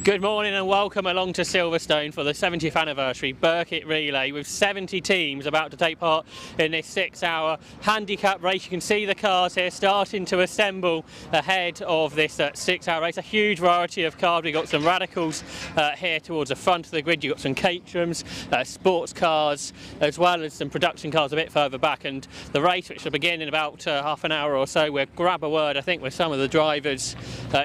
Good morning and welcome along to Silverstone for the 70th anniversary Birkett relay with 70 teams about to take part in this 6-hour handicap race. You can see the cars here starting to assemble ahead of this 6-hour race. A huge variety of cars. We've got some radicals here towards the front of the grid. You've got some Caterhams, sports cars, as well as some production cars a bit further back. And the race, which will begin in about half an hour or so, we'll grab a word, I think, with some of the drivers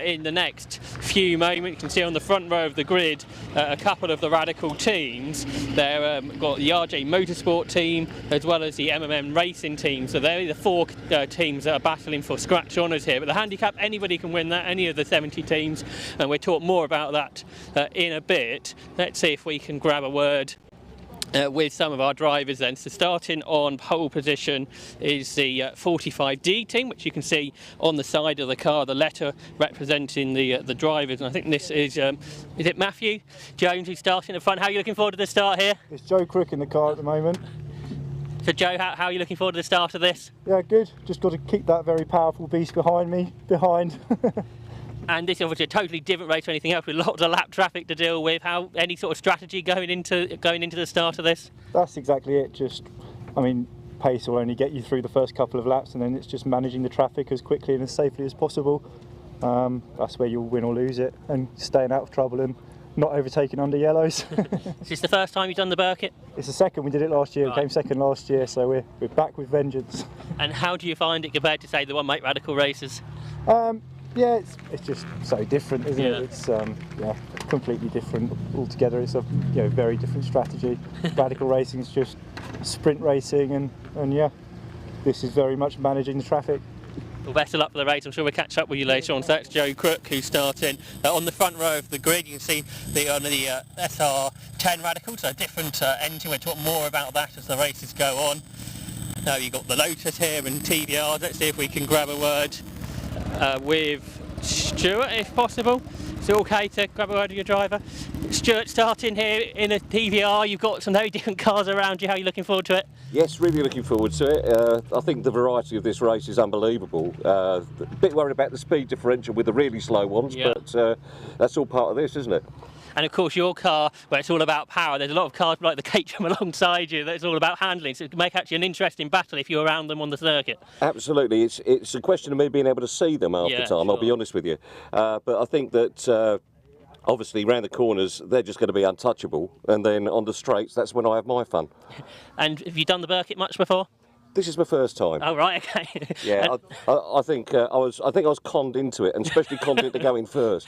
in the next few moments. You can see on the front row of the grid a couple of the radical teams. They've got the RJ Motorsport team as well as the MMM Racing team, so they're the four teams that are battling for scratch honours here. But the handicap, anybody can win that, any of the 70 teams, and we'll talk more about that in a bit. Let's see if we can grab a word with some of our drivers then. So starting on pole position is the 45D team, which you can see on the side of the car, the letter representing the drivers. And I think this is it Matthew Jones who's starting at the front. How are you looking forward to the start here? It's Joe Crook in the car at the moment. So Joe, how are you looking forward to the start of this? Yeah, good. Just got to keep that very powerful beast behind me. And this is obviously a totally different race to anything else, with lots of lap traffic to deal with. Any sort of strategy going into the start of this? That's exactly it. Pace will only get you through the first couple of laps, and then it's just managing the traffic as quickly and as safely as possible. That's where you'll win or lose it, and staying out of trouble and not overtaking under yellows. Is this the first time you've done the Birkett? It's the second. We did it last year. Right. We came second last year, so we're back with vengeance. And how do you find it compared to, say, the one-make radical races? Yeah, it's just so different, isn't it? It's completely different altogether. It's a very different strategy. Radical racing is just sprint racing, and yeah, this is very much managing the traffic. Well, best of luck for the race. I'm sure we'll catch up with you later on. So that's Joe Crook who's starting on the front row of the grid. You can see the SR10 radical, so a different engine. We'll talk more about that as the races go on. Now you've got the Lotus here and TVR. Let's see if we can grab a word with Stuart, if possible. Is it okay to grab a word with your driver? Stuart, starting here in a TVR, you've got some very different cars around you. How are you looking forward to it? Yes, really looking forward to it. I think the variety of this race is unbelievable. A bit worried about the speed differential with the really slow ones, but that's all part of this, isn't it? And of course your car, where it's all about power, there's a lot of cars like the Caterham alongside you that's all about handling, so it can make actually an interesting battle if you're around them on the circuit. Absolutely, it's a question of me being able to see them half the time, sure. I'll be honest with you. But I think that obviously round the corners they're just going to be untouchable, and then on the straights that's when I have my fun. And have you done the Birkett much before? This is my first time. Oh right, okay. Yeah, I think I was conned into it, and especially conned into going first.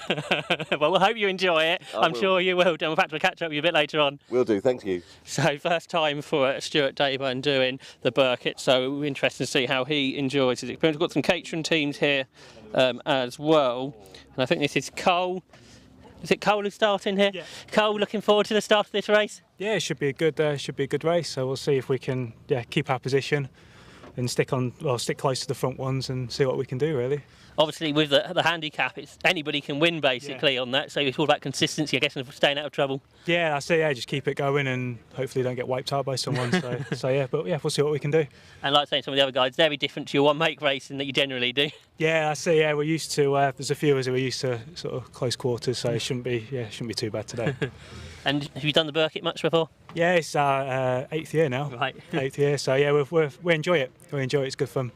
Well, I hope you enjoy it. I'm sure you will. In fact, we'll catch up with you a bit later on. Will do. Thank you. So first time for Stuart Dayburn doing the Birkett, so we're interested to see how he enjoys his experience. We've got some Caterham teams here as well, and I think this is Cole. Is it Cole who's starting here? Yeah. Cole, looking forward to the start of this race? Yeah, it should be a good race. So we'll see if we can keep our position and stick close to the front ones and see what we can do, really. Obviously, with the handicap, it's anybody can win basically on that. So it's all about consistency, I guess, and staying out of trouble. Yeah, that's it. Yeah, just keep it going and hopefully don't get wiped out by someone. So we'll see what we can do. And like saying some of the other guys, they're very different to your one-make racing that you generally do. Yeah, that's it. Yeah, we're used to. There's a few of us who are used to sort of close quarters, so it shouldn't be too bad today. And have you done the Birkett much before? Yeah, it's our 8th year now. Right. 8th year. So yeah, we enjoy it. We enjoy it. It's good fun.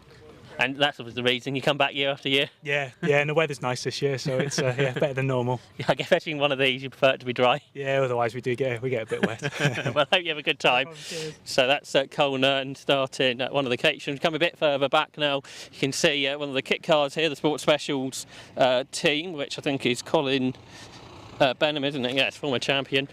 And that's obviously the reason you come back year after year. Yeah, and the weather's nice this year, so it's better than normal. Yeah, I guess especially in one of these, you prefer it to be dry. Yeah, otherwise we get a bit wet. Well, I hope you have a good time. So that's Cole Nern starting at one of the Caterhams. Come a bit further back now, you can see one of the kit cars here, the Sports Specials team, which I think is Colin Benham, isn't it? Yes, former champion.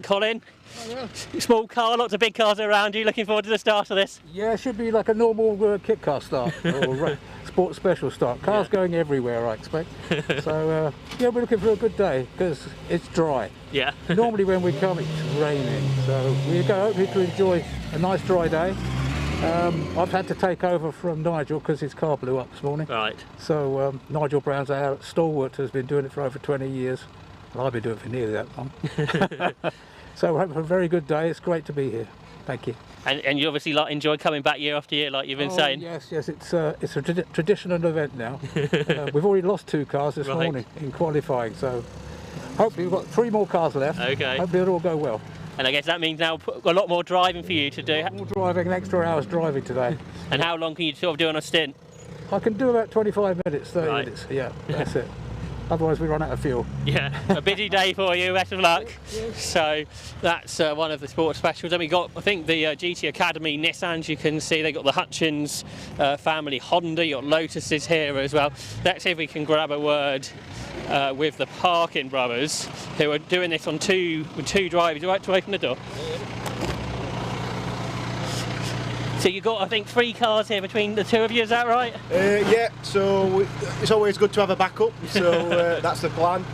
Colin? Oh, yeah. Small car, lots of big cars around you. Looking forward to the start of this? Yeah, it should be like a normal kit car start or sports special start. Cars going everywhere, I expect. So we're looking for a good day because it's dry. Yeah. Normally when we come, it's raining. So we go hopefully to enjoy a nice dry day. I've had to take over from Nigel because his car blew up this morning. Right. So Nigel Brown's our stalwart, has been doing it for over 20 years. Well, I've been doing it for nearly that long. So we're hoping for a very good day. It's great to be here. Thank you. And you obviously enjoy coming back year after year, like you've been saying. Yes, it's a traditional event now. We've already lost 2 cars this morning in qualifying, so Hopefully we've got 3 more cars left. Okay. Hopefully it'll all go well. And I guess that means now a lot more driving for you to do. More driving, an extra hour's driving today. And how long can you sort of do on a stint? I can do about 25 minutes, 30 Right. minutes. Yeah, that's it. Otherwise we run out of fuel. Yeah, a busy day for you, best of luck. So that's one of the sports specials. Then we got, I think, the GT Academy Nissans, you can see. They got the Hutchins family Honda, you got Lotuses here as well. Let's see if we can grab a word with the Parkin brothers, who are doing this with two drivers. You right to open the door? So you've got, I think, 3 cars here between the 2 of you, is that right? Yeah, so it's always good to have a backup, so that's the plan.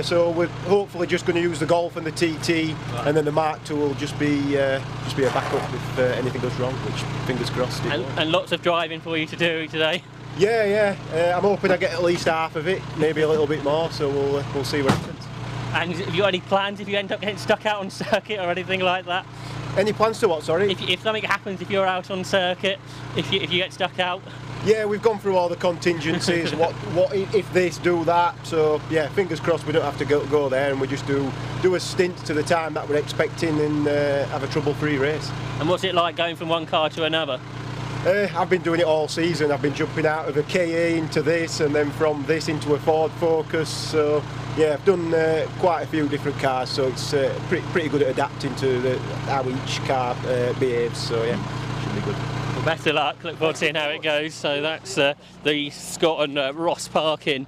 So we're hopefully just going to use the Golf and the TT, and then the Mark II will just be a backup if anything goes wrong, which fingers crossed. And lots of driving for you to do today. Yeah. I'm hoping I get at least half of it, maybe a little bit more. So we'll see what happens. And have you got any plans if you end up getting stuck out on circuit or anything like that? Any plans to what? Sorry. If something happens, if you're out on circuit, if you get stuck out. Yeah, we've gone through all the contingencies. what if this, do that? So yeah, fingers crossed we don't have to go there, and we just do a stint to the time that we're expecting and have a trouble-free race. And what's it like going from one car to another? I've been doing it all season. I've been jumping out of a KA into this, and then from this into a Ford Focus. So yeah, I've done quite a few different cars. So it's pretty good at adapting to how each car behaves. So yeah, should be good. Well, best of luck. Look forward to seeing how it goes. So that's the Scott and Ross Parkin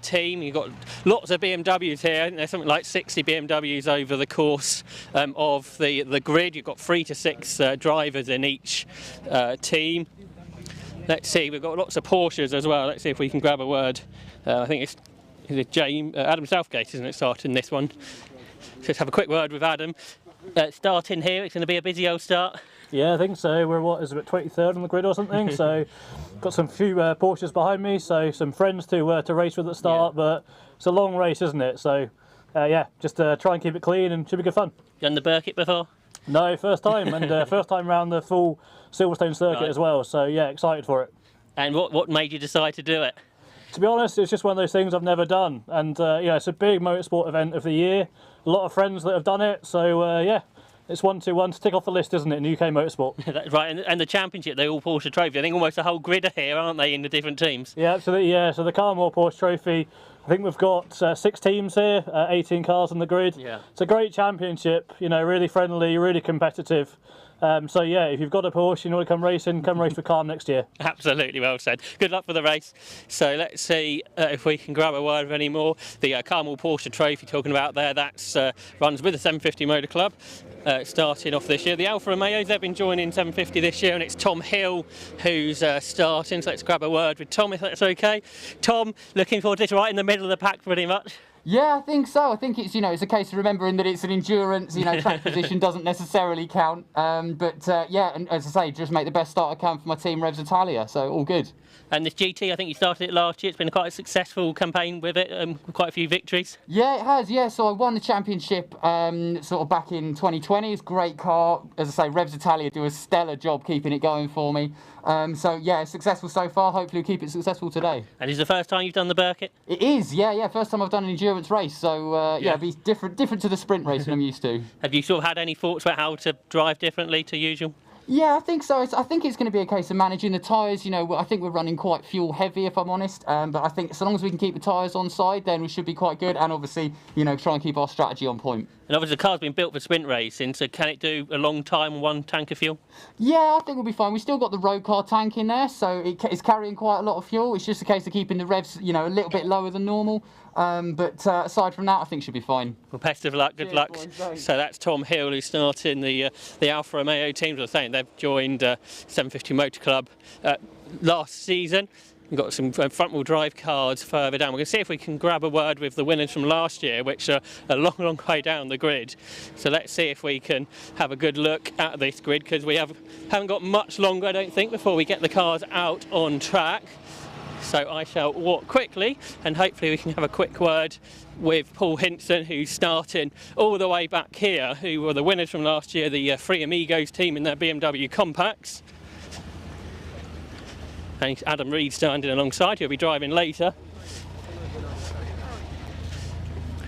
team. You've got lots of BMWs here. I think there's something like 60 BMWs over the course of the grid. You've got 3 to 6 drivers in each team. Let's see, we've got lots of Porsches as well. Let's see if we can grab a word. I think it's Adam Southgate, isn't it, starting this one? Let's have a quick word with Adam. Starting here, it's going to be a busy old start. Yeah, I think so. We're what, is it 23rd on the grid or something? So got some few Porsches behind me, so some friends to race with at the start. Yeah. But it's a long race, isn't it? So yeah, just try and keep it clean and should be good fun. You done the Birkett before? No, first time, and first time around the full Silverstone circuit as well. So yeah, excited for it. And what made you decide to do it? To be honest, it's just one of those things I've never done, and yeah, it's a big motorsport event of the year. A lot of friends that have done it, so yeah. It's one to tick off the list, isn't it, in UK motorsport? That's right, and the championship, they all Porsche Trophy. I think almost the whole grid are here, aren't they, in the different teams? Yeah, absolutely, yeah. So the Carmore Porsche Trophy, I think we've got 6 teams here, 18 cars on the grid. Yeah. It's a great championship, you know, really friendly, really competitive. So yeah, if you've got a Porsche, you want to come racing, come race for Calm next year. Absolutely, well said. Good luck for the race. So let's see if we can grab a word of any more. The Carmel Porsche Trophy talking about there, that's runs with the 750 Motor Club. Starting off this year. The Alfa Romeos, they've been joining 750 this year, and it's Tom Hill who's starting, so let's grab a word with Tom if that's okay. Tom, looking forward to this, right in the middle of the pack pretty much. Yeah, I think so. I think it's, it's a case of remembering that it's an endurance, track position doesn't necessarily count. But yeah, and as I say, just make the best start I can for my team, Revs Italia, so all good. And this GT, I think you started it last year. It's been quite a successful campaign with it, quite a few victories. Yeah, it has, yeah. So I won the championship sort of back in 2020. It's a great car. As I say, Revs Italia do a stellar job keeping it going for me. So yeah, it's successful so far. Hopefully we'll keep it successful today. And is it the first time you've done the Birkett? It is, yeah. First time I've done an endurance race. So yeah, it'll be different to the sprint racing I'm used to. Have you sort of had any thoughts about how to drive differently to usual? Yeah, I think so. I think it's going to be a case of managing the tyres. I think we're running quite fuel heavy, if I'm honest. But I think so long as we can keep the tyres on side, then we should be quite good. And obviously, try and keep our strategy on point. And obviously the car's been built for sprint racing, so can it do a long time on one tank of fuel? Yeah, I think we'll be fine. We've still got the road car tank in there, so it's carrying quite a lot of fuel. It's just a case of keeping the revs, a little bit lower than normal. But aside from that, I think should be fine. Well, best of luck, good luck. So that's Tom Hill, who's starting the Alfa Romeo team. As I was saying, they've joined 750 Motor Club last season. We've got some front-wheel drive cars further down. We're going to see if we can grab a word with the winners from last year, which are a long way down the grid. So let's see if we can have a good look at this grid, because we haven't got much longer, I don't think, before we get the cars out on track. So I shall walk quickly, and hopefully we can have a quick word with Paul Hinson, who's starting all the way back here, who were the winners from last year, the Three Amigos team in their BMW Compacts. And Adam Reed standing alongside, he'll be driving later.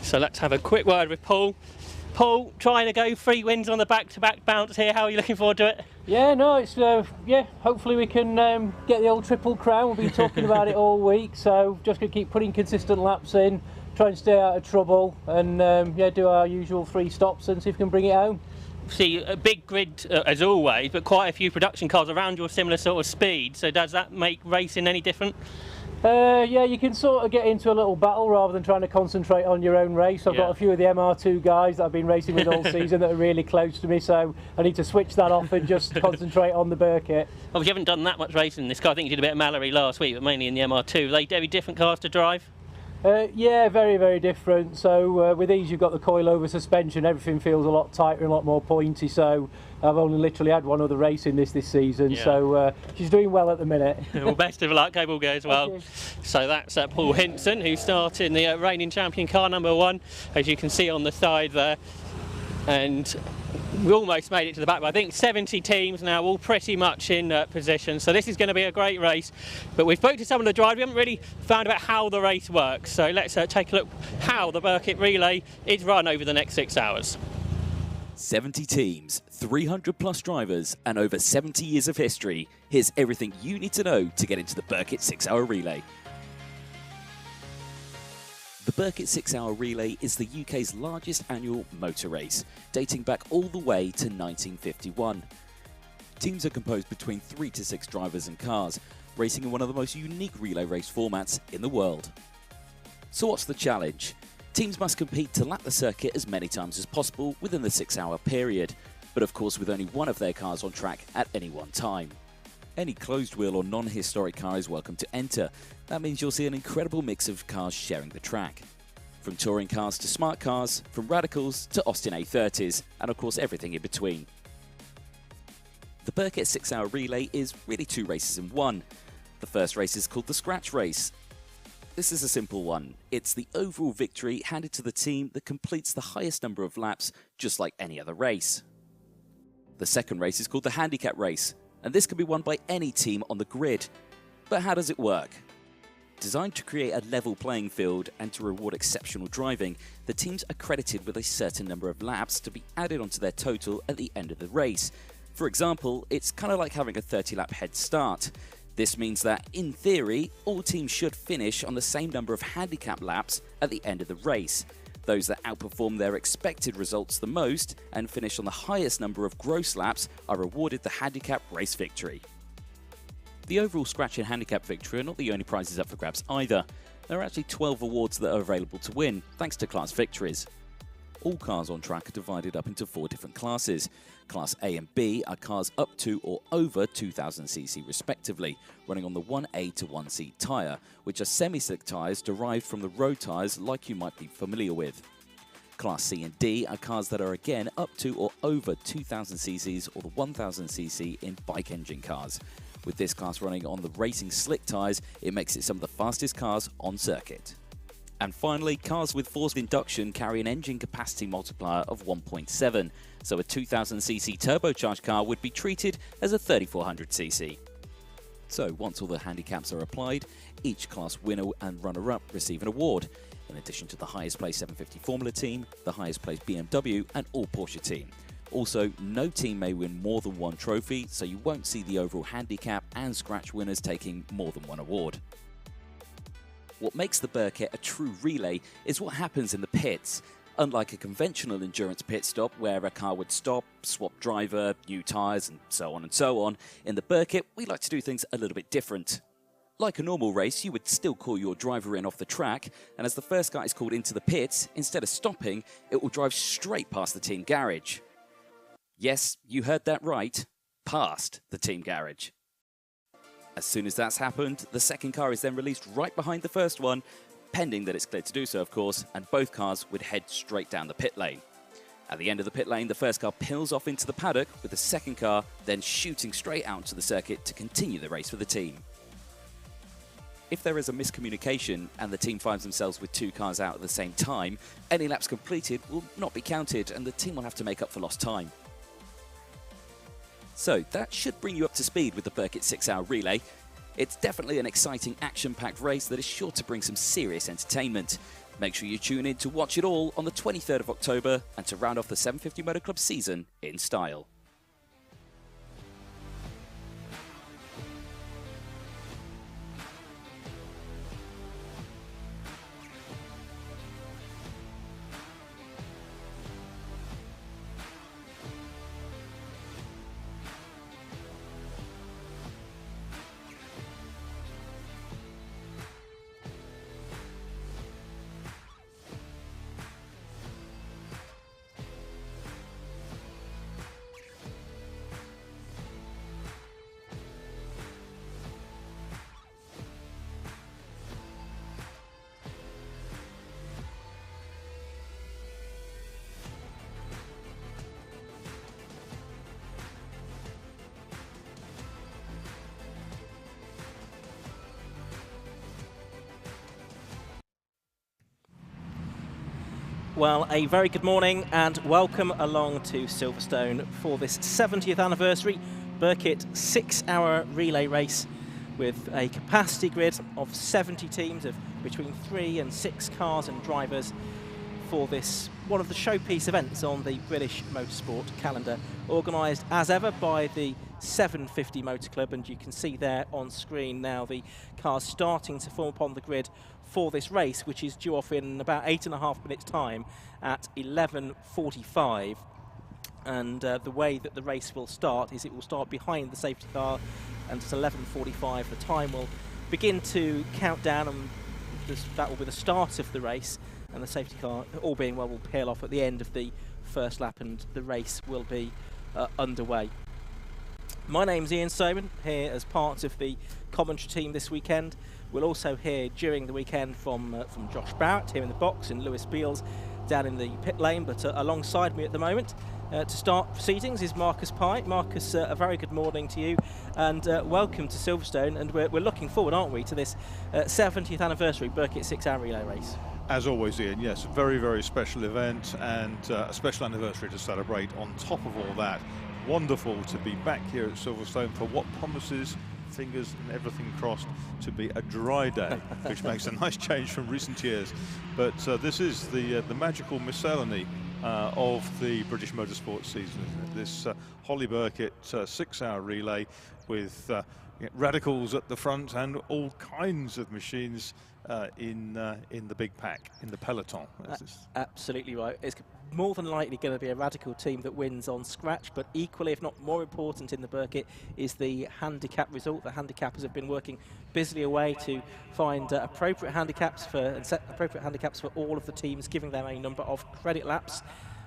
So let's have a quick word with Paul. Paul, trying to go 3 wins on the back-to-back bounce here. How are you looking forward to it? Yeah, no, it's hopefully we can get the old triple crown. We've been talking about it all week, so just going to keep putting consistent laps in, try and stay out of trouble, and do our usual 3 stops and see if we can bring it home. See, a big grid as always, but quite a few production cars around your similar sort of speed. So does that make racing any different? Yeah, you can sort of get into a little battle rather than trying to concentrate on your own race. I've got a few of the MR2 guys that I've been racing with all season that are really close to me, so I need to switch that off and just concentrate on the Birkett. Well, you haven't done that much racing in this car. I think you did a bit of Mallory last week, but mainly in the MR2. Are they very different cars to drive? Yeah, very, very different. So with these you've got the coil-over suspension, everything feels a lot tighter and a lot more pointy, so I've only literally had one other race in this season, so she's doing well at the minute. Well, best of luck, hope all goes well. So that's Paul Hinson, who started in the reigning champion car number 1, as you can see on the side there. And we almost made it to the back, but I think 70 teams now, all pretty much in position. So this is going to be a great race. But we've spoke to some of the drivers. We haven't really found out how the race works. So let's take a look how the Birkett relay is run over the next 6 hours. 70 teams, 300 plus drivers, and over 70 years of history. Here's everything you need to know to get into the Birkett 6-hour relay. The Birkett 6-hour relay is the UK's largest annual motor race, dating back all the way to 1951. Teams are composed between 3 to 6 drivers and cars, racing in one of the most unique relay race formats in the world. So what's the challenge? Teams must compete to lap the circuit as many times as possible within the 6-hour period, but of course with only one of their cars on track at any one time. Any closed wheel or non-historic car is welcome to enter. That means you'll see an incredible mix of cars sharing the track. From touring cars to smart cars, from radicals to Austin A30s, and of course everything in between. The Birkett 6-hour relay is really 2 races in one. The first race is called the Scratch Race. This is a simple one. It's the overall victory handed to the team that completes the highest number of laps, just like any other race. The second race is called the Handicap Race, and this can be won by any team on the grid. But how does it work? Designed to create a level playing field and to reward exceptional driving, the teams are credited with a certain number of laps to be added onto their total at the end of the race. For example, it's kind of like having a 30-lap head start. This means that, in theory, all teams should finish on the same number of handicap laps at the end of the race. Those that outperform their expected results the most and finish on the highest number of gross laps are awarded the handicap race victory. The overall scratch and handicap victory are not the only prizes up for grabs either. There are actually 12 awards that are available to win, thanks to class victories. All cars on track are divided up into 4 different classes. Class A and B are cars up to or over 2000cc respectively, running on the 1A to 1C tyre, which are semi-slick tyres derived from the road tyres like you might be familiar with. Class C and D are cars that are again up to or over 2000cc's or the 1000cc in bike engine cars. With this class running on the racing slick tyres, it makes it some of the fastest cars on circuit. And finally, cars with forced induction carry an engine capacity multiplier of 1.7, so a 2000cc turbocharged car would be treated as a 3400cc. So once all the handicaps are applied, each class winner and runner-up receive an award, in addition to the highest placed 750 Formula team, the highest placed BMW and all Porsche team. Also, no team may win more than one trophy, so you won't see the overall handicap and scratch winners taking more than one award. What makes the Birkett a true relay is what happens in the pits. Unlike a conventional endurance pit stop where a car would stop, swap driver, new tyres and so on, in the Birkett we like to do things a little bit different. Like a normal race, you would still call your driver in off the track, and as the first car is called into the pits, instead of stopping, it will drive straight past the team garage. Yes, you heard that right, past the team garage. As soon as that's happened, the second car is then released right behind the first one, pending that it's cleared to do so, of course, and both cars would head straight down the pit lane. At the end of the pit lane, the first car peels off into the paddock, with the second car then shooting straight out to the circuit to continue the race for the team. If there is a miscommunication and the team finds themselves with 2 cars out at the same time, any laps completed will not be counted and the team will have to make up for lost time. So that should bring you up to speed with the Birkett 6-hour relay. It's definitely an exciting action-packed race that is sure to bring some serious entertainment. Make sure you tune in to watch it all on the 23rd of October and to round off the 750 Motor Club season in style. Well, a very good morning and welcome along to Silverstone for this 70th anniversary Birkett 6-hour relay race with a capacity grid of 70 teams of between 3 and 6 cars and drivers for this, one of the showpiece events on the British Motorsport calendar, organised as ever by the 750 Motor Club, and you can see there on screen now the cars starting to form upon the grid for this race, which is due off in about 8.5 minutes time at 11:45. And the way that the race will start is it will start behind the safety car, and at 11:45 the time will begin to count down, and that will be the start of the race, and the safety car, all being well, will peel off at the end of the first lap and the race will be underway. My name's Ian Soman, here as part of the commentary team this weekend. We'll also hear during the weekend from Josh Barrett here in the box and Lewis Beals down in the pit lane, but alongside me at the moment to start proceedings is Marcus Pye. Marcus, a very good morning to you and welcome to Silverstone, and we're looking forward, aren't we, to this 70th anniversary Birkett 6-hour relay race. As always, Ian, yes, a very, very special event and a special anniversary to celebrate. On top of all that, wonderful to be back here at Silverstone for what promises, fingers and everything crossed, to be a dry day, which makes a nice change from recent years. But this is the magical miscellany of the British Motorsport season, isn't it? This Holly Birkett 6-hour relay with radicals at the front and all kinds of machines in the big pack, in the peloton. Absolutely right. It's more than likely going to be a radical team that wins on scratch, but equally, if not more important in the Birkett, is the handicap result. The handicappers have been working busily away to find appropriate handicaps and set appropriate handicaps for all of the teams, giving them a number of credit laps,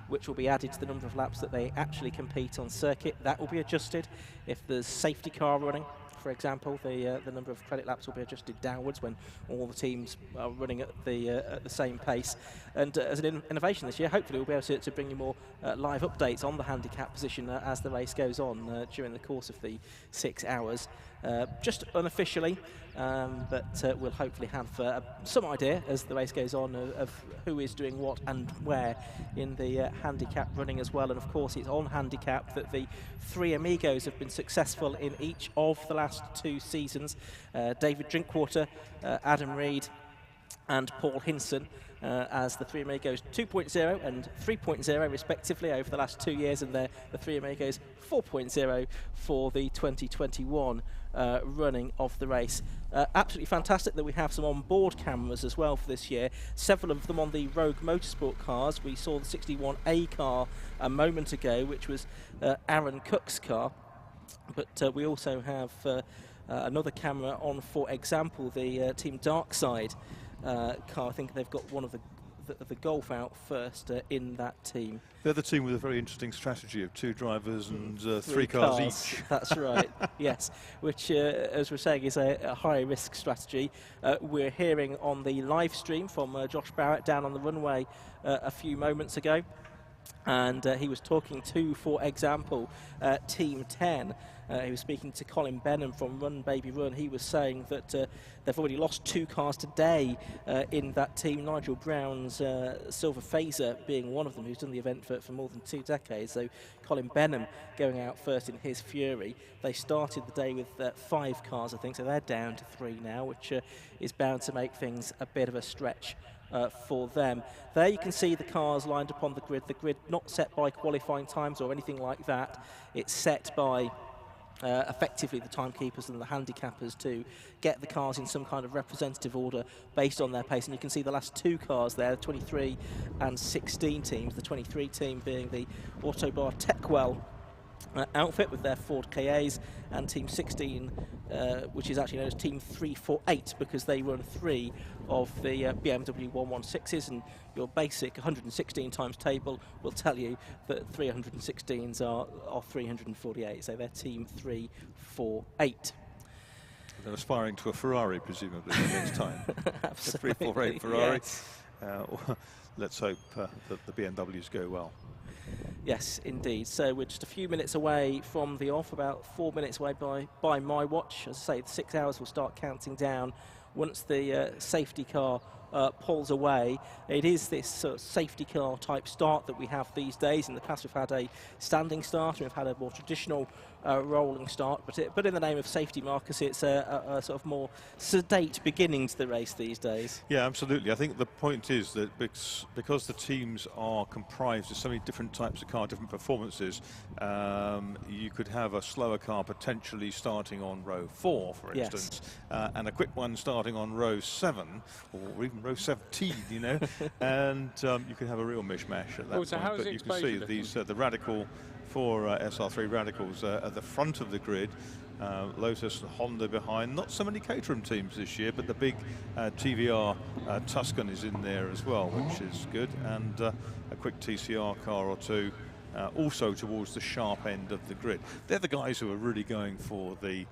which will be added to the number of laps that they actually compete on circuit. That will be adjusted if there's safety car running. For example, the number of credit laps will be adjusted downwards when all the teams are running at the same pace. And as an innovation this year, hopefully we'll be able to bring you more live updates on the handicap position as the race goes on during the course of the 6 hours. Just unofficially, but we'll hopefully have some idea as the race goes on of who is doing what and where in the handicap running as well. And of course, it's on handicap that the three amigos have been successful in each of the last 2 seasons. David Drinkwater, Adam Reed and Paul Hinson as the three amigos 2.0 and 3.0 respectively over the last 2 years, and the three amigos 4.0 for the 2021 running of the race. Absolutely fantastic that we have some on-board cameras as well for this year, several of them on the Rogue Motorsport cars. We saw the 61A car a moment ago, which was Aaron Cook's car, but we also have another camera on, for example, the Team Darkside car. I think they've got one of the Golf out first in that team. They're the team with a very interesting strategy of 2 drivers and 3 cars each. That's right, yes, which as we're saying is a high risk strategy. We're hearing on the live stream from Josh Barrett down on the runway a few moments ago, and he was talking to, for example, Team 10. He was speaking to Colin Benham from Run Baby Run. He was saying that they've already lost 2 cars today in that team. Nigel Brown's Silver Phaser being one of them, who's done the event for more than 2 decades. So Colin Benham going out first in his Fury. They started the day with 5 cars, I think, so they're down to 3 now, which is bound to make things a bit of a stretch for them. There you can see the cars lined up on the grid not set by qualifying times or anything like that. It's set by effectively the timekeepers and the handicappers to get the cars in some kind of representative order based on their pace. And you can see the last two cars there, 23 and 16 teams, the 23 team being the Autobar Techwell outfit with their Ford KAs, and Team 16, which is actually known as Team 348 because they run 3 of the BMW 116s, and your basic 116 times table will tell you that 316s are 348, so they're Team 348. They're aspiring to a Ferrari, presumably, next time. Absolutely. 348 Ferrari. Yes. Let's hope that the BMWs go well. Yes, indeed. So we're just a few minutes away from the off, about 4 minutes away by my watch. As I say, the 6 hours will start counting down once the safety car pulls away. It is this sort of safety car type start that we have these days. In the past we've had a standing start and we've had a more traditional rolling start, but in the name of safety, Marcus, it's a sort of more sedate beginning to the race these days. Yeah, absolutely. I think the point is that because the teams are comprised of so many different types of car, different performances, you could have a slower car potentially starting on row 4, for instance, and a quick one starting on row 7, or even row 17, you know, and you could have a real mishmash at that point. But you can see these the Radical 4 SR3 Radicals at the front of the grid. Lotus and Honda behind. Not so many Caterham teams this year, but the big TVR Tuscan is in there as well, which is good, and a quick TCR car or two also towards the sharp end of the grid. They're the guys who are really going for the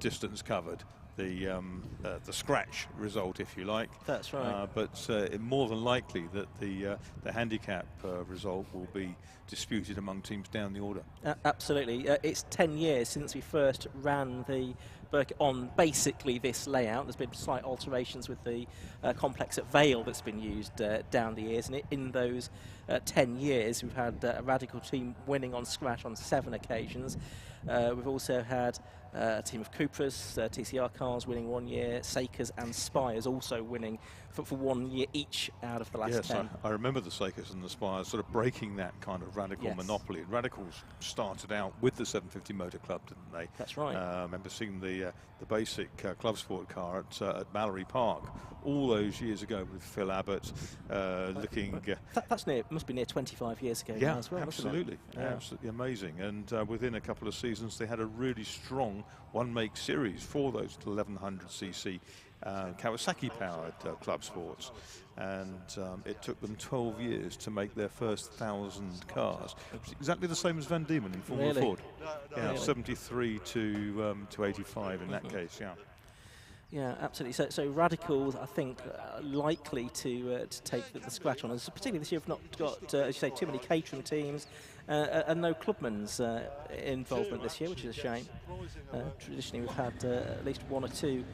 distance covered, the scratch result, if you like. That's right. But more than likely that the handicap result will be disputed among teams down the order. Absolutely. It's 10 years since we first ran the Birkett on basically this layout. There's been slight alterations with the complex at Vale that's been used down the years, and in those 10 years we've had a Radical team winning on scratch on 7 occasions. We've also had a team of Cupras, TCR cars winning 1 year, Seikers and Spires also winning for 1 year each out of the last 10. I remember the Seikers and the Spires sort of breaking that kind of Radical monopoly. And Radicals started out with the 750 Motor Club, didn't they? That's right. I remember seeing the basic Club Sport car at Mallory Park all those years ago with Phil Abbott looking... that's must be near 25 years ago yeah, now as well. Absolutely. Absolutely amazing. And within a couple of seasons they had a really strong one-make series for those 1100cc Kawasaki-powered Club Sports, and it took them 12 years to make their first 1,000 cars. Exactly the same as Van Diemen in Formula Ford. Yeah, really? 73 to 85 in that case. Yeah. Yeah, absolutely. So Radicals, I think, likely to take the scratch on us. Particularly this year, we've not got, as you say, too many Caterham teams and no Clubman's involvement this year, which is a shame. Traditionally, we've had at least 1 or 2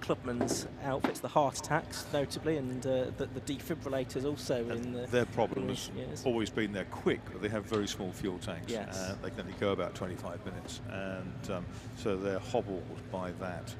Clubman's outfits, the heart attacks notably, and the defibrillators also. Their problem has always been they're quick, but they have very small fuel tanks. Yes. They can only go about 25 minutes, and so they're hobbled by that.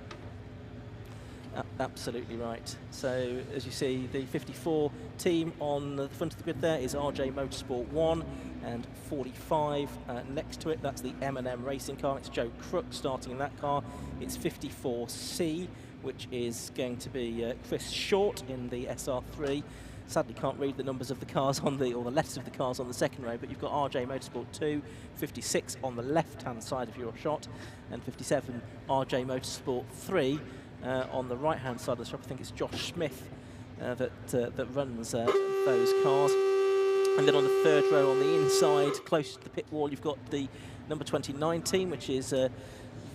Absolutely right. So as you see, the 54 team on the front of the grid there is RJ Motorsport 1, and 45 next to it, that's the M&M racing car. It's Joe Crook starting in that car. It's 54C, which is going to be Chris Short in the SR3. Sadly can't read the numbers of the cars on the, or the letters of the cars on the second row, but you've got RJ Motorsport 2, 56 on the left-hand side of your shot, and 57 RJ Motorsport 3. On the right-hand side of the shop, I think it's Josh Smith that runs those cars. And then on the third row on the inside, close to the pit wall, you've got the number 29 team, which is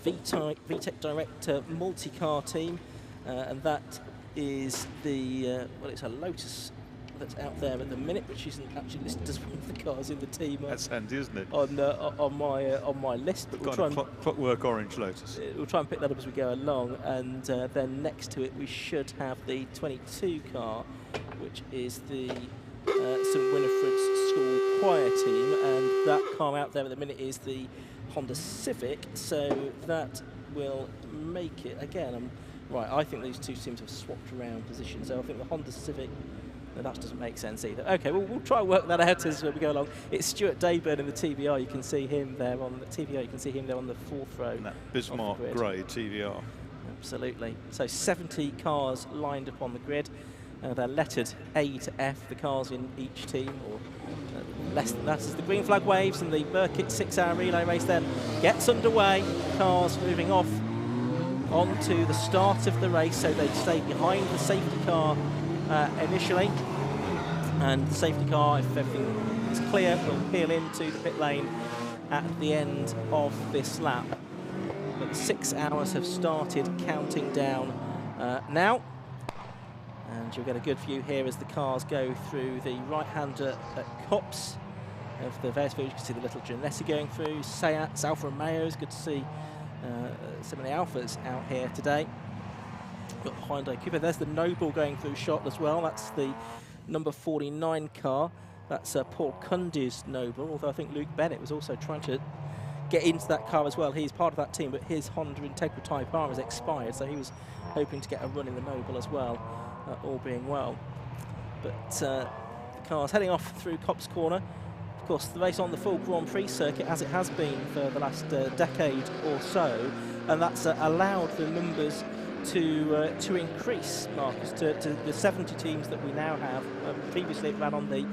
VTEC Direct multi-car team. And that is the, well, it's a Lotus that's out there at the minute, which isn't actually listed as one of the cars in the team. That's handy, isn't it? On my list. But we'll try and clockwork orange Lotus. We'll try and pick that up as we go along, and then next to it we should have the 22 car, which is the St Winifred's School Choir team, and that car out there at the minute is the Honda Civic. So that will make it again. I'm Right, I think these two teams have swapped around positions. So I think the Honda Civic, no, that doesn't make sense either. Okay, well, we'll try and work that out as we go along. It's Stuart Dayburn in the TBR. You can see him there on the TBR. You can see him there on the 4th row. And that Bismarck grey TBR. Absolutely. So 70 cars lined up on the grid. They're lettered A to F, the cars in each team, or less than that, as the green flag waves and the Birkett 6-hour relay race then gets underway. Cars moving off onto the start of the race, so they stay behind the safety car initially, and the safety car, if everything is clear, will peel into the pit lane at the end of this lap. But the 6 hours have started counting down now, and you'll get a good view here as the cars go through the right-hander cops of the various views. You can see the little Giannetti going through, Seats, Alfa Romeos. Good to see so many Alphas out here today. Got Hyundai Cooper. There's the Noble going through shot as well. That's the number 49 car. That's Paul Cundy's Noble, although I think Luke Bennett was also trying to get into that car as well. He's part of that team, but his Honda Integra Type R has expired, so he was hoping to get a run in the Noble as well, all being well. But the car's heading off through Copse Corner. Of course, the race on the full Grand Prix circuit, as it has been for the last decade or so, and that's allowed the numbers to increase, Marcus, to the 70 teams that we now have. Previously, it ran on the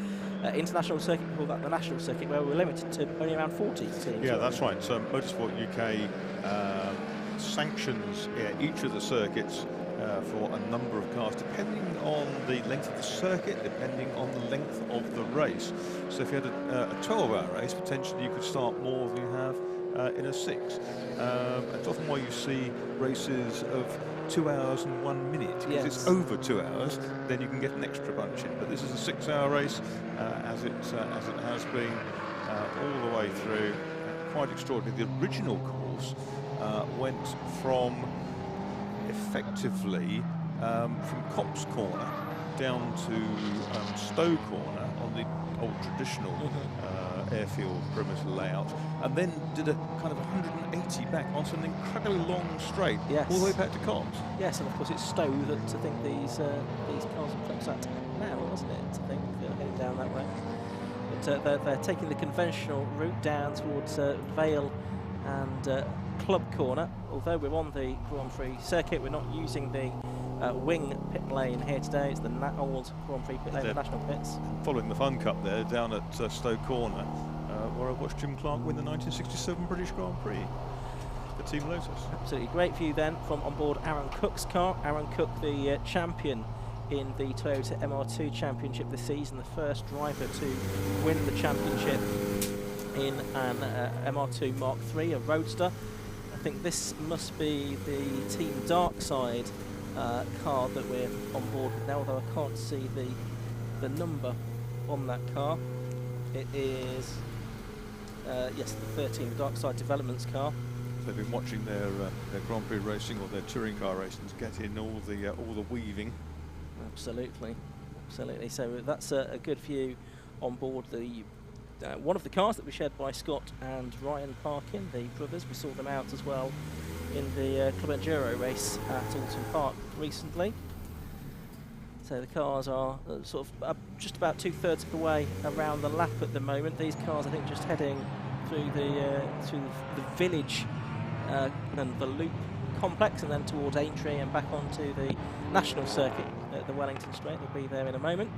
international circuit, before that the national circuit, where we were limited to only around 40 teams. Yeah, that's right. So Motorsport UK sanctions each of the circuits for a number of cars, depending on the length of the circuit, depending on the length of the race. So if you had a 12-hour race, potentially you could start more than you have in a 6. It's often why you see races of 2 hours and 1 minute. Because it's over 2 hours, then you can get an extra bunch in. But this is a 6-hour race, as it has been all the way through. Quite extraordinary. The original course went from effectively from Copse Corner down to Stowe Corner on the old traditional airfield perimeter layout, and then did a kind of 180 back onto an incredibly long straight, all the way back to Copse. Yes, and of course it's Stowe that I think these cars are close at now, wasn't it? I think they're heading down that way. But they're taking the conventional route down towards Vale and Club Corner. Although we're on the Grand Prix circuit, we're not using the wing pit lane here today. It's the old Grand Prix pit lane, the national pits. Following the Fun Cup there, down at Stowe Corner, where I watched Jim Clark win the 1967 British Grand Prix for Team Lotus. Absolutely great view then from on board Aaron Cook's car. Aaron Cook, the champion in the Toyota MR2 Championship this season, the first driver to win the championship in an MR2 Mark III, a Roadster. I think this must be the Team Darkside car that we're on board with now, although I can't see the number on that car. It is, yes, the 13 Darkside Developments car. They've been watching their Grand Prix racing or their touring car racing to get in all the weaving. Absolutely, absolutely. So that's a good view on board the one of the cars that was shared by Scott and Ryan Parkin, the brothers. We saw them out as well in the Club Enduro race at Alton Park recently. So the cars are sort of just about 2/3 of the way around the lap at the moment. These cars, I think, just heading through the village and the Loop complex, and then towards Aintree and back onto the national circuit at the Wellington Straight. They'll be there in a moment.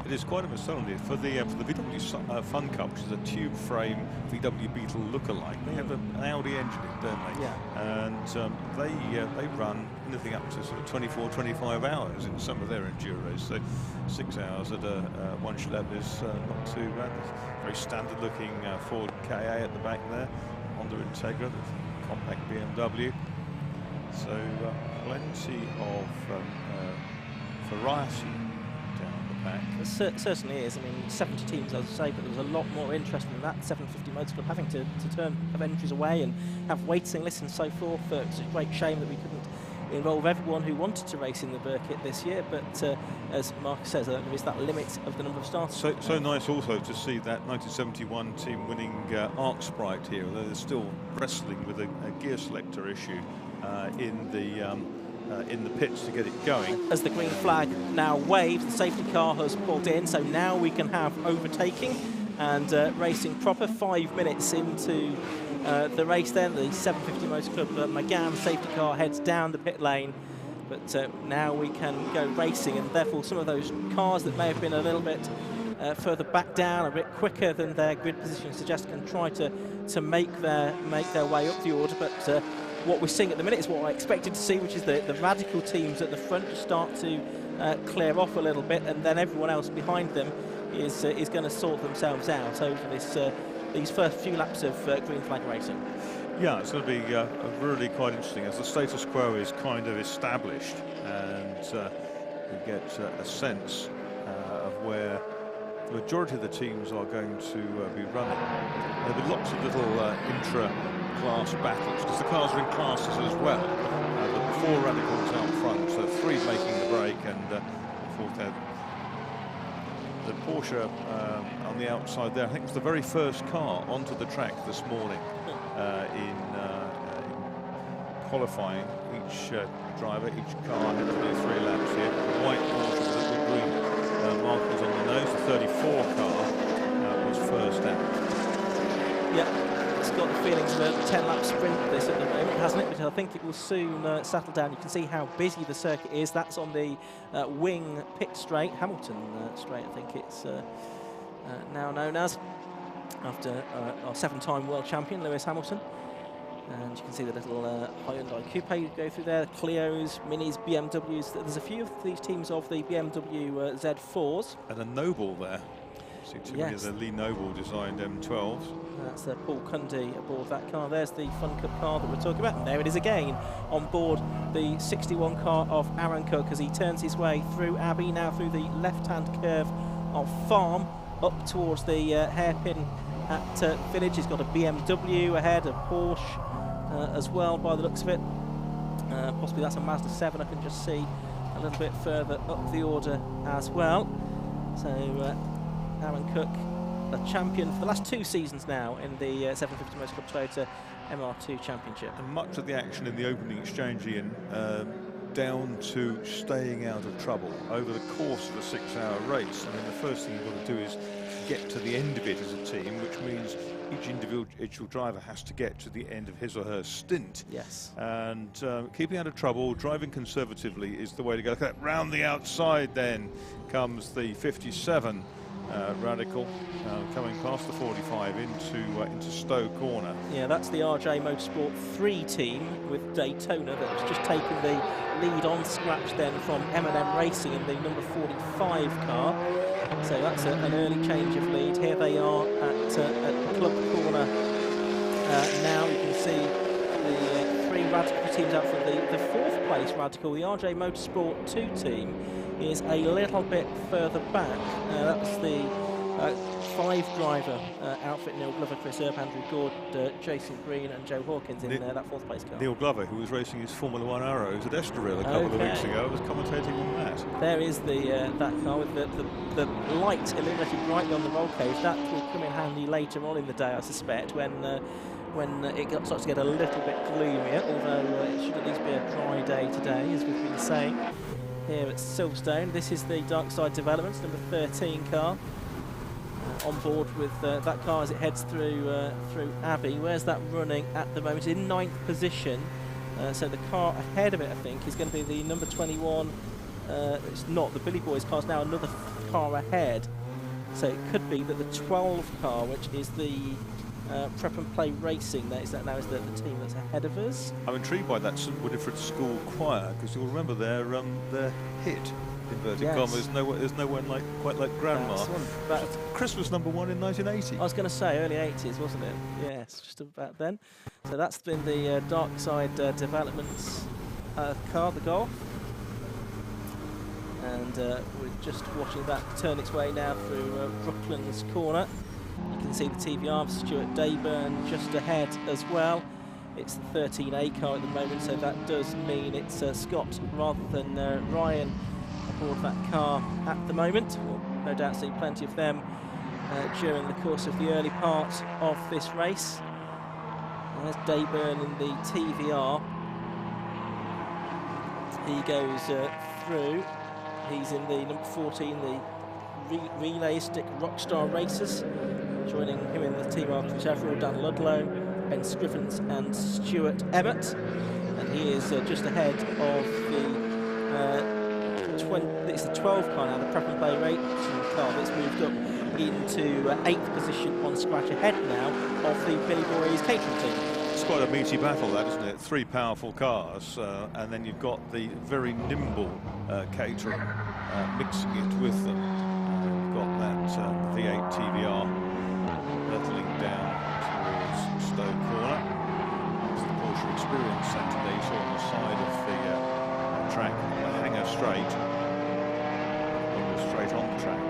It is quite a facility for the VW Fun Cup, which is a tube frame VW Beetle lookalike. They have an Audi engine in, don't they? Yeah. And they run anything up to sort of 24, 25 hours in some of their enduros. So 6 hours at one Schleb is not too bad. Very standard looking Ford KA at the back there. Honda Integra, the compact BMW. So plenty of variety down the back. It certainly is. I mean, 70 teams, as I say, but there's a lot more interest in that. 750 Motor Club having to have entries away and have waiting lists and so forth. It's a great shame that we couldn't involve everyone who wanted to race in the Birkett this year, but as Marcus says, there is that limit of the number of starters. So nice also to see that 1971 team winning Arc Sprite here, although they're still wrestling with a gear selector issue in the in the pits to get it going. As the green flag now waves, the safety car has pulled in, so now we can have overtaking and racing proper. 5 minutes into the race then, the 750 Motor Club McGann safety car heads down the pit lane, but now we can go racing, and therefore some of those cars that may have been a little bit further back down, a bit quicker than their grid position suggests, can try to make their way up the order. But what we're seeing at the minute is what I expected to see, which is the radical teams at the front just start to clear off a little bit, and then everyone else behind them is going to sort themselves out over these first few laps of green flag racing. Yeah, it's going to be really quite interesting as the status quo is kind of established, and you get a sense of where the majority of the teams are going to be running. There'll be lots of little intra-class battles, because the cars are in classes as well. The 4 radicals out front, so 3 making the break, and the 4th head. The Porsche on the outside there, I think it was the very first car onto the track this morning in qualifying. Each driver, each car had to do 3 laps here. The white Porsche with the green markers on the nose. The 34 car was first out. Yeah, it's got the feelings of a 10-lap sprint this at the moment, hasn't it? But I think it will soon settle down. You can see how busy the circuit is. That's on the wing pit straight, Hamilton straight, I think it's now known as, after our 7-time world champion Lewis Hamilton. And you can see the little Hyundai Coupe go through there, Clios, Minis, BMWs. There's a few of these teams of the BMW Z4s. And a Noble there. See too many of the Lee Noble designed M12s. That's Paul Cundy aboard that car. There's the Fun Cup car that we're talking about. And there it is again on board the 61 car of Aaron Cook as he turns his way through Abbey, now through the left-hand curve of Farm, up towards the hairpin at Village. He's got a BMW ahead, a Porsche as well by the looks of it. Possibly that's a Mazda 7, I can just see a little bit further up the order as well. So Aaron Cook, a champion for the last 2 seasons now in the 750 Motor Club Toyota MR2 Championship. And much of the action in the opening exchange, Ian, down to staying out of trouble over the course of a 6-hour race. I mean, the first thing you've got to do is get to the end of it as a team, which means each individual driver has to get to the end of his or her stint. Yes. And keeping out of trouble, driving conservatively is the way to go. Look at that, round the outside then comes the 57 Radical, coming past the 45 into Stowe Corner. Yeah, that's the RJ Motorsport 3 team with Daytona that was just taking the lead on scratch then from M&M Racing in the number 45 car. So that's an early change of lead. Here they are at Club Corner. Now you can see the 3 Radical teams out for the 4th place Radical. The RJ Motorsport 2 team is a little bit further back. That's the 5-driver outfit: Neil Glover, Chris Earp, Andrew Gord, Jason Green and Joe Hawkins in that 4th place car. Neil Glover, who was racing his Formula 1 Arrows at Estoril a couple of weeks ago, was commentating on that. There is that car with the light illuminated brightly on the roll cage. That will come in handy later on in the day, I suspect, when it starts to get a little bit gloomier, although it should at least be a dry day today, as we've been saying. Here at Silverstone, this is the Darkside Developments number 13 car, on board with that car as it heads through Abbey. Where's that running at the moment? In 9th position. So the car ahead of it, I think, is going to be the number 21. It's not. The Billy Boys car's now another car ahead. So it could be that the 12 car, which is the Prep and Play Racing, that is the team that's ahead of us. I'm intrigued by that St Winifred School Choir, because you'll remember their hit, inverted commas, there's no one quite like Grandma. That's Christmas #1 in 1980. I was going to say early 80s, wasn't it? Yes, just about then. So that's been the Darkside Developments car, the Golf. And we're just watching that turn its way now through Brooklands Corner. You can see the TVR of Stuart Dayburn just ahead as well. It's the 13A car at the moment, so that does mean it's Scott rather than Ryan aboard that car at the moment. We'll no doubt see plenty of them during the course of the early part of this race. And there's Dayburn in the TVR. he goes through. He's in the number 14, the relay stick Rockstar Racers. Joining him in the team are Chris Everall, Dan Ludlow, Ben Scrivens and Stuart Emmett. And he is just ahead of it's the 12 car now, the prep and play racing car that's moved up into 8th position on scratch, ahead now of the Billy Bory's catering team. It's quite a meaty battle, that, isn't it? 3 powerful cars, and then you've got the very nimble caterer mixing it with them. You've got that V8 TVR hurtling down towards Stowe Corner. It's the Porsche Experience Centre they saw on the side of the track, the hangar straight, almost straight on the track.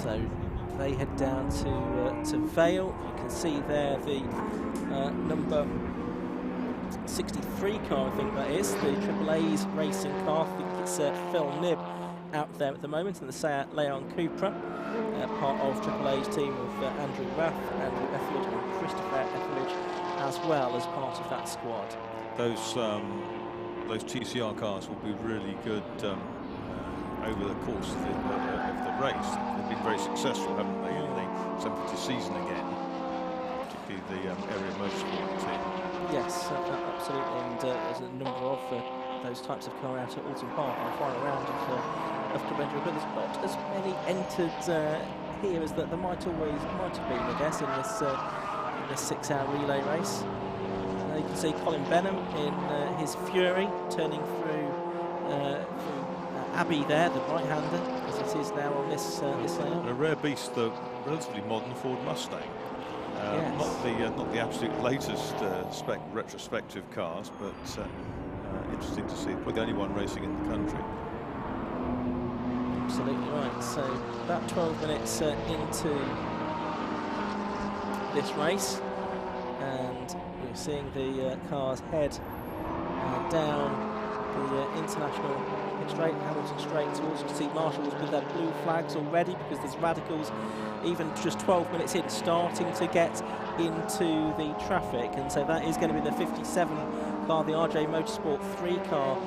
So they head down to Vale. You can see there the number 63 car, I think that is, the Triple A's racing car. I think it's Phil Nibb out there at the moment, and the Seat Leon Cupra, part of Triple A's team of Andrew Rath, Andrew Etheridge and Christopher Etheridge as well as part of that squad. Those TCR cars will be really good over the course of the race. They've been very successful, haven't they, in the 70 season again, particularly the area motorsport team. Yes, absolutely, and there's a number of those types of car out at Alton Park in the final round of Convention, but there's not as many entered here as that there might have been, I guess, in this 6-hour relay race. You can see Colin Benham in his Fury turning through Abbey there, the right-hander, as it is now on this layout. A rare beast, the relatively modern Ford Mustang. Yes. Not the absolute latest retrospective cars, but interesting to see. Probably the only one racing in the country. Absolutely right. So about 12 minutes into this race, and we're seeing the cars head down the international pit straight, Hamilton straight towards. You can see marshals with their blue flags already, because there's radicals even just 12 minutes in starting to get into the traffic, and so that is going to be the 57 car, the RJ Motorsport 3 car,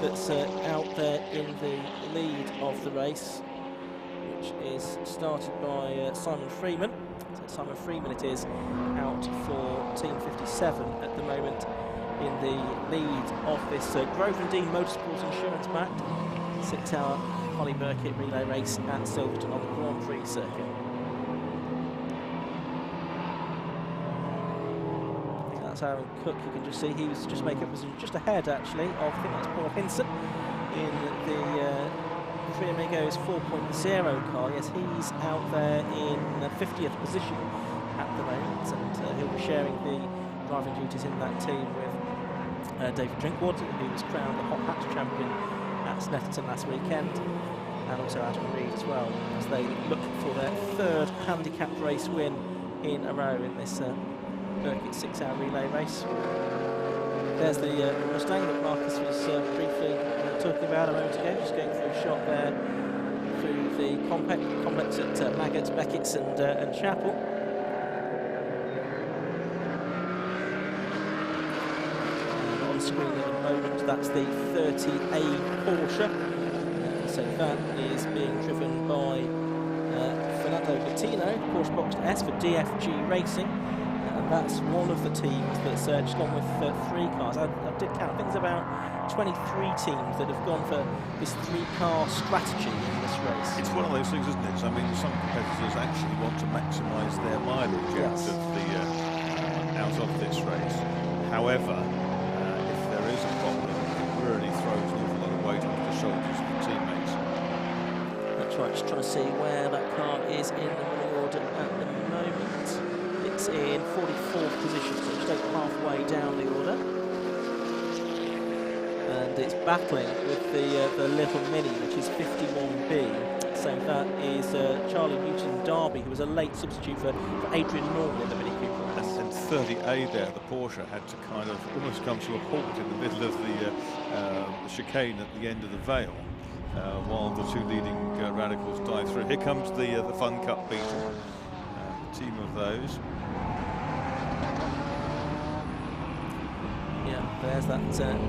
that's out there in the lead of the race, which is started by Simon Freeman. So Simon Freeman it is, out for Team 57 at the moment, in the lead of this Grove and Dean Motorsport Insurance backed 6-hour Holly Birkett relay race at Silverstone on the Grand Prix Circuit. That's Aaron Cook. You can just see he was just making up position just ahead actually of, I think that's Paul Hinson in the Three Amigos 4.0 car. Yes, he's out there in 50th position at the moment, and he'll be sharing the driving duties in that team with David Drinkwater, who was crowned the Hot Hatch champion at Snetterton last weekend, and also Adam Reed as well, as they look for their 3rd handicapped race win in a row in this Birkett 6-hour relay race. There's the Mustang that Marcus was briefly talking about a moment ago, just going through a shot there through the complex at Maggotts, Beckett's and Chapel. And on screen at the moment, that's the 30A Porsche. So that is being driven by Fernando Gattino, Porsche Boxed S for DFG Racing. And that's one of the teams that's just gone with 3 cars. I did count, I think there's about 23 teams that have gone for this 3-car strategy in this race. It's one of those things, isn't it? I mean, some competitors actually want to maximise their mileage out of this race. However, if there is a problem, it really throws an awful lot of weight onto the shoulders of the teammates. That's right, just trying to see where that car is in the winning order at the moment. It's in 44th position, so just over halfway down the order. And it's battling with the little Mini, which is 51B. So that is Charlie Newton Derby, who was a late substitute for Adrian Norman in the Mini Cooper. And 30A there, the Porsche had to kind of almost come to a halt in the middle of the chicane at the end of the Vale, while the 2 leading radicals dive through. Here comes the Fun Cup Beetle, team of those. There's that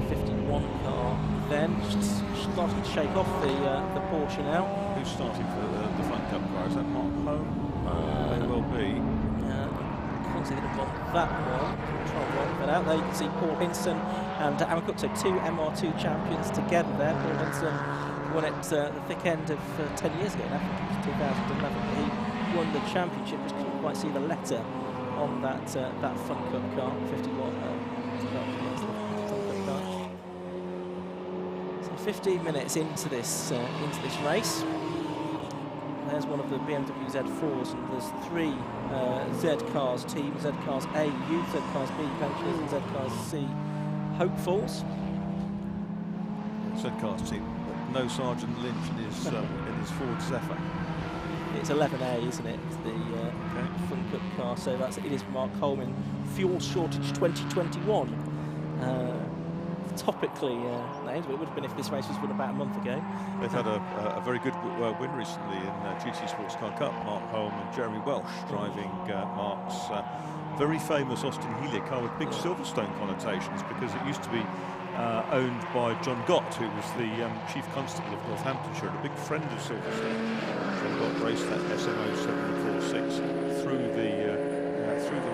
51 car then, starting to shake off the Porsche now. Who's starting for the Fun Cup car? Is that Mark Home? May well be. Can't see that have gone that well. Try and work that out. There you can see Paul Hinson and Aaron Cook, so 2 MR2 champions together there. Paul Hinson won it the thick end of 10 years ago now, I think it was 2011. He won the championship, just couldn't quite see the letter on that Fun Cup car, 51. So 15 minutes into this race. There's one of the BMW Z4s, and there's 3 Z Cars teams: Z Cars A Youth, Z Cars B Pensioners, and Z Cars C Hopefuls. Z Cars team, no Sergeant Lynch in his Ford Zephyr. It's 11A, isn't it? The Fun Cup car. So it is Mark Coleman. Fuel shortage 2021. Topically named, but it would have been if this race was won about a month ago. They've had a very good win recently in GT Sports Car Cup. Mark Holm and Jeremy Welsh driving Mark's very famous Austin Healey car with big Silverstone connotations, because it used to be owned by John Gott, who was the Chief Constable of Northamptonshire and a big friend of Silverstone. John Gott raced that SMO 746 through the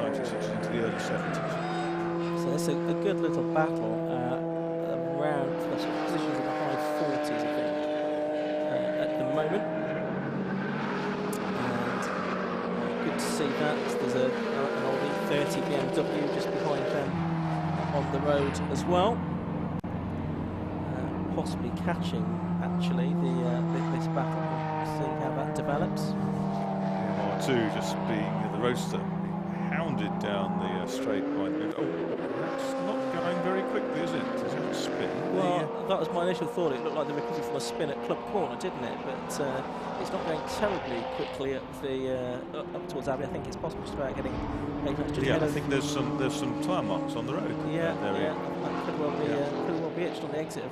1960s into the early 70s. So it's a good little battle around positions in the high 40s, I think, at the moment. And good to see that. There's an old E30 BMW just behind them on the road as well. Possibly catching, actually, this battle. See how that develops. R2 just being the roadster, hounded down the straight by. Oh, that's not going very quickly, is it? Is it a spin? Well, that was my initial thought. It looked like the recovery from a spin at Club Corner, didn't it? But it's not going terribly quickly up towards Abbey. I think it's possible just about getting. I think there's some tyre marks on the road. Yeah, that could well be etched on the exit of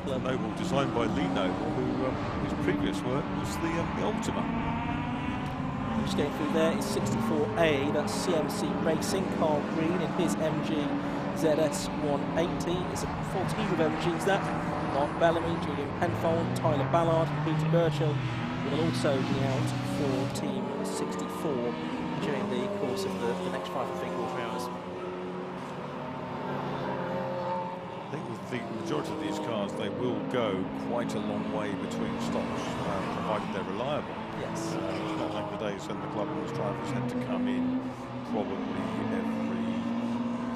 Club. Noble, designed by Lee Noble, whose previous work was the Ultima. Just going through there is 64A, that's CMC Racing, Carl Green in his MG ZS 180. It's a full team of MGs that. Mark Bellamy, Julian Penfold, Tyler Ballard, and Peter Burchell will also be out for Team 64 during the course of the next 5 and 3/4 hours. I think with the majority of these cars, they will go quite a long way between stops, provided they're reliable. Yes. It's not like the days when the club drivers had to come in probably every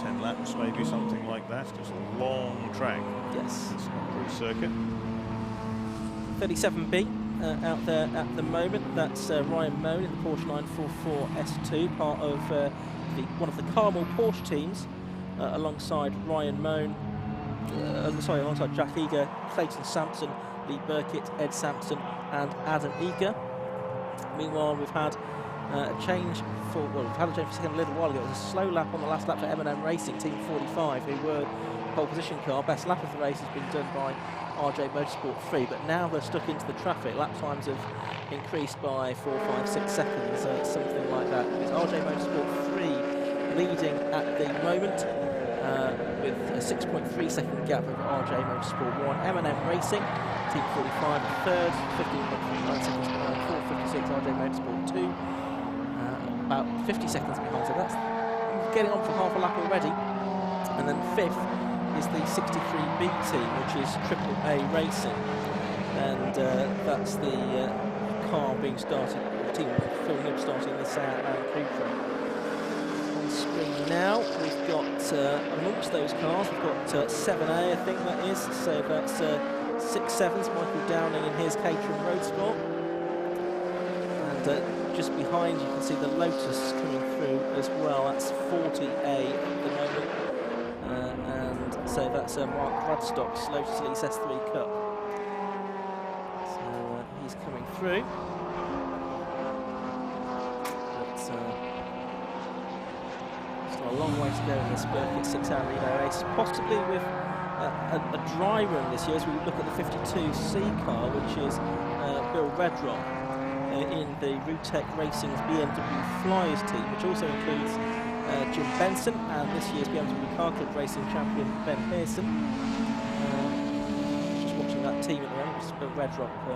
10 laps, maybe something like that. It's a long track. Yes. It's Grand Prix Circuit. 37B out there at the moment. That's Ryan Moan in the Porsche 944 S2, part of one of the Carmel Porsche teams, alongside Ryan Moan. Alongside Jack Eager, Clayton Sampson, Lee Birkett, Ed Sampson, and Adam Eager. Meanwhile, we've had a change for second a little while ago. It was a slow lap on the last lap for M&M Racing, Team 45, who were pole position car. Best lap of the race has been done by RJ Motorsport 3, but now they're stuck into the traffic. Lap times have increased by 4, 5, 6 seconds, something like that. It's RJ Motorsport 3 leading at the moment, with a 6.3 second gap over RJ Motorsport 1. M&M Racing, Team 45 third, 15.9 seconds behind 456 RJ Motorsport 2. About 50 seconds behind, so that's getting on for half a lap already. And then 5th is the 63B team, which is AAA Racing, and that's the car being started, the team Phil Nib starting the South Land Cupra. On screen now, we've got amongst those cars, we've got 7A, I think that is, so that's 6 7s, Michael Downing in his Caterham Road Sport, and just behind you can see the Lotus coming through as well. That's 40A at the moment. And so that's Mark Radstock's Lotus Elise S3 Cup. So he's coming through. But still a long way to go in this Birkett 6-hour relay race, possibly with a dry run this year as we look at the 52C car, which is Bill Redrock in the Rutec Racing's BMW Flyers team, which also includes Jim Benson, and this year's BMW Car Club Racing champion Ben Pearson. Just watching that team at the moment, just a red drop out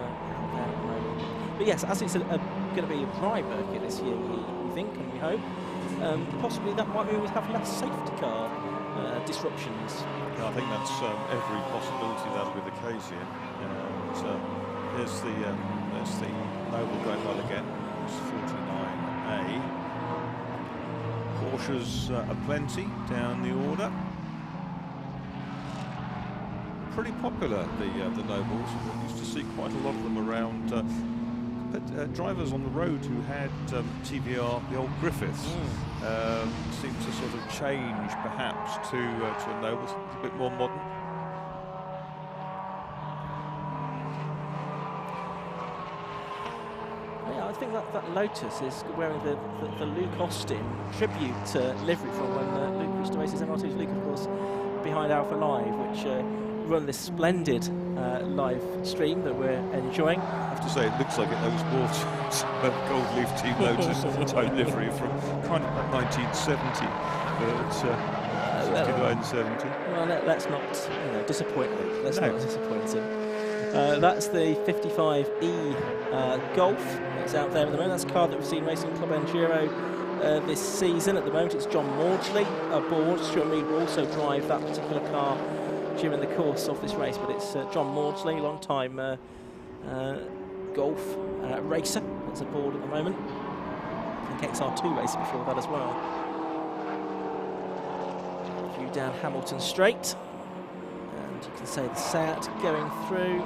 there at the moment. But yes, as it's going to be a dry Birkett this year, we think and we hope, possibly that might mean we have less safety car disruptions. Yeah, I think that's every possibility that'll be the case here. There's the Noble going well again. It's 49A. Porsches aplenty down the order. Pretty popular, the Nobles. We used to see quite a lot of them around. Drivers on the road who had TVR, the old Griffiths, seem to sort of change perhaps to a Noble, a bit more modern. Yeah, I think that Lotus is wearing the Luke Austin tribute livery from when Luke used to race his MR2s. Luke, of course, behind Alpha Live, which run this splendid live stream that we're enjoying. I have to say, it looks like it was bought a gold leaf team Lotus type livery from kind of 1970, but 69-70. Well, let's not disappoint them. Let's not disappoint them. That's the 55E Golf that's out there at the moment. That's a car that we've seen Racing Club Enduro this season. At the moment, it's John Maudsley aboard. Stuart Mead will also drive that particular car during the course of this race, but it's John Maudsley, long-time golf racer that's aboard at the moment. I think XR2 racer before that as well. View down Hamilton Straight, and you can see the Seat going through.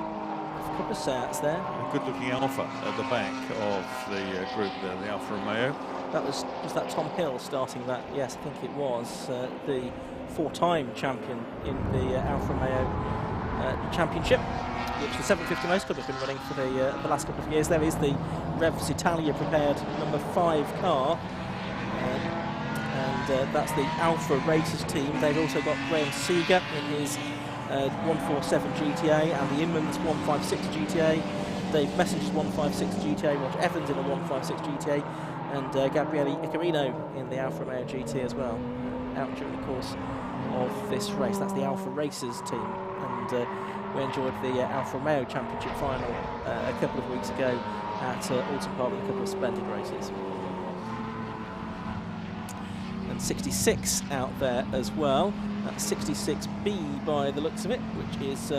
A couple of Seats there. A good-looking Alpha at the back of the group there, the Alfa Romeo. That was that Tom Hill starting that? Yes, I think it was the four-time champion in the Alfa Romeo Championship, which the 750 Motor Club have been running for the last couple of years. There is the Revs Italia prepared number 5 car, and that's the Alfa Racers team. They've also got Graham Seeger in his 147 GTA and the Inman's 156 GTA. Dave Messenger's 156 GTA, Roger Evans in the 156 GTA, and Gabriele Icarino in the Alfa Romeo GT as well, out during the course of this race. That's the Alfa Racers team, and we enjoyed the Alfa Romeo Championship final a couple of weeks ago at Alton Park with a couple of splendid races. And 66 out there as well. That's 66B by the looks of it, which is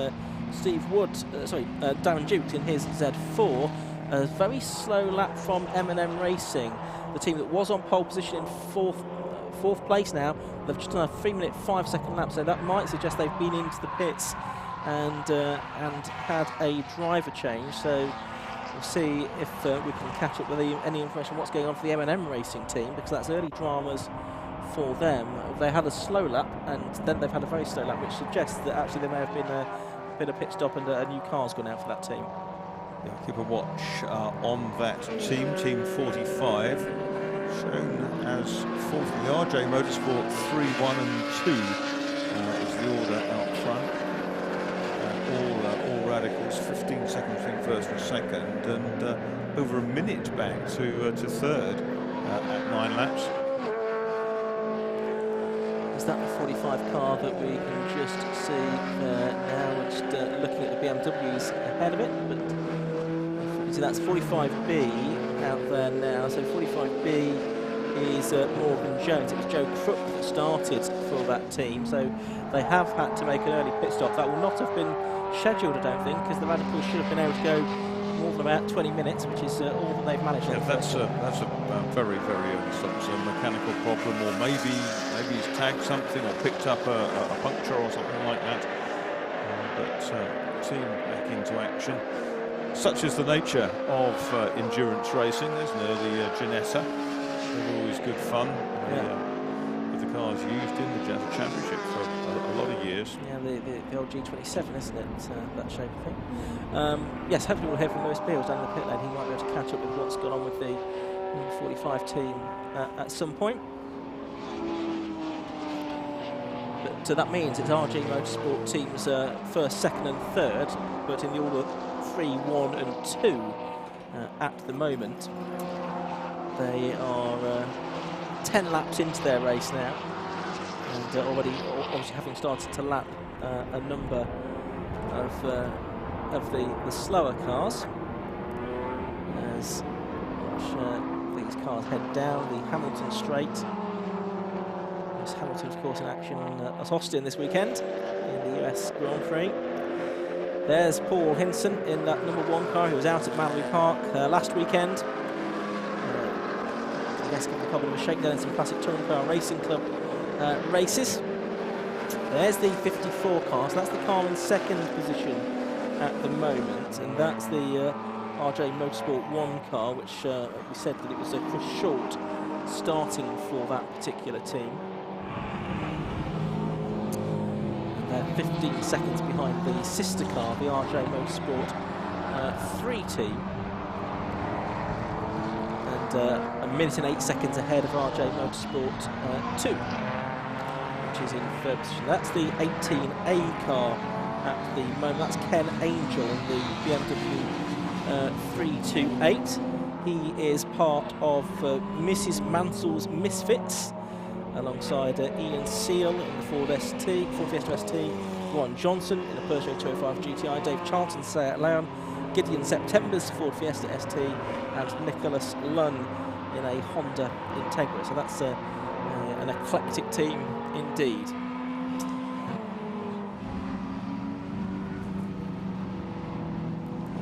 Steve Wood, Darren Dukes in his Z4. A very slow lap from M&M Racing, the team that was on pole position in fourth place now. They've just done a 3-minute 5-second lap, so that might suggest they've been into the pits and had a driver change. So we'll see if we can catch up with any information on what's going on for the M&M Racing team, because that's early dramas for them. They had a slow lap, and then they've had a very slow lap, which suggests that actually there may have been a pit stop and a new car's gone out for that team. Yeah, keep a watch on that team, Team 45, shown as fourth in the RJ Motorsport 3, 1 and 2 is the order out front. All radicals, 15 seconds between first and second, and over a minute back to third at 9 laps. Is that the 45 car that we can just see now? We're just looking at the BMWs ahead of it, but you see that's 45B out there now. So 45B is Morgan Jones. It was Joe Crook that started for that team, so they have had to make an early pit stop. That will not have been scheduled, I don't think, because the radicals should have been able to go more than about 20 minutes, which is all that they've managed. Yeah, that's a very, very early stop. It's a mechanical problem, or maybe he's tagged something or picked up a puncture or something like that. But team back into action. Such is the nature of endurance racing, isn't it? The Ginetta, they're always good fun. With the cars used in the Jetta Championship for a lot of years. Yeah, the old G27, isn't it? That shape of thing. Yes, hopefully we'll hear from Lewis Beals down the pit lane. He might be able to catch up with what's gone on with the 45 team at some point. But that means it's RG Motorsport teams first, second and third, but in the order 3, 1 and 2 at the moment. They are 10 laps into their race now, and already obviously having started to lap a number of the slower cars as these cars head down the Hamilton Straight. Hamilton, of course, in action at Austin this weekend in the US Grand Prix. There's Paul Hinson in that #1 car who was out at Mallory Park last weekend. I guess giving a couple of a shakedown in some classic touring car racing club races. There's the 54 car, so that's the car in second position at the moment, and that's the RJ Motorsport 1 car, which we said that it was Chris Short starting for that particular team. 15 seconds behind the sister car, the RJ Motorsport 3 team, and 1 minute and 8 seconds ahead of RJ Motorsport 2, which is in third position. That's the 18A car at the moment. That's Ken Angel in the BMW 328. He is part of Mrs. Mansell's Misfits, alongside Ian Seal in the Ford Fiesta ST, Ron Johnson in a Peugeot 205 GTI, Dave Charlton, Seat Leon, Gideon September's Ford Fiesta ST, and Nicholas Lunn in a Honda Integra. So that's an eclectic team indeed.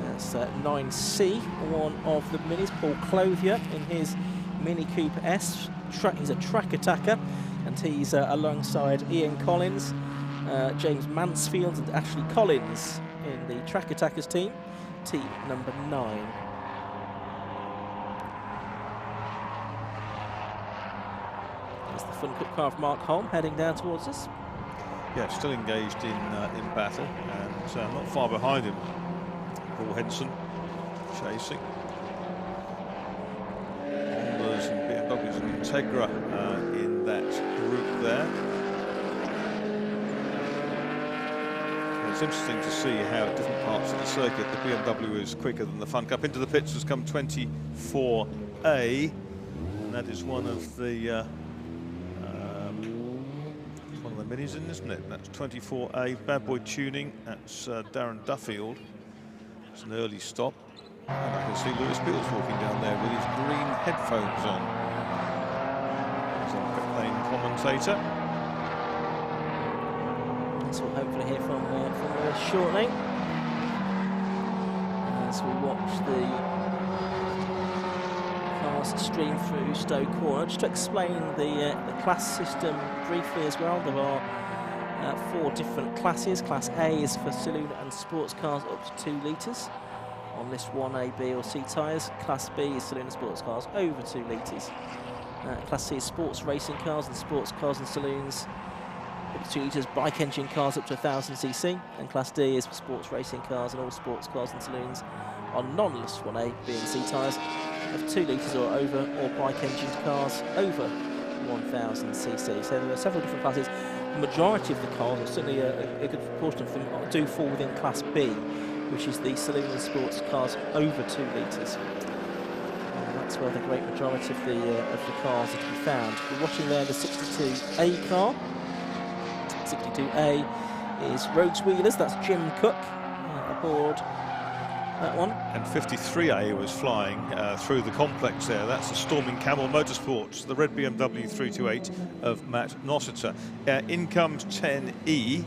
That's 9C, one of the minis, Paul Clothier in his Mini Cooper S. He's a track attacker, and he's alongside Ian Collins, James Mansfield and Ashley Collins in the track attackers team number 9. There's the Fun Cup car of Mark Holm heading down towards us. Yeah, still engaged in battle, and not far behind him, Paul Henson chasing. Hondas and BMWs and Integra in that group there. And it's interesting to see how at different parts of the circuit the BMW is quicker than the Fun Cup. Into the pits has come 24A, and that is one of the minis in, isn't it? That's 24A, Bad Boy Tuning. That's Darren Duffield. It's an early stop. And I can see Lewis Beals walking down there with his green headphones on. He's our pit lane commentator. So we'll hopefully hear from Lewis shortly as we watch the cars stream through Stowe Corner. Just to explain the class system briefly as well, there are 4 different classes. Class A is for saloon and sports cars up to 2 litres on list 1A, B or C tyres. Class B is saloon and sports cars over 2 litres. Class C is sports racing cars and sports cars and saloons up to 2 litres, bike engine cars up to 1000cc, and Class D is for sports racing cars and all sports cars and saloons on non-list 1A, B and C tyres of 2 litres or over, or bike engine cars over 1000cc. So there are several different classes. The majority of the cars, or certainly a good proportion of them, do fall within Class B, which is the saloon and sports cars over 2 litres. That's where the great majority of the cars are to be found. We're watching there the 62A car. 62A is Rogues Wheelers, that's Jim Cook aboard that one. And 53A was flying through the complex there. That's the Storming Camel Motorsports, the red BMW 328 of Matt Nossiter. In comes 10E,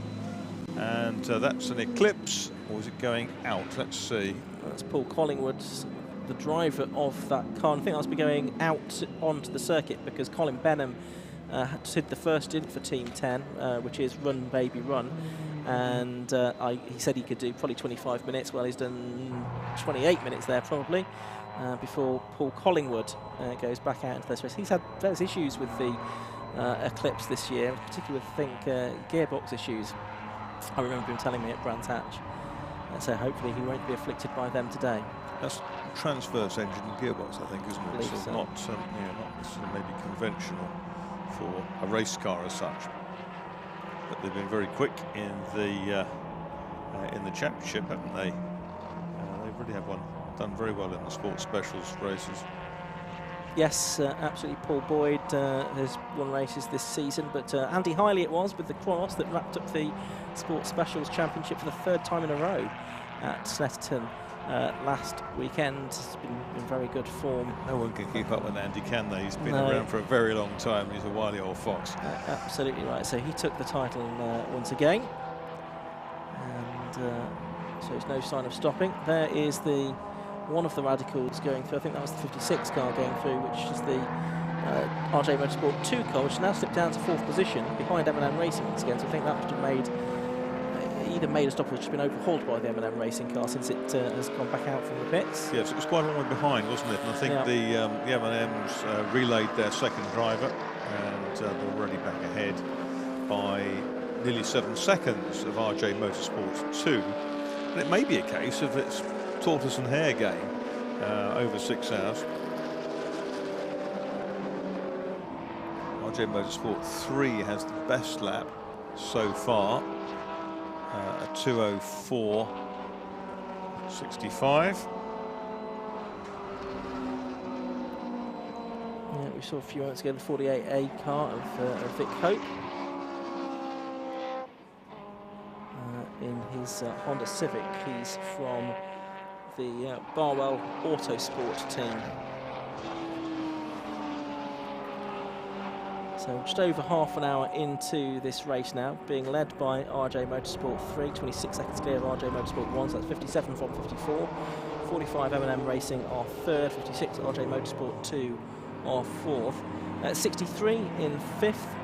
and that's an Eclipse, or is it going out? Let's see. That's Paul Collingwood, the driver of that car. I think that's be going out onto the circuit because Colin Benham did the first stint for Team 10, which is Run Baby Run, and he said he could do probably 25 minutes. Well, he's done 28 minutes there probably before Paul Collingwood goes back out into this race. He's had various issues with the Eclipse this year, particularly I think gearbox issues. I remember him telling me at Brands Hatch, so hopefully he won't be afflicted by them today. That's transverse engine and gearbox, I think, isn't it? So so. Not necessarily maybe conventional for a race car as such, but they've been very quick in the championship, haven't they? They really have done very well in the sports specials races. Yes, absolutely. Paul Boyd has won races this season, but Andy Hiley it was with the Cross that wrapped up the Sports Specials Championship for the 3rd time in a row at Snetterton last weekend. He's been in very good form. No one can keep up with Andy, can they? He's been around for a very long time. He's a wily old fox. Absolutely right. So he took the title once again, and so there's no sign of stopping. There is one of the Radicals going through. I think that was the 56 car going through, which is the RJ Motorsport 2 car, which now slipped down to 4th position behind M&M Racing once again. So I think that must have either made a stop or just been overhauled by the M&M Racing car since it has gone back out from the pits. Yes, it was quite a long way behind, wasn't it? And I think the M&Ms relayed their 2nd driver, and they're already back ahead by nearly 7 seconds of RJ Motorsport 2. And it may be a case of its tortoise and hare game over 6 hours. RJ Motorsport 3 has the best lap so far, a 2:04.65. Yeah, we saw a few moments ago the 48A car of Vic Hope in his Honda Civic. He's from the Barwell Autosport team. So just over half an hour into this race now, being led by RJ Motorsport 3, 26 seconds clear of RJ Motorsport 1, so that's 57 from 54. 45 M&M Racing are 3rd, 56 RJ Motorsport 2 are 4th. 63 in 5th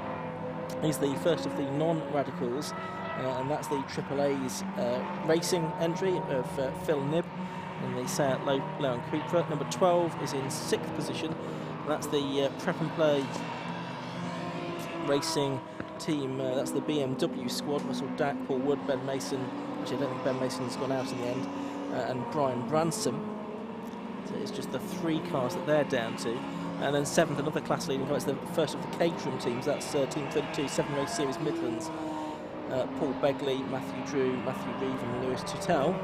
is the first of the non-radicals, and that's the AAA's racing entry of Phil Knibb in the Seat Leon Cupra. Number 12 is in 6th position, and that's the Prep and Play Racing team. That's the BMW squad. Russell Dack, Paul Wood, Ben Mason, which I don't think Ben Mason's gone out in the end, and Brian Bransom. So it's just the 3 cars that they're down to. And then 7th, another class leading car. It's the first of the Caterham teams. That's Team 32, 7 Race Series Midlands. Paul Begley, Matthew Drew, Matthew Reeve and Lewis Tuttle.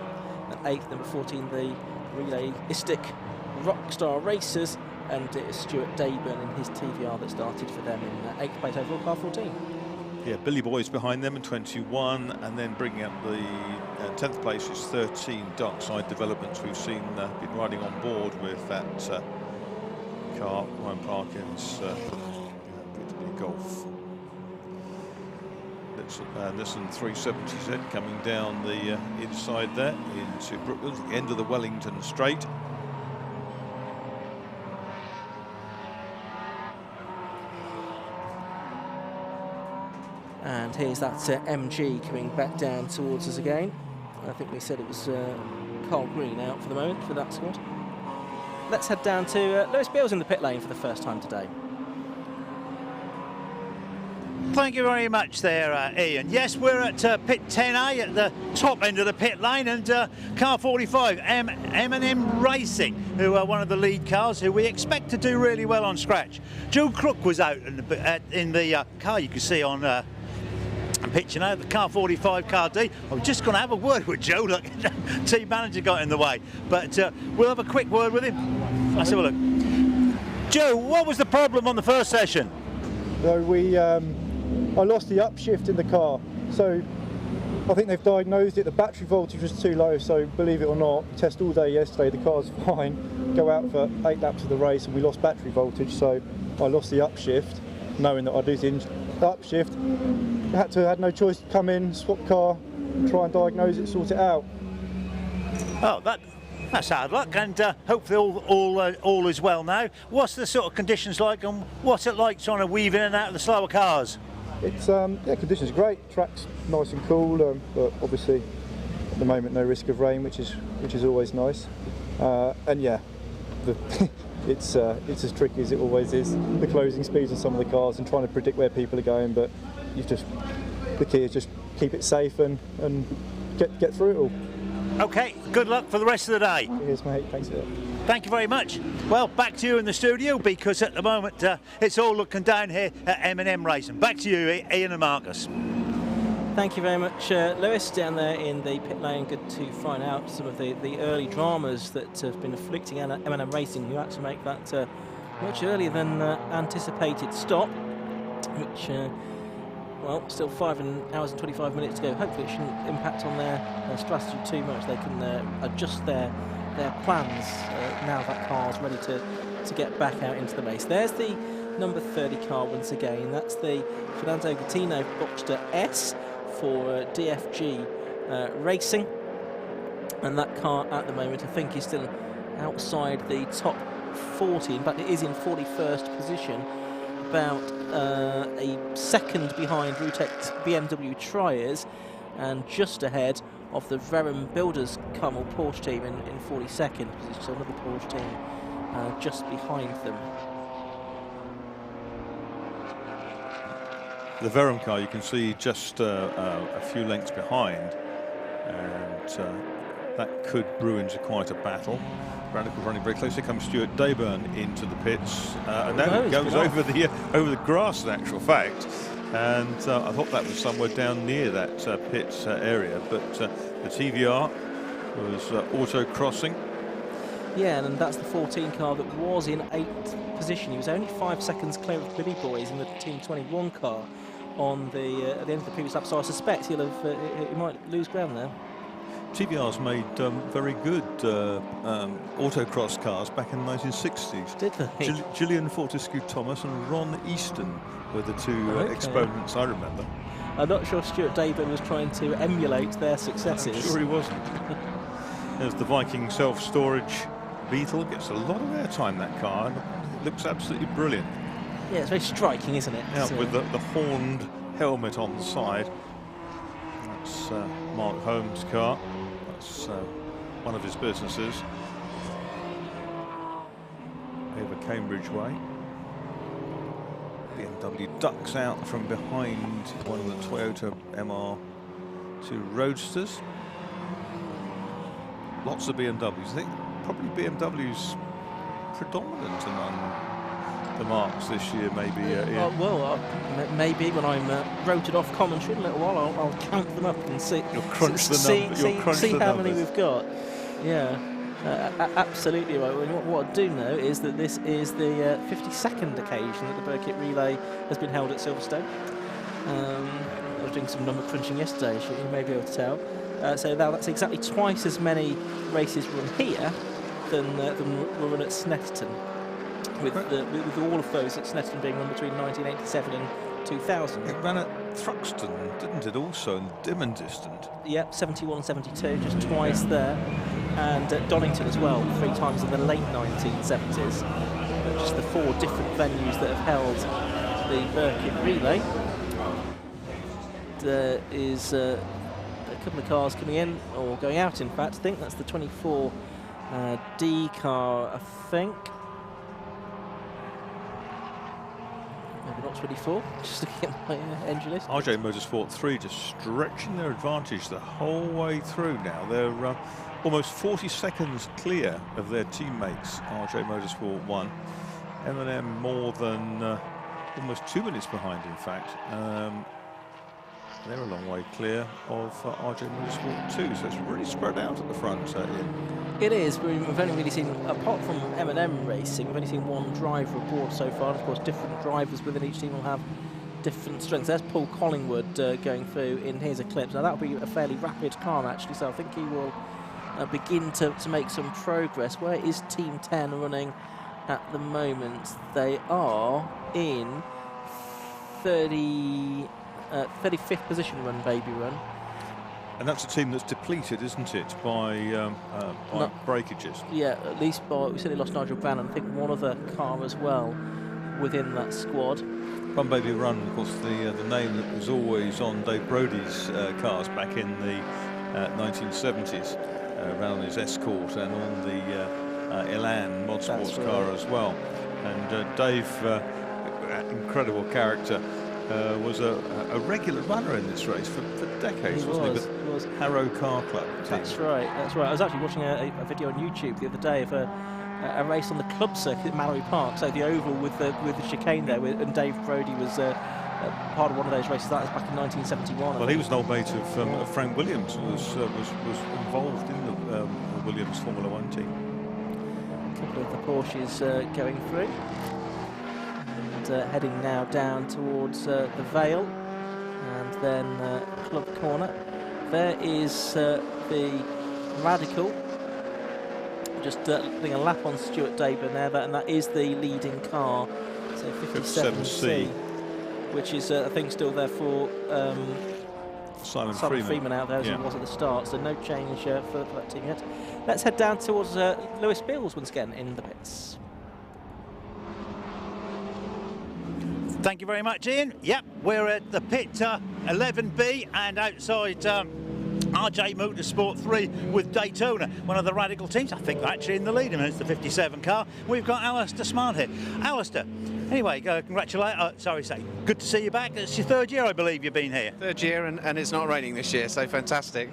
And 8th, number 14, the Relayistic Rockstar Racers, and it is Stuart Dayburn in his TVR that started for them in 8th place overall, car 14. Yeah, Billy Boy's behind them in 21, and then bringing up the 10th place is 13 Darkside Developments. We've seen been riding on board with that car, Ryan Parkins, Golf. Nissan 370Z coming down the inside there into Brooklands, the end of the Wellington Straight. And here's that MG coming back down towards us again. I think we said it was Carl Green out for the moment for that squad. Let's head down to Lewis Beale's in the pit lane for the first time today. Thank you very much there, Ian. Yes, we're at pit 10A at the top end of the pit lane, and car 45, M&M Racing, who are one of the lead cars who we expect to do really well on scratch. Joe Crook was out in the car you can see on picture now, the car 45 car D. I'm just going to have a word with Joe. Look, team manager got in the way, but we'll have a quick word with him. Let's have a look. Joe, what was the problem on the first session? So I lost the upshift in the car, so I think they've diagnosed it. The battery voltage was too low, so believe it or not, test all day yesterday, the car's fine. Go out for 8 laps of the race and we lost battery voltage, so I lost the upshift, knowing that I'd lose the upshift. Had no choice to come in, swap car, try and diagnose it, sort it out. Oh, that's hard luck, and hopefully all is well now. What's the sort of conditions like, and what's it like trying to weave in and out of the slower cars? It's yeah, conditions are great. Track's nice and cool, but obviously at the moment no risk of rain, which is always nice. And yeah, it's as tricky as it always is. The closing speeds of some of the cars and trying to predict where people are going, but the key is just keep it safe and get through it all. Okay, good luck for the rest of the day. Cheers, mate. Thanks for that. Thank you very much. Well, back to you in the studio, because at the moment it's all looking down here at M&M Racing. Back to you, Ian and Marcus. Thank you very much, Lewis, down there in the pit lane. Good to find out some of the early dramas that have been afflicting M&M Racing, who had to make that much earlier than anticipated stop, which, well, still 5 hours and 25 minutes to go. Hopefully it shouldn't impact on their strategy too much. They can adjust their plans now that car's ready to get back out into the race. There's the number 30 car once again. That's the Fernando Gattino Boxster S for DFG Racing. And that car at the moment, I think, is still outside the top 40. In fact, it is in 41st position, about a second behind Routek's BMW Triers, and just ahead of the Verum Builders Carmel Porsche team in 42nd position. So another Porsche team just behind them. The Verum car, you can see just a few lengths behind, and that could brew into quite a battle. Radical running very close. Here comes Stuart Dayburn into the pits, and now it goes over the grass, in actual fact. And I thought that was somewhere down near that pit area, but the TVR was auto crossing. Yeah, and that's the 14 car that was in 8th position. He was only 5 seconds clear of Billy Boys in the Team 21 car on the at the end of the previous lap. So I suspect he might lose ground there. TVR's made very good autocross cars back in the 1960s. Did they? Gillian Fortescue-Thomas and Ron Easton were the two exponents I remember. I'm not sure Stuart Dayburn was trying to emulate their successes. I'm sure he wasn't. There's the Viking self-storage Beetle. Gets a lot of airtime, that car. It looks absolutely brilliant. Yeah, it's very striking, isn't it? Yeah, with the horned helmet on the side. That's Mark Holmes' car. That's one of his businesses. Over Cambridge Way. BMW ducks out from behind one of the Toyota MR2 Roadsters. Lots of BMWs. I think probably BMW's predominant among the marks this year, maybe. Maybe when I'm rotated off commentary in a little while, I'll count them up and see. You'll crunch see how many we've got. Yeah, absolutely right. What I do know is that this is the 52nd occasion that the Birkett Relay has been held at Silverstone. I was doing some number crunching yesterday, as you may be able to tell. So now that's exactly twice as many races run here than were run at Snetterton. With all of those at Snetterton being run between 1987 and 2000. It ran at Thruxton, didn't it, also, in dim and distant? Yep, 71, 72, just twice there. And at Donington as well, 3 times in the late 1970s. Just the 4 different venues that have held the Birkett Relay. There is a couple of cars coming in, or going out in fact. I think that's the 24 D car, I think. Maybe not 24, just looking at my engine list. RJ Motorsport 3 just stretching their advantage the whole way through now. They're almost 40 seconds clear of their teammates, RJ Motorsport 1. M&M more than almost 2 minutes behind, in fact. They're a long way clear of RJ Motorsport 2, so it's really spread out at the front here. It is. We've only really seen, apart from M&M Racing, we've only seen one driver aboard so far. And of course, different drivers within each team will have different strengths. There's Paul Collingwood going through in his Eclipse. Now that'll be a fairly rapid car actually, so I think he will begin to make some progress. Where is Team 10 running at the moment? They are in 35th position run, baby run. And that's a team that's depleted, isn't it, by breakages? Yeah, at least we certainly lost Nigel Bannon. I think one other car as well within that squad. Run Baby Run, of course, the name that was always on Dave Brody's cars back in the 1970s, ran on his Escort and on the Elan Motorsports car as well. And Dave, incredible character, was a regular runner in this race for decades, wasn't he? With Harrow Car Club team. That's right, that's right. I was actually watching a video on YouTube the other day of a race on the club circuit at Mallory Park, so the oval with the chicane there, and Dave Brody was part of one of those races. That was back in 1971. Well, he was an old mate of Frank Williams, was involved in the Williams Formula 1 team. couple of the Porsches going through. And heading now down towards the Vale and then Club Corner. There is the Radical, just putting a lap on Stuart Daber now, and that is the leading car, so 57C, which is I think still there for Simon Freeman out there as he was at the start, so no change for that team yet. Let's head down towards Lewis Beals once again in the pits. Thank you very much, Ian. Yep, we're at the pit 11B and outside RJ Motorsport 3 with Daytona, one of the Radical teams. I think they're actually in the lead, and it's the 57 car. We've got Alistair Smart here. Alistair, anyway, good to see you back. It's your third year, I believe, you've been here. Third year, and it's not raining this year, so fantastic.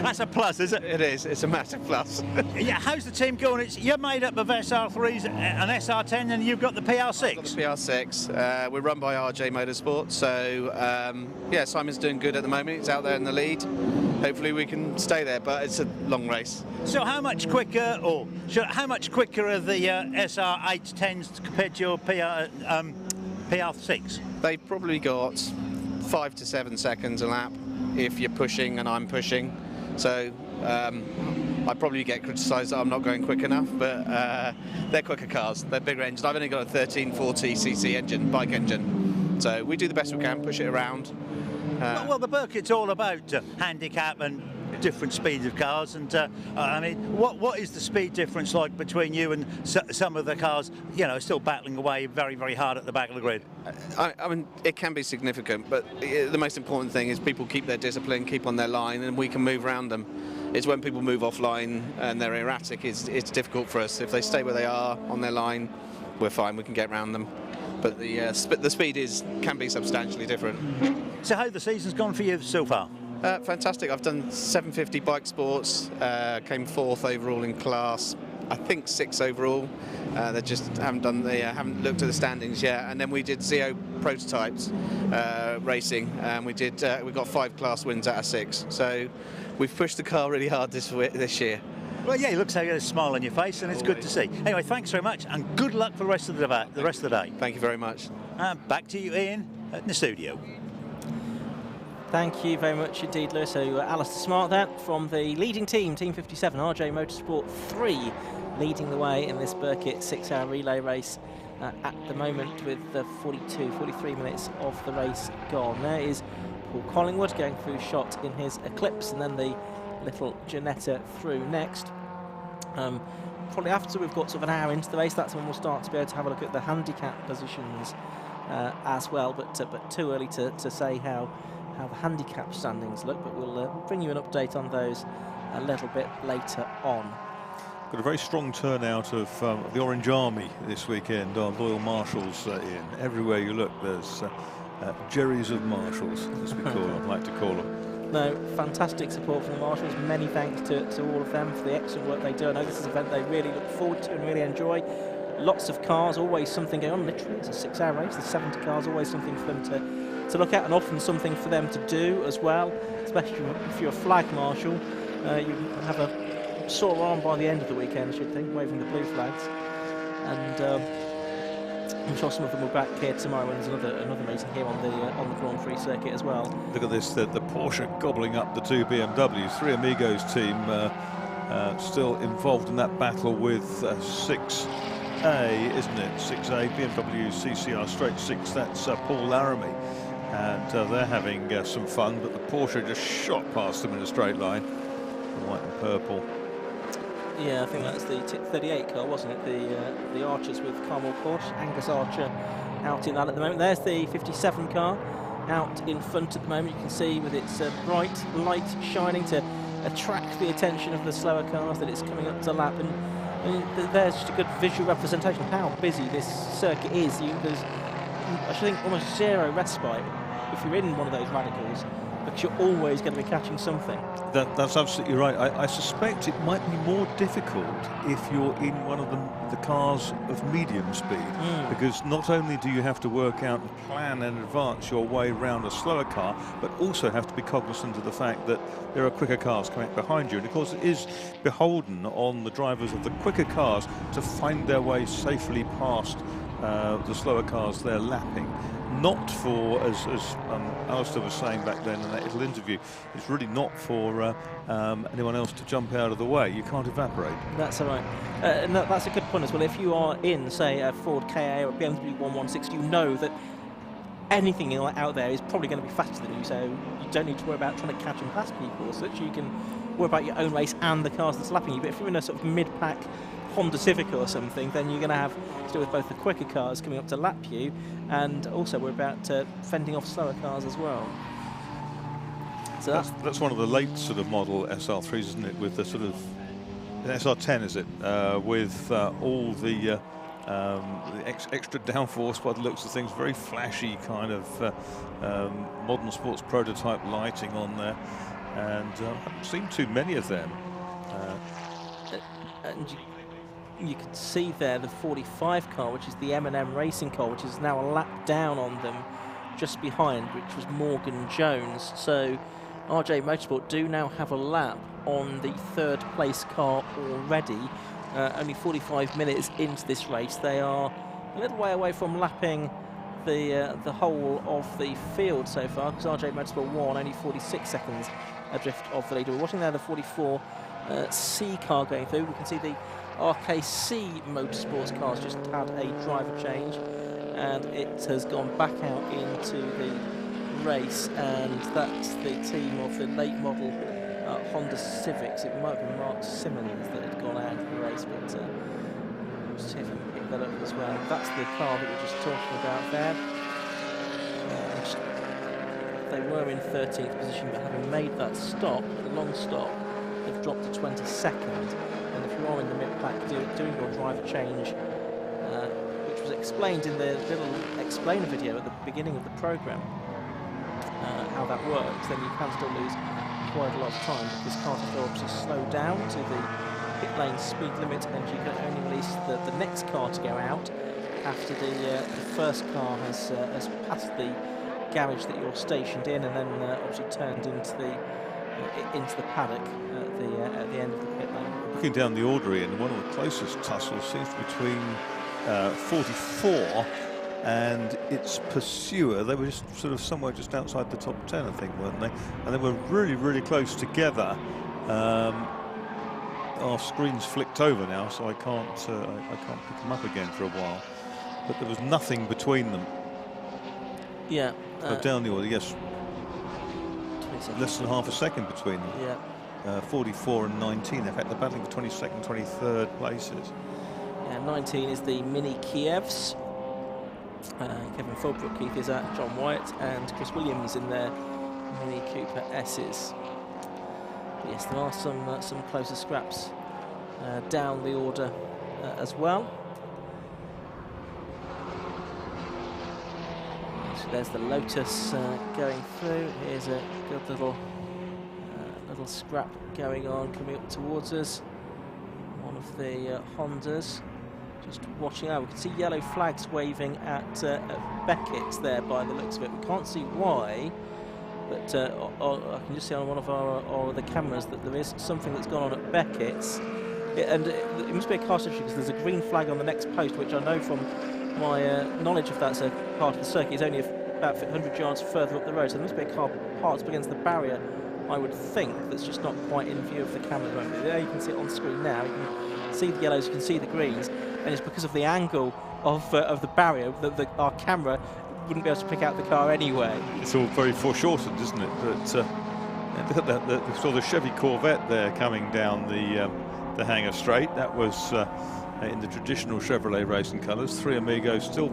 That's a plus, is it? It is. It's a massive plus. Yeah, how's the team going? You're made up of SR3s, an SR10, and you've got the PR6. I've got the PR6. We're run by RJ Motorsport, so yeah, Simon's doing good at the moment. He's out there in the lead. Hopefully we can stay there, but it's a long race. So how much quicker, how much quicker are the SR8s, 10s compared to your PR6? They've probably got 5 to 7 seconds a lap if you're pushing and I'm pushing. So I probably get criticised that I'm not going quick enough, but they're quicker cars. They're bigger engines. I've only got a 1340cc engine, bike engine. So we do the best we can, push it around. Well, the Birkett's all about handicap and different speeds of cars, and I mean, what is the speed difference like between you and some of the cars, you know, still battling away very, very hard at the back of the grid? I mean, it can be significant, but the most important thing is people keep their discipline, keep on their line, and we can move around them. It's when people move offline and they're erratic, it's difficult for us. If they stay where they are on their line, we're fine, we can get around them. But the speed can be substantially different. So how the season's gone for you so far? Fantastic. I've done 750 bike sports, came 4th overall in class, I think 6th overall. They just haven't looked at the standings yet. And then we did Zeo prototypes racing, and we got 5 class wins out of 6. So we've pushed the car really hard this year. Well, yeah, it looks like you got a smile on your face, and it's good to see. Anyway, thanks very much, and good luck for the rest of the day. Thank you very much. Back to you, Ian, at the studio. Thank you very much indeed, Lewis. So Alistair Smart there from the leading team, Team 57, RJ Motorsport 3, leading the way in this Birkett 6-hour relay race at the moment with 43 minutes of the race gone. There is Paul Collingwood going through shot in his Eclipse, and then the little Janetta through next. Probably after we've got sort of an hour into the race, that's when we'll start to be able to have a look at the handicap positions as well, but too early to say how the handicap standings look, but we'll bring you an update on those a little bit later on. Got a very strong turnout of the Orange Army this weekend, our loyal marshals, Ian. Everywhere you look, there's Jerry's of marshals, as we like to call them. No, fantastic support from the marshals. Many thanks to all of them for the excellent work they do. I know this is an event they really look forward to and really enjoy. Lots of cars, always something going on. Literally, it's a 6-hour race. There's 70 cars, always something for them to look at, and often something for them to do as well. Especially if you're a flag marshal, you have a sore arm by the end of the weekend, I should think, waving the blue flags. And I'm sure some of them will back here tomorrow when there's another meeting here on the Grand Prix Circuit as well. Look at this, the Porsche gobbling up the 2 BMWs. 3 Amigos team still involved in that battle with 6A, isn't it? 6A, BMW CCR straight 6, that's Paul Laramie. And they're having some fun, but the Porsche just shot past them in a straight line. White and purple. Yeah, I think that's the 38 car, wasn't it? The Archers with Carmel Porsche. Angus Archer out in that at the moment. There's the 57 car out in front at the moment. You can see with its bright light shining to attract the attention of the slower cars that it's coming up to lap. And there's just a good visual representation of how busy this circuit is. There's, I should think, almost zero respite if you're in one of those Radicals. because you're always going to be catching something. That's absolutely right. I suspect it might be more difficult if you're in one of the cars of medium speed, because not only do you have to work out and plan in advance your way around a slower car, but also have to be cognizant of the fact that there are quicker cars coming behind you. And of course, it is beholden on the drivers of the quicker cars to find their way safely past the slower cars they're lapping. Not for, as Alistair was saying back then in that little interview, it's really not for anyone else to jump out of the way. You can't evaporate. That's all right. And that's a good point as well. If you are in, say, a Ford KA or a BMW 116, you know that anything out there is probably going to be faster than you, so you don't need to worry about trying to catch and pass people, so that you can worry about your own race and the cars that's lapping you. But if you're in a sort of mid-pack Honda Civic or something, then you're going to have to do with both the quicker cars coming up to lap you, and also we're about fending off slower cars as well. So that's one of the late sort of model SR3s, isn't it? With the sort of SR10, is it? With all the extra downforce by the looks of things, very flashy kind of modern sports prototype lighting on there, and I haven't seen too many of them. And you can see there the 45 car, which is the M&M racing car, which is now a lap down on them just behind, which was Morgan Jones. So RJ Motorsport do now have a lap on the third place car already. Only 45 minutes into this race. They are a little way away from lapping the whole of the field so far, because RJ Motorsport won only 46 seconds adrift of the leader. We're watching there the 44 C car going through. We can see the RKC Motorsports cars just had a driver change, and it has gone back out into the race, and that's the team of the late model Honda Civics. It might have been Mark Simmons that had gone out of the race, but we'll see if we can pick that up as well. That's the car that we were just talking about there. They were in 13th position, but having made that stop, the long stop, they've dropped to 22nd. And if you are in the mid-pack doing your driver change, which was explained in the little explainer video at the beginning of the programme, how that works, then you can still lose quite a lot of time, because cars will obviously slow down to the pit lane speed limit, and you can only release the next car to go out after the first car has passed the garage that you're stationed in, and then obviously turned into the paddock at the end of the pit lane. Looking down the order, Ian, one of the closest tussles seems to be between 44 and its pursuer. They were just sort of somewhere just outside the top 10, I think, weren't they? And they were really, really close together. Our screen's flicked over now, so I can't pick them up again for a while. But there was nothing between them. Yeah. Down the order, yes. Less than half a second between them. Yeah. 44 and 19. In fact, they're battling for 22nd, 23rd places. Yeah, 19 is the Mini Kievs. Kevin Fulbrook, Keith is at John White, and Chris Williams in their Mini Cooper S's. But yes, there are some closer scraps down the order as well. So there's the Lotus going through. Here's a good little scrap going on, coming up towards us. One of the Hondas. Just watching out, we can see yellow flags waving at Birkett there by the looks of it. We can't see why, but I can just see on one of our the cameras that there is something that's gone on at Birkett's. And it must be a car issue, because there's a green flag on the next post, which I know from my knowledge of that part of the circuit is only about 100 yards further up the road. So there must be a car parked up against the barrier, I would think, that's just not quite in view of the camera at the moment. There you can see it on screen now. You can see the yellows, you can see the greens, and it's because of the angle of the barrier that our camera wouldn't be able to pick out the car anyway. It's all very foreshortened, isn't it? But look at that, we saw the Chevy Corvette there coming down the hangar straight. That was in the traditional Chevrolet racing colours. Three Amigos still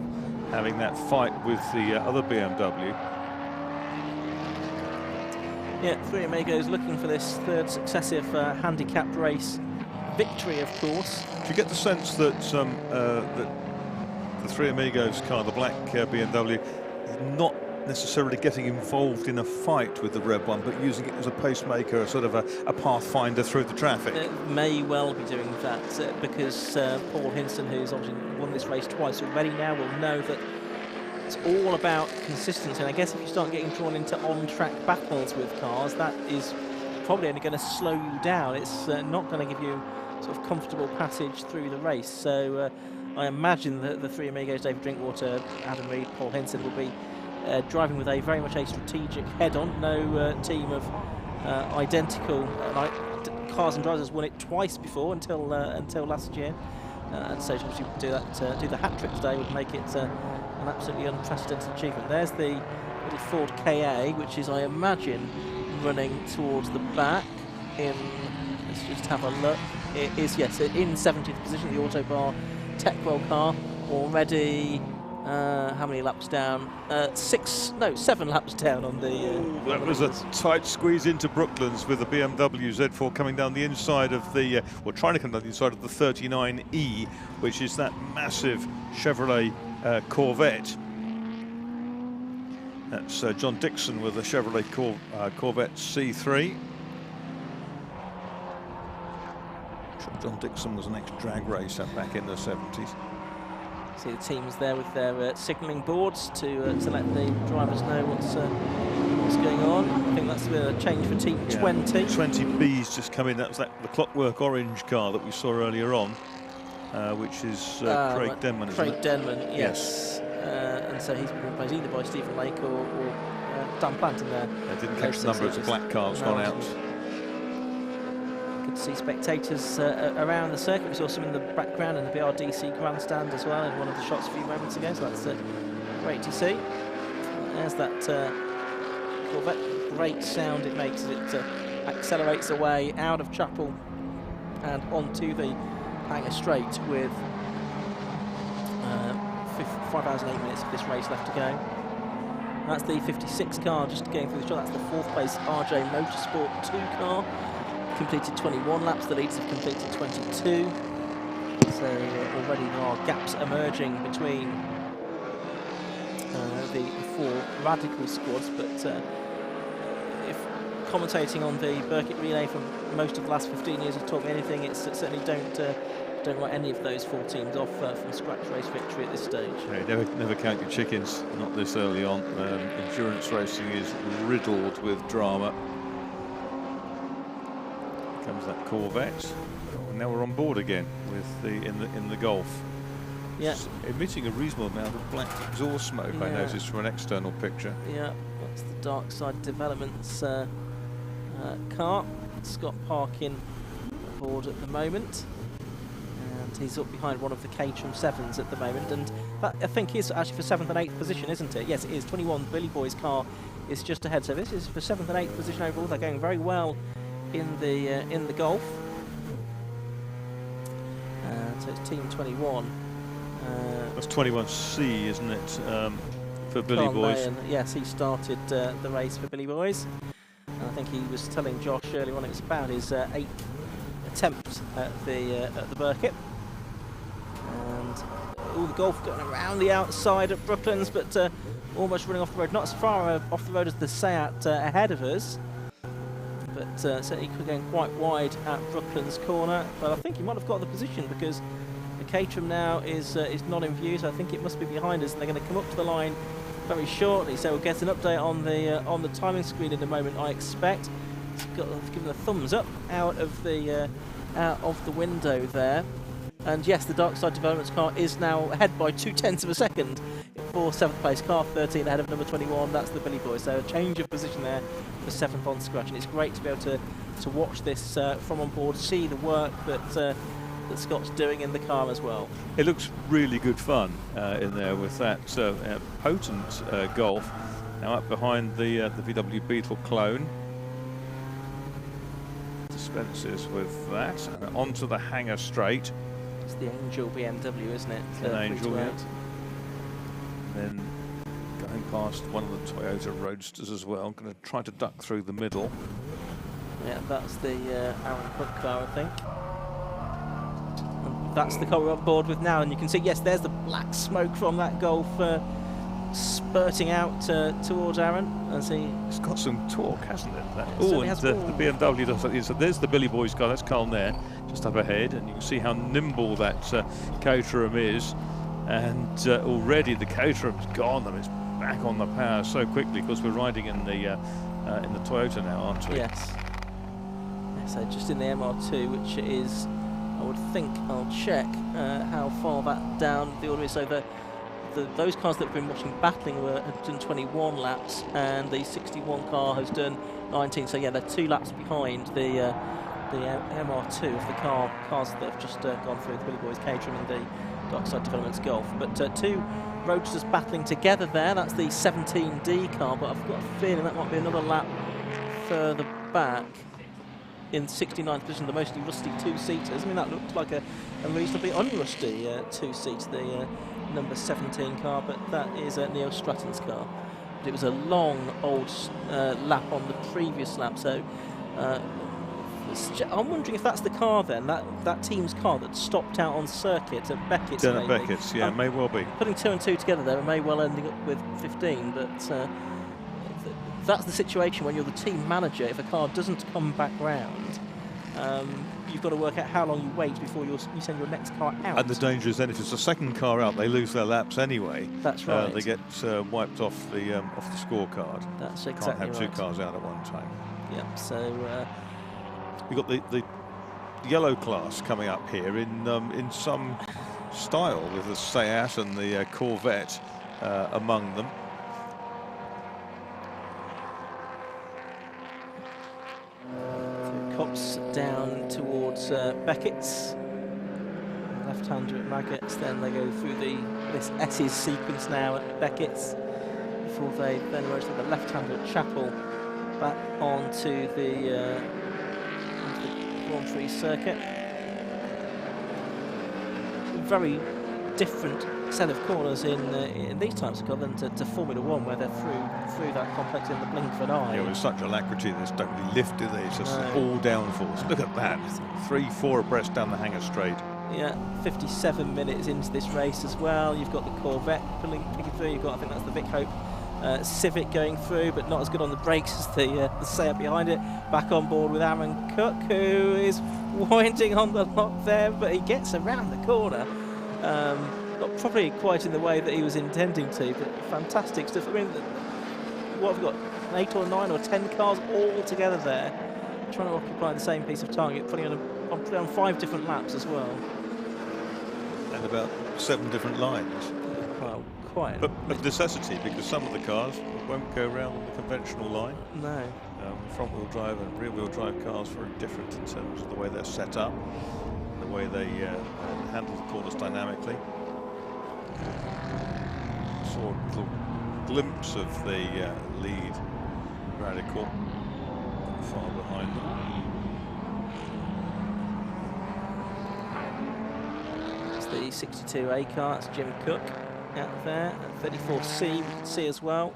having that fight with the other BMW. Yeah, Three Amigos looking for this third successive handicapped race victory, of course. Do you get the sense that that the Three Amigos car, the black BMW, is not necessarily getting involved in a fight with the red one, but using it as a pacemaker, sort of a pathfinder through the traffic. It may well be doing that because Paul Hinson, who's obviously won this race twice already now, will know that it's all about consistency. And I guess if you start getting drawn into on-track battles with cars, that is probably only going to slow you down. It's not going to give you sort of comfortable passage through the race. So I imagine that the three amigos, David Drinkwater, Adam Reed, Paul Hinson, will be driving with very much a strategic head-on. No team of identical cars and drivers has won it twice before until last year, and so to obviously do the hat trick today would make it an absolutely unprecedented achievement. There's the little Ford KA, which is, I imagine, running towards the back. Let's just have a look. It is, yes, in 70th position. The Autobar Techwell car already. How many laps down? 7 laps down on the... that was a tight squeeze into Brooklands with the BMW Z4 coming down the inside of the... well, trying to come down the inside of the 39E, which is that massive Chevrolet Corvette. That's John Dixon with the Chevrolet Corvette C3. John Dixon was an ex-drag racer back in the 70s. See the teams there with their signalling boards to let the drivers know what's going on. I think that's a change for Team 20. 20B's just come in. That was the Clockwork Orange car that we saw earlier on, which is Craig Denman. Craig Denman, yes. And so he's been replaced either by Stephen Lake or Dan Plant in there. I didn't catch the number of the black cars gone out. Good to see spectators around the circuit. We saw some in the background in the BRDC grandstand as well in one of the shots a few moments ago, so that's great to see. There's that Corvette, great sound it makes as it accelerates away out of Chapel and onto the Hanger Straight with 5 hours and 8 minutes of this race left to go. That's the 56 car just going through the shot. That's the 4th place RJ Motorsport 2 car. Completed 21 laps, the leaders have completed 22. So already there are gaps emerging between the 4 radical squads, but if commentating on the Birkett relay for most of the last 15 years has taught me anything, it's certainly don't write any of those 4 teams off from scratch race victory at this stage. Yeah, never count your chickens, not this early on. Endurance racing is riddled with drama. Comes that Corvette, and now we're on board again with in the Golf. Yeah, emitting a reasonable amount of black exhaust smoke. I noticed from an external picture. Yeah, that's the Dark Side Developments car. Scott Parkin aboard at the moment, and he's up behind one of the Caterham 7s at the moment, and that I think is actually for 7th and 8th position, isn't it? Yes, it is. 21 Billy Boy's car is just ahead, so this is for 7th and 8th position overall. They're going very well in the Golf. So it's Team 21. That's 21C, isn't it, for Billy Boys? Mayan, yes, he started the race for Billy Boys. And I think he was telling Josh earlier on it was about his 8th attempt at the Birkett. And all the Golf going around the outside of Brooklands, but almost running off the road. Not as far off the road as the Seat ahead of us, but certainly going quite wide at Brooklands corner. But I think he might have got the position because the Caterham now is not in view, so I think it must be behind us, and they're going to come up to the line very shortly. So we'll get an update on the timing screen in a moment, I expect. It's given a thumbs up out of the window there. And yes, the Dark Side Developments car is now ahead by 0.2 of a second for 7th place. Car 13 ahead of number 21. That's the Billy Boys. So a change of position there for 7th on scratch, and it's great to be able to watch this from on board, see the work that Scott's doing in the car as well. It looks really good fun in there with that potent Golf. Now up behind the VW Beetle clone. Dispenses with that, and onto the Hanger Straight. It's the Angel BMW, isn't it? An Angel, yeah. Then going past one of the Toyota Roadsters as well. Going to try to duck through the middle. Yeah, that's the Aaron Cook car, I think. And that's the car we're on board with now, and you can see, yes, there's the black smoke from that Golf spurting out towards Aaron as he... It's got some torque, hasn't it? Oh, and the BMW does that. So there's the Billy Boys car, that's Carl Nair, just up ahead, and you can see how nimble that Caterham is. And already the Caterham's gone, and it's back on the power so quickly because we're riding in the Toyota now, aren't we? Yes. So just in the MR2, which is, I would think, I'll check how far that down the order is. So those cars that we've been watching battling have done 21 laps, and the 61 car has done 19. So yeah, they're 2 laps behind the MR2 of the cars that have just gone through the Billy Boys Caterham and the Darkside Developments Golf. But 2 roadsters battling together there. That's the 17D car, but I've got a feeling that might be another lap further back in 69th position, the mostly rusty 2-seaters. I mean, that looked like a reasonably unrusty 2-seater, the number 17 car, but that is Neil Stratton's car. But it was a long old lap on the previous lap, so I'm wondering if that's the car then, that team's car that stopped out on circuit at Beckett's. Down at Beckett's, yeah, may well be. Putting 2 and 2 together there, it may well ending up with 15, but that's the situation when you're the team manager. If a car doesn't come back round, you've got to work out how long you wait before you send your next car out. And the danger is then if it's the second car out, they lose their laps anyway. That's right. They get wiped off the scorecard. That's exactly Can't have right. 2 cars out at one time. Yep. So we've got the yellow class coming up here in some style with the Seat and the Corvette among them. Cops down towards Beckett's, left-hander at Maggots, then they go through this S's sequence now at Beckett's before they then merge with the left-hander at Chapel back onto the Grand Prix Circuit. Very different set of corners in these types of cars than to Formula One, where they're through that complex in the blink of an eye. Yeah, with such alacrity, they don't really lift, do they? It's just all downforce. Look at that, 3-4 abreast down the Hanger Straight. Yeah, 57 minutes into this race as well. You've got the Corvette picking through. You've got, I think that's the Vic Hope Civic going through, but not as good on the brakes as the Seat behind it. Back on board with Aaron Cook, who is winding on the lock there, but he gets around the corner. Not probably quite in the way that he was intending to, but fantastic stuff. I mean, what have we got? 8 or 9 or 10 cars all together there, trying to occupy the same piece of target, putting on 5 different laps as well. And about 7 different lines. Well, quite. But of necessity, because some of the cars won't go around on the conventional line. No. Front-wheel drive and rear-wheel drive cars are very different in terms of the way they're set up, the way they handle the corners dynamically. Saw a little glimpse of the lead Radical far behind them. It's the 62A car, that's Jim Cook out there. 34C we can see as well.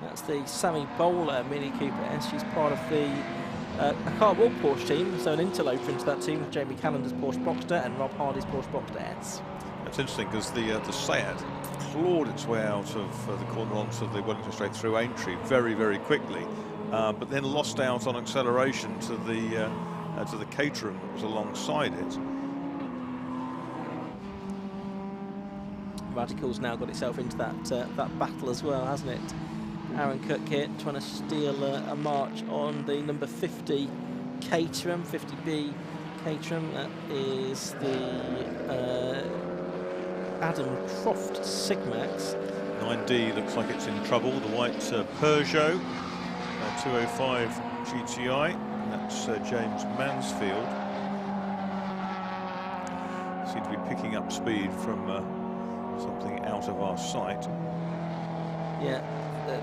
That's the Sammy Bowler Mini Cooper S. She's part of the Carwell Porsche team, so an interloper into that team with Jamie Callender's Porsche Boxster and Rob Hardy's Porsche Boxster S. It's interesting because the Seat clawed its way out of the corner onto the Wellington Straight through Aintree very, very quickly, but then lost out on acceleration to the Caterham that was alongside it. Radical's now got itself into that battle as well, hasn't it? Aaron Cook here trying to steal a march on the number 50 Caterham, 50B Caterham. That is the Adam Croft Sigmax. 9D looks like it's in trouble. The white Peugeot 205 GTI. And that's James Mansfield. Seem to be picking up speed from something out of our sight. Yeah, it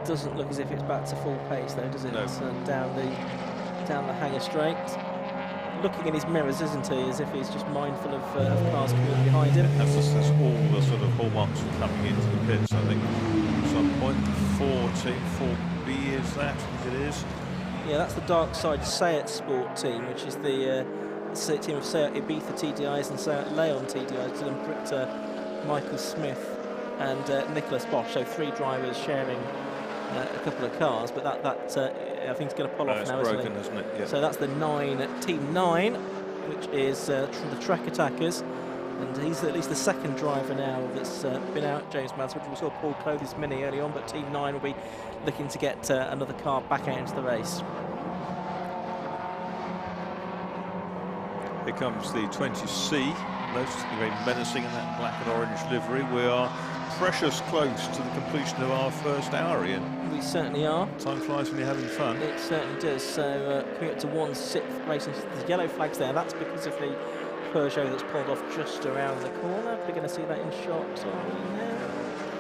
doesn't look as if it's back to full pace though, does it? No. It's down the Hanger Straight. Looking in his mirrors, isn't he, as if he's just mindful of cars coming behind him. That's all the sort of hallmarks of coming into the pits, I think. Some point 4B is that, it is. Yeah, that's the Dark Side Seat Sport team, which is the team of Seat Ibiza TDIs and Seat Leon TDIs, Dylan Prichter, Michael Smith and Nicholas Bosch. So 3 drivers sharing a couple of cars, but that I think it's going to pull off now, broken, isn't it? Yeah. So that's the Team 9, which is the Trek Attackers, and he's at least the 2nd driver now that's been out, James Mansfield. We saw Paul Clothes Mini early on, but Team 9 will be looking to get another car back out into the race. Here comes the 20C, noticeably very menacing in that black and orange livery. We are precious close to the completion of our first hour, Ian. We certainly are. Time flies when you're having fun. It certainly does. So coming up to 1/6 racing, the yellow flags there. That's because of the Peugeot that's pulled off just around the corner. We're going to see that in shot.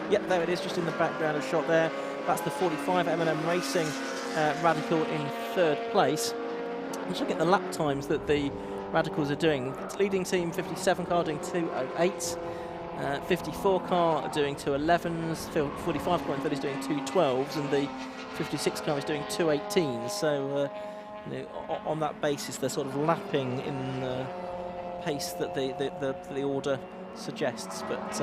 Yep, there it is, just in the background of shot there. That's the 45 M&M Racing Radical in 3rd place. Let's look at the lap times that the Radicals are doing. It's leading team 57 car doing 2:08. 54 car doing 2:11s, 45 car and 30 is doing 2:12s, and the 56 car is doing 2:18. So you know, on that basis, they're sort of lapping in the pace that the order suggests. But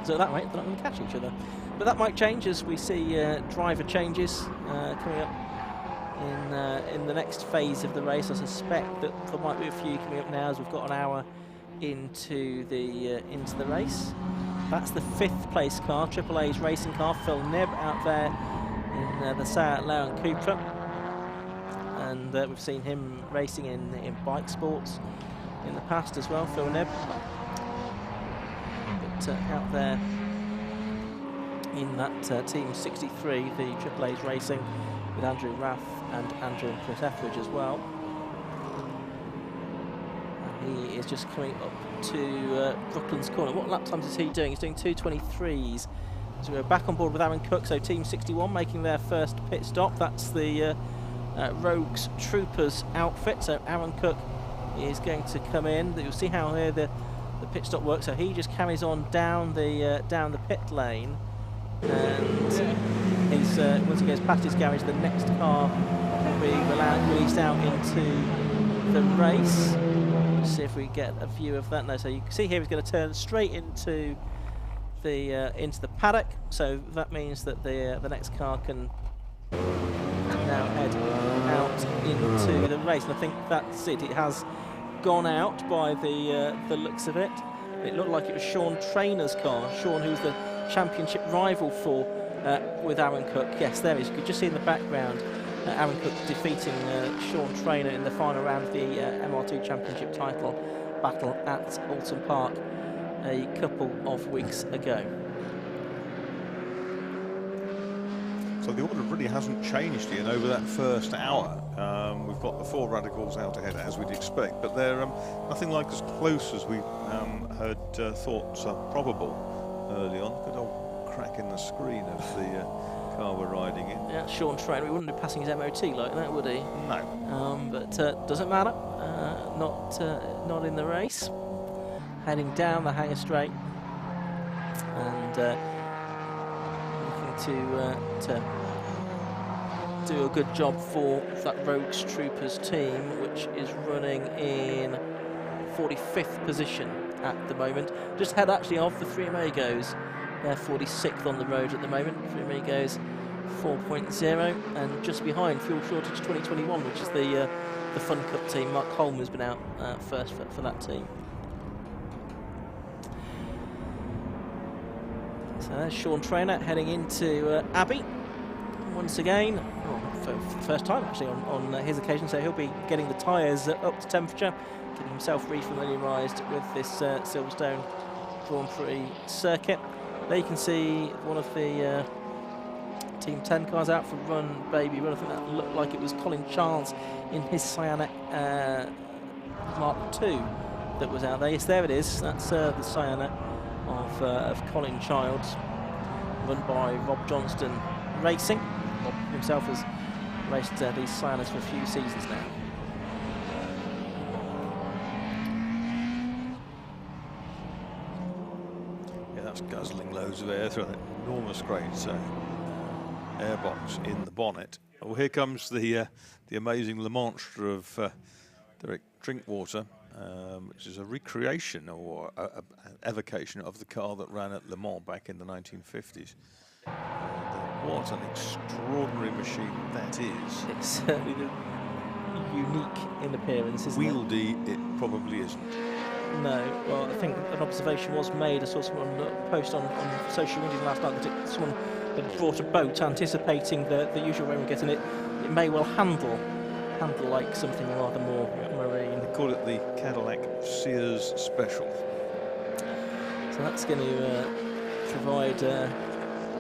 so that rate, they're not going to catch each other. But that might change as we see driver changes coming up in the next phase of the race. I suspect that there might be a few coming up now as we've got an hour into the race. That's the 5th place car, AAA's racing car, Phil Knibb out there in the Seat Leon Cupra, and we've seen him racing in bike sports in the past as well, Phil Knibb. But out there in that Team 63, the AAA's racing, with Andrew Rath and Andrew and Chris Etheridge as well. He is just coming up to Brooklands Corner. What lap times is he doing? He's doing 2:23s. So we're back on board with Aaron Cook, so Team 61 making their first pit stop. That's the Rogues Troopers outfit. So Aaron Cook is going to come in. You'll see how here the pit stop works. So he just carries on down the pit lane, and he's once he goes past his garage, the next car will be released out into the race. Let's see if we get a view of that now. So you can see here he's going to turn straight into the paddock. So that means that the next car can now head out into the race. And I think that's it. It has gone out by the looks of it. It looked like it was Sean Trainor's car. Sean, who's the championship rival for with Aaron Cook. Yes, there he is. You could just see in the background Aaron Cook defeating Sean Trainor in the final round of the MR2 Championship title battle at Alton Park a couple of weeks ago. So the order really hasn't changed, Ian, over that first hour. We've got the 4 Radicals out ahead, as we'd expect, but they're nothing like as close as we had thought probable early on. Good old crack in the screen of the car we're riding in. Yeah, Sean Trainor, he wouldn't be passing his MOT like that, would he? No. But doesn't matter. Not in the race. Heading down the Hanger Straight and looking to do a good job for that Rogues Troopers team, which is running in 45th position at the moment. Just ahead actually of the Three Amigos. They're 46th on the road at the moment. Three Amigos 4.0, and just behind Fuel Shortage 2021, which is the Fun Cup team. Mark Holm has been out first for that team. So there's Sean Trainor heading into Abbey once again, for the first time actually on his occasion. So he'll be getting the tyres up to temperature, getting himself refamiliarised with this Silverstone Grand Prix Circuit. There you can see one of the Team 10 cars out for Run Baby Run. I think that looked like it was Colin Charles in his Cyanic Mark II that was out there. Yes, there it is. That's the Cyanic of Colin Childs, run by Rob Johnston Racing. Rob himself has raced these Cyanics for a few seasons now. That's guzzling loads of air through an enormous great airbox in the bonnet. Oh, here comes the amazing Le Monstre of Derek Drinkwater, which is a recreation or an evocation of the car that ran at Le Mans back in the 1950s. What an extraordinary machine that is. It's certainly unique in appearance, isn't it? Wieldy, it probably isn't. No, well, I think an observation was made. I saw someone post on social media last night that someone had brought a boat anticipating the usual way we get in it. It may well handle like something rather more marine. They call it the Cadillac Sears Special. So that's going to provide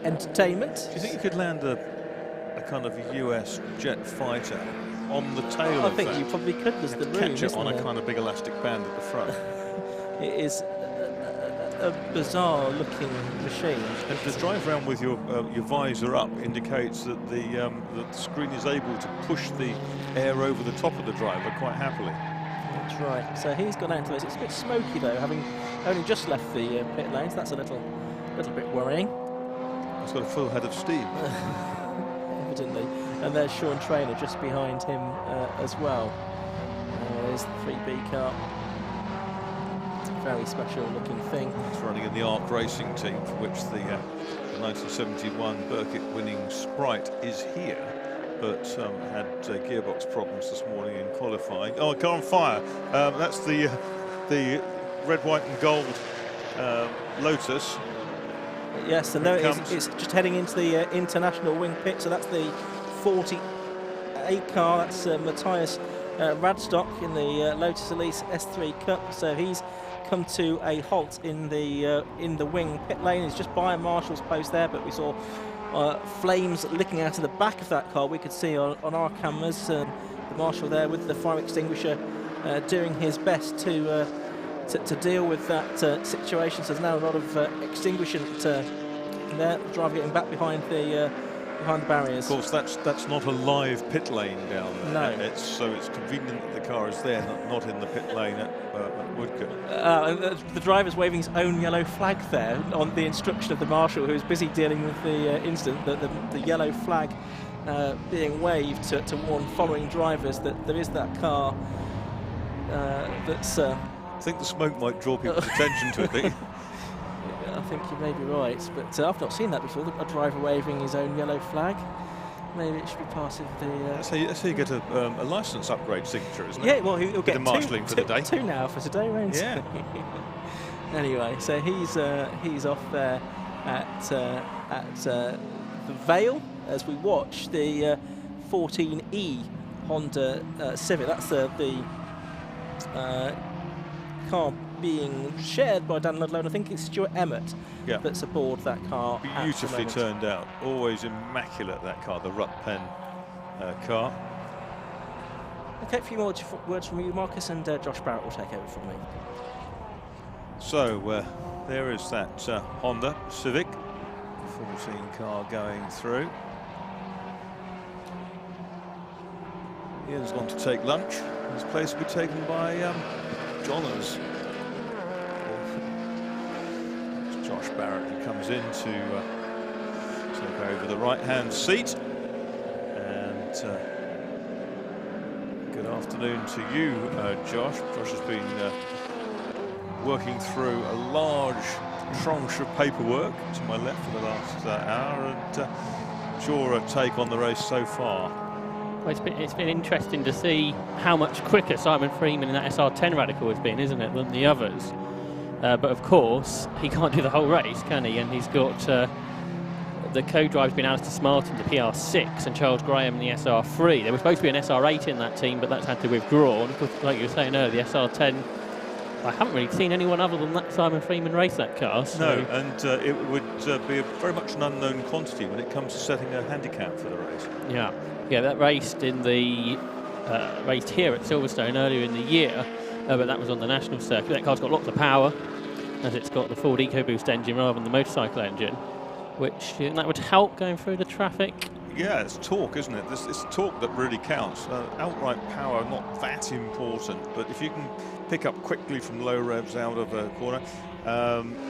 entertainment. Do you think you could land a kind of US jet fighter on the tail of that? I think you probably could. There's the room, catch it on isn't a there? kind of big elastic band at the front. It is a bizarre looking machine. And to drive around with your visor up indicates that the screen is able to push the air over the top of the driver quite happily. That's right. So he's gone out to this. It's a bit smoky though, having only just left the pit lanes. That's a little bit worrying. He's got a full head of steam. Evidently. And there's Sean Traynor just behind him as well. There's the 3B car. Very special looking thing. It's running in the ARC Racing team, for which the 1971 Birkett winning Sprite is here, but had gearbox problems this morning in qualifying. Oh, a car on fire. That's the red, white and gold Lotus. Yes, and there it's just heading into the international wing pit, so that's the 40A car. That's Matthias Radstock in the Lotus Elise S3 Cup. So he's come to a halt in the wing pit lane. He's just by a marshal's post there, but we saw flames licking out of the back of that car. We could see on our cameras the marshal there with the fire extinguisher doing his best to deal with that situation. So there's now a lot of extinguishing there. The driver getting back behind the barriers. Of course, that's not a live pit lane down there. No. So it's convenient that the car is there, not in the pit lane at Woodcote. The driver's waving his own yellow flag there on the instruction of the marshal, who is busy dealing with the incident. The yellow flag being waved to warn following drivers that there is that car that's... I think the smoke might draw people's attention to it. I think you may be right, but I've not seen that before, a driver waving his own yellow flag. Maybe it should be part of the... That's how you get a licence upgrade signature, isn't it? Yeah, well, he'll get marshalling for the day. Two now for today, won't he? Yeah. Anyway, so he's off there at the Vale as we watch the 14E Honda Civic. That's the car being shared by Dan Ludlow, and I think it's Stuart Emmett that's aboard that car. Beautifully turned out, always immaculate, that car, the Rupp-Penn car. Okay, a few more words from you, Marcus, and Josh Barrett will take over from me. So there is that Honda Civic 14 car going through. Ian's gone to take lunch. His place will be taken by Johners. Josh Barrett, who comes in to take over the right-hand seat. And good afternoon to you, Josh. Josh has been working through a large tranche of paperwork to my left for the last hour. And what's your take on the race so far? Well, it's been interesting to see how much quicker Simon Freeman in that SR10 Radical has been, isn't it, than the others. But of course, he can't do the whole race, can he? And he's got the co-drive's been Alistair Smartin, the PR6, and Charles Graham in the SR3. There was supposed to be an SR8 in that team, but that's had to withdraw. And of course, like you were saying earlier, the SR10, I haven't really seen anyone other than that Simon Freeman race that car. So. No, and it would be very much an unknown quantity when it comes to setting a handicap for the race. Yeah, that raced in the raced here at Silverstone earlier in the year, but that was on the national circuit. That car's got lots of power, as it's got the Ford EcoBoost engine rather than the motorcycle engine, which that would help going through the traffic. Yeah, it's torque, isn't it? It's torque that really counts. Outright power, not that important, but if you can pick up quickly from low revs out of a corner.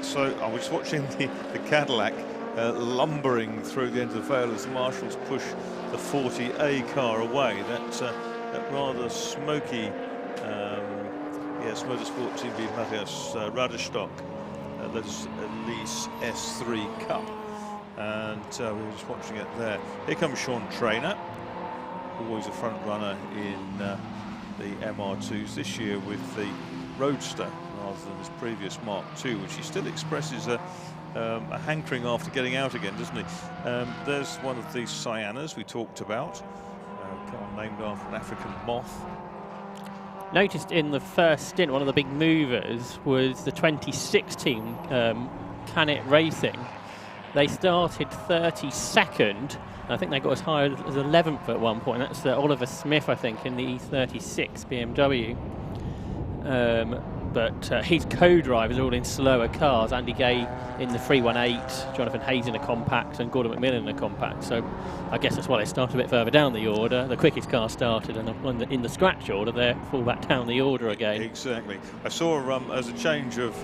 So I was watching the Cadillac lumbering through the end of the Vale as the marshals push the 40A car away. That rather smoky Yes, Motorsport Team B Matthias Raderstock, that's Elise S3 Cup, and we were just watching it there. Here comes Sean Trainer, always a front runner in the MR2s, this year with the Roadster rather than his previous Mark II, which he still expresses a hankering after getting out again, doesn't he? There's one of these Cyanas we talked about, car named after an African moth. Noticed in the first stint, one of the big movers was the 2016 Canet Racing. They started 32nd. I think they got as high as 11th at one point. That's Oliver Smith, I think, in the E36 BMW. But his co-drivers are all in slower cars. Andy Gay in the 318, Jonathan Hayes in a compact, and Gordon McMillan in a compact. So I guess that's why they started a bit further down the order. The quickest car started, and in the scratch order, they fall back down the order again. Exactly. I saw as a change of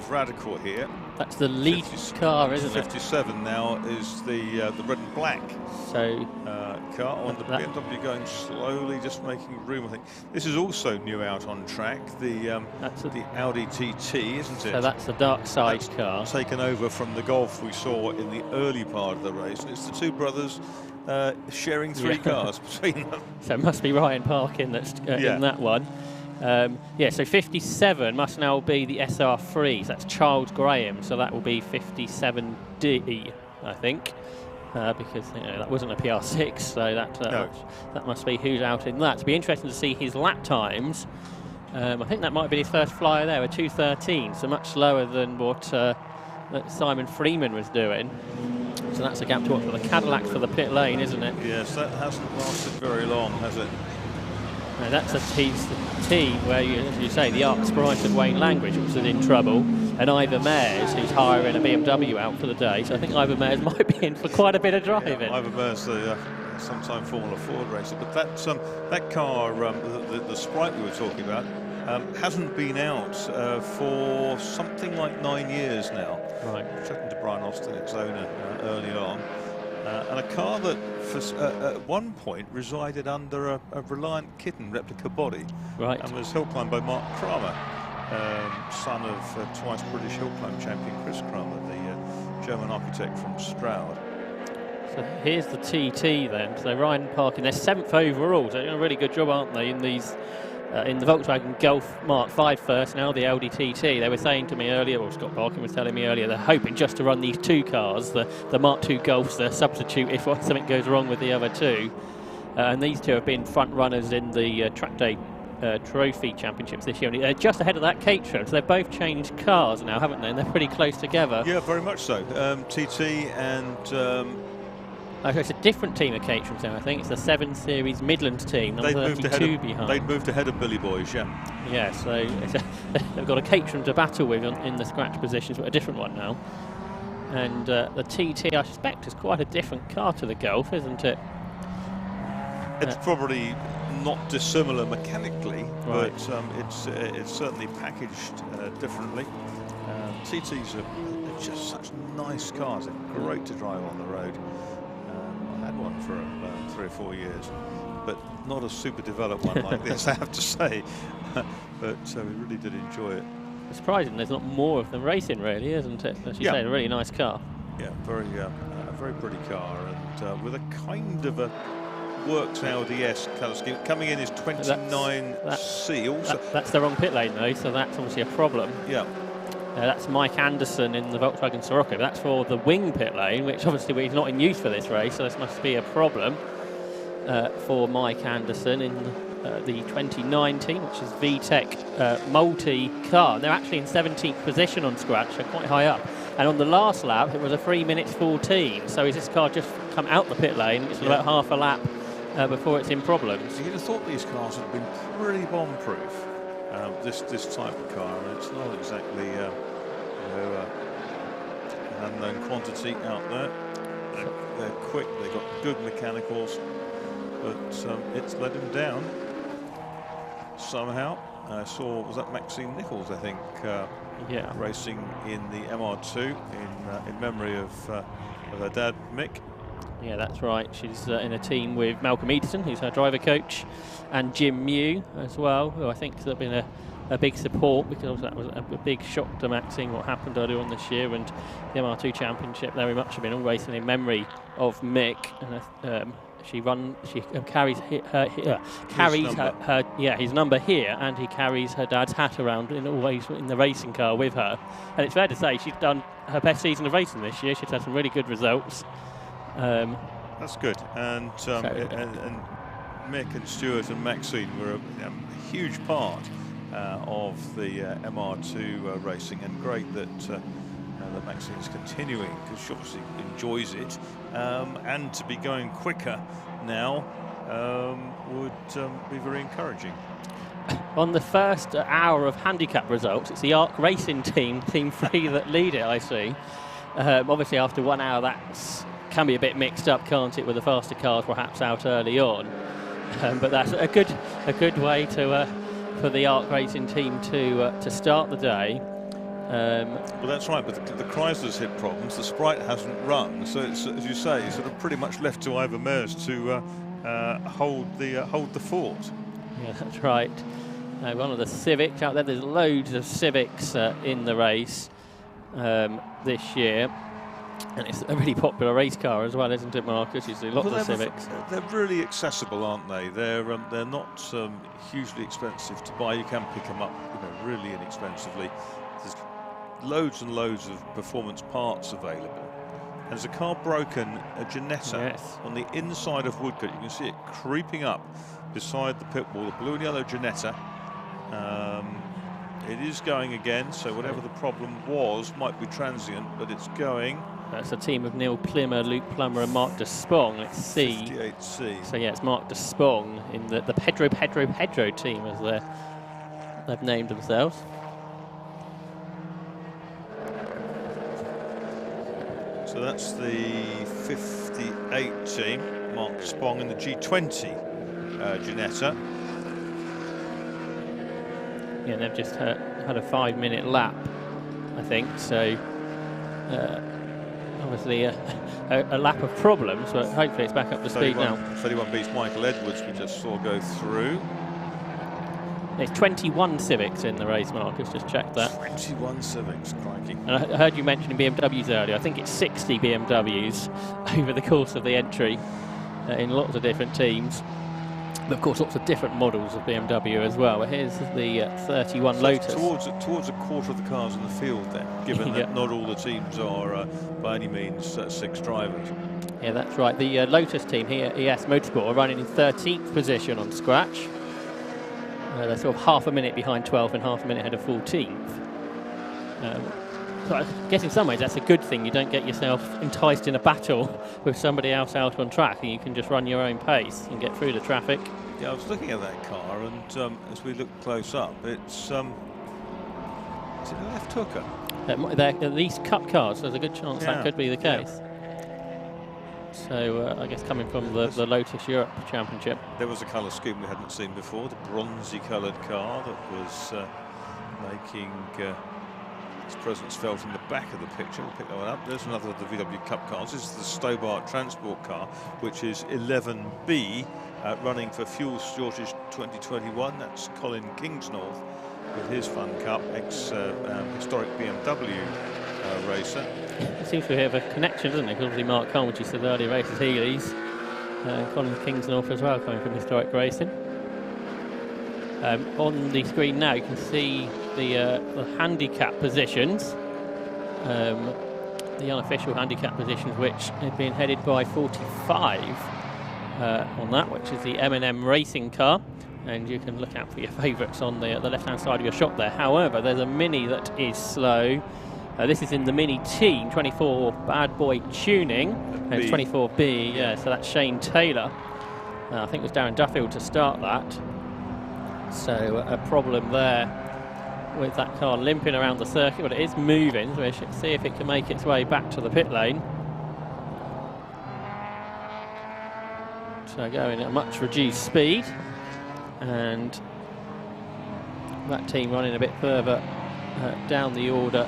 radical here. That's the lead car, isn't 57 it? now is the red and black. So car on the BMW going slowly, just making room. I think this is also new out on track. The Audi TT, isn't it? So that's the dark side car. Taken over from the Golf we saw in the early part of the race. And it's the two brothers sharing three cars between them. So it must be Ryan Parkin that's in that one. So 57 must now be the SR3. So that's Charles Graham. So that will be 57D, I think. Because that wasn't a PR6, so that must be who's out in that. It'll be interesting to see his lap times. I think that might have been his first flyer there, a 2:13, so much slower than what that Simon Freeman was doing. So that's a gap to watch for the Cadillac for the pit lane, isn't it? Yes, that hasn't lasted very long, has it? No, that's a team where, as you say, the Arc Sprite of Wayne Langridge was in trouble, and Ivor Mayers, who's hiring a BMW out for the day. So I think Ivor Mayers might be in for quite a bit of driving. Yeah, Ivor Mayers, the sometime Formula Ford racer, but that car, the Sprite we were talking about, hasn't been out for something like 9 years now. Right. Chatting to Brian Austin, its owner, early on. And a car that at one point resided under a Reliant Kitten replica body. Right. And was hill climbed by Mark Kramer, son of twice British hill climb champion Chris Kramer, the German architect from Stroud. So here's the TT then. So Ryan Parkin, they're 7th overall. So they're doing a really good job, aren't they, in these in the Volkswagen Golf Mark V first, now the Audi TT. They were saying to me earlier, or Scott Parkin was telling me earlier, they're hoping just to run these two cars, the Mark II Golfs, the substitute if something goes wrong with the other two. And these two have been front runners in the Track Day Trophy Championships this year. And just ahead of that Caterham, so they've both changed cars now, haven't they? And they're pretty close together. Yeah, very much so. TT and... it's a different team of Caterham's now, I think. It's the 7 Series Midlands team, number 32 behind. They'd moved ahead of Billy Boys, yeah. Yeah, so they've got a Caterham to battle with in the scratch positions, but a different one now. And the TT, I suspect, is quite a different car to the Golf, isn't it? It's probably not dissimilar mechanically, right. But it's certainly packaged differently. TTs are just such nice cars. They're great to drive on the road. I had one for 3 or 4 years, but not a super developed one like this, I have to say. But we really did enjoy it. It's surprising there's not more of them racing, really, isn't it? As you say, a really nice car. Yeah, very pretty car, and with a kind of a works Audi-esque colour scheme. Coming in is 29C. That's the wrong pit lane, though, so that's obviously a problem. Yeah. That's Mike Anderson in the Volkswagen Sirocco. That's for the wing pit lane, which obviously he's not in use for this race, so this must be a problem for Mike Anderson in the 2019, which is VTEC multi-car. They're actually in 17th position on scratch, so quite high up. And on the last lap, it was a 3 minutes 14. So has this car just come out the pit lane? It's about half a lap before it's in problems. You'd have thought these cars had been pretty bomb-proof. This type of car, and it's not exactly an unknown quantity out there. They're quick, they've got good mechanicals, but it's let him down somehow. I saw, was that Maxine Nichols, I think, racing in the MR2 in memory of her dad, Mick. Yeah, that's right. She's in a team with Malcolm Eaton, who's her driver coach, and Jim Mew as well, who I think has been a big support, because that was a big shock to Max seeing what happened earlier on this year, and the MR2 Championship very much have been all racing in memory of Mick, and she carries his number here, and he carries her dad's hat around always in the racing car with her. And it's fair to say she's done her best season of racing this year. She's had some really good results. That's good, and Mick and Stuart and Maxine were a huge part of the MR2 racing, and great that Maxine's continuing, because she obviously enjoys it, and to be going quicker now would be very encouraging. On the first hour of handicap results, it's the ARC Racing team, Team 3, that lead it, I see. Obviously after 1 hour that can be a bit mixed up, can't it, with the faster cars perhaps out early on. But that's a good way to for the ARC Racing team to start the day. Well, that's right, but the Chryslers hit problems. The Sprite hasn't run, so it's, as you say, it's sort of pretty much left to Ivor Mears to hold the fort. Yeah, that's right. One of the Civics out there. There's loads of Civics in the race this year. And it's a really popular race car as well, isn't it, Marcus? You see lots of Civics. They're really accessible, aren't they? They're not hugely expensive to buy. You can pick them up, really inexpensively. There's loads and loads of performance parts available. And there's a car broken, a Ginetta, on the inside of Woodcote. You can see it creeping up beside the pit wall, the blue and yellow Ginetta. It is going again, so whatever the problem was might be transient, but it's going. That's a team of Neil Plimmer, Luke Plummer and Mark de Spong. Let's see. 58C. So yeah, it's Mark de Spong in the Pedro team, as they've named themselves. So that's the 58 team, Mark de Spong in the G20 Ginetta. Yeah, they've just had a 5-minute lap, I think, so obviously a lap of problems, but hopefully it's back up to speed now. 31 beats Michael Edwards, we just saw go through. There's 21 Civics in the race, Marcus, just checked that. 21 Civics, crikey. And I heard you mentioning BMWs earlier. I think it's 60 BMWs over the course of the entry in lots of different teams. But of course, lots of different models of BMW as well. Here's the 31 so Lotus. Towards a quarter of the cars in the field then, given that not all the teams are by any means 6 drivers. Yeah, that's right. The Lotus team here, ES Motorsport, are running in 13th position on scratch. They're sort of half a minute behind 12th and half a minute ahead of 14th. So I guess in some ways that's a good thing. You don't get yourself enticed in a battle with somebody else out on track, and you can just run your own pace and get through the traffic. Yeah, I was looking at that car, and as we look close up, it's is it a left hooker? They're these Cup cars, there's a good chance that could be the case. So I guess coming from the Lotus Europe Championship. There was a colour scheme we hadn't seen before, the bronzy coloured car that was making its presence felt in the back of the picture. We'll pick that one up. There's another of the VW Cup cars. This is the Stobart Transport car, which is 11B, running for Fuel Shortage 2021. That's Colin Kingsnorth with his Fun Cup, historic BMW racer. It seems to have a connection, doesn't it? Because obviously Mark Coleman, which you said earlier, races Healy's. Colin Kingsnorth as well, coming from historic racing. On the screen now, you can see the handicap positions, the unofficial handicap positions, which have been headed by 45 on that, which is the M&M racing car. And you can look out for your favourites on the left-hand side of your shot there. However, there's a Mini that is slow. This is in the Mini team, 24 Bad Boy tuning, and it's 24B, yeah, so that's Shane Taylor. I think it was Darren Duffield to start that. So a problem there with that car limping around the circuit, but it is moving, so we should see if it can make its way back to the pit lane. So going at a much reduced speed, and that team running a bit further down the order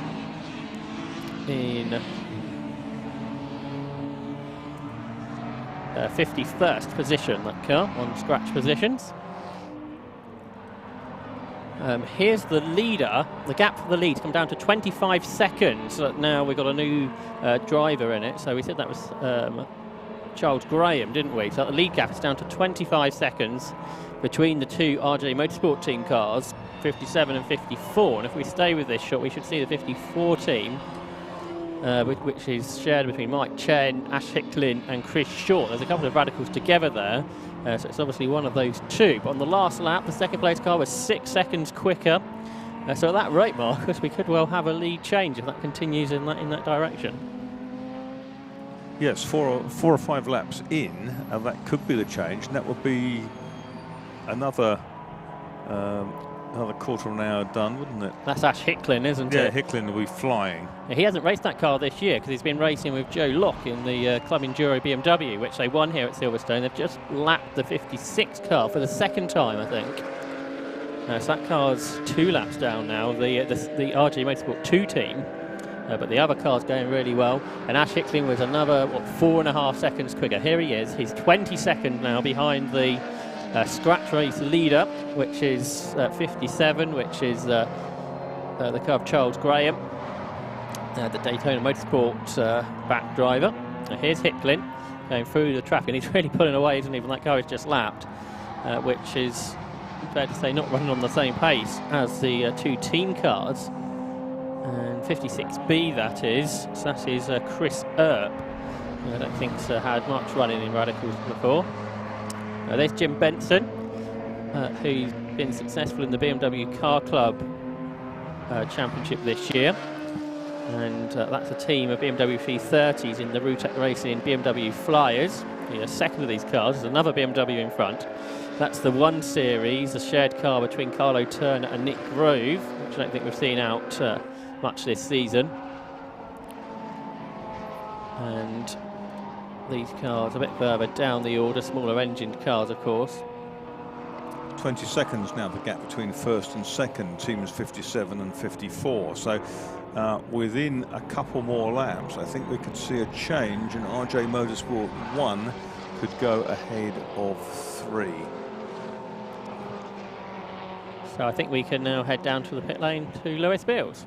in 51st position, that car, on scratch positions. Here's the leader. The gap for the lead come down to 25 seconds. Now we've got a new driver in it. So we said that was Charles Graham, didn't we? So the lead gap is down to 25 seconds between the two RJ Motorsport team cars, 57 and 54. And if we stay with this shot, we should see the 54 team, which is shared between Mike Chen, Ash Hicklin and Chris Short. There's a couple of radicals together there. So it's obviously one of those two. But on the last lap, the second place car was 6 seconds quicker. So at that rate, Marcus, we could well have a lead change if that continues in that direction. Yes, four or five laps in, that could be the change, and that would be another quarter of an hour done, wouldn't it? That's Ash Hicklin, isn't it? Yeah, Hicklin will be flying. He hasn't raced that car this year because he's been racing with Joe Locke in the Club Enduro BMW, which they won here at Silverstone. They've just lapped the 56 car for the second time, I think. So that car's 2 laps down now, the RJ Motorsport 2 team. But the other car's going really well. And Ash Hicklin was another, 4.5 seconds quicker. Here he is. He's 22nd now behind the scratch race leader, which is 57, which is the car of Charles Graham, the Daytona Motorsport back driver. Now here's Hicklin going through the traffic, and he's really pulling away, isn't he? Even that car is just lapped, which is, fair to say, not running on the same pace as the two team cars. And 56B, that is. So that is Chris Earp, who I don't think's had much running in radicals before. There's Jim Benson, who's been successful in the BMW Car Club Championship this year. And that's a team of BMW 330s in the Routec Racing BMW Flyers. The second of these cars is another BMW in front. That's the 1 Series, a shared car between Carlo Turner and Nick Grove, which I don't think we've seen out much this season. And these cars a bit further down the order, smaller engined cars, of course. 20 seconds now, the gap between first and second, teams 57 and 54. So within a couple more laps, I think we could see a change, and RJ Motorsport 1 could go ahead of 3. So I think we can now head down to the pit lane to Lewis Beals.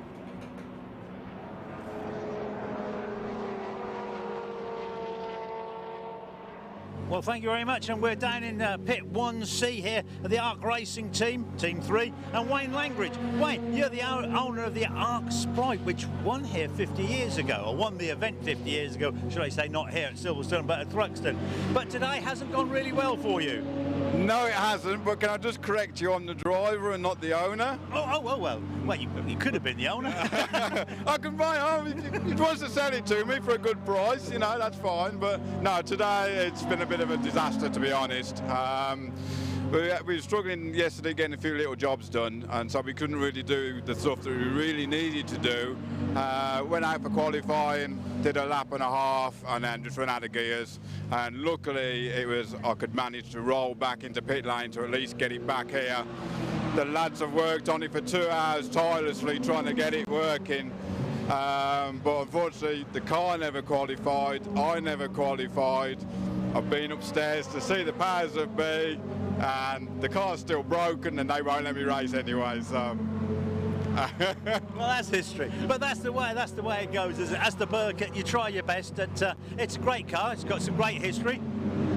Well, thank you very much, and we're down in pit 1C here at the Arc Racing team, Team 3, and Wayne Langridge. Wayne, you're the owner of the Arc Sprite, which won here 50 years ago, or won the event 50 years ago, should I say, not here at Silverstone, but at Thruxton. But today hasn't gone really well for you. No, it hasn't, but can I just correct you, I'm the driver and not the owner? Well, you could have been the owner. I can buy it. He wants to sell it to me for a good price, you know, that's fine. But no, today it's been a bit of a disaster, to be honest. We were struggling yesterday getting a few little jobs done, and so we couldn't really do the stuff that we really needed to do. Went out for qualifying, did a lap and a half, and then just ran out of gears. And luckily, I could manage to roll back into pit lane to at least get it back here. The lads have worked on it for 2 hours tirelessly trying to get it working. But unfortunately, the car never qualified, I never qualified. I've been upstairs to see the powers that be, and the car's still broken and they won't let me race anyway, so. Well, that's history, but that's the way it goes, isn't it? As the Birkett, you try your best. It's a great car, it's got some great history.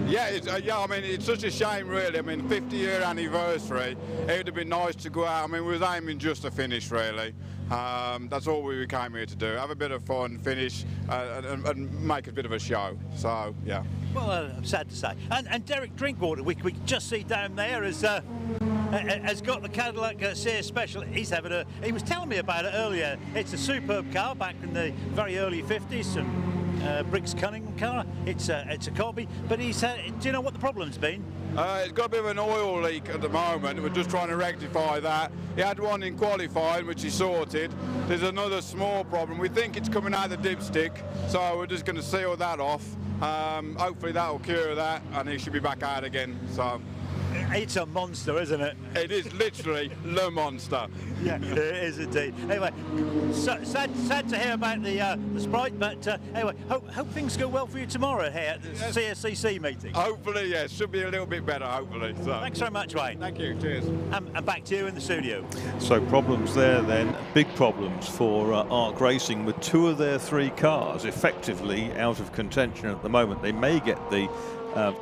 Yeah, I mean, it's such a shame, really. I mean, 50-year anniversary, it would have been nice to go out. I mean, we was aiming just to finish, really. That's all we came here to do, have a bit of fun, finish, and make a bit of a show, so, yeah. Well, sad to say. And Derek Drinkwater, we just see down there, has got the Cadillac Sears Special. He was telling me about it earlier. It's a superb car back in the very early 50s, and Briggs Cunningham car. It's a Cobby, but he said, do you know what the problem's been? It's got a bit of an oil leak at the moment. We're just trying to rectify that. He had one in qualifying, which he sorted. There's another small problem. We think it's coming out of the dipstick, so we're just going to seal that off. Hopefully that will cure that, and he should be back out again. So. It's a monster, isn't it? It is literally Le Monster. Yeah, it is indeed. Anyway, sad to hear about the Sprite, but anyway, hope things go well for you tomorrow here at the CSCC meeting. Hopefully, yes. Should be a little bit better, hopefully. So. Thanks so much, Wayne. Thank you. Cheers. And back to you in the studio. So problems there then, big problems for Arc Racing with 2 of their 3 cars effectively out of contention at the moment. They may get the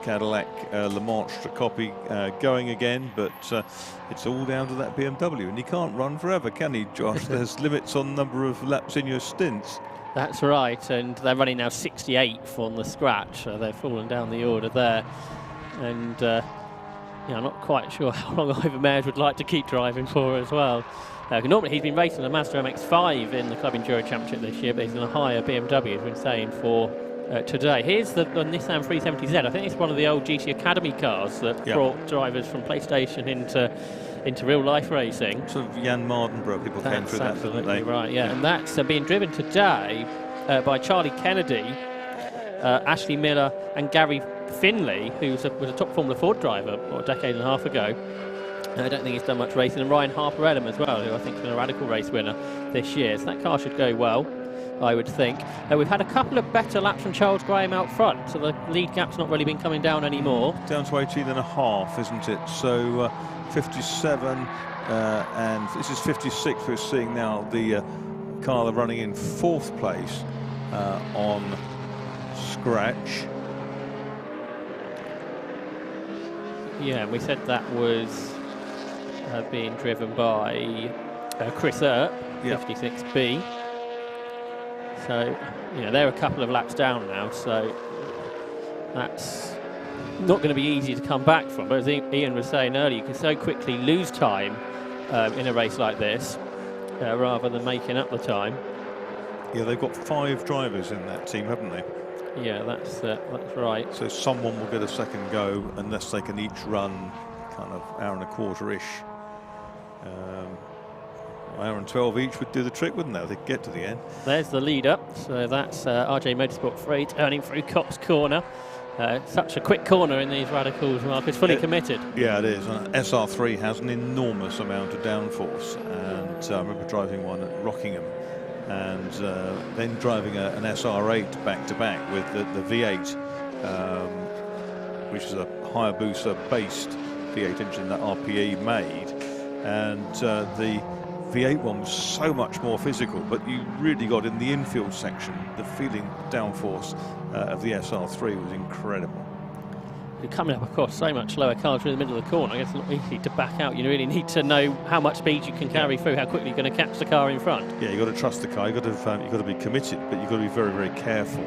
Cadillac Le Mans copy going again, but it's all down to that BMW, and he can't run forever, can he, Josh? There's limits on number of laps in your stints. That's right, and they're running now 68th on the scratch, so they've fallen down the order there. And I'm not quite sure how long Ivan Mayers would like to keep driving for as well. Normally he's been racing the Mazda MX-5 in the Club Enduro Championship this year, but he's in a higher BMW, as we've been saying, for today. Here's the Nissan 370Z. I think it's one of the old GT Academy cars that brought drivers from PlayStation into real life racing. Sort of Jan Mardenborough people came through that, didn't they? Right, yeah, and that's being driven today by Charlie Kennedy, Ashley Miller and Gary Finley, who was a top Formula Ford driver a decade and a half ago. I don't think he's done much racing, and Ryan Harper-Ellam as well, who I think has been a Radical Race winner this year. So that car should go well, I would think. We've had a couple of better laps from Charles Graham out front, so the lead gap's not really been coming down anymore. Down to 18.5, isn't it? So 57, and this is 56 we're seeing now. The car running in 4th place on scratch. Yeah, we said that was being driven by Chris Earp, 56B. So, they're a couple of laps down now, so that's not going to be easy to come back from. But as Ian was saying earlier, you can so quickly lose time in a race like this rather than making up the time. Yeah, they've got 5 drivers in that team, haven't they? Yeah, that's right. So someone will get a second go unless they can each run kind of hour and a quarter-ish. Hour and 12 each would do the trick, wouldn't they? If they get to the end. There's the lead up. So that's RJ Motorsport Freight turning through Cops Corner. Such a quick corner in these Radicals, Mark. It's fully committed. Yeah, it is. SR3 has an enormous amount of downforce, and I remember driving one at Rockingham, and then driving an SR8 back-to-back with the V8, which is a Hayabusa-based V8 engine that RPE made, and the V8 one was so much more physical, but you really got in the infield section, the feeling downforce of the SR3 was incredible. You're coming up, of course, so much slower cars through the middle of the corner. I guess it's not easy to back out. You really need to know how much speed you can carry through, how quickly you're going to catch the car in front. Yeah, you've got to trust the car. You've got to be committed, but you've got to be very, very careful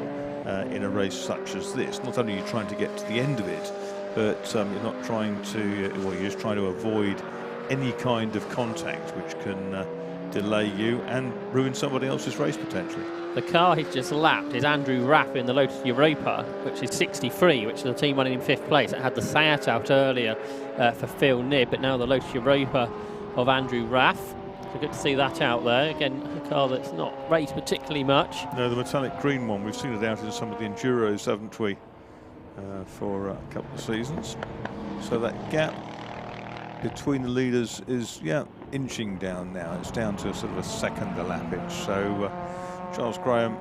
in a race such as this. Not only are you trying to get to the end of it, but you're not trying to, well, you're just trying to avoid any kind of contact which can delay you and ruin somebody else's race potentially. The car he's just lapped is Andrew Raff in the Lotus Europa, which is 63, which is the team running in 5th place. It had the Seat out earlier for Phil Knibb, but now the Lotus Europa of Andrew Raff. So good to see that out there. Again, a car that's not raced particularly much. No, the metallic green one, we've seen it out in some of the Enduros, haven't we, for a couple of seasons. So that gap between the leaders is, inching down now. It's down to sort of a second a lappage. So Charles Graham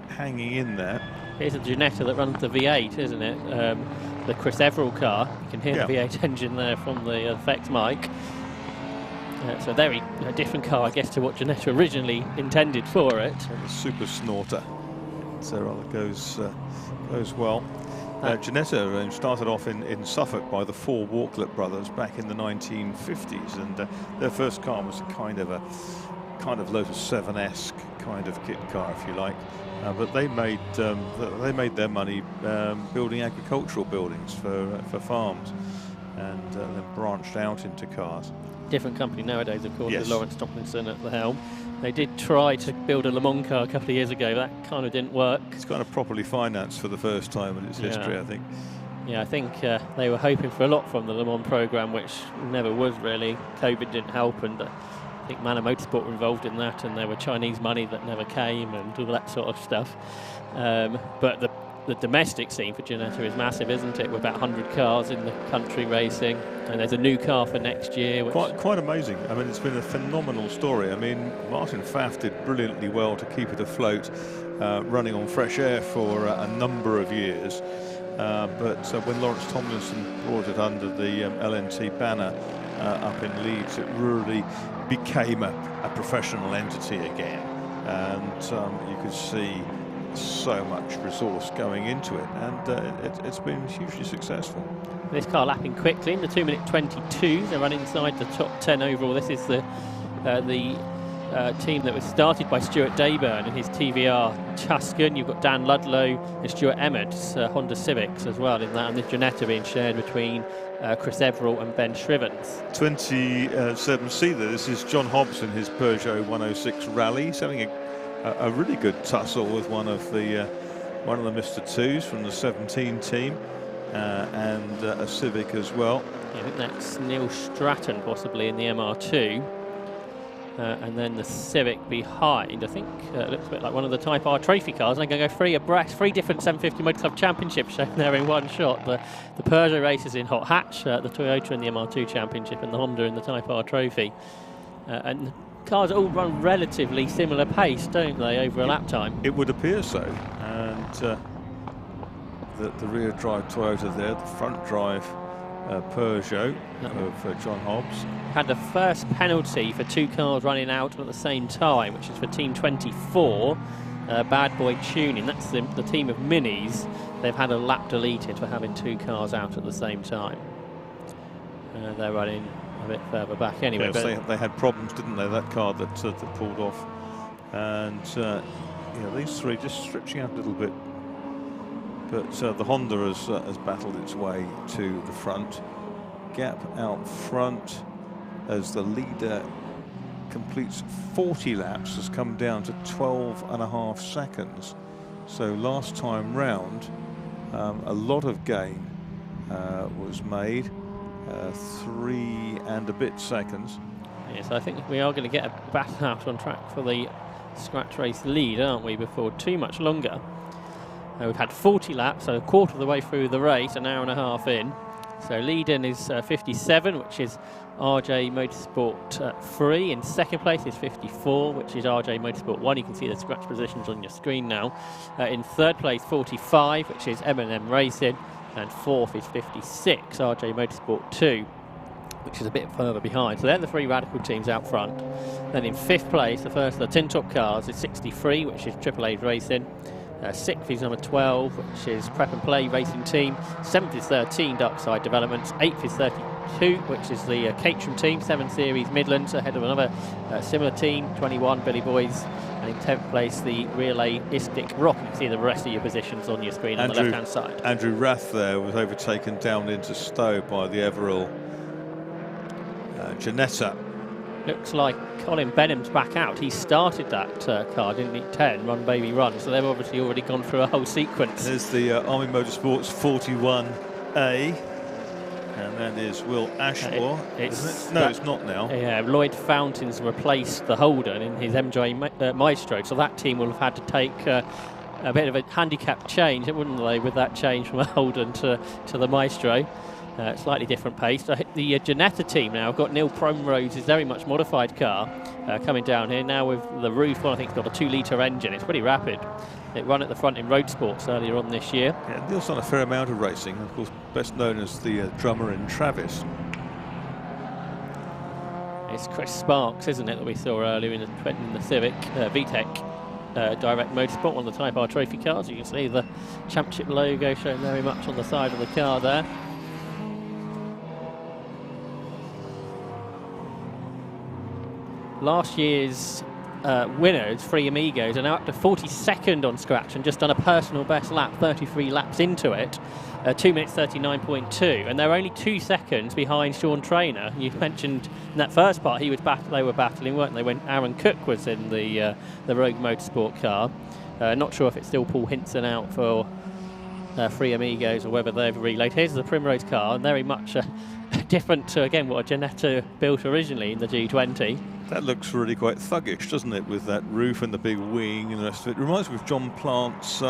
hanging in there. Here's a Ginetta that runs the V8, isn't it? The Chris Everell car. You can hear the V8 engine there from the effects mic. It's a very different car, I guess, to what Ginetta originally intended for it. The super snorter. So it goes well. Ginetta started off in Suffolk by the 4 Walklett brothers back in the 1950s, and their first car was a kind of Lotus 7-esque kind of kit car, if you like. But they made their money building agricultural buildings for farms, and then branched out into cars. Different company nowadays, of course, yes. with Lawrence Tomlinson at the helm. They did try to build a Le Mans car a couple of years ago. That kind of didn't work. It's kind of properly financed for the first time in its history, I think. Yeah, I think they were hoping for a lot from the Le Mans programme, which never was really. COVID didn't help, and I think Manor Motorsport were involved in that, and there were Chinese money that never came and all that sort of stuff. But the domestic scene for Ginetta is massive, isn't it? With about 100 cars in the country racing, and there's a new car for next year. Which Quite amazing. I mean, it's been a phenomenal story. I mean, Martin Pfaff did brilliantly well to keep it afloat, running on fresh air for a number of years. But when Lawrence Tomlinson brought it under the LNT banner up in Leeds, it really became a professional entity again. And you could see so much resource going into it, and it's been hugely successful. This car lapping quickly in the 2-minute 22. They run inside the top 10 overall. This is the team that was started by Stuart Dayburn in his TVR Tuscan. You've got Dan Ludlow and Stuart Emmett's Honda Civics as well in that, and the Ginetta being shared between Chris Everall and Ben Shrivens. 27C there. This is John Hobbs in his Peugeot 106 Rally. He's having a really good tussle with one of the Mr. 2s from the 17 team, and a Civic as well. Yeah, I think that's Neil Stratton possibly in the MR2. And then the Civic behind, I think, looks a bit like one of the Type R trophy cars. And they're going to go three abreast, three different 750 Motor Club Championships shown there in one shot. The Peugeot races in hot hatch, the Toyota in the MR2 Championship, and the Honda in the Type R trophy. And the cars all run relatively similar pace, don't they, over a lap time? It would appear so. And the rear drive Toyota there, the front drive Peugeot of John Hobbs. Had the first penalty for two cars running out at the same time, which is for Team 24, Bad Boy Tuning. That's the team of minis. They've had a lap deleted for having two cars out at the same time. They're running a bit further back anyway. Yes, but they had problems, didn't they? That car that pulled off, and these three just stretching out a little bit. But the Honda has battled its way to the front. Gap out front as the leader completes 40 laps has come down to 12.5 seconds. So last time round, a lot of gain was made, 3 and a bit seconds. Yes, I think we are going to get a battle out on track for the scratch race lead, aren't we, before too much longer. We've had 40 laps, so a quarter of the way through the race, an hour and a half in. So lead-in is 57, which is RJ Motorsport 3. In second place is 54, which is RJ Motorsport 1. You can see the scratch positions on your screen now. In third place, 45, which is M&M Racing. And fourth is 56, RJ Motorsport 2, which is a bit further behind. So they're the three Radical teams out front. Then in fifth place, the first of the tin top cars is 63, which is AAA Racing. Sixth is number 12, which is Prep and Play Racing Team. Seventh is 13, Darkside Developments. Eighth is 32, which is the Caterham Team, 7 Series Midlands, ahead of another similar team, 21, Billy Boys. And in 10th place, the Relay Istic Rock. You can see the rest of your positions on your screen on the left-hand side. Andrew Rath there was overtaken down into Stowe by the Everall Ginetta. Looks like Colin Benham's back out. He started that car, didn't he? 10, Run Baby Run. So they've obviously already gone through a whole sequence. There's the Army Motorsports 41A. And that is Will Ashmore, isn't it? No, it's not now. Yeah, Lloyd Fountains replaced the Holden in his MJ Maestro. So that team will have had to take a bit of a handicap change, wouldn't they, with that change from a Holden to the Maestro. Slightly different pace. The Ginetta team now have got Neil Promerose's very much modified car coming down here now with the roof on. I think it's got a 2-litre engine. It's pretty rapid. It ran at the front in Road Sports earlier on this year. Yeah, Neil's done a fair amount of racing, of course, best known as the drummer in Travis. It's Chris Sparks, isn't it, that we saw earlier in the Civic VTEC Direct Motorsport, one of the Type R trophy cars. You can see the championship logo shown very much on the side of the car there. Last year's winners, Three Amigos, are now up to 42nd on scratch and just done a personal best lap, 33 laps into it, 2 minutes 39.2, and they're only 2 seconds behind Sean Traynor. You mentioned in that first part they were battling, weren't they, when Aaron Cook was in the Rogue Motorsport car. Not sure if it's still Paul Hinson out for Three Amigos or whether they've relayed. Here's the Primrose car, and very much different to, again, what a Ginetta built originally in the G20. That looks really quite thuggish, doesn't it, with that roof and the big wing and the rest of it. Reminds me of John Plant's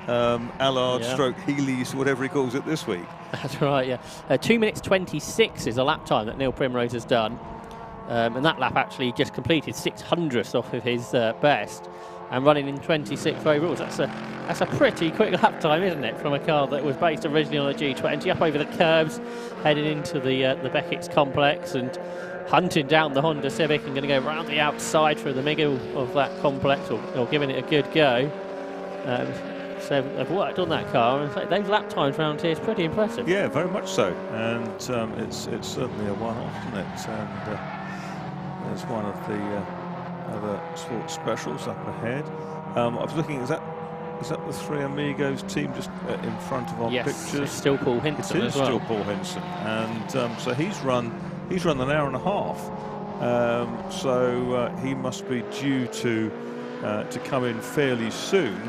Allard stroke Healy's, whatever he calls it this week. That's right, yeah. 2 minutes 26 is a lap time that Neil Primrose has done. And that lap actually just completed 600th off of his best, and running in 26th overall. That's a pretty quick lap time, isn't it, from a car that was based originally on a G20, up over the curbs, heading into the Beckett's complex and hunting down the Honda Civic, and going to go round the outside through the middle of that complex, or giving it a good go. So they've worked on that car, and those lap times around here is pretty impressive. Yeah, very much so, and it's certainly a one-off, isn't it? And there's one of the other sports specials up ahead. I was looking, is that the Three Amigos team just in front of our pictures? It's still Paul Hinson. It is still Paul Hinson, and so he's run an hour and a half. So he must be due to come in fairly soon.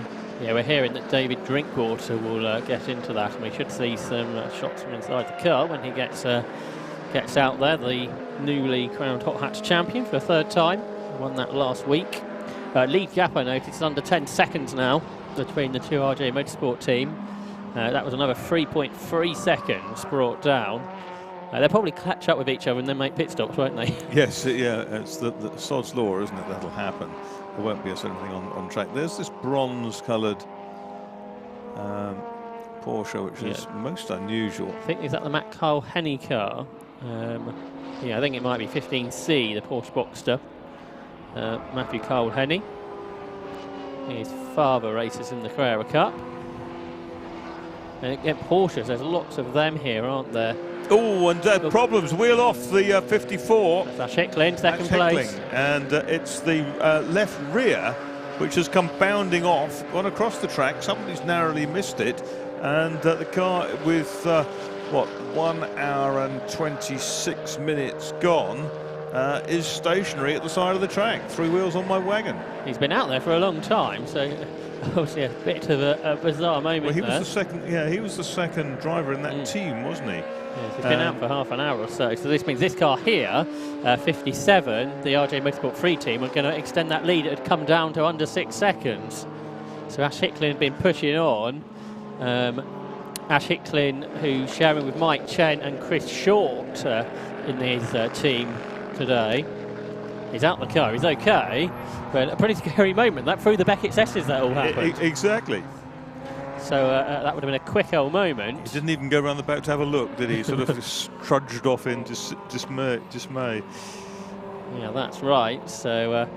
Yeah, we're hearing that David Drinkwater will get into that, and we should see some shots from inside the car when he gets out there. The newly crowned Hot Hats champion for a third time, won that last week. Lead gap, I noticed, is under 10 seconds now between the two RJ Motorsport team. That was another 3.3 seconds brought down. They'll probably catch up with each other and then make pit stops, won't they? Yes, yeah, it's the sod's law, isn't it? That'll happen. There won't be a certain thing on track. There's this bronze-coloured Porsche, which is most unusual. I think, is that the Matt Kyle Henny car? Yeah, I think it might be 15C, the Porsche Boxster. Matthew Kyle Henny. His father races in the Carrera Cup. And again, Porsches, there's lots of them here, aren't there? Oh, and problems. Wheel off the 54. That's Hicklin, second place. And it's the left rear, which has come bounding off, gone across the track. Somebody's narrowly missed it. And the car with, 1 hour and 26 minutes gone, is stationary at the side of the track. 3 wheels on my wagon. He's been out there for a long time, so obviously a bit of a bizarre moment. Well, he there. was the second. Yeah, he was the second driver in that team, wasn't he? Yes, he's been out for half an hour or so. So this means this car here, 57, the RJ Motorsport 3 team, are going to extend that lead. It had come down to under 6 seconds. So Ash Hicklin had been pushing on. Ash Hicklin, who's sharing with Mike Chen and Chris Short in his team today. He's out the car, he's okay, but a pretty scary moment. That through the Beckett's S's that all happened. Exactly. So that would have been a quick old moment. He didn't even go around the back to have a look, did he? Sort of just trudged off in dismay. Yeah, that's right. So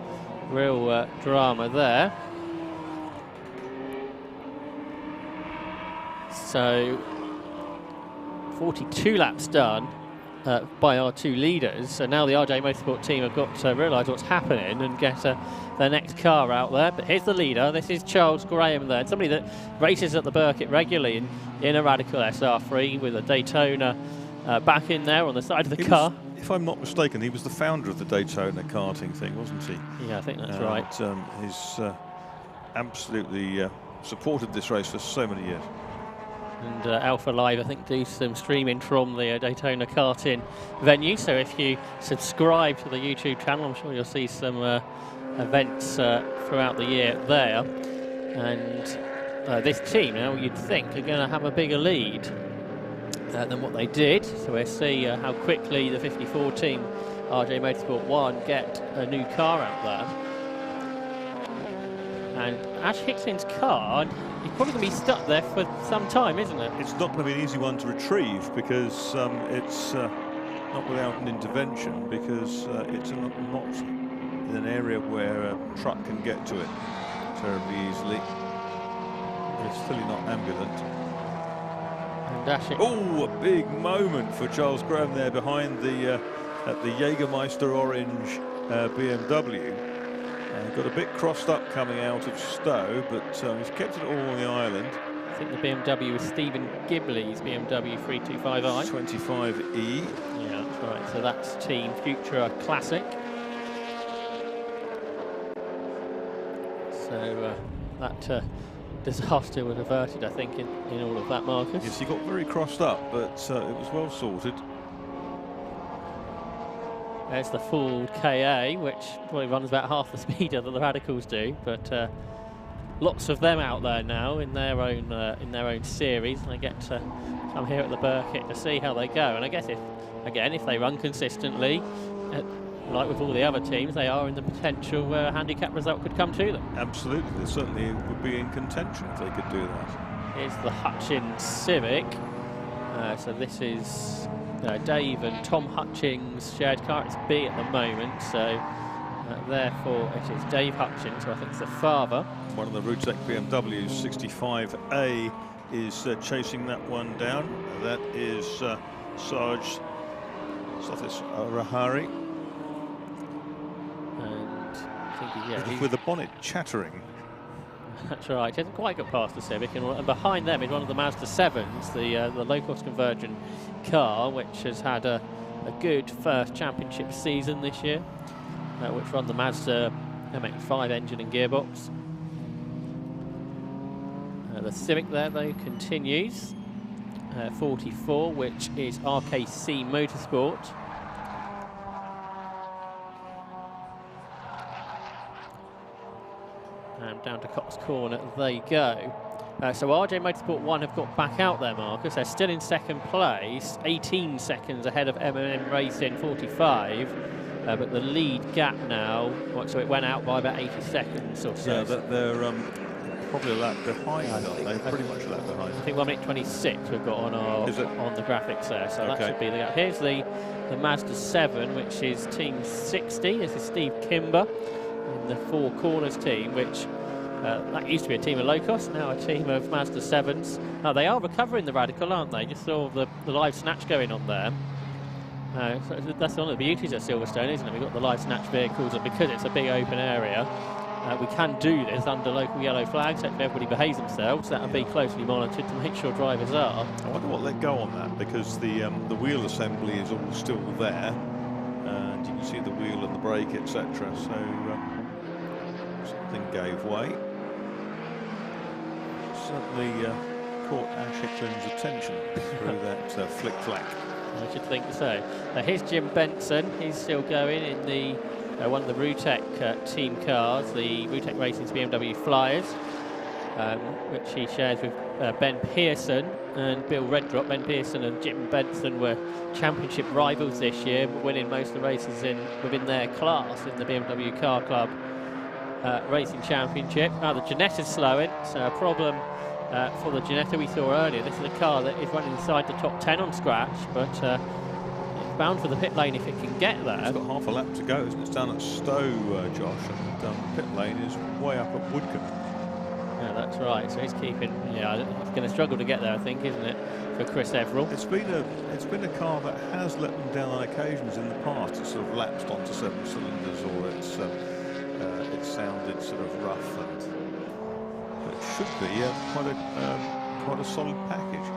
real drama there. So 42 laps done by our two leaders. So now the RJ Motorsport team have got to realise what's happening and get their next car out there. But here's the leader. This is Charles Graham there, somebody that races at the Birkett regularly in a Radical SR3 with a Daytona back in there on the side of the car. If I'm not mistaken, he was the founder of the Daytona karting thing, wasn't he? Yeah, I think that's right. He's absolutely supported this race for so many years. And Alpha Live, I think, do some streaming from the Daytona karting venue. So if you subscribe to the YouTube channel, I'm sure you'll see some events throughout the year there. And this team now, you'd think, are going to have a bigger lead than what they did. So we'll see how quickly the 54 team, RJ Motorsport 1, get a new car out there. And Ash Hicklin's car, he's probably going to be stuck there for some time, isn't it? It's not going to be an easy one to retrieve because it's not without an intervention, because it's not in an area where a truck can get to it terribly easily. It's clearly not ambulant. Oh, a big moment for Charles Graham there behind the at the Jägermeister orange BMW. Got a bit crossed up coming out of Stowe, but he's kept it all on the island. I think the BMW is Stephen Gibley's BMW 325i. 25E. Yeah, that's right. So that's Team Futura Classic. So that disaster was averted, I think, in all of that, Marcus. Yes, he got very crossed up, but it was well sorted. There's the Ford KA, which probably runs about half the speed that the Radicals do, but lots of them out there now in their own series, and they get to come here at the Birkett to see how they go. And I guess if they run consistently, like with all the other teams, they are in the potential where a handicap result could come to them. Absolutely, they certainly would be in contention if they could do that. Here's the Hutchins Civic. So this is Dave and Tom Hutchins' shared car. It's B at the moment, so therefore it is Dave Hutchins, who I think is the father. One of the Routek BMWs, 65A, is chasing that one down. That is Sarge Sofis Rahari. And I think with the bonnet chattering. That's right. He hasn't quite got past the Civic, and behind them is one of the Mazda 7s, the low-cost conversion car, which has had a good first championship season this year, which run the Mazda MX-5 engine and gearbox. The Civic there, though, continues. 44, which is RKC Motorsport. And down to Cox Corner they go. So RJ Motorsport 1 have got back out there, Marcus. They're still in second place, 18 seconds ahead of M&M Racing 45. But the lead gap now, so it went out by about 80 seconds or so. Yeah, they're probably a lap behind, aren't they? Pretty much a lap behind. I think 1 minute 26 we've got on the graphics there, so that should be the gap. Here's the Mazda 7, which is Team 60. This is Steve Kimber in the Four Corners team, which that used to be a team of low cost, now a team of Mazda 7s. They are recovering the Radical, aren't they? Just saw the live snatch going on there. So that's one of the beauties of Silverstone, isn't it? We've got the live snatch vehicles, and because it's a big open area, we can do this under local yellow flags. Hopefully everybody behaves themselves. That'll be closely monitored to make sure drivers are. I wonder what let go on that, because the wheel assembly is all still there, and you can see the wheel and the brake, etc. So something gave way. Certainly caught Ash Hicklin's attention through that flick-flack. I should think so. Here's Jim Benson. He's still going in the one of the Routek team cars, the Routek Racing's BMW Flyers, which he shares with Ben Pearson and Bill Reddrop. Ben Pearson and Jim Benson were championship rivals this year, winning most of the races within their class in the BMW Car Club Racing Championship. Now the Giannetta's slowing, so a problem for the Giannetta we saw earlier. This is a car that is running inside the top 10 on scratch, but it's bound for the pit lane if it can get there. It's got half a lap to go, isn't it? It's down at Stowe, Josh, and pit lane is way up at Woodcombe. Yeah, that's right. So he's keeping. Yeah, he's going to struggle to get there, I think, isn't it, for Chris Everill? It's been a car that has let them down on occasions in the past. It's sort of lapsed onto 7 cylinders, or it's sounded sort of rough, and it should be quite a solid package.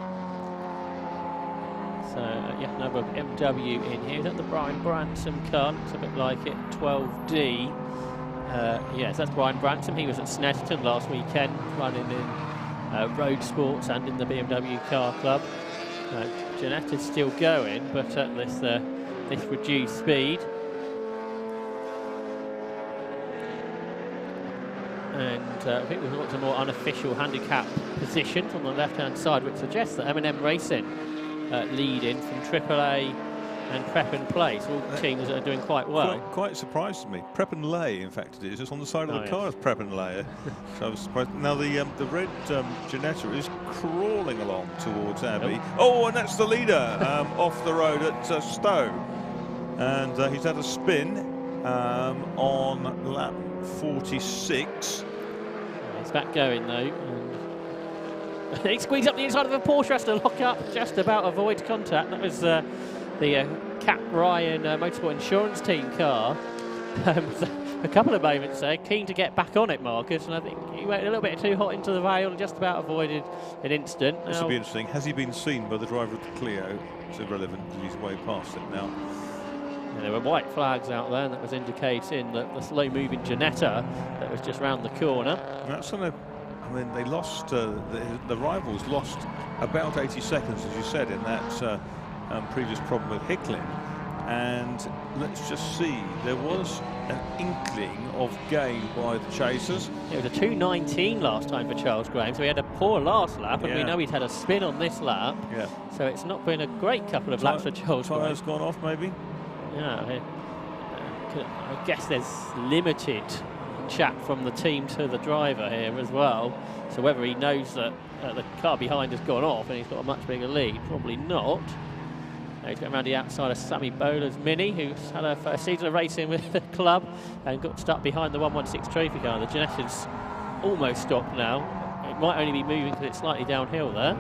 So yeah, another MW in here. Is that the Brian Bransom car? Looks a bit like it. 12D. Yes, that's Brian Bransom. He was at Snetterton last weekend, running in road sports and in the BMW Car Club. Giannetta's still going, but at this reduced speed. And I think we've got some more unofficial handicap positions on the left-hand side, which suggests that M&M Racing leading from AAA and Prep and Place, all teams that are doing quite well. Quite surprised me. Prep and Lay, in fact, it is. It's on the side of the car as Prep and Lay. So I was surprised. Now the red Giannetta is crawling along towards Abbey. Oh, and that's the leader off the road at Stowe. And he's had a spin on lap 46. He's back going though. He squeezed up the inside of a Porsche, has to lock up, just about avoid contact. That was the Cap Ryan Motorsport Insurance Team car. A couple of moments there, keen to get back on it, Marcus, and I think he went a little bit too hot into the rail and just about avoided an incident. This will be interesting. Has he been seen by the driver of the Clio? It's irrelevant because he's way past it now. Yeah, there were white flags out there, and that was indicating that the slow-moving Giannetta that was just round the corner. That's I mean, they lost. The rivals lost about 80 seconds, as you said, in that previous problem with Hicklin. And let's just see, there was an inkling of gain by the chasers. It was a 2:19 last time for Charles Graham, so he had a poor last lap, and we know he's had a spin on this lap. Yeah. So it's not been a great couple of laps for Charles Graham. Tyres gone off, maybe? Yeah, I guess there's limited chat from the team to the driver here as well. So whether he knows that the car behind has gone off and he's got a much bigger lead, probably not. He's going around the outside of Sammy Bowler's Mini, who's had her first season of racing with the club and got stuck behind the 116 trophy car. The Genetta's almost stopped now. It might only be moving because it's slightly downhill there.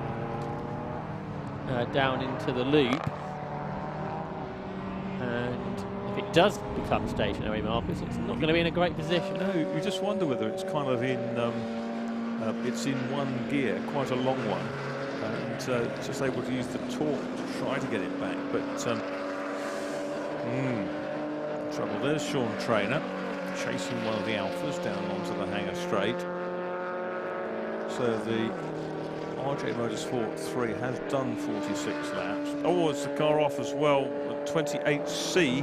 Down into the loop. And if it does become stationary, Marcus, it's not going to be in a great position. No, you just wonder whether it's kind of in, it's in one gear, quite a long one. And just able to use the torque to try to get it back, but trouble. There's Sean Traynor chasing one of the Alphas down onto the hangar straight. So the RJ Motorsport 3 has done 46 laps. Oh, it's the car off as well, 28C.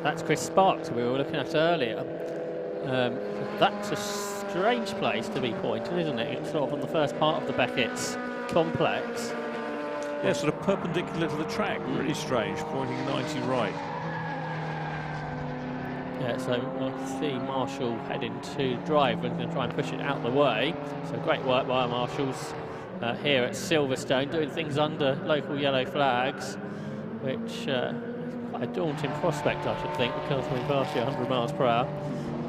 That's Chris Sparks, who we were looking at earlier. That's a strange place to be pointed, isn't it? It's sort of on the first part of the Beckett's complex. Yeah, sort of perpendicular to the track. Really strange, pointing 90 right. Yeah, so we'll see Marshall heading to drive. We're going to try and push it out the way. So great work by our marshals here at Silverstone, doing things under local yellow flags, which is quite a daunting prospect, I should think, because we're past 100 miles per hour.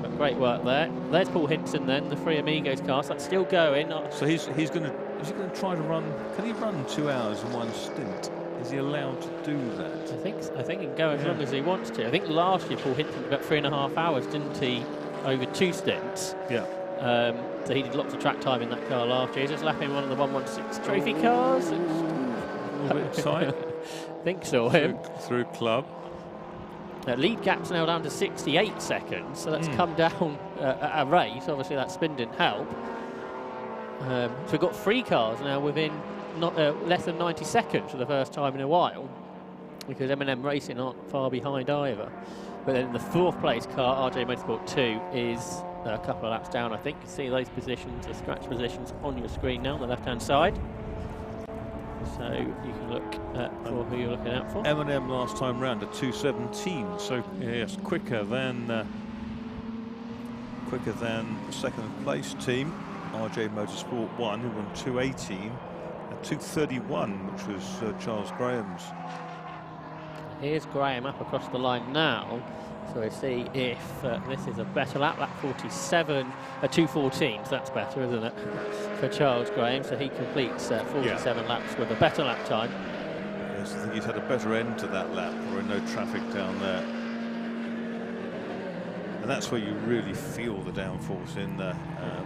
But great work there. There's Paul Hinton then, the Three Amigos car. So that's still going. So he's going to. Is he going to try to run? Can he run 2 hours in one stint? Is he allowed to do that? I think he can go as long as he wants to. I think last year Paul Hinton got 3.5 hours, didn't he, over 2 stints? Yeah. So he did lots of track time in that car last year. He's just lapping one of the 116 trophy cars. A little bit tight. I think so. Through club. Lead gap's now down to 68 seconds, so that's come down at a race. Obviously that spin didn't help. So we've got 3 cars now within less than 90 seconds for the first time in a while, because M&M Racing aren't far behind either. But then the 4th place car, RJ Motorsport 2, is a couple of laps down, I think. You can see those positions, the scratch positions on your screen now on the left-hand side. So you can look for who you're looking out for. M&M last time round at 2:17, so yes, quicker than the 2nd place team. RJ Motorsport 1, who won 2:18 at 2:31, which was Charles Graham's. Here's Graham up across the line now, so we'll see if this is a better lap. Lap 47, 2:14, so that's better, isn't it, for Charles Graham? So he completes 47 laps with a better lap time. Yes, I think he's had a better end to that lap. There were no traffic down there. And that's where you really feel the downforce in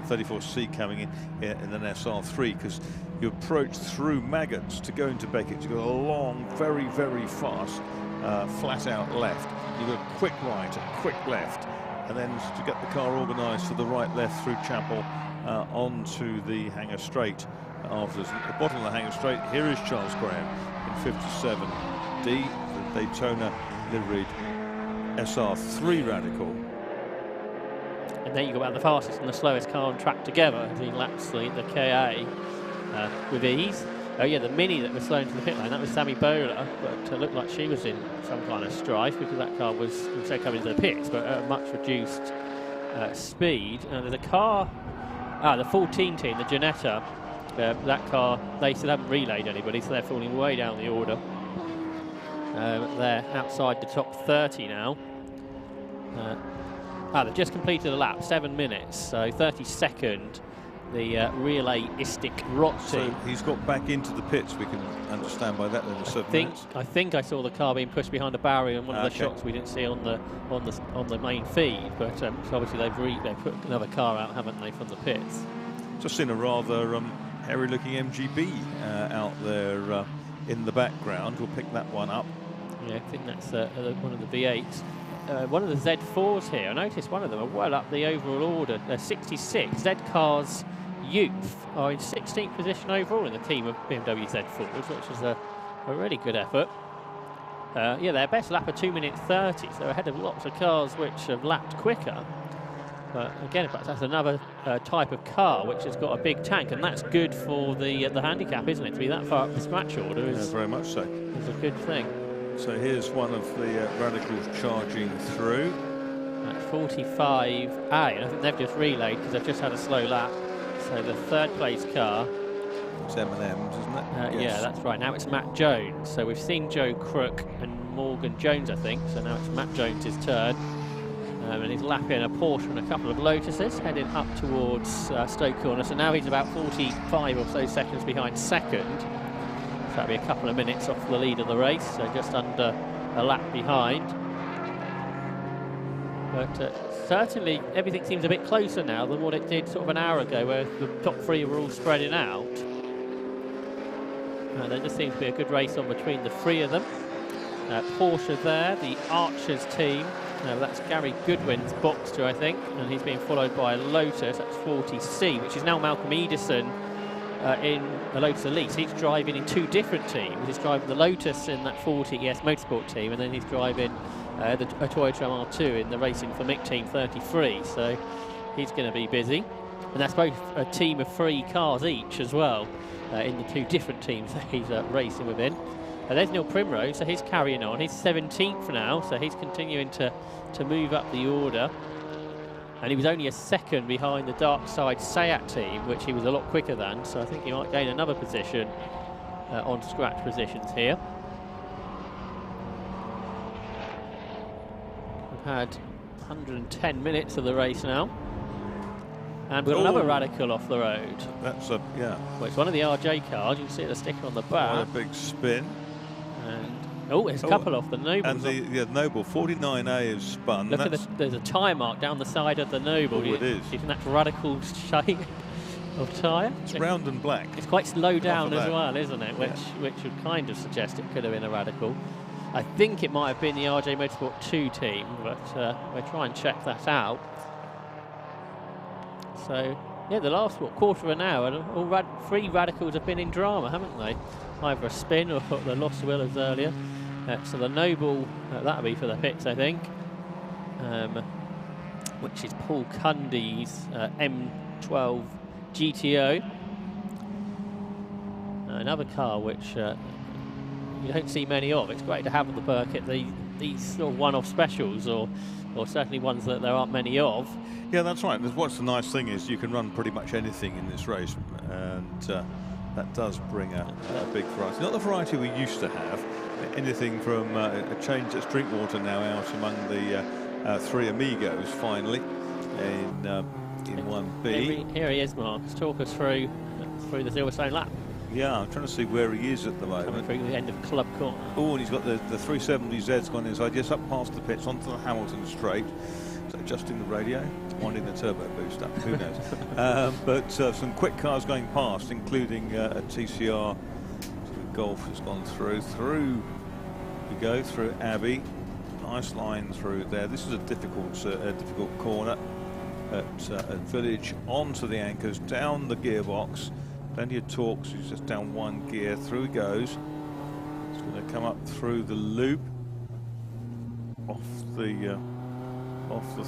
34C coming in an SR3, because you approach through Maggots to go into Birkett. You go a long, very, very fast, flat out left. You go a quick right, a quick left, and then to get the car organised to the right, left through Chapel onto the hangar straight. Afterwards, at the bottom of the hangar straight, here is Charles Graham in 57D, the Daytona liveried SR3 Radical. And then you go about the fastest and the slowest car on track together as he laps the KA with ease. Oh yeah, the Mini that was slow into the pit lane, that was Sammy Bowler, but it looked like she was in some kind of strife because that car was coming into the pits, but at a much reduced speed. And there's a car, the 14 team, the Ginetta, that car, they still haven't relayed anybody, so they're falling way down the order. They're outside the top 30 now. They've just completed a lap, 7 minutes, so 32nd, the relay-istic Rot team. So he's got back into the pits, we can understand by that then, the 7 minutes. I think I saw the car being pushed behind a barrier in one of the shots we didn't see on the main feed, but so obviously they've put another car out, haven't they, from the pits. Just seen a rather hairy-looking MGB out there in the background. We'll pick that one up. Yeah, I think that's one of the V8s. One of the Z4s here, I noticed one of them are well up the overall order. They're 66. Z-Cars Youth are in 16th position overall in the team of BMW Z4s, which is a really good effort. Yeah, their best lap of 2 minutes 30, so ahead of lots of cars which have lapped quicker. But again, perhaps that's another type of car which has got a big tank, and that's good for the handicap, isn't it? To be that far up the scratch order is very much so. Is a good thing. So here's one of the radicals charging through. At 45A, and I think they've just relayed because they've just had a slow lap. So the third place car. It's M&M's, isn't it? Yes. Yeah, that's right. Now it's Matt Jones. So we've seen Joe Crook and Morgan Jones, I think. So now it's Matt Jones' turn. And he's lapping a Porsche and a couple of Lotuses, heading up towards Stoke Corner. So now he's about 45 or so seconds behind second. So that'll be a couple of minutes off the lead of the race, so just under a lap behind. But certainly everything seems a bit closer now than what it did sort of an hour ago, where the top three were all spreading out. There just seems to be a good race on between the three of them. Porsche there, the Archers team. That's Gary Goodwin's Boxster, I think, and he's being followed by a Lotus, that's 40C, which is now Malcolm Edison in a Lotus Elite. He's driving in two different teams. He's driving the Lotus in that 40ES Motorsport team, and then he's driving a Toyota MR2 in the Racing for Mick team 33, so he's going to be busy. And that's both a team of 3 cars each as well, in the two different teams that he's racing within. There's Neil Primrose, so he's carrying on. He's 17th now, so he's continuing to move up the order. And he was only a second behind the Dark Side Seat team, which he was a lot quicker than, so I think he might gain another position on scratch positions here. We've had 110 minutes of the race now. And we've got another radical off the road. That's a, yeah. Well, it's one of the RJ cars. You can see the sticker on the back. Quite a big spin. And there's a couple off the Noble. And the Noble 49A is spun. Look at there's a tyre mark down the side of the Noble. Oh, it is. Do you think that's radical shade of tyre? It's round and black. It's quite slow down as well, isn't it? Which would kind of suggest it could have been a radical. I think it might have been the RJ Motorsport 2 team, but we'll try and check that out. So, yeah, the last quarter of an hour, and all 3 radicals have been in drama, haven't they? Either a spin or the Lost Willows earlier. So the Noble, that'll be for the pits, I think, which is Paul Cundy's M12 GTO. Another car which you don't see many of. It's great to have at the Birkett these sort of one-off specials, or certainly ones that there aren't many of. Yeah, that's right. What's the nice thing is you can run pretty much anything in this race, and that does bring a big variety. Not the variety we used to have. Anything from a change that's Drinkwater now out among the 3 Amigos finally in 1B. Here he is, Mark. Let's talk us through the Silverstone lap. Yeah, I'm trying to see where he is at the moment. Coming through the end of Club Corner. Oh, and he's got the 370Z's gone inside. Yes, up past the pits onto the Hamilton straight. So adjusting the radio, winding the turbo boost up, who knows. But some quick cars going past, including a TCR. Golf has gone through we go through Abbey. Nice line through there. This is a difficult corner at Village, onto the anchors, down the gearbox. Plenty of torque, so he's just down 1 gear. Through he goes. He's going to come up through the loop, off the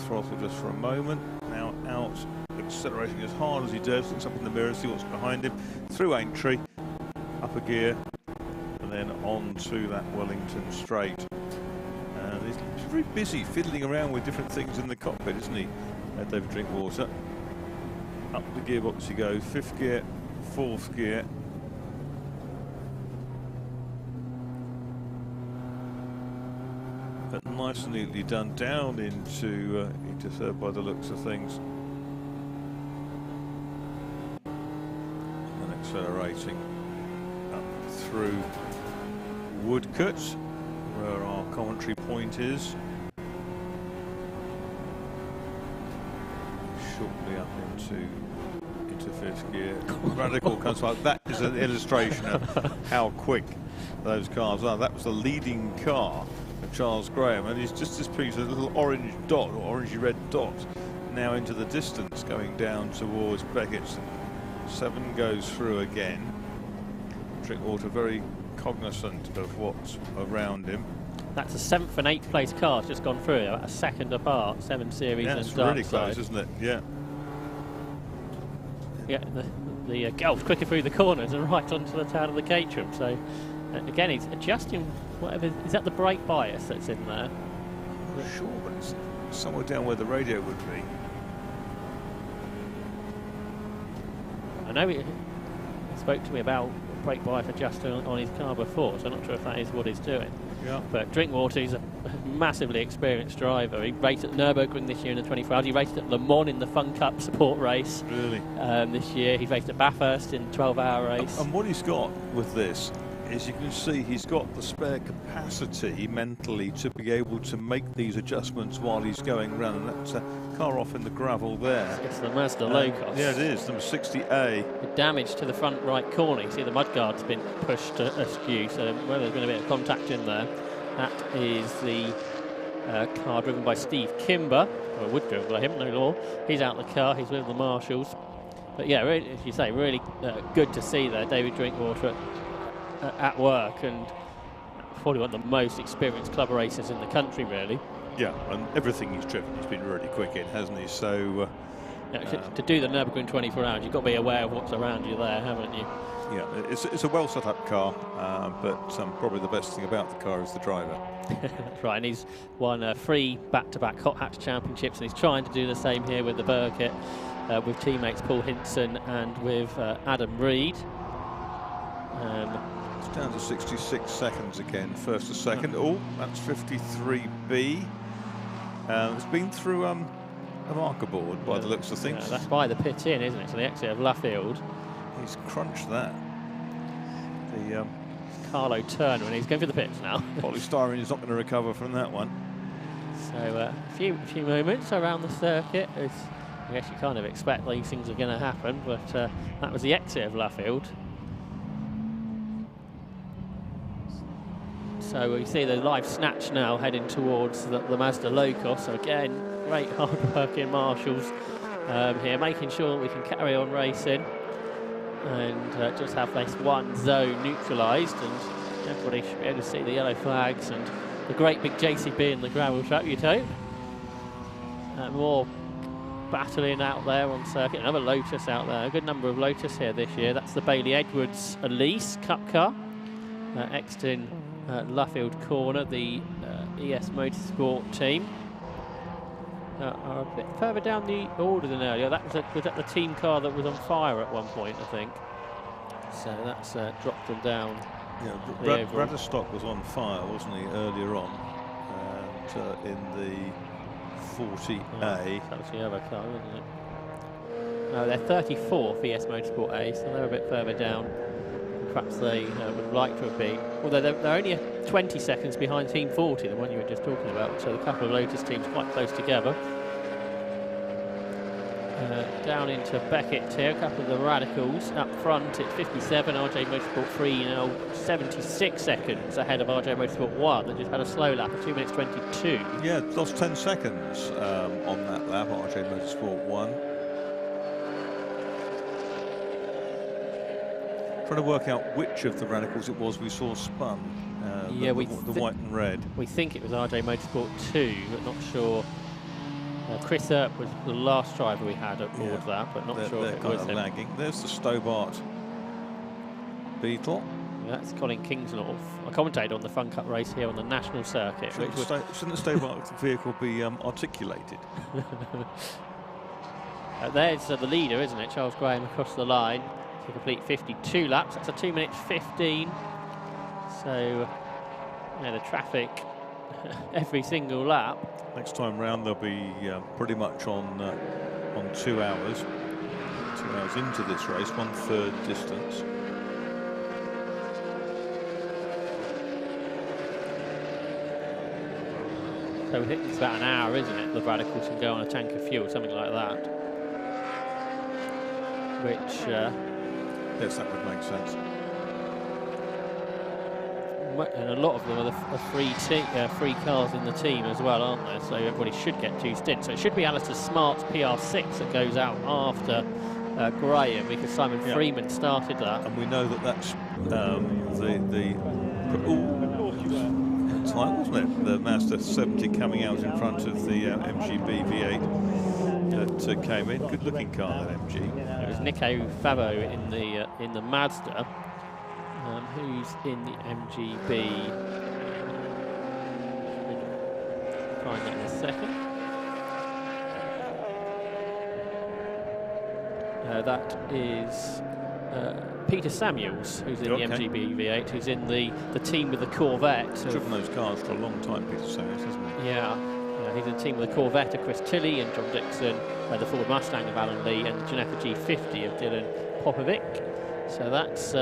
throttle just for a moment. Now out, accelerating as hard as he does. Looks up in the mirror, see what's behind him. Through Aintree, up a gear, and then on to that Wellington straight. And he's very busy fiddling around with different things in the cockpit, isn't he, David Drinkwater? Up the gearbox he goes, 5th gear, 4th gear. But nice and neatly done down into 3rd by the looks of things. And then accelerating up through Woodcote, where our commentary point is. Shortly up into 5th gear. Radical comes like that is an illustration of how quick those cars are. That was the leading car of Charles Graham, and he's just this piece of little orange dot, or orangey red dot, now into the distance going down towards Birkett. 7 goes through again. Drinkwater very cognizant of what's around him. That's a 7th and 8th place car just gone through, a second apart, 7 Series yeah, and it's dark really close, side. isn't it? Yeah. Yeah, the Gulf's quicker through the corners and right onto the tail of the Caterham. So again, he's adjusting whatever. Is that the brake bias that's in there? I'm sure, but it's somewhere down where the radio would be. I know he spoke to me about brake bias adjusting on his car before, so I'm not sure if that is what he's doing. Yeah. But Drinkwater is a massively experienced driver. He raced at Nürburgring this year in the 24 hours. He raced at Le Mans in the Fun Cup support race. Really? This year. He raced at Bathurst in the 12-hour race. And what he's got with this is you can see he's got the spare capacity mentally to be able to make these adjustments while he's going around. And that's a car off in the gravel there. It's the Mazda Low-Cost. Yeah, it is, number 60A. The damage to the front right corner. You see the mudguard's been pushed askew, so whether there's been a bit of contact in there. That is the car driven by Steve Kimber, or would driven by him, no law. He's out the car, he's with the marshals. But yeah, really, as you say, really good to see there David Drinkwater at work, and probably one of the most experienced club racers in the country, really. Yeah, and everything he's driven, he's been really quick in, hasn't he? So to do the Nürburgring 24 hours, you've got to be aware of what's around you there, haven't you? Yeah, it's a well set up car, but probably the best thing about the car is the driver. That's right, and he's won 3 back-to-back Hot Hatch championships, and he's trying to do the same here with the Birkett, with teammates Paul Hinson and with Adam Reed. It's down to 66 seconds again, first to second. Oh, that's 53B. It's been through a marker board by the looks of things. That's by the pit in, isn't it? So the exit of Luffield. He's crunched that. The Carlo Turner, and he's going for the pits now. Polystyrene is not going to recover from that one. So a few moments around the circuit. I guess you kind of expect these things are going to happen, but that was the exit of Luffield. So we see the live snatch now heading towards the Mazda Low-Cost. So again, great hard work in marshals here, making sure that we can carry on racing and just have this one zone neutralised, and everybody should be able to see the yellow flags and the great big JCB in the gravel trap, you'd hope. More battling out there on circuit. Another Lotus out there. A good number of Lotus here this year. That's the Bailey Edwards Elise Cup car. Exton Luffield Corner, the ES Motorsport team. Are a bit further down the order than earlier. That was that the team car that was on fire at one point, I think. So that's dropped them down. Yeah, Bradstock was on fire, wasn't he, earlier on? And in the 40A. That was the other car, wasn't it? No, they're 34th ES Motorsport A, so they're a bit further down. Perhaps they would like to have been. Although they're only 20 seconds behind Team 40, the one you were just talking about. So a couple of Lotus teams quite close together. Down into Birkett here, a couple of the Radicals up front at 57. RJ Motorsport 3 now 76 seconds ahead of RJ Motorsport 1. They just had a slow lap at 2 minutes 22. Yeah, lost 10 seconds on that lap, RJ Motorsport 1. Trying to work out which of the Radicals it was we saw spun. Yeah, the white and red. We think it was RJ Motorsport 2, but not sure. Chris Earp was the last driver we had aboard that, but not sure if it was him. Lagging. There's the Stobart Beetle. That's Colin Kingsnorth. I commentated on the Fun Cup race here on the national circuit. Shouldn't the Stobart vehicle be articulated? There's the leader, isn't it? Charles Graham across the line to complete 52 laps. That's a 2 minutes 15. So, yeah, the traffic every single lap. Next time round they'll be pretty much on 2 hours. 2 hours into this race, 1/3 distance. So we think it's about an hour, isn't it? The Radicals can go on a tank of fuel, something like that. Which yes, that would make sense. And a lot of them are free cars in the team as well, aren't there? So everybody should get 2 stints. So it should be Alistair Smart's PR6 that goes out after Graham, because Simon Freeman started that. And we know that that's time, wasn't it? The Mazda 70 coming out in front of the MGB V8 that came in. Good-looking car, that MG. It was Nico Favo in the Mazda, who's in the MGB. Find that in a second. That is Peter Samuels, who's in the MGB V8, who's in the team with the Corvette. He's driven those cars for a long time, Peter Samuels, hasn't he? Yeah, he's in the team with the Corvette of Chris Tilley and John Dixon, the Ford Mustang of Alan Lee, and Ginetta G50 of Dylan Popovic. So that's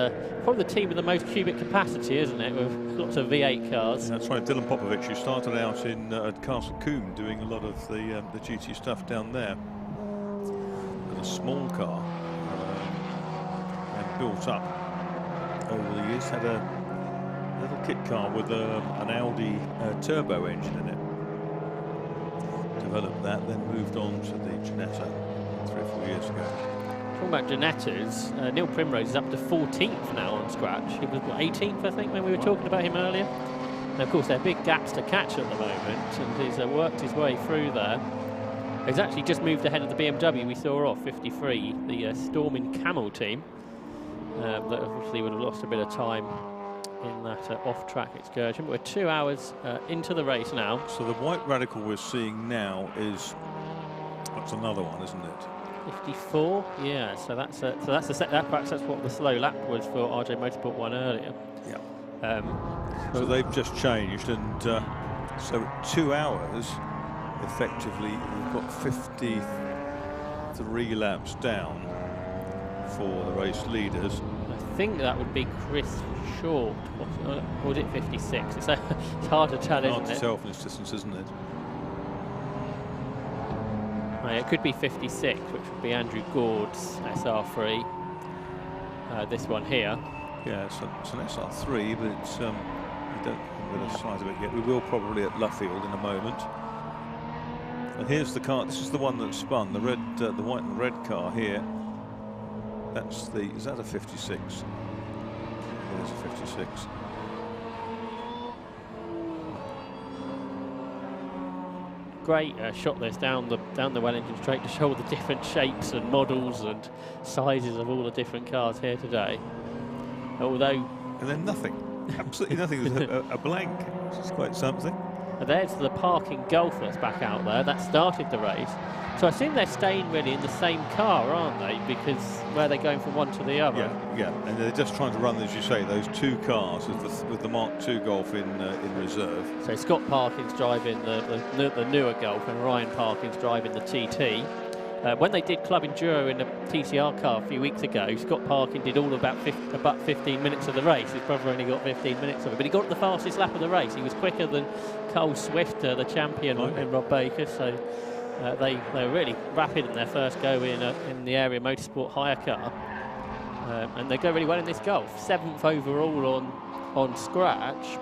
probably the team with the most cubic capacity, isn't it, with lots of V8 cars. That's right, Dylan Popovic, who started out in at Castle Combe doing a lot of the GT stuff down there. A small car and built up over the years. Had a little kit car with an Audi turbo engine in it. Developed that, then moved on to the Ginetta 3 or 4 years ago. Talking about Ginetta's, Neil Primrose is up to 14th now on scratch. He was 18th, I think, when we were talking about him earlier. And of course, there are big gaps to catch at the moment, and he's worked his way through there. He's actually just moved ahead of the BMW we saw off, 53, the Stormin Camel team. That obviously would have lost a bit of time in that off-track excursion. But we're 2 hours into the race now. So the white radical we're seeing now is, that's another one, isn't it? 54, yeah. So that's the set. Perhaps that's what the slow lap was for RJ Motorsport 1 earlier. Yeah. So they've just changed, and so 2 hours. Effectively, we've got 53 laps down for the race leaders. I think that would be Chris Short, or was it 56? It's hard to tell, isn't it? Hard to tell from this distance, isn't it? It could be 56, which would be Andrew Gord's SR3. This one here. Yeah, it's an SR3, but it's, we don't know the size of it yet. We will probably at Luffield in a moment. And here's the car. This is the one that spun. The red, the white and red car here. That's the. Is that a 56? It is a 56. Great shot this down the Wellington Straight to show all the different shapes and models and sizes of all the different cars here today. Although, and then nothing. Absolutely nothing. There's a blank, which is quite something. There's the parking Golf that's back out there. That started the race. So I assume they're staying really in the same car, aren't they? Because where they're going from one to the other. Yeah, and they're just trying to run, as you say, those two cars with the Mark II Golf in reserve. So Scott Parkin's driving the newer Golf, and Ryan Parkin's driving the TT. When they did Club Enduro in the TCR car a few weeks ago, Scott Parkin did all about 15 minutes of the race. His brother only got 15 minutes of it, but he got the fastest lap of the race. He was quicker than Cole Swifter, the champion, in Rob Baker. So they were really rapid in their first go in the area motorsport hire car, and they go really well in this Golf. 7th overall on scratch.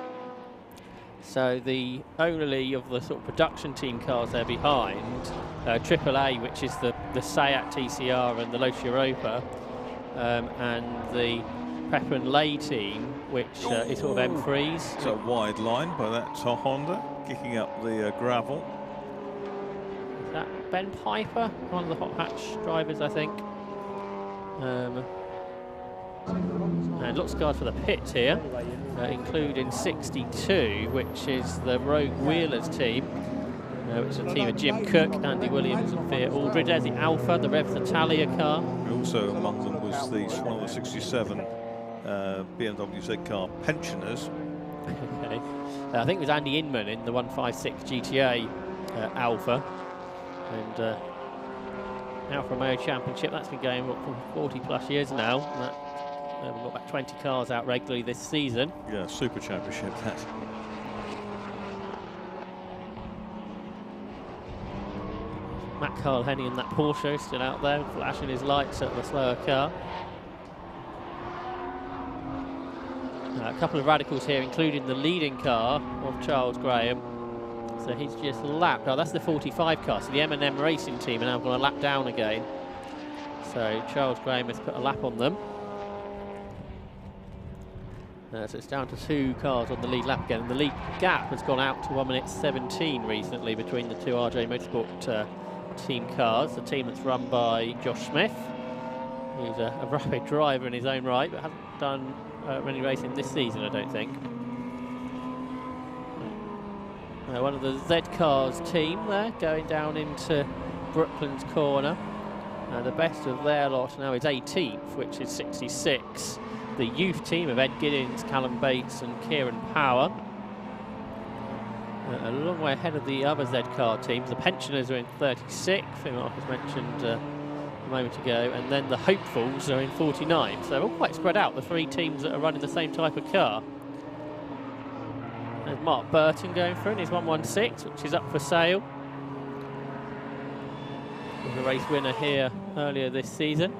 So the only of the sort of production team cars they're behind, AAA, which is the Seat TCR and the Lotus Europa, and the Pepper and Lay team, which is sort of M3s. It's a wide line by that Honda, kicking up the gravel. Is that Ben Piper, one of the hot hatch drivers, I think. And lots of cars for the pits here, including 62, which is the Rogue Wheelers team, which is a team of Jim Cook, Andy Williams and Fiat Aldridge. There's the Alpha, the Revs Italia car. Also among them was the one of the 67 BMW Z car pensioners. Okay. I think it was Andy Inman in the 156 GTA Alpha. And Alfa Romeo Championship, that's been going for 40 plus years now. We've got about 20 cars out regularly this season. Yeah, super championship, that. Matt Carl-Henny in that Porsche still out there, flashing his lights at the slower car. A couple of radicals here, including the leading car of Charles Graham. So he's just lapped. Oh, that's the 45 car. So the M&M Racing team are now going to lap down again. So Charles Graham has put a lap on them. So it's down to 2 cars on the lead lap again. And the lead gap has gone out to 1 minute 17 recently between the 2 RJ Motorsport team cars. The team that's run by Josh Smith, who's a rapid driver in his own right, but hasn't done many racing this season, I don't think. One of the Z Cars team there going down into Brooklands corner. The best of their lot now is 18th, which is 66. The youth team of Ed Giddins, Callum Bates and Kieran Power. A long way ahead of the other Z Car teams. The pensioners are in 36th, who Marcus mentioned a moment ago, and then the hopefuls are in 49th. So they're all quite spread out, the 3 teams that are running the same type of car. There's Mark Burton going through in his 116, which is up for sale. The race winner here earlier this season.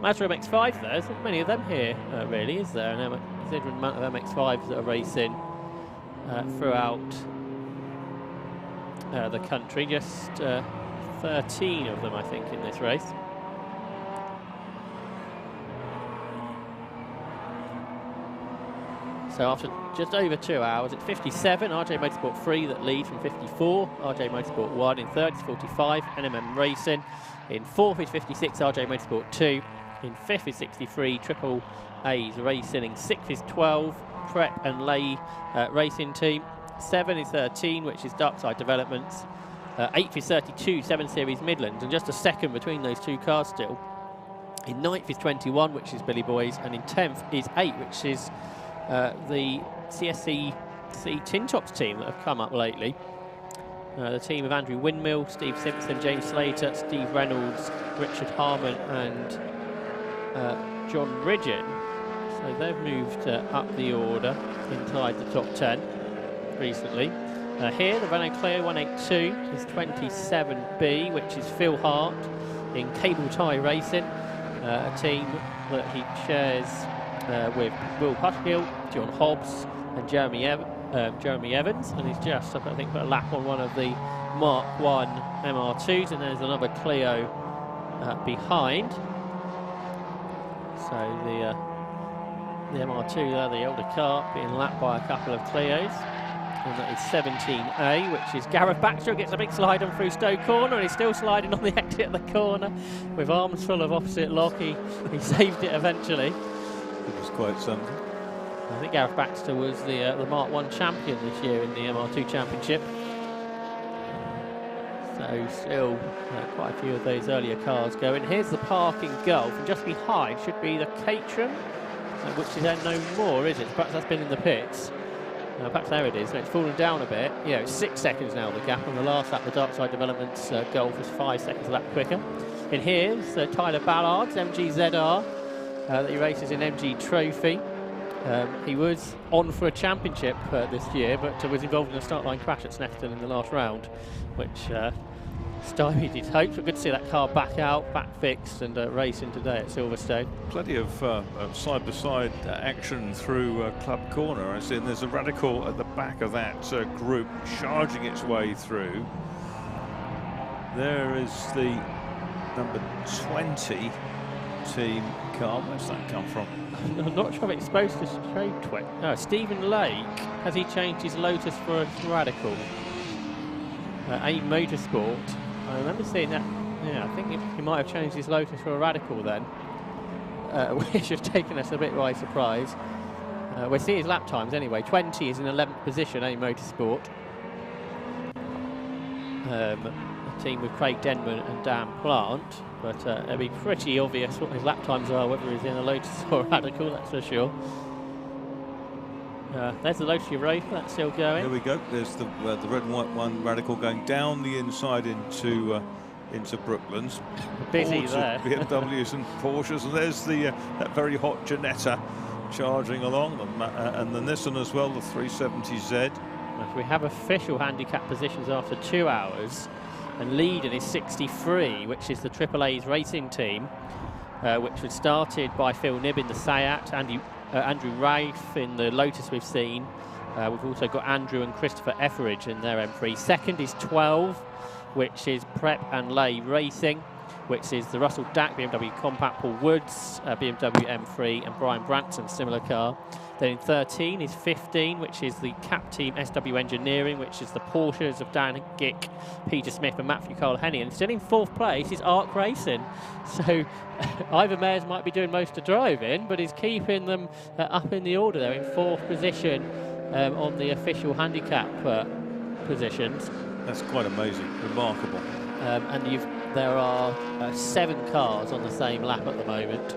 Mazda MX-5 there's not many of them here really, is there? A considerable amount of MX-5s that are racing throughout the country. Just 13 of them, I think, in this race. So after just over 2 hours, it's 57, RJ Motorsport 3 that lead from 54, RJ Motorsport 1 in third is 45, NMM Racing. In fourth is 56, RJ Motorsport 2. In fifth is 63, Triple A's Racing. In sixth is 12, Prep and Lay Racing Team. 7 is 13, which is Darkside Developments. 8th is 32, 7 Series Midlands, and just a second between those 2 cars still. In 9th is 21, which is Billy Boys, and in 10th is 8, which is the CSC Tintops team that have come up lately. The team of Andrew Windmill, Steve Simpson, James Slater, Steve Reynolds, Richard Harmon and John Ridgen. So they've moved up the order inside the top 10 recently. Here the Renault Clio 182 is 27B, which is Phil Hart in Cable Tie Racing, a team that he shares with Will Hutchgill, John Hobbs and Jeremy Evans, and he's just, I think, put a lap on one of the Mark 1 MR2s, and there's another Clio behind. So the MR2 there, the older car, being lapped by a couple of Clios, and that is 17A, which is Gareth Baxter, who gets a big slide on through Stowe Corner, and he's still sliding on the exit of the corner with arms full of opposite lock. He saved it eventually. It was quite something. I think Gareth Baxter was the Mark 1 champion this year in the MR2 Championship. So still quite a few of those earlier cars going. Here's the parking Gulf, and just behind should be the Caterham, which is then no more, is it? Perhaps that's been in the pits. Perhaps there it is. And it's fallen down a bit. Yeah, it's 6 seconds now, the gap on the last lap. The Darkside Developments Gulf is 5 seconds a lap quicker. In here is Tyler Ballard's MGZR that he races in MG Trophy. He was on for a championship this year, but was involved in a start line crash at Snetterton in the last round, which stymied his hopes. But good to see that car back out, back fixed, and racing today at Silverstone. Plenty of side-by-side action through Club Corner. I see, and there's a Radical at the back of that group charging its way through. There is the number 20 team car. Where's that come from? I'm not sure if it's supposed to show 20. No, Stephen Lake, has he changed his Lotus for a Radical? A Motorsport. I remember seeing that. Yeah, I think he might have changed his Lotus for a Radical then, which has taken us a bit by surprise. We'll see his lap times anyway. 20 is in 11th position, A Motorsport. A team with Craig Denman and Dan Plant, but it'll be pretty obvious what his lap times are, whether he's in a Lotus or a Radical, that's for sure. There's the Lotus Europa, that's still going. There we go. There's the red and white one Radical going down the inside into Brooklands. Busy there. BMWs and Porsches, and there's the that very hot Janetta charging along, and the Nissan as well, the 370Z. We have official handicap positions after 2 hours, and leading is 63, which is the Triple A's Racing Team, which was started by Phil Nibb in the Seat, Andrew Rafe in the Lotus we've seen. We've also got Andrew and Christopher Etheridge in their M3. Second is 12, which is Prep and Lay Racing, which is the Russell Dack BMW Compact, Paul Woods BMW M3, and Brian Branson, similar car. Then in 13 is 15, which is the Cap Team SW Engineering, which is the Porsches of Dan Gick, Peter Smith and Matthew Cole-Henny. And still in 4th place is Arc Racing. So Ivan Mayers might be doing most of driving, but he's keeping them up in the order there in 4th position on the official handicap positions. That's quite amazing, remarkable. And there are 7 cars on the same lap at the moment.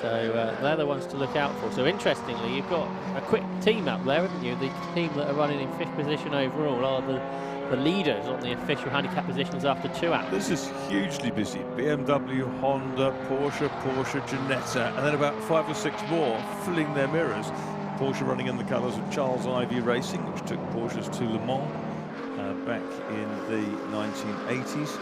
So they're the ones to look out for. So interestingly, you've got a quick team up there, haven't you? The team that are running in 5th position overall are the leaders on the official handicap positions after 2 laps. This is hugely busy. BMW, Honda, Porsche, Ginetta, and then about 5 or 6 more filling their mirrors. Porsche running in the colours of Charles Ivy Racing, which took Porsches to Le Mans back in the 1980s.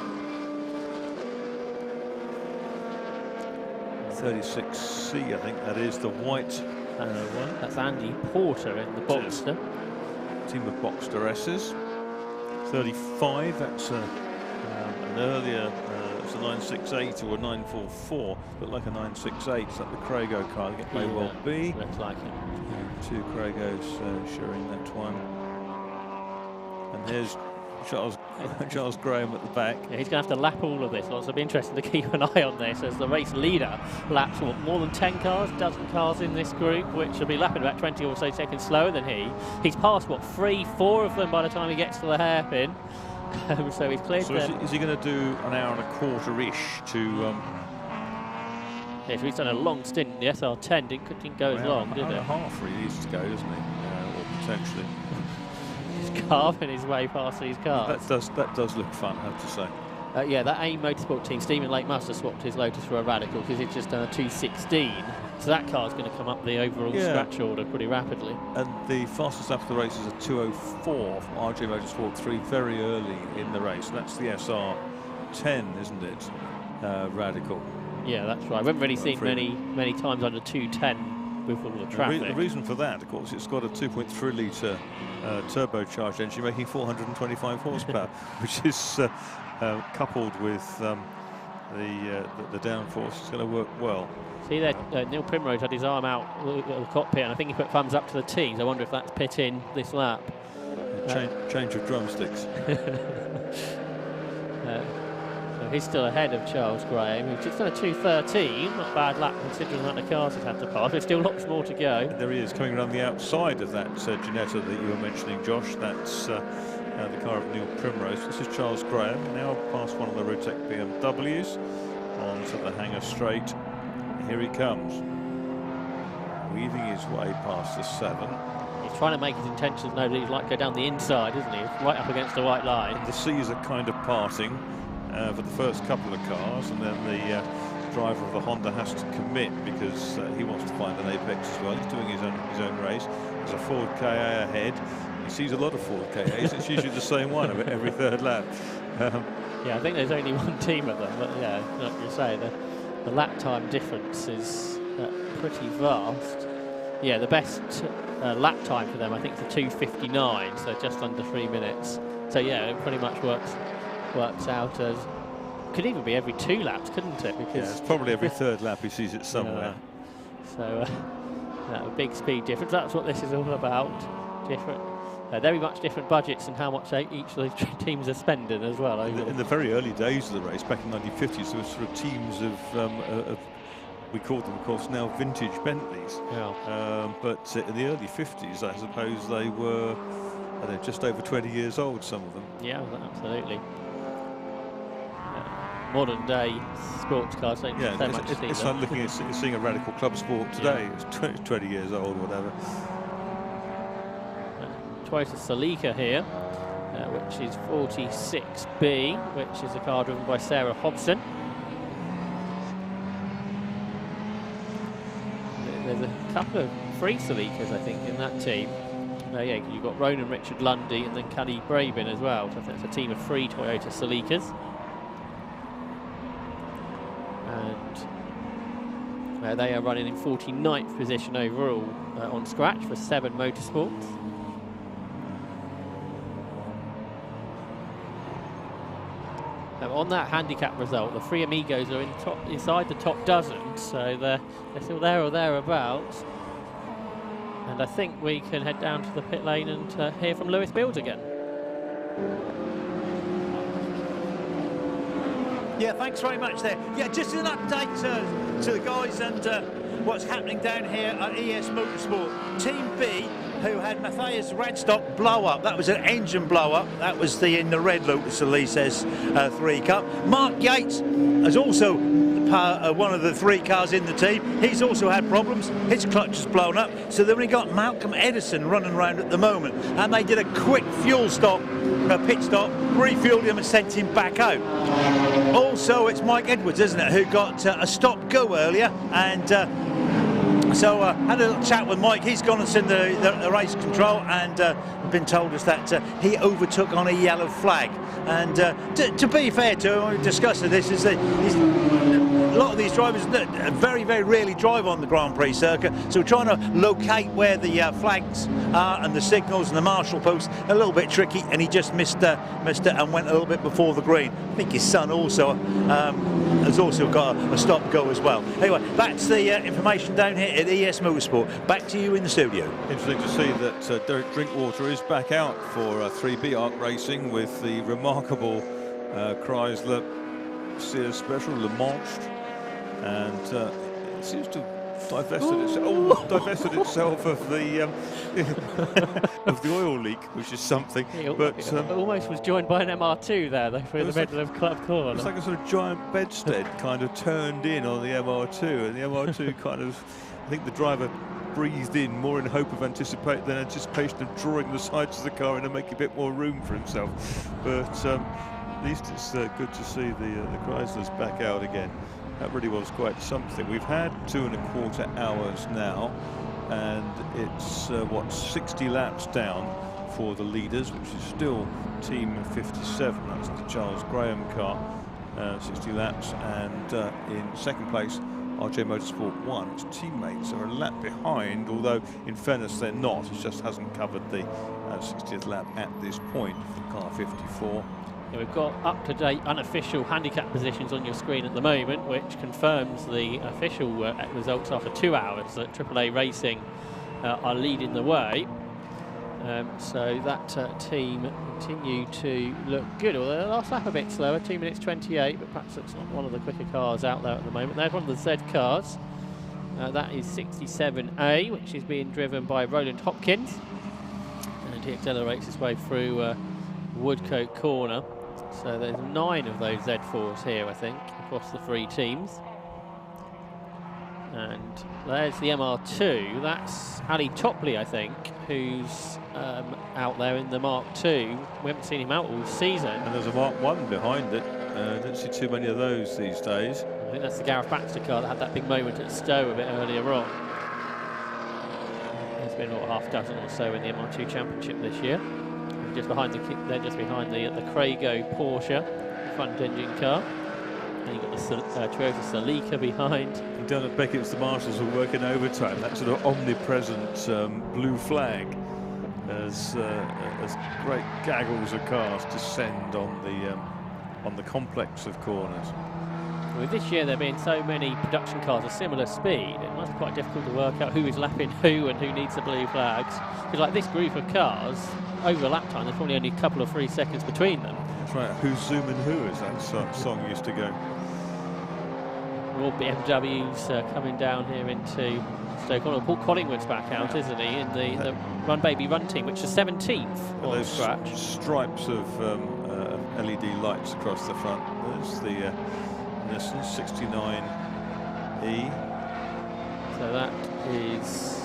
36C, I think that is the white one. That's Andy Porter in the Boxster. Team of Boxster S's. 35, that's an earlier, it's a 968 or a 944, but like a 968. Is that the Crago car? It may well be. Looks like it. 2 Cragos sharing that one. And here's Charles Graham at the back. Yeah, he's going to have to lap all of this. So it'll be interesting to keep an eye on this as the race leader laps more than 10 cars, dozen cars in this group, which will be lapping about 20 or so seconds slower than he. He's passed, what, 3, 4 of them by the time he gets to the hairpin. So he's cleared. So is he going to do an hour and a quarter-ish to... Yes, he's done a long stint in the SR10. Didn't go as long, did it? An hour and a half really needs to go, doesn't he? Or potentially. He's carving his way past these cars. That does look fun, I have to say. Yeah, that AIM Motorsport team, Stephen Lake must have swapped his Lotus for a Radical because he's just done a 216. So that car's going to come up the overall scratch order pretty rapidly. And the fastest lap of the race is a 2:04 from RJ Motorsport 3 very early in the race. That's the SR10, isn't it? Radical. Yeah, that's right. We haven't really seen many times under 210 with all the traffic. The reason for that, of course, it's got a 2.3 litre turbocharged engine making 425 horsepower, which is coupled with the downforce. It's going to work well. See there, Neil Primrose had his arm out at the cockpit, and I think he put thumbs up to the teams. I wonder if that's pit in this lap. Change of drumsticks. So he's still ahead of Charles Graham, who's just done a 2:13. Not a bad lap considering the amount of cars he's had to pass. There's still lots more to go. And there he is coming around the outside of that Ginetta that you were mentioning, Josh. That's the car of Neil Primrose. This is Charles Graham, now past one of the Rotec BMWs onto the hangar straight. Here he comes, weaving his way past the 7. He's trying to make his intentions known that he'd like to go down the inside, isn't he? Right up against the white line. And the seas are kind of parting for the first couple of cars, and then the driver of the Honda has to commit because he wants to find an apex as well. He's doing his own race. There's a Ford KA ahead. He sees a lot of Ford KAs. It's usually the same one every third lap. Yeah, I think there's only one team of them, but yeah, like you say, the lap time difference is pretty vast. Yeah, the best lap time for them, I think, is a 2:59, so just under 3 minutes. So yeah, it pretty much works out as, could even be every 2 laps, couldn't it? Because it's probably every third lap he sees it somewhere. So a big speed difference. That's what this is all about. Very much different budgets and how much each of those teams are spending as well. In the very early days of the race, back in the 1950s, there were sort of teams of we called them, of course, now vintage Bentleys. Yeah. But in the early 50s, I suppose they were just over 20 years old, some of them. Yeah, absolutely. Modern day sports cars don't so much see it's like looking at seeing a Radical Club Sport today. Yeah. It's 20 years old or whatever. Toyota Celica here, which is 46B, which is a car driven by Sarah Hobson. There's a couple of free Celicas, I think, in that team. Yeah, you've got Ronan Richard Lundy and then Cuddy Brabin as well. So that's a team of 3 Toyota Celicas. And they are running in 49th position overall on scratch for 7 Motorsports. On that handicap result, the three Amigos are inside the top dozen, so they're still there or thereabouts. And I think we can head down to the pit lane and hear from Lewis Bills again. Yeah, thanks very much there. Yeah, just an update to the guys and what's happening down here at ES Motorsport. Team B, who had Matthias Radstock blow up. That was an engine blow up. That was in the red Lotus Elise's 3 Cup. Mark Yates has also one of the 3 cars in the team. He's also had problems. His clutch has blown up. So then we got Malcolm Edison running around at the moment. And they did a quick fuel stop, a pit stop, refueled him and sent him back out. Also, it's Mike Edwards, isn't it, who got a stop-go earlier. And so had a little chat with Mike. He's gone and seen the race control and been told us that he overtook on a yellow flag. And to be fair to him, we discussed this, is that a lot of these drivers very, very rarely drive on the Grand Prix circuit, so we're trying to locate where the flags are and the signals and the marshal posts. A little bit tricky, and he just missed it and went a little bit before the green. I think his son also has also got a stop-go as well. Anyway, that's the information down here at ES Motorsport. Back to you in the studio. Interesting to see that Derek Drinkwater is back out for 3B ARC Racing with the remarkable Chrysler Sears Special Le Mans, and it seems to have divested itself of the of the oil leak, which is something. But almost was joined by an MR2 there, though, through the middle of Club Corner. It's like a sort of giant bedstead kind of turned in on the MR2, and the MR2 kind of, I think the driver breathed in more in hope of anticipation of drawing the sides of the car in and making a bit more room for himself. But at least it's good to see the Chryslers back out again. That really was quite something. We've had 2¼ hours now, and it's 60 laps down for the leaders, which is still Team 57. That's the Charles Graham car, 60 laps, and in second place RJ Motorsport 1. Its teammates are a lap behind, although in fairness they're not. It just hasn't covered the 60th lap at this point for car 54. Yeah, we've got up-to-date unofficial handicap positions on your screen at the moment, which confirms the official results after 2 hours that AAA Racing are leading the way. So that team continue to look good, although the last lap a bit slower, 2 minutes 28, but perhaps it's not one of the quicker cars out there at the moment. There's one of the Z cars. That is 67A, which is being driven by Roland Hopkins, and he accelerates his way through Woodcote Corner. So there's 9 of those Z4s here, I think, across the 3 teams. And there's the MR2. That's Ali Topley, I think, who's out there in the Mark II. We haven't seen him out all season. And there's a Mark I behind it. Don't see too many of those these days. I think that's the Gareth Baxter car that had that big moment at Stowe a bit earlier on. There's been about half dozen or so in the MR2 Championship this year. Just behind they're just behind the Craigo Porsche front engine car. And you've got the Toyota Celica behind. And down at Beckett's, the marshals are working overtime. That sort of omnipresent blue flag as great gaggles of cars descend on the complex of corners. With this year there being so many production cars of similar speed, it must be quite difficult to work out who is lapping who and who needs the blue flags. Because like this group of cars, over lap time, there's probably only a couple of 3 seconds between them. That's right, who's zooming who, as that song used to go. All BMWs coming down here into Stoke. Paul Collingwood's back out, isn't he, in the Run Baby Run team, which is 17th on scratch. Stripes of LED lights across the front. There's the Nissan 69E. So that is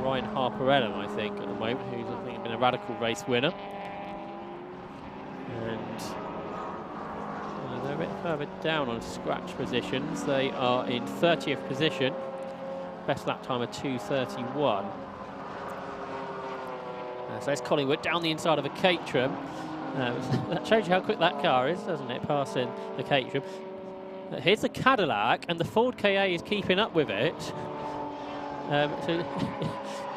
Ryan Harper-Ellam, I think, at the moment, who's, I think, been a Radical Race winner. And they're a bit further down on scratch positions. They are in 30th position. Best lap time of 2:31. So there's Collingwood down the inside of a Caterham. That shows you how quick that car is, doesn't it, passing the Caterham. Here's the Cadillac, and the Ford KA is keeping up with it. So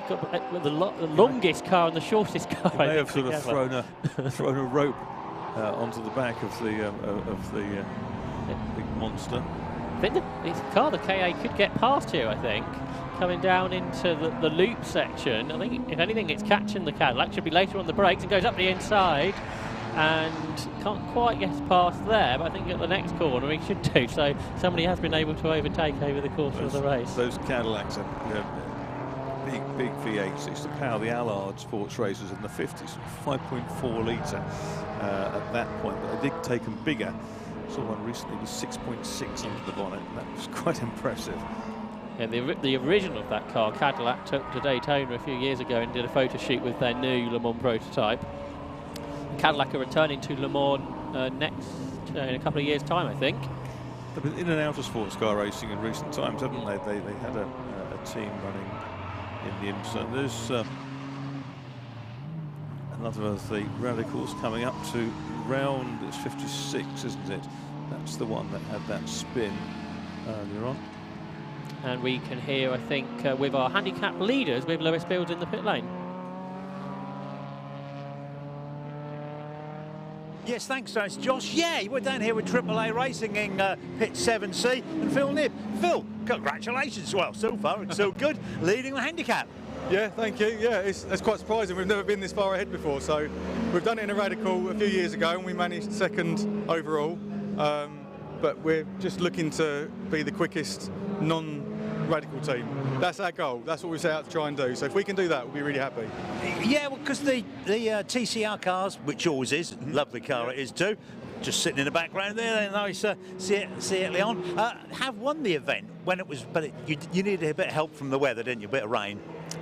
got the longest car and the shortest car. They may have sort of thrown a rope onto the back of the big monster. I think it's a car the KA could get past here, I think. Coming down into the loop section. I think, if anything, it's catching the Cadillac. Should be later on the brakes and goes up the inside. And can't quite get past there, but I think at the next corner he should do. So somebody has been able to overtake over the course of the race. Those Cadillacs are big V8s. It's to power the Allard sports racers in the 50s, 5.4 litre at that point. But they did take them bigger. Saw one recently with 6.6 under the bonnet. That was quite impressive. Yeah, the original of that car, Cadillac, took to Daytona a few years ago and did a photo shoot with their new Le Mans prototype. Cadillac are returning to Le Mans next in a couple of years' time, I think. They've been in and out of sports car racing in recent times, haven't they? They had a team running in the IMSA. There's another of the radicals coming up to round, it's 56, isn't it? That's the one that had that spin earlier on. And we can hear, I think, with our handicap leaders, with Lewis Fields in the pit lane. Yes, thanks, Josh. Yeah, we're down here with AAA Racing in pit 7C and Phil Knibb. Phil, congratulations. Well, so far it's so good, leading the handicap. Yeah, thank you. Yeah, it's quite surprising. We've never been this far ahead before. So we've done it in a radical a few years ago and we managed second overall. But we're just looking to be the quickest non-radical team. That's our goal. That's what we set out to try and do. So if we can do that, we'll be really happy. Yeah, well, because the TCR cars, which yours is, lovely car it is too, just sitting in the background there, a nice Seat Leon, have won the event when it was, but you needed a bit of help from the weather, didn't you? A bit of rain.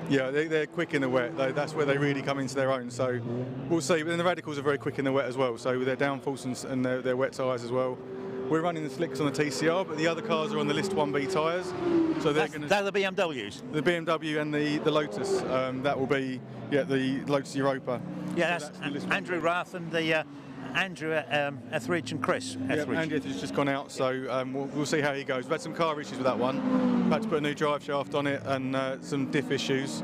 Yeah, they're quick in the wet. That's where they really come into their own. So we'll see. But then the radicals are very quick in the wet as well. So with their downforce and their wet tyres as well. We're running the slicks on the TCR, but the other cars are on the List 1B tyres. So they're going to. They're the BMWs. The BMW and the Lotus. That will be the Lotus Europa. Yeah, so that's Andrew Rath and the Andrew Etheridge and Chris Etheridge. Yeah, Andrew Etheridge just gone out, so we'll see how he goes. We've had some car issues with that one. Had to put a new drive shaft on it and some diff issues.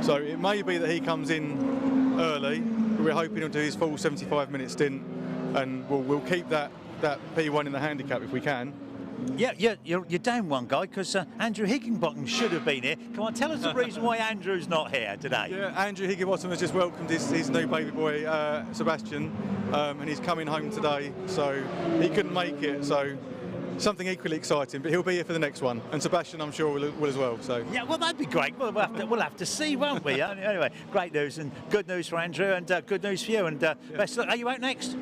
So it may be that he comes in early, but we're hoping he'll do his full 75-minute stint, and we'll keep that P1 in the handicap if we can. Yeah, you're down one guy because Andrew Higginbottom should have been here. Come on, tell us the reason why Andrew's not here today. Yeah, Andrew Higginbottom has just welcomed his new baby boy, Sebastian, and he's coming home today, so he couldn't make it. So something equally exciting, but he'll be here for the next one, and Sebastian, I'm sure, will as well. So yeah, well, that'd be great. We'll have to see, won't we? Anyway, great news and good news for Andrew, and good news for you. And best of luck. Are you out next?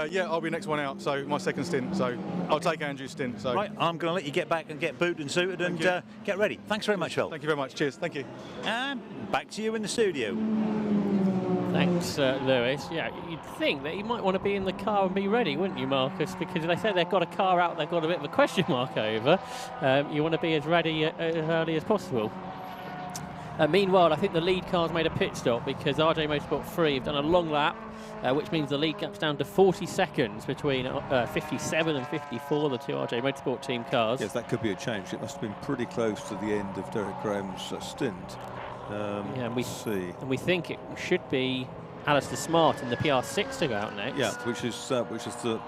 Yeah, I'll be next one out, so my second stint, so I'll take Andrew's stint. So. Right, I'm going to let you get back and get booted and suited and get ready. Thanks very much, Phil. Thank you very much. Cheers. Thank you. And back to you in the studio. Thanks, Lewis. Yeah, you'd think that you might want to be in the car and be ready, wouldn't you, Marcus? Because they say they've got a car out they've got a bit of a question mark over. You want to be as ready as early as possible. Meanwhile, I think the lead car's made a pit stop because RJ Motorsport 3 have done a long lap, which means the lead gap's down to 40 seconds between 57 and 54, the two RJ Motorsport team cars. Yes, that could be a change. It must have been pretty close to the end of Derek Graham's stint. Yeah, and we think it should be Alistair Smart in the PR6 to go out next. Yeah, which is the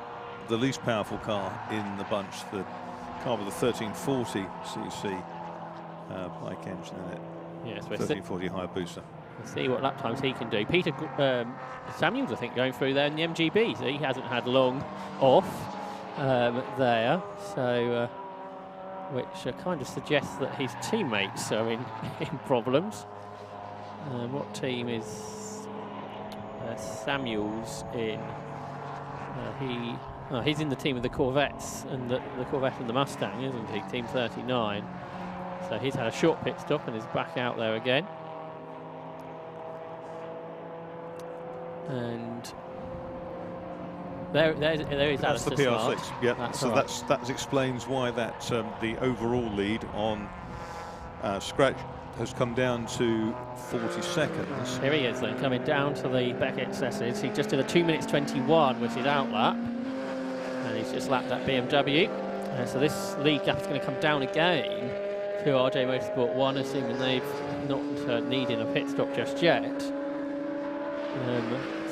least powerful car in the bunch, the car with the 1340 cc bike engine in it. Yes, 1340 Hayabusa. Let's see what lap times he can do. Peter Samuels, I think, going through there in the MGB, so he hasn't had long off there. So, which kind of suggests that his teammates are in problems. What team is Samuels in? He's in the team of the Corvettes and the Corvette and the Mustang, isn't he? Team 39. So he's had a short pit stop and is back out there again. And there is that's Alistair the PR6. Smart. Yeah, so right. that explains why that the overall lead on Scratch has come down to 40 seconds. Here he is then, coming down to the Birkett Cesses. He just did a 2 minutes 21, which is out lap, and he's just lapped that BMW. So this lead gap is going to come down again to RJ Motorsport 1, assuming they've not needed a pit stop just yet.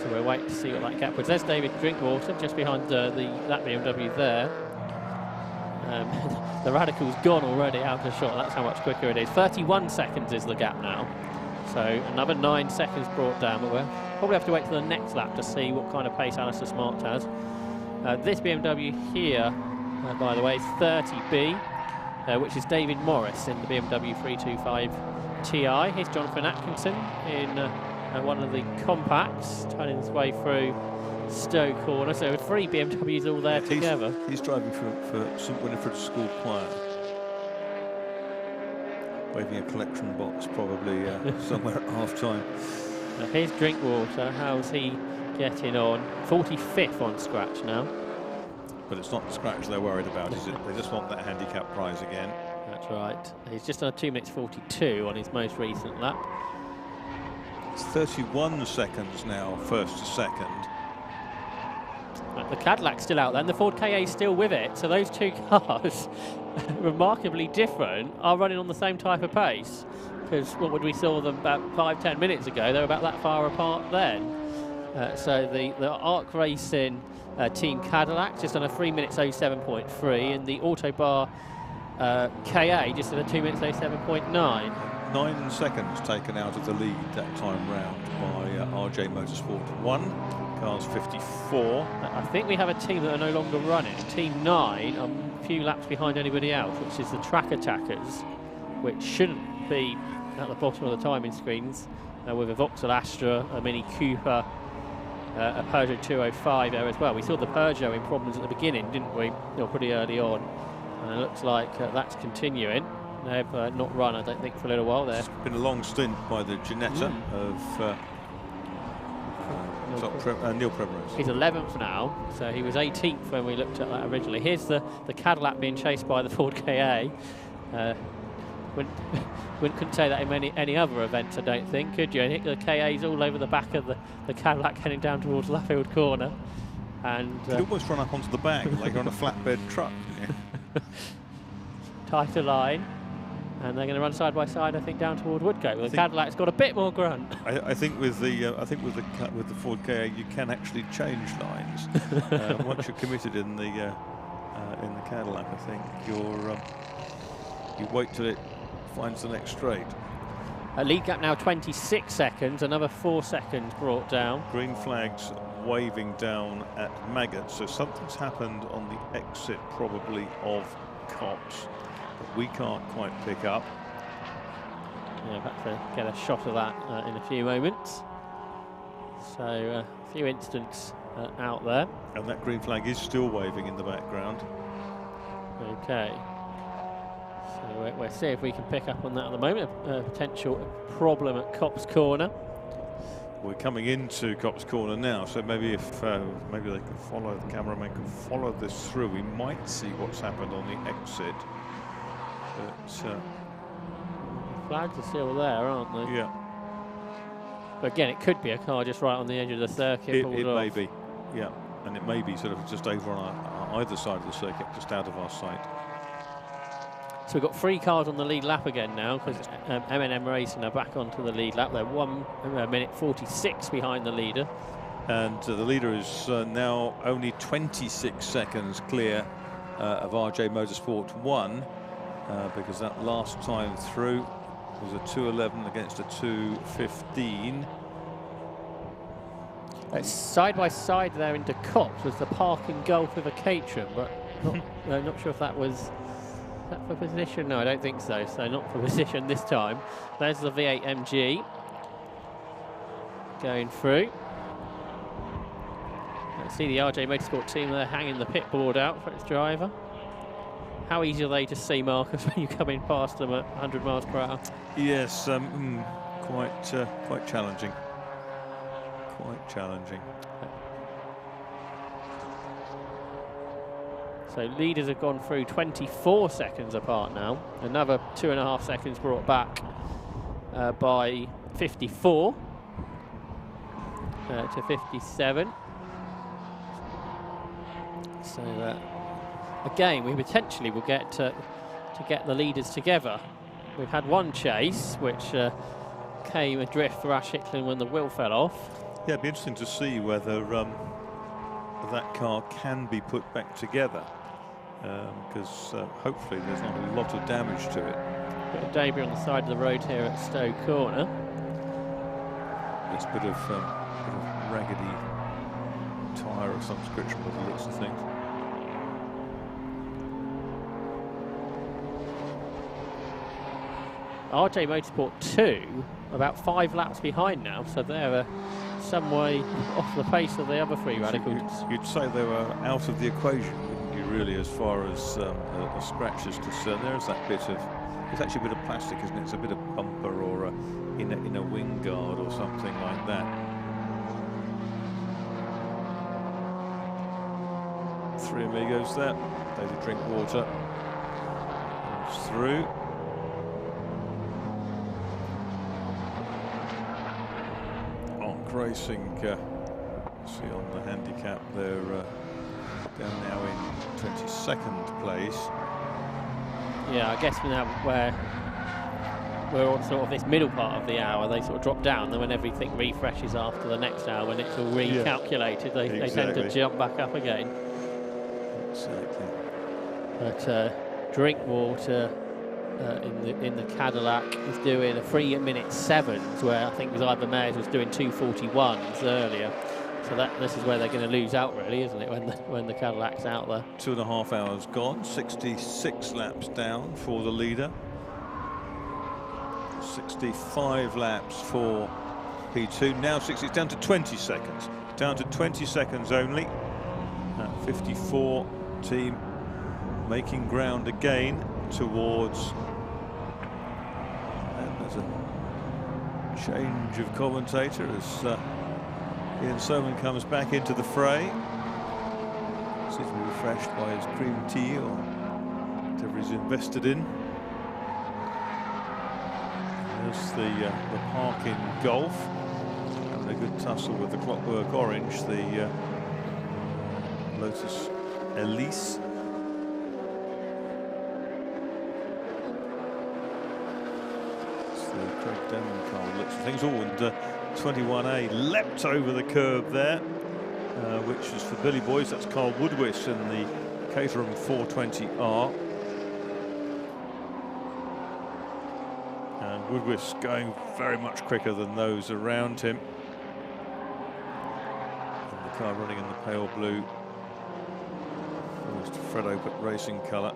So we'll wait to see what that gap was. There's David Drinkwater just behind that BMW there. The Radical's gone already out of shot. That's how much quicker it is. 31 seconds is the gap now. So another 9 seconds brought down, but we'll probably have to wait for the next lap to see what kind of pace Alistair Smart has. This BMW here, by the way, is 30B, which is David Morris in the BMW 325 Ti. Here's Jonathan Atkinson in one of the compacts, turning his way through Stowe Corner. So 3 BMWs all there together. He's driving for St Winifred's School Choir. Waving a collection box probably somewhere at half-time. Here's Drinkwater. How's he getting on? 45th on scratch now. But it's not the scratch they're worried about, is it? They just want that handicap prize again. That's right. He's just on 2 minutes 42 on his most recent lap. It's 31 seconds now, first to second. The Cadillac's still out there, and the Ford KA is still with it. So those two cars, remarkably different, are running on the same type of pace. Because what would we saw them about 5-10 minutes ago? They were about that far apart then. So the Arc Racing Team Cadillac just on a 3 minutes 07.3, and the Autobar KA just at a 2 minutes 07.9. 9 seconds taken out of the lead that time round by RJ Motorsport 1. Cars 54. I think we have a team that are no longer running. Team 9 are a few laps behind anybody else, which is the Track Attackers, which shouldn't be at the bottom of the timing screens, with a Vauxhall Astra, a Mini Cooper, a Peugeot 205 there as well. We saw the Peugeot in problems at the beginning, didn't we? Pretty early on. And it looks like that's continuing. They've not run, I don't think, for a little while there. It's been a long stint by the Ginetta of Neil Primrose. He's 11th now, so he was 18th when we looked at that originally. Here's the Cadillac being chased by the Ford KA. Couldn't say that in any other events, I don't think, could you? I think the KA's all over the back of the Cadillac heading down towards Laffield Corner. And you'd almost run up onto the back like you're on a flatbed truck. Tighter line. And they're going to run side by side, I think, down toward Woodgate. The Cadillac's got a bit more grunt. I think with the Ford KA, you can actually change lines once you're committed in the Cadillac. I think you wait till it finds the next straight. A lead gap now 26 seconds. Another 4 seconds brought down. Green flags waving down at Maggot. So something's happened on the exit, probably of Copse. We can't quite pick up. Yeah, about to get a shot of that in a few moments. So a few incidents out there. And that green flag is still waving in the background. Okay. So we'll see if we can pick up on that at the moment. A potential problem at Copse Corner. We're coming into Copse Corner now, so maybe if maybe they can follow, the cameraman can follow this through, we might see what's happened on the exit. But flags are still there, aren't they? Yeah. But again, it could be a car just right on the edge of the circuit. It may be, yeah, and it may be sort of just over on either side of the circuit, just out of our sight. So we've got 3 cars on the lead lap again now, because M&M Racing are back onto the lead lap. They're 1 minute 46 behind the leader. And the leader is now only 26 seconds clear of RJ Motorsport 1, because that last time through was a 2:11 against a 2:15. Side by side there into Copse was the Parking Gulf with a Caterham, but not sure if that was for position. No, I don't think so. So not for position this time. There's the V8 MG going through. Let's see the RJ Motorsport team there hanging the pit board out for its driver. How easy are they to see, Marcus, when you come in past them at 100 miles per hour? Yes, quite challenging. Quite challenging. So leaders have gone through 24 seconds apart now. Another 2.5 seconds brought back by 54 to 57. So again, we potentially will get to get the leaders together. We've had one chase which came adrift for Ash Hicklin when the wheel fell off. Yeah, it'd be interesting to see whether that car can be put back together, because hopefully there's not a lot of damage to it. Bit of debris on the side of the road here at Stowe Corner. There's a bit of raggedy tyre of some description with the looks of things. RJ Motorsport 2, about 5 laps behind now, so they're some way off the pace of the other 3 radicals. You'd say they were out of the equation, wouldn't you, really, as far as a scratch is concerned? There's that bit of, it's actually a bit of plastic, isn't it? It's a bit of bumper or in a wing guard or something like that. 3 amigos there. David Drinkwater moves through. Racing, see on the handicap, they're down now in 22nd place. Yeah, I guess now where we're on sort of this middle part of the hour, they sort of drop down, then when everything refreshes after the next hour, when it's all recalculated, they tend to jump back up again. Exactly. But Drinkwater in the Cadillac is doing a 3:07s, where I think Zyber Mayers was doing 2:41s earlier. So this is where they're going to lose out, really, isn't it? When the Cadillac's out there. 2.5 hours gone. 66 laps down for the leader. 65 laps for P2. Now 60. It's down to 20 seconds. Down to 20 seconds only. 54 team making ground again towards, and there's a change of commentator as Ian Soman comes back into the fray. Seems to be refreshed by his cream tea or whatever he's invested in. There's the park-in Golf, having a good tussle with the Clockwork Orange, the Lotus Elise. Craig Denman car looks at things. Oh, and 21A leapt over the curb there, which was for Billy Boys. That's Carl Woodwiss in the Caterham 420R. And Woodwiss going very much quicker than those around him. And the car running in the pale blue, almost Fred Opert racing colour.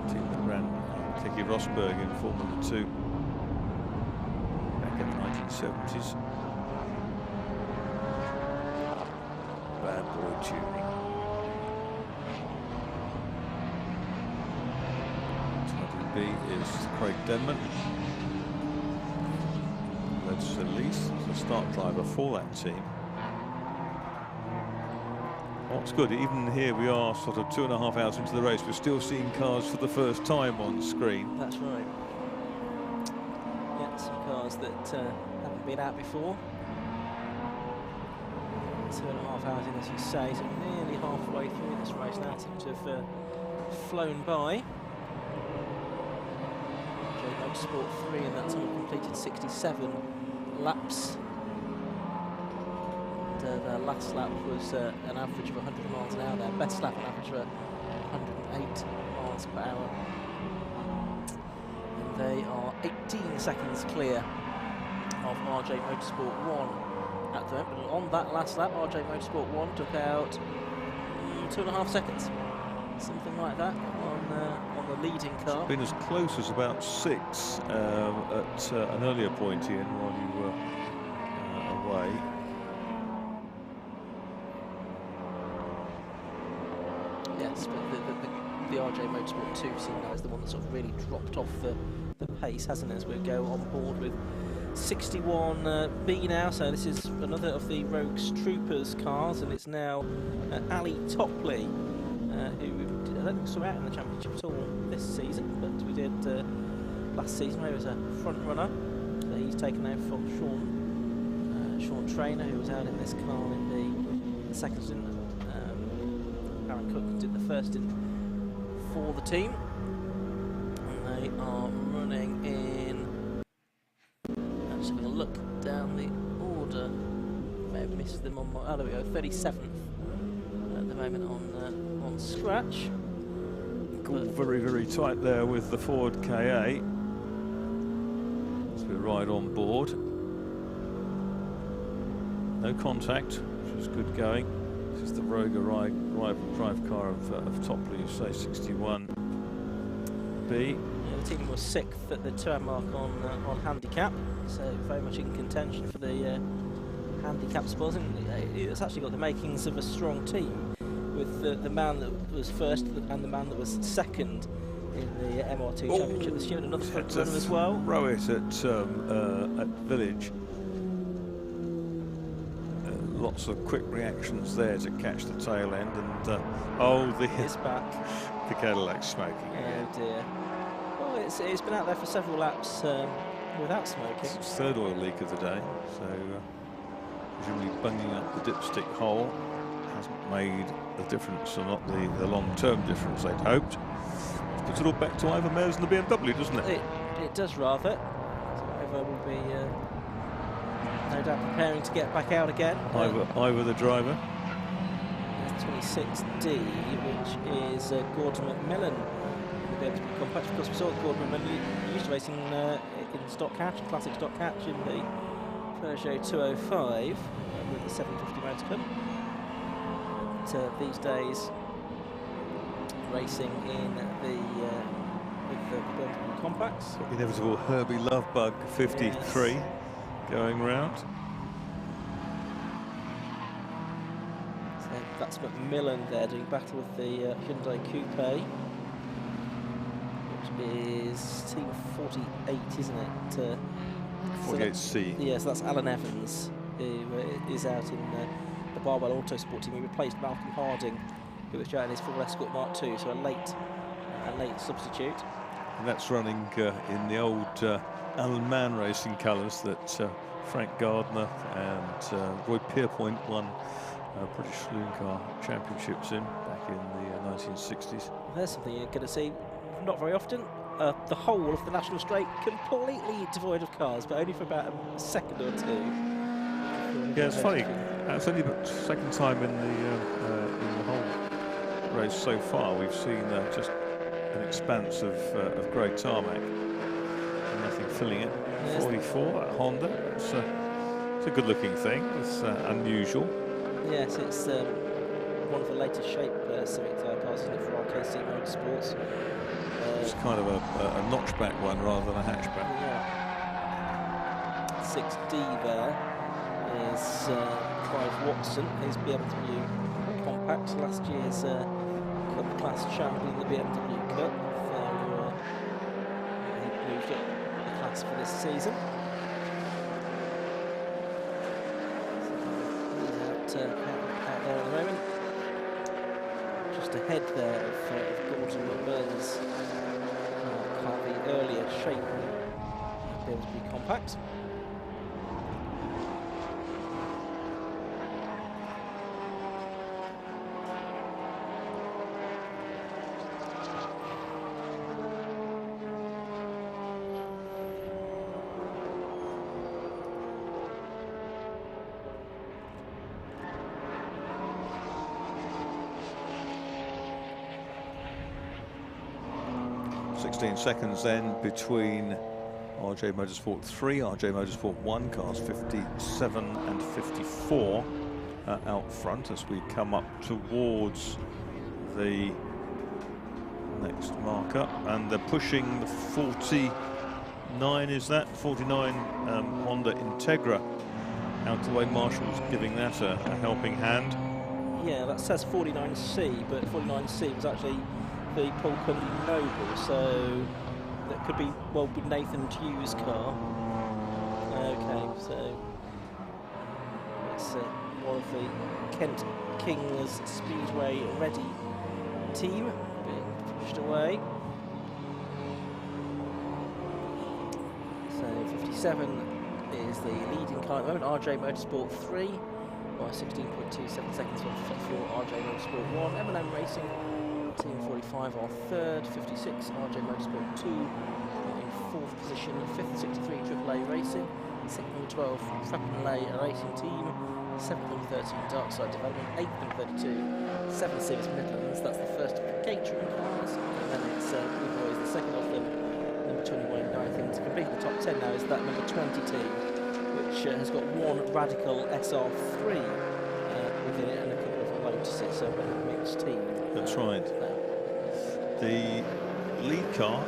Team that ran Keke Rosberg in Formula 2 back in the 1970s. Bad boy tuning. 20B is Craig Denman. Lotus Elise, the start driver for that team. What's good, even here we are sort of 2.5 hours into the race, we're still seeing cars for the first time on screen. That's right. Yeah, some cars that haven't been out before. 2.5 hours in, as you say, so nearly halfway through this race now. Seems to have flown by. Motorsport 3 in that time completed 67 laps. Their last lap was an average of 100 miles an hour. Their best lap, an average of 108 miles per hour. And they are 18 seconds clear of RJ Motorsport 1 at the moment. But on that last lap, RJ Motorsport 1 took out 2.5 seconds, something like that, on the leading car. It's been as close as about 6 at an earlier point, Ian, while you were away. Yes, but the RJ Motorsport 2 scene now is the one that sort of really dropped off the pace, hasn't it, as we go on board with 61B now. So this is another of the Rogues Troopers cars, and it's now Ali Topley, who I don't think saw out in the championship at all this season, but we did last season where he was a front runner. So he's taken over from Sean Traynor, who was out in this car in the second stint. Aaron Cook did the first in for the team, and they are running in. I'm just having a look down the order to them on my, oh, there we go, 37th at the moment on scratch. Very, very tight there with the Ford KA. As we ride on board. No contact, which is good going. This is the Roger drive car of Topley, say 61B. Yeah, the team was 6th at the 2-hour mark on handicap, so very much in contention for the handicap spoils. And it's actually got the makings of a strong team, with the man that was first and the man that was second in the MR2 Championship this year, and another front runner as well. Row it at Village. Lots of quick reactions there to catch the tail end, and it's back. The Cadillac's smoking. Oh dear. Well, it's been out there for several laps without smoking. It's its third oil leak of the day, so presumably bunging up the dipstick hole hasn't made a difference, or not the long-term difference they'd hoped. Puts it all back to Ivor Mears and the BMW, doesn't it? It does rather. So Ivor will be no doubt preparing to get back out again. Ivor the driver. 26D, which is Gordon McMillan in the BMW Compact. Of course, we saw Gordon McMillan used to racing in stock catch, classic stock catch, in the Peugeot 205 with the 750 Motor Club. But these days, racing in with the BMW Compacts. The inevitable Herbie Lovebug 53 going round. So that's McMillan there doing battle with the Hyundai Coupe, which is team 48, isn't it? 48C. Yes, that's Alan Evans, who is out in the Barwell Autosport team. He replaced Malcolm Harding, who was driving his Ford Escort Mark II, so a late substitute. And that's running in the old Alan Mann Racing colours that Frank Gardner and Roy Pierpoint won British Saloon Car Championships in back in the 1960s. There's something you're going to see not very often. The whole of the National Straight completely devoid of cars, but only for about a second or two. Yeah, it's funny. It's only the second time in the whole race so far we've seen just an expanse of grey tarmac and nothing filling it. 44 at Honda. It's a good-looking thing. It's unusual. Yes, it's one of the latest shape Civic tyre cars, isn't it, for RKC Motorsports? It's kind of a notchback one rather than a hatchback. Yeah. 6D there is Clive Watson, his BMW Compact, last year's Cup Class champion in the BMW Cup. He moved up the class for this season. So he's out there at the moment. Just ahead there of Gordon McMillan's car, the earlier shape BMW Compact. Seconds then between RJ Motorsport 3, RJ Motorsport 1, cars 57 and 54 out front as we come up towards the next marker, and they're pushing the 49, is that? 49 Honda Integra out the way. Marshall's giving that a helping hand. Yeah, that says 49C, but 49C was actually the Paul Cundy Noble, so that could be, well, be Nathan Hughes' car. Okay, so it's one of the Kent Kings Speedway ready team being pushed away. So 57 is the leading car at the moment, RJ Motorsport 3 by 16.27 seconds from 54 RJ Motorsport 1, M&M Racing Team 45 are third, 56 RJ Motorsport 2 in fourth position, fifth 63 AAA Racing, second 12 Fappinlay Racing Team, 7th and 13 Darkside Development, 8th and 32 7 Series Midlands. That's the first of the catering cars, and then it's Blue Boys, the second of them, number 21 and 9th. And to complete the top 10 now is that number 20 team, which has got one Radical SR3 within it and a couple of Lotuses, so a mixed team. That's right. The lead car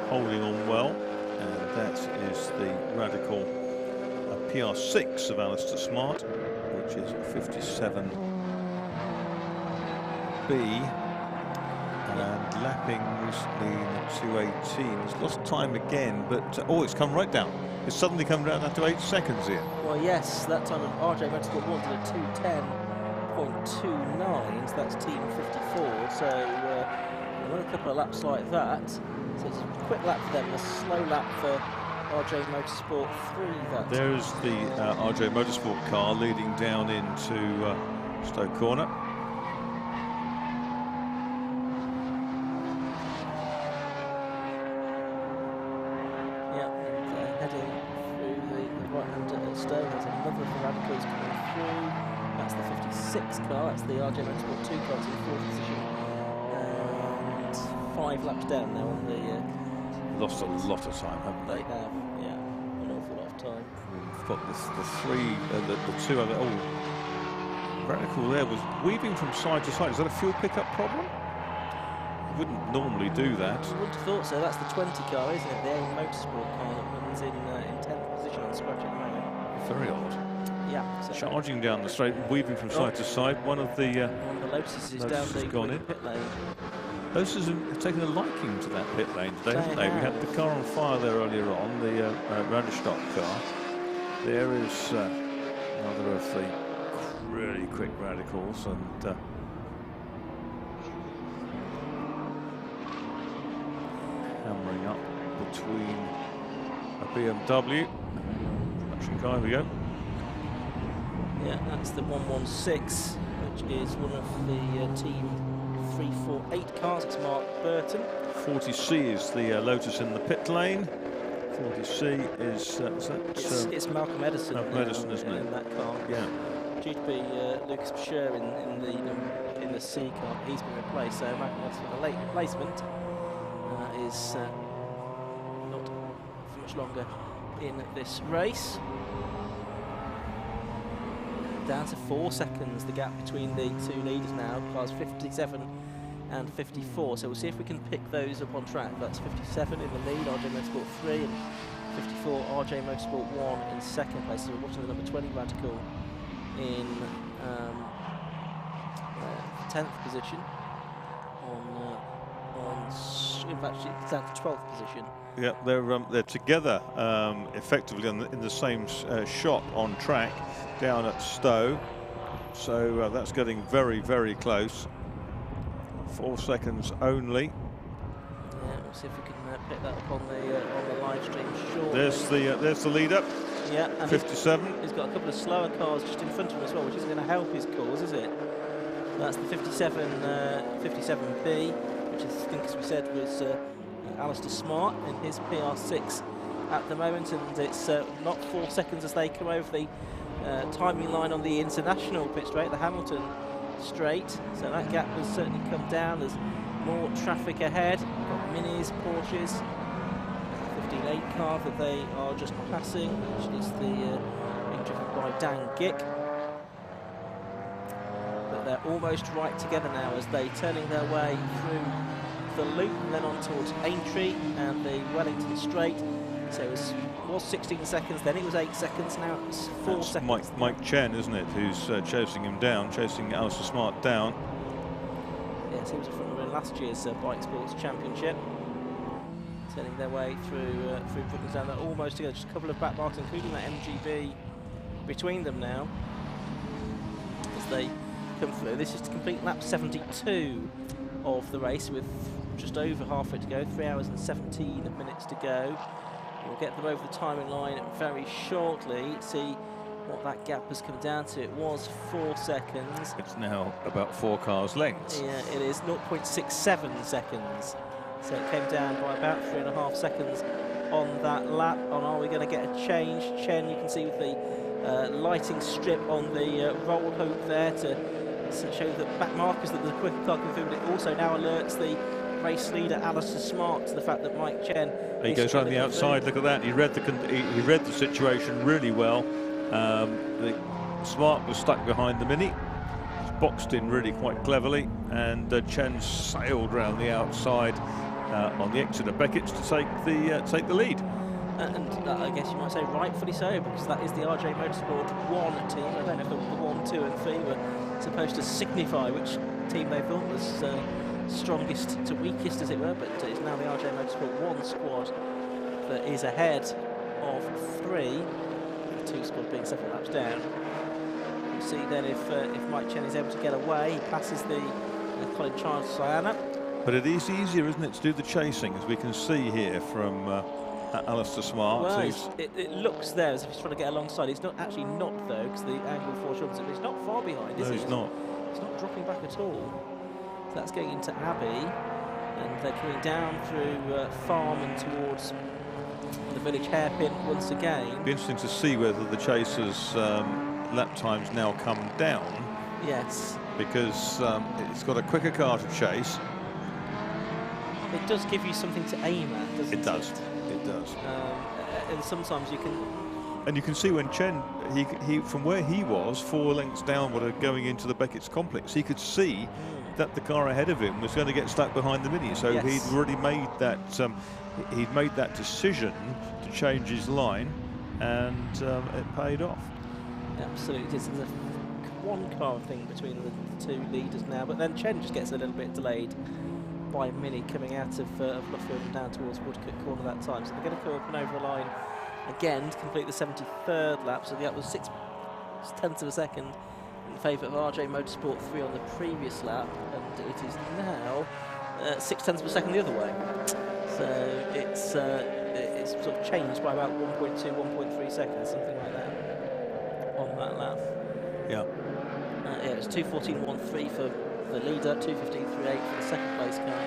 holding on well, and that is the Radical PR6 of Alistair Smart, which is 57B, and lapping recently in the 218. He's lost time again, but oh, it's come right down. It's suddenly come down to 8 seconds here. Well, yes, that time of RJ Motorsport wanted a 210.29, so that's team 54. So another couple of laps like that. So it's a quick lap for them, a slow lap for RJ Motorsport 3. There's the RJ Motorsport car leading down into Stoke Corner. Yeah, and heading through the right-hand Stoke. There's another of the Radicals coming through. That's the 56 car. That's the RJ Motorsport 2 car in 4th position. And 5 laps down now on the... Lost a lot of time, haven't they? They have, yeah, an awful lot of time. We've got the two other. Oh, Radical there was weaving from side to side. Is that a fuel pickup problem? Wouldn't normally do that. I wouldn't have thought so. That's the 20 car, isn't it? The avid Motorsport car that runs in 10th position on scratch at the moment. Very odd. Yeah. So charging down the straight, weaving from side to side. One of the Lotuses is down the pit lane. Lotuses have taken a liking to that pit lane today, haven't they? We had the car on fire there earlier on, the Radstock car. There is another of the really quick Radicals, and hammering up between a BMW. Production car, here we go. Yeah, that's the 116, which is one of the team 348 cars. It's Mark Burton. 40C is the Lotus in the pit lane. 40C is it's Malcolm Edison. Malcolm Edison, isn't it? In that car. Yeah. Due to be Lucas Bashir in the C car. He's been replaced. So Malcolm Edison, a late replacement, is not for much longer in this race. Down to 4 seconds, the gap between the two leaders now, cars 57 and 54. So we'll see if we can pick those up on track. That's 57 in the lead, RJ Motorsport 3, and 54 RJ Motorsport 1 in second place. So we're watching the number 20 Radical in 10th position. In fact, it's down to 12th position. Yeah, they're together effectively in the same shop on track down at Stowe. So that's getting very, very close. 4 seconds only. Yeah, we'll see if we can pick that up on the live stream shortly. There's the leader. Yeah, and 57. He's got a couple of slower cars just in front of him as well, which isn't going to help his cause, is it? That's the 57B, which I think, as we said, was Alistair Smart in his PR6 at the moment, and it's not 4 seconds as they come over the timing line on the international pit straight, the Hamilton straight. So that gap has certainly come down. There's more traffic ahead. We've got Minis, Porsches, 15.8 car that they are just passing, which is being driven by Dan Gick. But they're almost right together now as they're turning their way through the loop and then on towards Aintree and the Wellington straight. So it was 16 seconds, then it was 8 seconds, now it's 4 seconds. Mike Chen, isn't it, who's chasing him down, chasing Alistair Smart down. Yes, he was a front runner in last year's Bike Sports Championship. Turning their way through Brooklands down. They're almost together, just a couple of back marks, including that MGB between them now as they come through. This is to complete lap 72 of the race with just over halfway to go, 3 hours and 17 minutes to go. We'll get them over the timing line very shortly, see what that gap has come down to. It was 4 seconds. It's now about 4 cars' lengths. Yeah, it is 0.67 seconds. So it came down by about 3.5 seconds on that lap. On are we going to get a change? Chen, you can see with the lighting strip on the roll hoop there to show the back markers that the quicker car can through. But it also now alerts the race leader Alistair Smart to the fact that Mike Chen. He goes around the outside. Look at that. He read the situation really well. The Smart was stuck behind the Mini. Boxed in really quite cleverly, and Chen sailed round the outside on the exit of Beckett's to take the lead. And I guess you might say rightfully so, because that is the RJ Motorsport 1 team. I don't know if the 1, 2 and 3 were supposed to signify which team they thought was strongest to weakest, as it were, but it's now the RJ Motorsport 1 squad that is ahead of 3, the 2 squad being several laps down. We'll see then if Mike Chen is able to get away. He passes the Colin Childs Sienna. But it is easier, isn't it, to do the chasing, as we can see here from Alistair Smart. Well, it looks there as if he's trying to get alongside. It's not actually not, though, because the angle foreshortens it. But he's not far behind, is he? No, he's not. He's not dropping back at all. So that's going into Abbey, and they're coming down through Farm and towards the village hairpin once again. It'll be interesting to see whether the chasers' lap times now come down. Yes. Because it's got a quicker car to chase. It does give you something to aim at, doesn't it? It does. It does. And sometimes you can. And you can see when Chen, he from where he was 4 lengths downward going into the Beckett's complex, he could see that the car ahead of him was going to get stuck behind the Mini. So he'd already made that. He'd made that decision to change his line, and it paid off. Absolutely, it's a one car thing between the 2 leaders now. But then Chen just gets a little bit delayed by Mini coming out of Luffield and down towards Woodcote Corner that time. So they're going to come up and over a line again to complete the 73rd lap. So the gap was 6/10 of a second in favour of RJ Motorsport 3 on the previous lap, and it is now 6/10 of a second the other way. So it's sort of changed by about 1.2, 1.3 seconds, something like that on that lap. Yeah. Yeah, it was 2:14.13 for the leader, 2:15.38 for the second place car.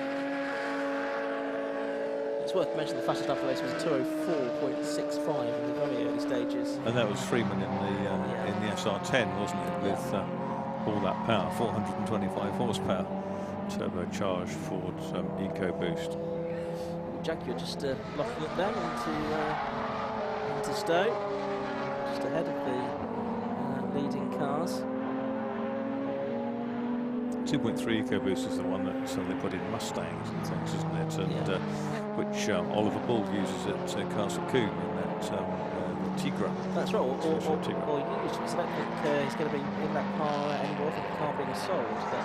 It's worth mentioning the fastest lap of the race was a 2:04.65 in the very early stages. And that was Freeman in the SR10, wasn't it? With all that power, 425 horsepower, turbocharged Ford EcoBoost. Jaguar just locking it down into Stowe, just ahead of the leading cars. 2.3 EcoBoost is the one that they put in Mustangs and things, isn't it? And which Oliver Bull uses at Castle Coombe in that the Tigra. That's right, or used. So I don't think he's going to be in that car anymore. I think the car being sold. So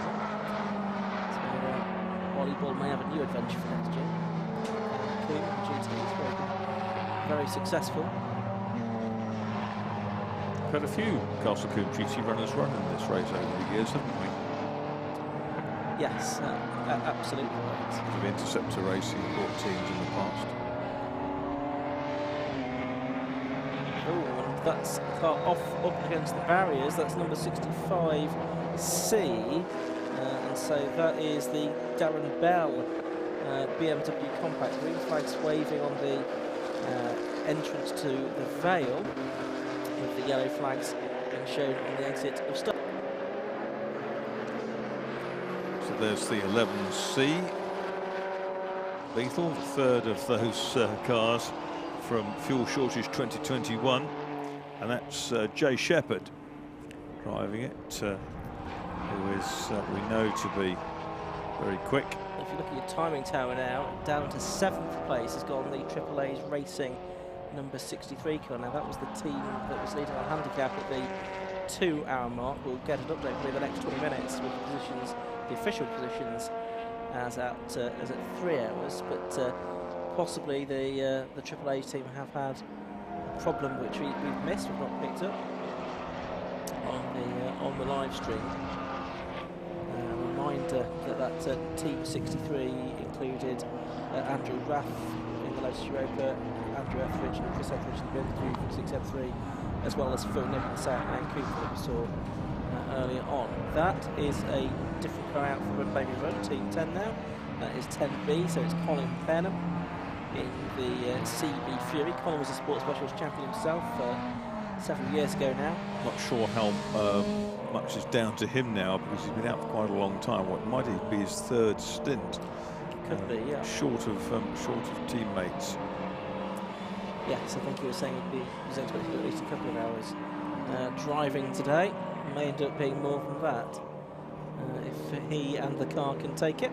Oliver Bull may have a new adventure for next year. Coombe GT is very successful. We've had a few Castle Coombe GT runners run in this race over the years, haven't we? Yes, absolutely right. Of Interceptor Racing bought teams in the past. Oh, and that's the car up against the barriers. That's number 65C, and so that is the Darren Bell BMW Compact. Green flags waving on the entrance to the Vale, with the yellow flags being shown on the exit of Stowe. There's the 11C. Lethal, the third of those cars from Fuel Shortage 2021. And that's Jay Shepherd driving it, who is, we know, to be very quick. If you look at your timing tower now, down to 7th place has gone the AAA's Racing number 63 car. Now that was the team that was leading on handicap at the 2-hour mark. We'll get an update for the next 20 minutes with the positions, the official positions, as at 3 hours, but possibly the AAA team have had a problem which we've missed, we've not picked up on the live stream. A reminder that Team 63 included Andrew Raff in the Lotus Europa, Andrew Etheridge and Chris Etheridge in the BMW 6M3, as well as Phil Nibb in the South Man Cooper that we saw earlier on. That is a different car out for Baby Run, Team 10 now. That is 10B, so it's Colin Benham in the CB Fury. Colin was a Sports Specialist champion himself several years ago now. Not sure how much is down to him now, because he's been out for quite a long time. What might he be his third stint? Could be, yeah. Short of teammates. Yes, I think he was saying he was expecting at least a couple of hours driving today. May end up being more than that if he and the car can take it.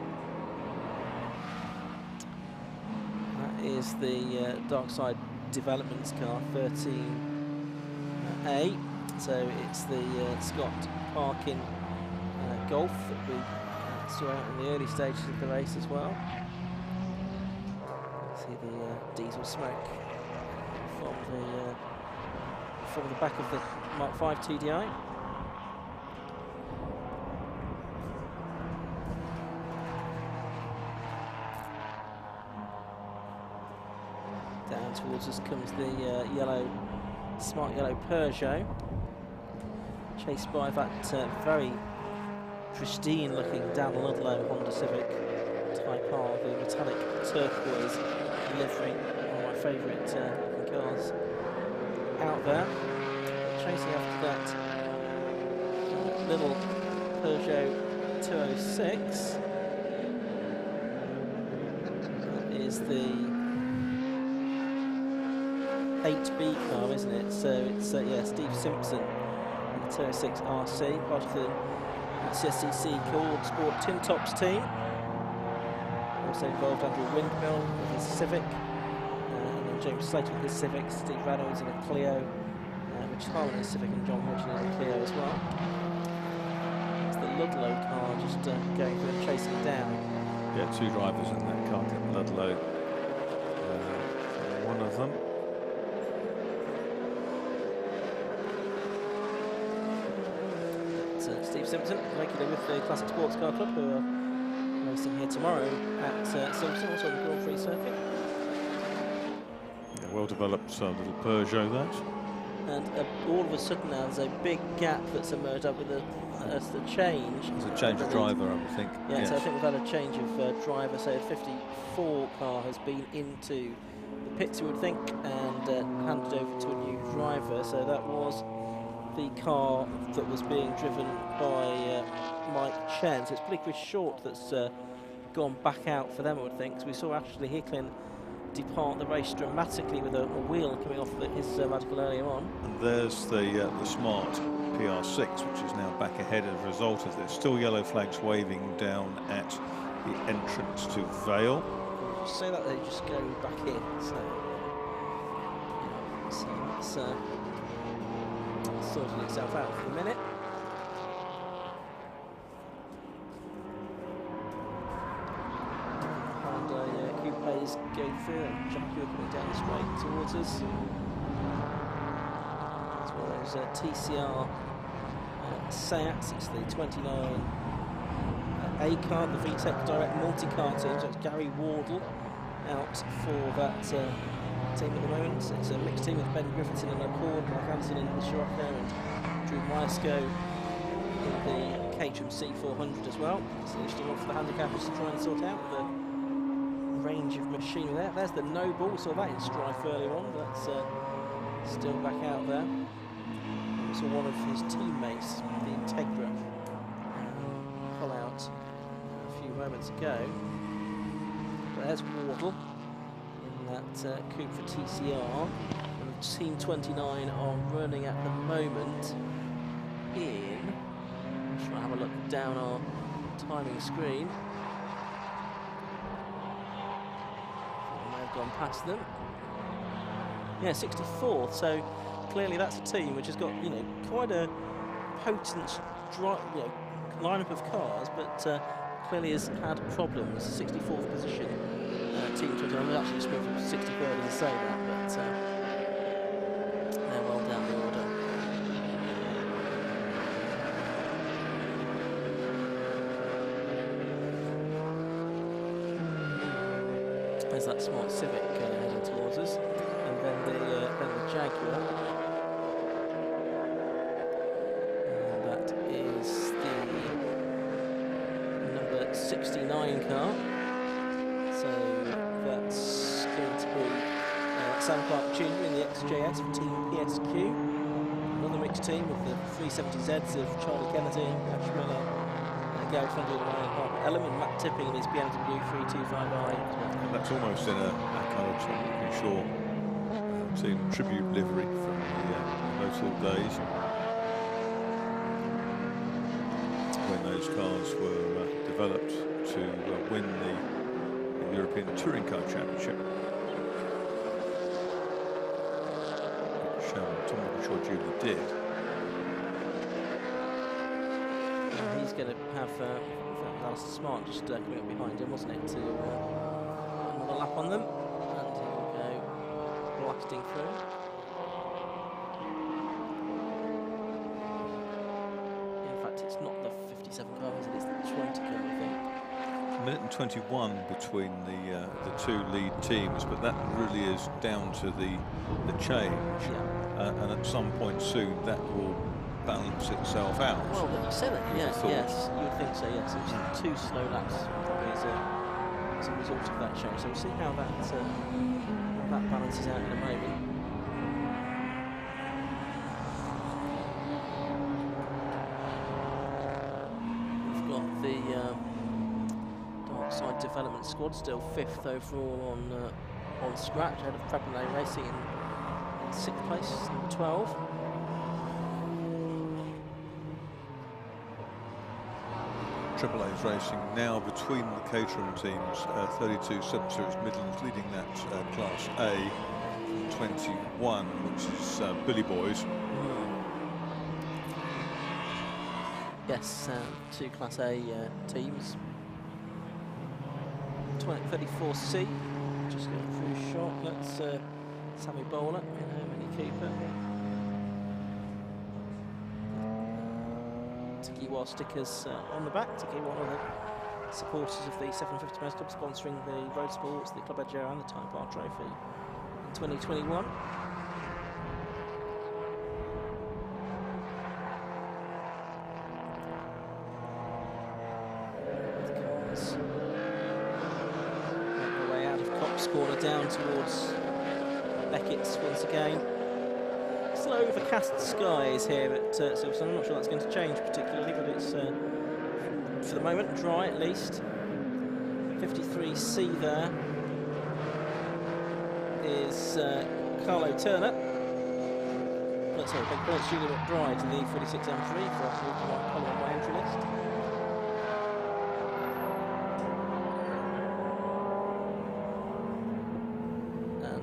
That is the Dark Side Developments car, 13A. So it's the Scott Parkin Golf that we saw out in the early stages of the race as well. See the diesel smoke from the back of the Mark V TDI. Down towards us comes the smart yellow Peugeot, chased by that very pristine looking Dan Ludlow Honda Civic Type R, the metallic turquoise livery, one of my favourite cars out there. Chasing after that little Peugeot 206 is the 8B car, isn't it? So it's yeah, Steve Simpson, the 206 RC, part of the CSCC Cord Sport Tin Tops team. Also involved Andrew Windmill with his Civic, and then James Slater with his Civic, Steve Reynolds in a Clio, Rich Harlan in a Civic, and John Hodgson in a Clio as well. It's the Ludlow car just going through and chasing down. Yeah, two drivers in that car, Ludlow, one of them. Steve Simpson, regularly with the Classic Sports Car Club, who are racing here tomorrow at Silverstone, also on the Grand Prix Circuit. Yeah, well developed little Peugeot, that. And all of a sudden now there's a big gap that's emerged up with a change. It's a change of driver, I would think. Yeah, yes. so I think we've had a change of driver. So 54 car has been into the pits, you would think, and handed over to a new driver. So that was the car that was being driven by Mike Chen. So it's pretty Chris Short that's gone back out for them, I would think. So we saw Ashley Hicklin depart the race dramatically with a wheel coming off his Radical earlier on. And there's the smart PR6, which is now back ahead as a result of this. Still yellow flags waving down at the entrance to Vale. Just say that they just go back in. So it's sorting itself out for the minute. Coupes going through, and Jaguar coming down the straight towards us. As well as TCR Seats, it's the 29 A car, the VTEC Direct multi-car team, so it's Gary Wardle out for that team at the moment. So it's a mixed team with Ben Griffithson in Accord, Mark Anderson in the Scirocco, and Drew Myesko in the KHMC 400 as well. So interesting one for the handicappers to try and sort out with a range of machinery there. There's the Noble, we saw that in strife earlier on, but that's still back out there. We saw one of his teammates, the Integra, pull out a few moments ago. But there's Wardle in that coupe for TCR. And Team 29 are running at the moment in, I'm just trying to have a look down our timing screen. Gone past them. Yeah, 64th. So clearly that's a team which has got, you know, quite a potent lineup of cars, but clearly has had problems. 64th position. Team 29 was actually split from 63rd, as I say that, but they're well down the order. There's that smart Civic heading towards us, and then the Jaguar. That is the number 69 car. So that's going to be Sam Clark Jr. in the XJS for Team PSQ. Brooks team with the 370Zs of Charlie Kennedy, Ash Miller, Gary van der Leyen, Harper Ellum, and Matt Tipping in his BMW 325i. That's almost in a kind of Tom Shaw team tribute livery from the Motul days, when those cars were developed to win the European Touring Car Championship. Which Tom Shaw Jr. did. He's going to have Alistair Smart just coming up behind him, wasn't it, to another lap on them, and he will go blasting through. In fact, it's not the 57 cars, it is the 20 car, I think. A minute and 21 between the two lead teams, but that really is down to the change, and at some point soon that will balance itself out. Well, you said it, yes, you would think so, yes. It was 2 slow laps probably as a result of that change. So we'll see how that balances out in a moment. We've got the Dark Side Development Squad still 5th overall on scratch, ahead of Prepolay Racing in 6th place, number 12. Triple A's racing now between the Caterham teams, 32 7 Series Midlands leading that Class A, 21, which is Billy Boys. Yes, 2 Class A teams. 34C, just going through short. That's Sammy Bowler in a Mini Cooper. Tiki-Wa stickers on the back. Tiki, one of the supporters of the 750 Motor Club, sponsoring the Road Sports, the Club Edgeo and the Type R Trophy in 2021. The cars make their way out of Cops Corner down towards Beckett's once again. Still overcast skies here at Silverstone. I'm not sure that's going to change particularly, but it's for the moment dry at least. 53C there is Carlo Turner. Let's say big points shooting up dry to the 46 M3 for column on my entry list.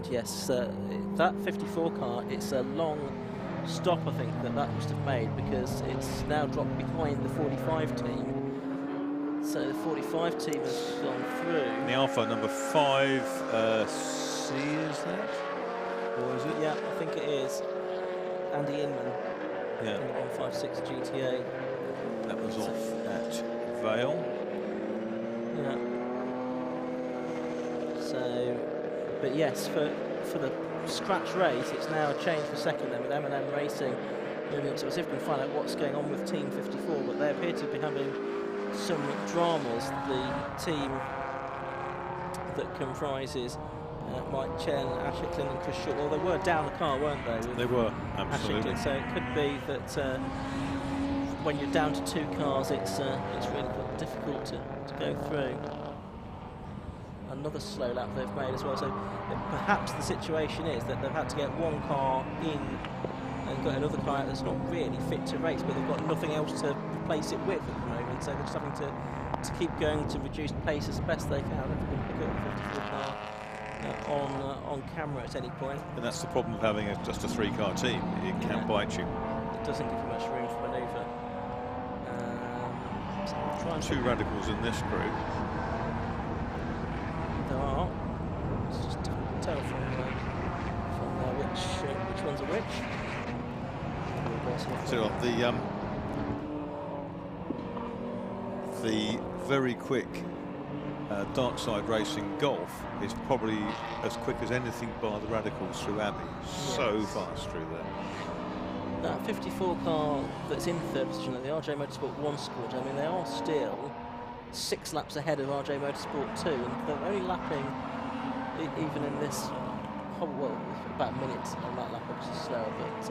Yes, that 54 car, it's a long stop, I think, that must have made, because it's now dropped behind the 45 team. So the 45 team has gone through. The Alpha number 5, C is that? Or is it? Yeah, I think it is. Andy Inman. Yeah. In the 156 GTA. That was off at Vale. Yeah. So, but yes, for the scratch race, it's now a change for second then, with M&M Racing moving up to, see if we can find out what's going on with Team 54, but they appear to be having some dramas. The team that comprises Mike Chen, Ashington and Chris Short, well, they were down the car, weren't they? They were, absolutely. Ashington, so it could be that when you're down to 2 cars, it's really quite difficult to go through. Another slow lap they've made as well, so perhaps the situation is that they've had to get one car in and got another car out that's not really fit to race, but they've got nothing else to replace it with at the moment, so they're just having to keep going to reduce pace as best they can. They've pick up the 54 car on camera at any point. And that's the problem of having just a 3-car team. It can bite you. It doesn't give you much room for manoeuvre. So 2 radicals in this group. There are. It's just difficult to tell from which ones are which. So the very quick Dark Side Racing Golf is probably as quick as anything bar the radicals through Abbey. Yes. So fast through there. That 54 car that's in 3rd position at the RJ Motorsport 1 squad, I mean, they are still 6 laps ahead of RJ Motorsport 2, and they're only lapping, even in this, well, about a minute on that lap, obviously slower, but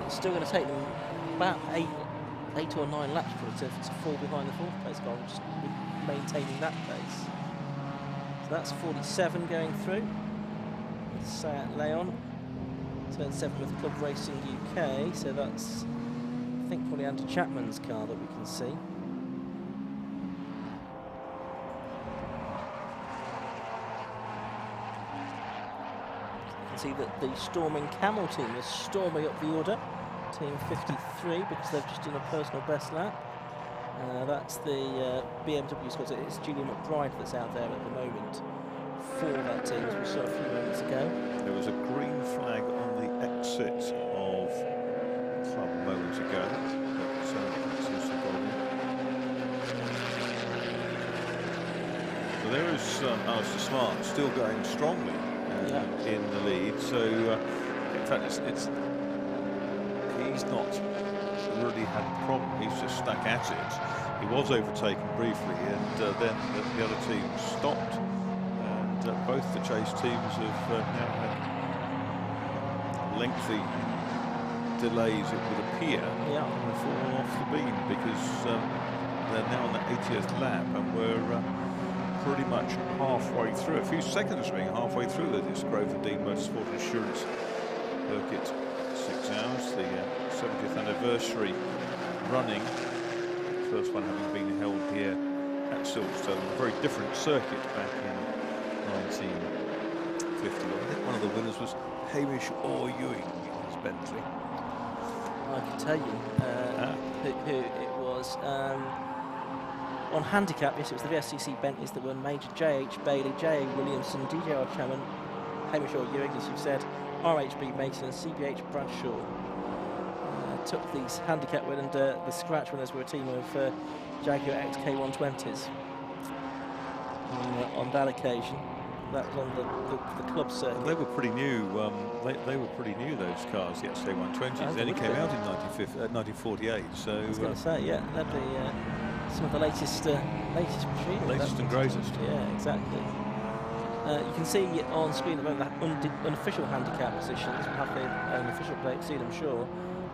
It's still going to take them about eight or 9 laps for it to fall behind the 4th place car, just maintaining that pace. So that's 47 going through. Seat Leon, turn 7 with Club Racing UK, so that's, I think, probably Andy Chapman's car that we can see. You can see that the Storming Camel team is storming up the order. Team 53, because they've just done a personal best lap. That's the BMW squad. It's Julia McBride that's out there at the moment for that team, as we saw a few moments ago. There was a green flag on the exit of club moments ago. So there is Alistair Smart still going strongly in the lead. So in fact, he's not really had a problem. He's just stuck at it. He was overtaken briefly, and then the other team stopped. Both the chase teams have now had lengthy delays, it would appear, and fallen off the beam, because they're now on the 80th lap, and we're pretty much halfway through, a few seconds being halfway through this Grove and Dean Motorsport Insurance Birkett 6 hours, the 70th anniversary running, first one having been held here at Silverstone, a very different circuit back in 1951. I think one of the winners was Hamish Orr Ewing in his Bentley. I can tell you who it was. On handicap, yes, it was the VSCC Bentleys that won. Major J.H. Bailey, J.A. Williamson, D.J.R. Chairman, Hamish Orr Ewing, as you've said, R.H.B. Mason and C.B.H. Bradshaw took these handicap win, and the scratch winners were a team of Jaguar XK120s on that occasion. That was on the club circuit. They were pretty new. They were pretty new, those cars, the XK120s. They only came out in 1948. So I was going to say, yeah, that'd be some of the latest machinery. Latest and greatest. Yeah, exactly. You can see on screen at the moment the unofficial handicap positions. We'll have an official plate soon, I'm sure.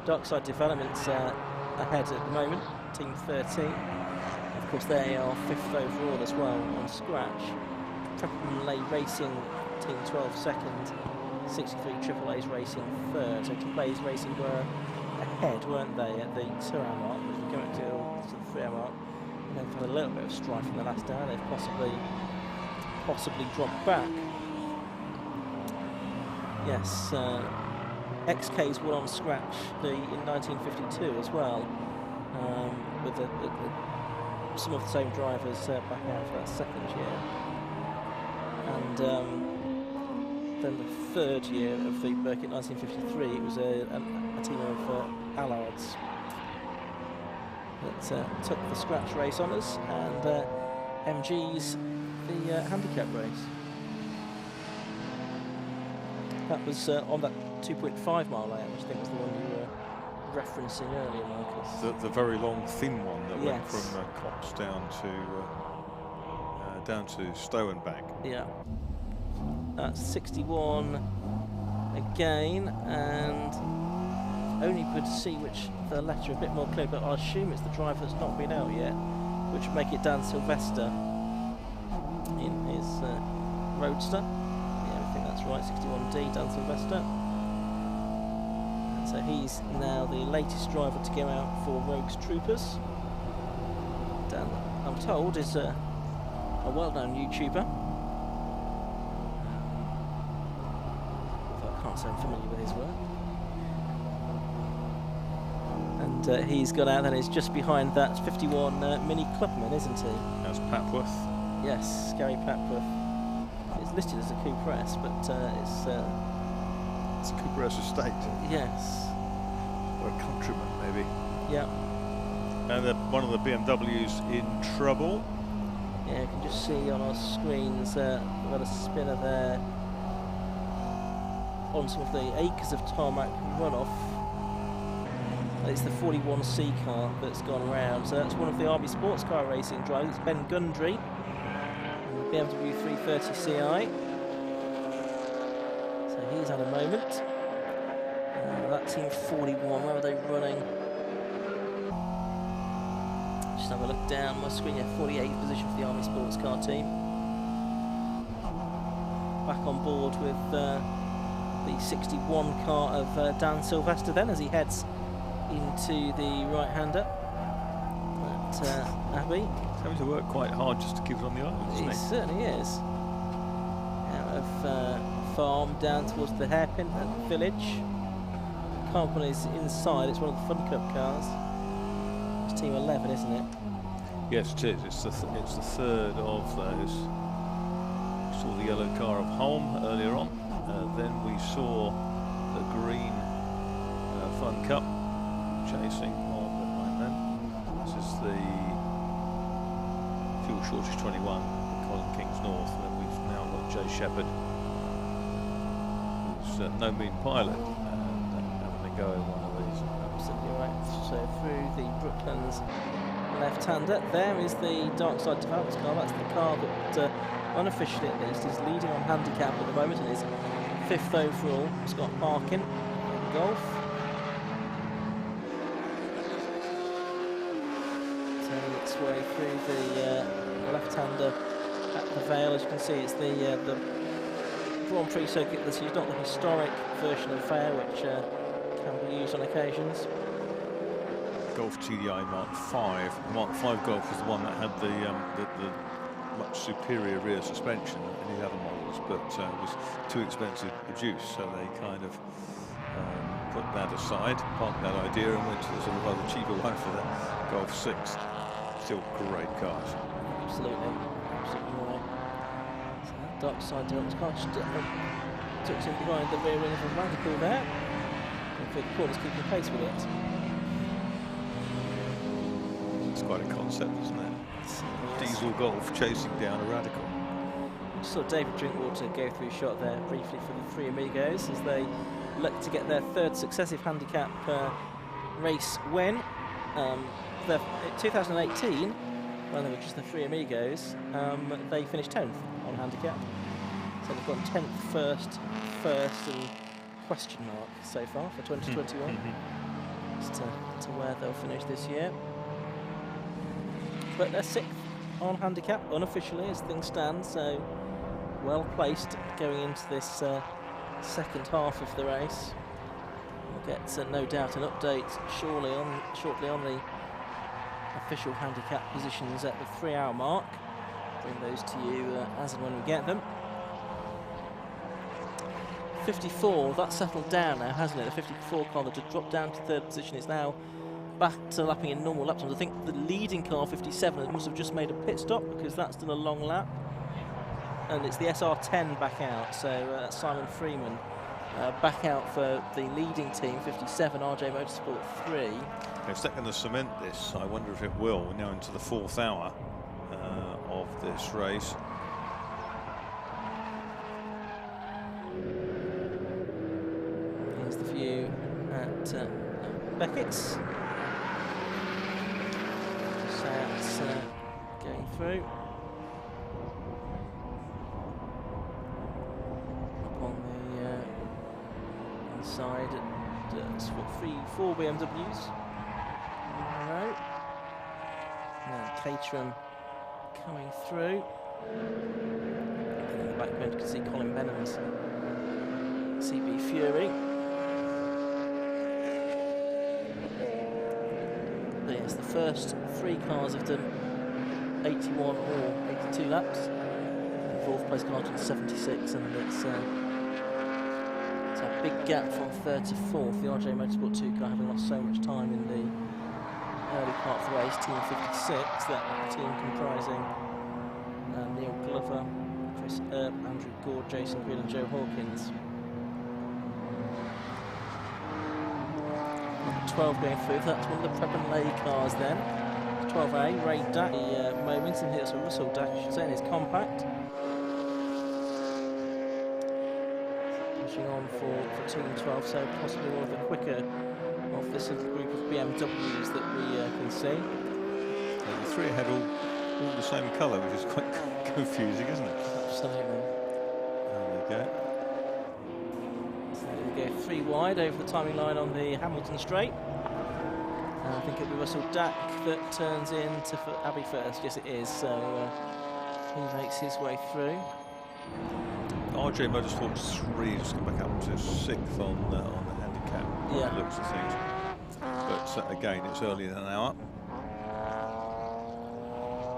Darkside Developments ahead at the moment, Team 13. Of course, they are 5th overall as well on scratch. Triple A Racing, Team 12 second, 63 Triple A's Racing third. So Triple A's Racing were ahead, weren't they, at the 2-hour mark, as we go to the 3-hour mark. And they've had a little bit of strife in the last hour. They've possibly dropped back. Yes, XK's won on scratch in 1952 as well, with some of the same drivers back out for that second year. And then the 3rd year of the Birkett 1953, it was a team of Allards that took the scratch race honours, and MG's the handicap race. That was on that 2.5 mile layout, which I think was the one you were referencing earlier, Marcus. The very long, thin one that went from Cox down to Stowe and back. Yeah. That's 61 again, and only could see which the letter a bit more clear, but I assume it's the driver that's not been out yet, which would make it Dan Sylvester in his Roadster. Yeah, I think that's right, 61D, Dan Sylvester. So he's now the latest driver to go out for Rogues Troopers. Dan, I'm told, is a well-known YouTuber. Although I can't say I'm familiar with his work. And he's got out, and he's just behind that 51 Mini Clubman, isn't he? That's Papworth. Yes, Gary Papworth. It's listed as a Cooper S, but it's a Cooper S estate. Yes. Or a Countryman, maybe. Yeah. And one of the BMWs in trouble. Yeah, you can just see on our screens we've got a spinner there on some of the acres of tarmac runoff. It's the 41C car that's gone around. So that's one of the RB Sports Car Racing drivers. It's Ben Gundry, BMW 330 Ci. So he's had a moment. That team 41, where are they running? Just have a look down my screen, yeah, 48th position for the Army Sports Car team. Back on board with the 61 car of Dan Sylvester then, as he heads into the right-hander at Abbey. He's having to work quite hard just to keep it on the island, isn't he? He certainly is. Out of farm down towards the hairpin at the village. Carbon is inside, it's one of the Fun Cup cars. It's team 11, isn't it? Yes, it is. It's the third of those. We saw the yellow car of Holm earlier on. Then we saw the green Fun Cup chasing on behind them. This is the fuel shortage 21, Colin Kings North. And then we've now got Jay Shepherd, who's no mean pilot, and having a go at one of these. Absolutely right. So through the Brooklands left-hander, there is the Darkside Developments car. That's the car that, unofficially at least, is leading on handicap at the moment and is 5th overall. Scott Parkin, Golf. Turning its way through the left-hander at the Vale. As you can see, it's the Grand Prix Circuit that's used, not the historic version of Vale, which can be used on occasions. Golf TDI Mark 5. Mark 5 Golf was the one that had the much superior rear suspension than any other models, but was too expensive to produce, so they kind of put that aside, parked that idea, and went to the sort of other cheaper one for the Golf 6. Still great cars. Absolutely, absolutely right. So that dark side Developments car just took him behind the rear wing of a Radical there. And the corner's keeping pace with it. It's quite a concept, isn't it? Diesel Golf chasing down a Radical. Just saw David Drinkwater go through a shot there briefly for the Three Amigos as they look to get their third successive handicap race win. In 2018, when they were just the Three Amigos, they finished 10th on handicap. So they've gone 10th, first and question mark so far for 2021 as to where they'll finish this year. But they're 6th on handicap unofficially as things stand, so well placed going into this second half of the race. We'll get no doubt an update shortly on the official handicap positions at the 3-hour mark. Bring those to you as and when we get them. 54, that's settled down now, hasn't it? The 54 car that had dropped down to 3rd position is now back to lapping in normal lap times. I think the leading car, 57, must have just made a pit stop because that's done a long lap. And it's the SR10 back out, so that's Simon Freeman back out for the leading team, 57, RJ Motorsport 3. If they're going to cement this, I wonder if it will. We're now into the 4th hour of this race. Here's the view at Beckett's. Just going through. Up on the inside, it's what, 4 BMWs. Right. Now Caterham coming through. And in the background you can see Colin Benham's CB Fury. Yes, the first 3 cars have done 81 or 82 laps. The 4th place car done 76, and it's a big gap from 34th. The RJ Motorsport 2 car having lost so much time in the early part of the race. Team 56, that team comprising Neil Glover, Chris Earp, Andrew Gord, Jason Green and Joe Hawkins. 12 going through, that's one of the Prep and Lay cars then. 12A, Ray Dack, the moments, and here's a Russell Dack, I should say, in his compact. Pushing on for Team 12, so possibly one of the quicker of this little group of BMWs that we can see. The 3 had all the same colour, which is quite confusing, isn't it? Absolutely. There we go. So go 3 wide over the timing line on the Hamilton straight. I think it'll be Russell Dack that turns in to Abbey first. Yes, it is. So he makes his way through. RJ Motorsport 3 just come back up to 6th on the handicap. Yeah. Looks of things. But again, it's early in an hour. Yeah,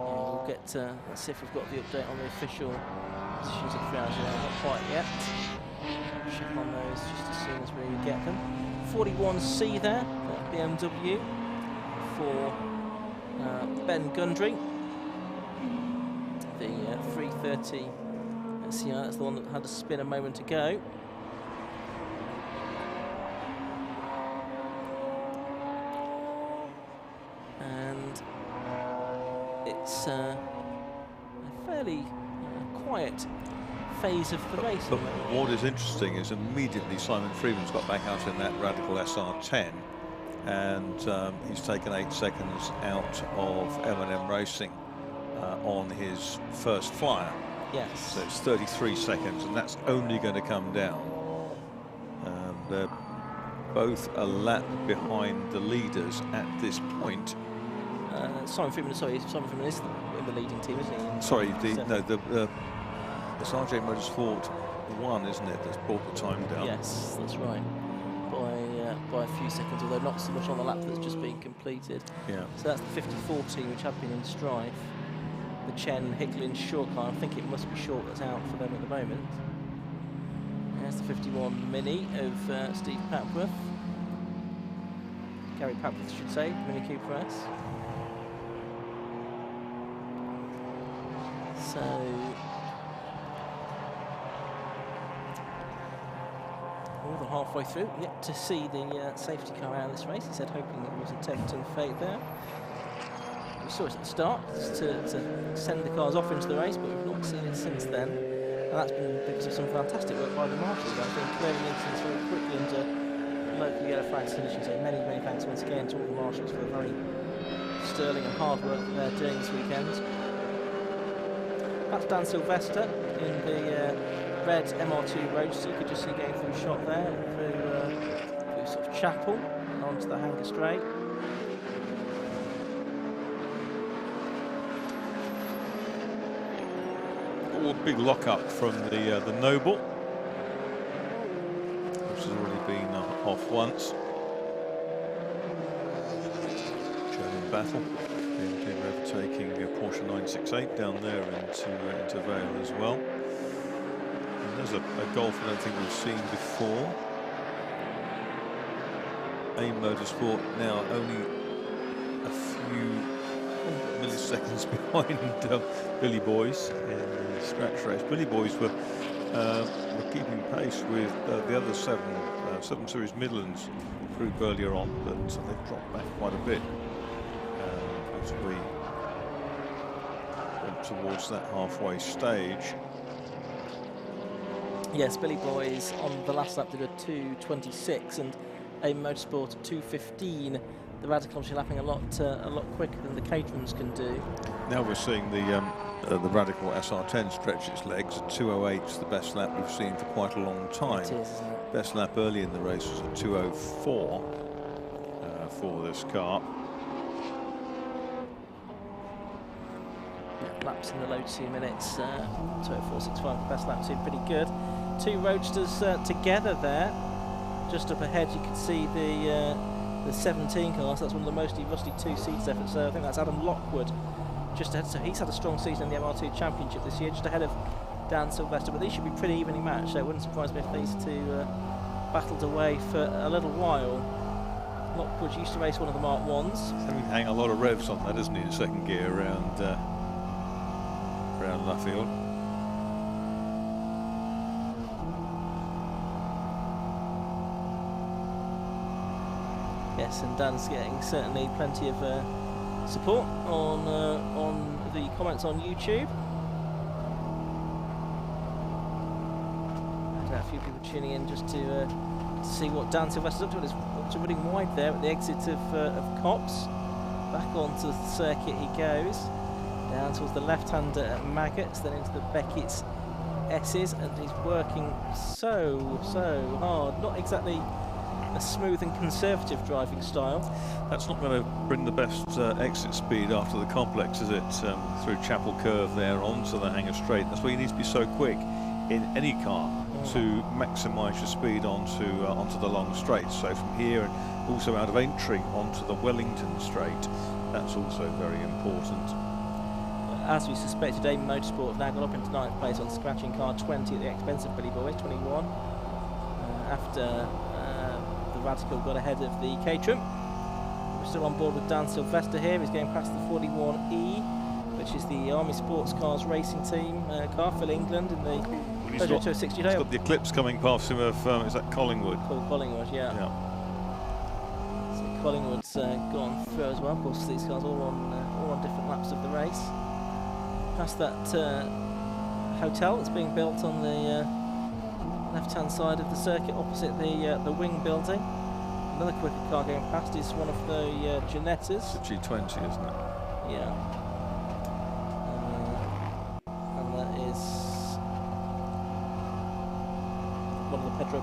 we'll get. Let's see if we've got the update on the official positions of 3 hours. Not quite yet. Check on those just as soon as we get them. 41C there at BMW for Ben Gundry. The 330 SCI, that's the one that had a spin a moment ago. And it's a fairly quiet phase of the race. But what is interesting is immediately Simon Freeman's got back out in that Radical SR10, and he's taken 8 seconds out of M&M Racing on his first flyer. Yes. So it's 33 seconds, and that's only going to come down. They're both a lap behind the leaders at this point. Simon Freeman is in the leading team, isn't he? Sorry, it's RJ Motorsport 1, isn't it, that's brought the time down? Yes, that's right. By a few seconds, although not so much on the lap that's just been completed. Yeah. So that's the 54 team, which have been in strife. The Chen, Hicklin, Short car, I think it must be Short that's out for them at the moment. There's the 51 Mini of Steve Papworth. Gary Papworth, should say, Mini Cooper S. So more than halfway through, yet to see the safety car out of this race. He said hoping it wasn't Teverton fate there. We saw it at the start to send the cars off into the race, but we've not seen it since then. And that's been because of some fantastic work by the marshals. I think clearing incidents very quickly into local yellow flags finishing. So many thanks once again to all the marshals for the very sterling and hard work that they're doing this weekend. That's Dan Sylvester in the red MR2 Roadster. You could just see going through shot there through sort of Chapel and onto the Hanger Straight. A big lock-up from the Noble, which has already been off once. German battle. BMW overtaking Porsche 968 down there into Vale as well. And there's a Golf I don't think we've seen before. AIM Motorsport now only a few milliseconds behind Billy Boys in the scratch race. Billy Boys were keeping pace with the other 7 Series Midlands group earlier on, but they've dropped back quite a bit as we went towards that halfway stage. Yes, Billy Boys on the last lap did a 2:26 and AIM Motorsport at 2:15. The Radical obviously lapping a lot quicker than the Caterhams can do. Now we're seeing the Radical SR10 stretch its legs at 2:08. It's the best lap we've seen for quite a long time. It is, isn't it? Best lap early in the race was at 2:04 for this car. Yeah, laps in the low 2 minutes. 2:04.65, the best lap seemed pretty good. 2 Roadsters together there. Just up ahead, you can see the 17 cars. That's one of the mostly rusty 2-seaters efforts. So I think that's Adam Lockwood just ahead. So he's had a strong season in the MR2 Championship this year, just ahead of Dan Sylvester. But these should be pretty evenly matched. So it wouldn't surprise me if these two battled away for a little while. Lockwood used to race one of the Mark 1s. Having to hang a lot of revs on that, isn't he, in second gear around Luffield. Yes, and Dan's getting certainly plenty of support on the comments on YouTube. A few people tuning in just to see what Dan Sylvester's up to. He's up to running wide there at the exit of Copse. Back onto the circuit he goes. Down towards the left-hander at Maggots, then into the Beckett's S's, and he's working so hard. Not exactly a smooth and conservative driving style. That's not going to bring the best exit speed after the complex, is it? Through Chapel Curve there onto the Hangar Straight. That's why you need to be so quick in any car to maximise your speed onto the long straight. So from here and also out of entry onto the Wellington Straight, that's also very important. As we suspected, Avid Motorsport have now got up into 9th place on scratching car 20 at the expense of Billy Boys, 21. After the Radical got ahead of the Caterham. We're still on board with Dan Sylvester here. He's going past the 41E, which is the Army Sports Cars racing team car for England in the Peugeot 260. He's got the Eclipse coming past him of, is that Collingwood? Paul Collingwood, yeah. So Collingwood's gone through as well. Of course, these cars all on different laps of the race. Past that hotel that's being built on the left-hand side of the circuit, opposite the wing building. Another quicker car going past is one of the Ginettas. It's a G20, isn't it? Yeah. And that is one of the Pedro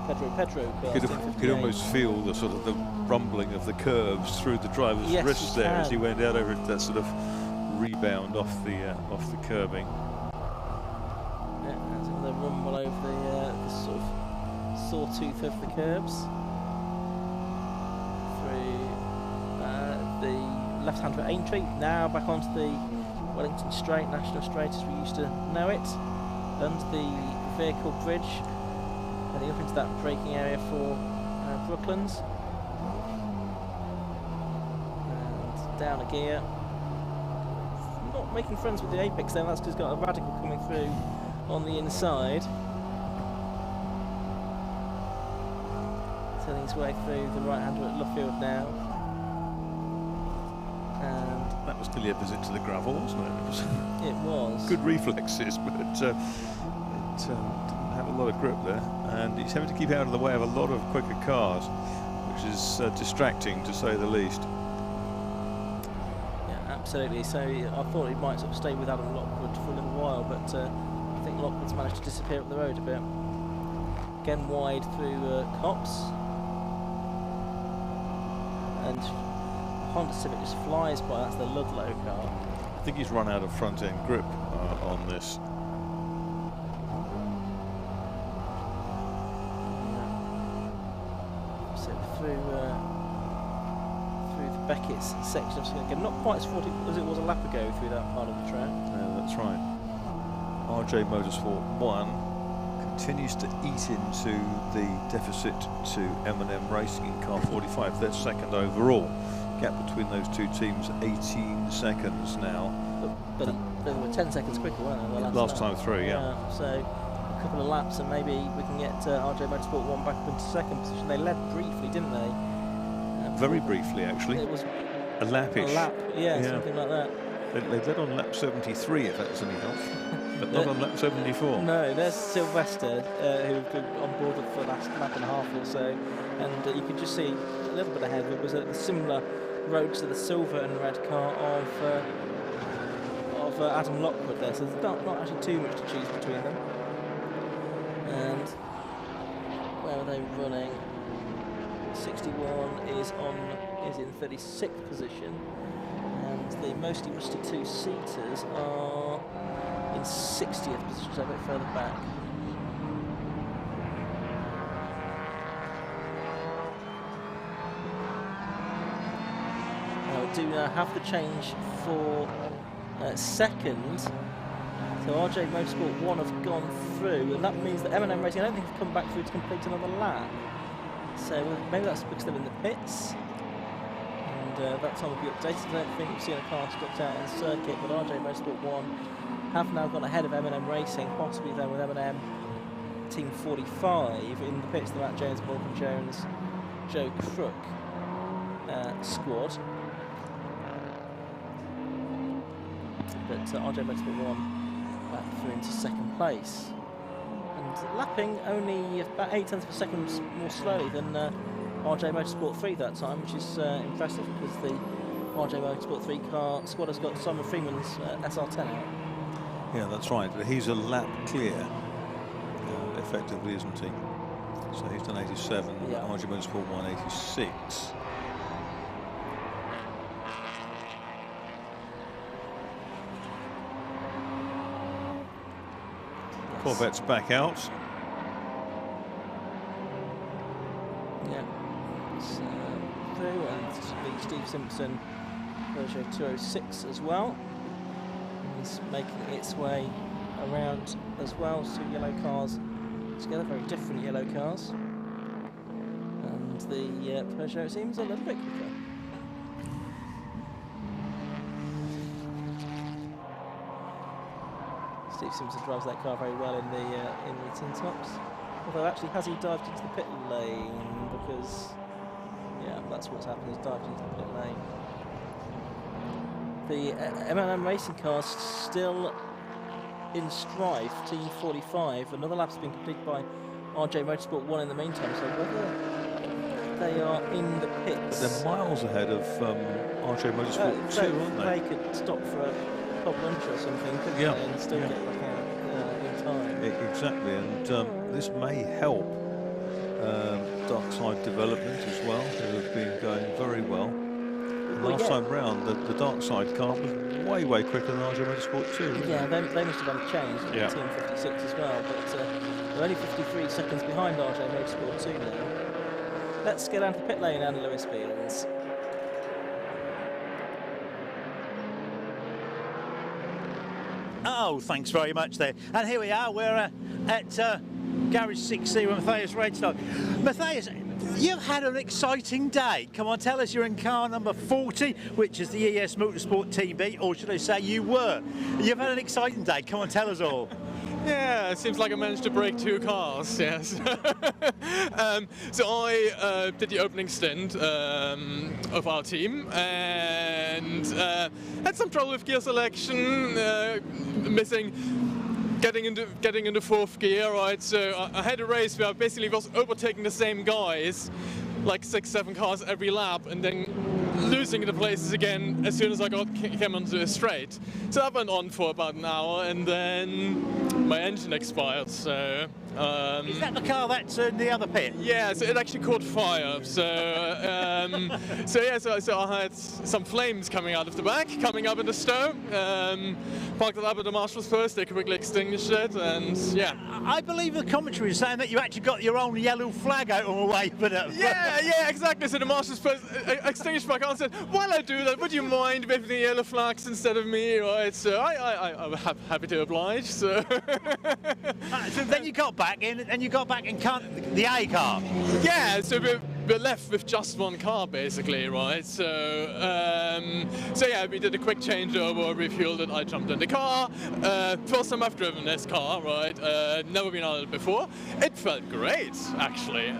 cars. You could almost feel the sort of the rumbling of the curves through the driver's wrists there as he went out over that sort of rebound off the curbing. Yeah, there's another rumble over the sort of sawtooth of the curbs. Through the left-hand of Aintree, now back onto the Wellington Straight, National Straight as we used to know it, and the vehicle bridge, heading up into that braking area for Brooklands, and down a gear. Not making friends with the apex there, that's because he's got a Radical coming through on the inside. Turning his way through the right-hander at Luffield now. And that was nearly a visit to the gravel, wasn't it? It was. Good reflexes, but it didn't have a lot of grip there. And he's having to keep out of the way of a lot of quicker cars, which is distracting to say the least. Absolutely, so I thought he might sort of stay with Adam Lockwood for a little while, but I think Lockwood's managed to disappear up the road a bit. Again wide through Cops. And Honda Civic just flies by, that's the Ludlow car. I think he's run out of front end grip on this. So through Beckett's section of again, not quite as 40 as it was a lap ago through that part of the track. Yeah, that's right. RJ Motorsport 1 continues to eat into the deficit to M&M Racing in car 45. They're second overall. Gap between those two teams 18 seconds now. But they were 10 seconds quicker, weren't they? Last time through, yeah. So a couple of laps and maybe we can get RJ Motorsport 1 back up into second position. They led briefly, didn't they? Very briefly, actually. It was a lapish. A lap, yeah, something like that. They led on lap 73, if that's any help, but not on lap 74. No, there's Sylvester, who've been on board for the last lap and a half or so, and you could just see a little bit ahead. It was a similar road to the silver and red car of Adam Lockwood there, so there's not actually too much to choose between them. And where are they running? 61 is in 36th position, and the mostly rusty two-seaters are in 60th position, so a bit further back. Now do have the change for second. So RJ Motorsport 1 have gone through, and that means that M&M Racing, I don't think have come back through to complete another lap. So maybe that's because they're in the pits, and that time will be updated. I don't think we've seen a car stopped out on the circuit, but RJ Motorsport 1 have now gone ahead of M&M Racing, possibly then with M&M Team 45 in the pits, the Matt Jones, Morgan Jones, Joe Crook squad. But RJ Motorsport 1 back through into second place. Lapping only about 8 tenths of a second more slowly than RJ Motorsport 3 that time, which is impressive because the RJ Motorsport 3 car squad has got Simon Freeman's SR10 out. Yeah, that's right. He's a lap clear effectively, isn't he? So he's done 87, Yeah. RJ Motorsport 186. Corvette's back out. Yeah, it's through, and the Steve Simpson Peugeot 206 as well is making its way around as well. So yellow cars together, very different yellow cars, and the Peugeot seems a little bit quicker. Steve Simpson drives that car very well in the tin tops. Although actually, has he dived into the pit lane? Because yeah, that's what's happened. He's dived into the pit lane. The M&M racing cars still in strife. Team 45. Another lap's been completed by RJ Motorsport 1 in the meantime. So whether they are in the pits, But they're miles ahead of RJ Motorsport 2, aren't they? They could stop for a pub lunch or something, couldn't Yeah. they, and still get back out in time. Exactly, and this may help dark side development as well, who have been going very well. Last time round, the dark side car was way quicker than RJ Motorsport 2. Yeah, they must have had a change in Yeah. Team 56 as well, but they're only 53 seconds behind RJ Motorsport 2 now. Let's get down to the pit lane and Lewis Fields. Oh, thanks very much there. And here we are, we're at Garage 6C with Matthias Redstock. Matthias, you've had an exciting day. Come on, tell us, you're in car number 40, which is the ES Motorsport Team B, or should I say you were. You've had an exciting day. Come on, tell us all. Yeah, it seems like I managed to break 2 cars, yes. So I did the opening stint of our team and had some trouble with gear selection, getting into 4th gear, right? So I had a race where I basically was overtaking the same guys, like 6-7 cars every lap, and then losing the places again as soon as I came onto a straight. So that went on for about an hour, and then my engine expired. So is that the car that's in the other pit? yeah, so it actually caught fire. So so I had some flames coming out of the back, coming up in the stove. Parked it up at the marshal's first. They quickly extinguished it, and yeah. I believe the commentary is saying that you actually got your own yellow flag out on the way, but Yeah, exactly. So the marshal's first extinguished my car and said, "While I do that, would you mind waving the yellow flags instead of me?" Right. So I'm happy to oblige. So. So then you got back in, and you got back in the A car. Yeah, so we're left with just one car basically, right? So yeah, we did a quick changeover, refueled it, I jumped in the car. First time I've driven this car, right? Never been on it before. It felt great, actually.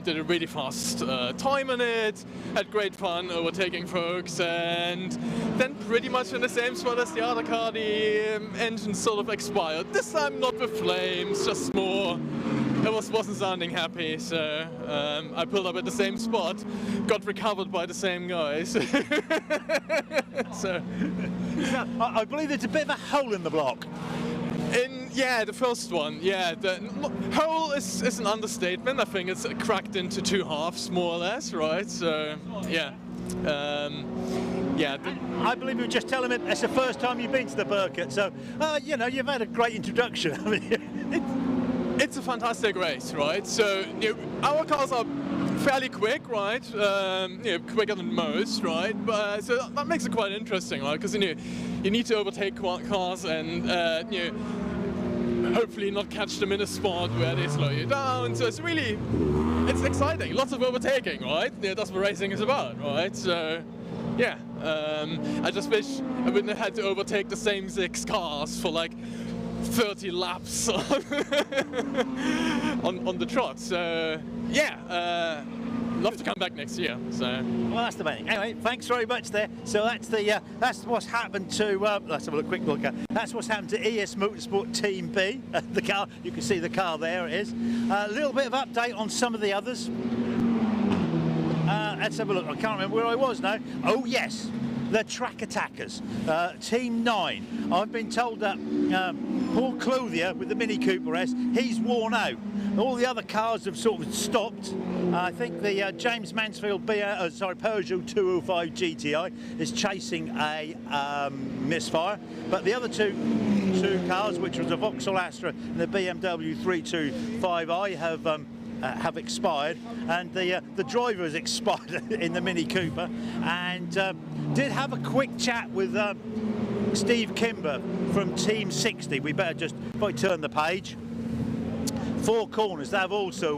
Did a really fast time on it, had great fun overtaking folks, and then pretty much in the same spot as the other car, the engine sort of expired. This time not with flames, just more. It wasn't sounding happy, so I pulled up at the same spot, got recovered by the same guys. So I believe there's a bit of a hole in the block. Yeah, the first one. Yeah, the hole is an understatement. I think it's cracked into 2 halves, more or less, right? So yeah. Yeah. I believe you were just telling me it's the first time you've been to the Birkett, so you know, you've had a great introduction. I mean, it's a fantastic race, right? So our cars are fairly quick, right? Quicker than most, right? But so that makes it quite interesting, right? Because you need to overtake cars and hopefully not catch them in a spot where they slow you down. So it's exciting. Lots of overtaking, right? That's what racing is about, right? So yeah, I just wish I wouldn't have had to overtake the same 6 cars for like 30 laps on the trot. So yeah, love to come back next year. So well, that's the main thing. Anyway, thanks very much there. So that's what's happened to. Let's have a quick look at. That's what's happened to ES Motorsport Team B. The car, you can see the car there. It is. A little bit of update on some of the others. Let's have a look. I can't remember where I was now. Oh yes, the Track Attackers, Team 9. I've been told that Paul Clothier with the Mini Cooper S, he's worn out. All the other cars have sort of stopped. I think the James Mansfield Peugeot 205 GTI is chasing a misfire, but the other two cars, which was a Vauxhall Astra and the BMW 325i, have expired, and the driver has expired in the Mini Cooper. And did have a quick chat with Steve Kimber from Team 60. We better just, if I turn the page, Four Corners, they've also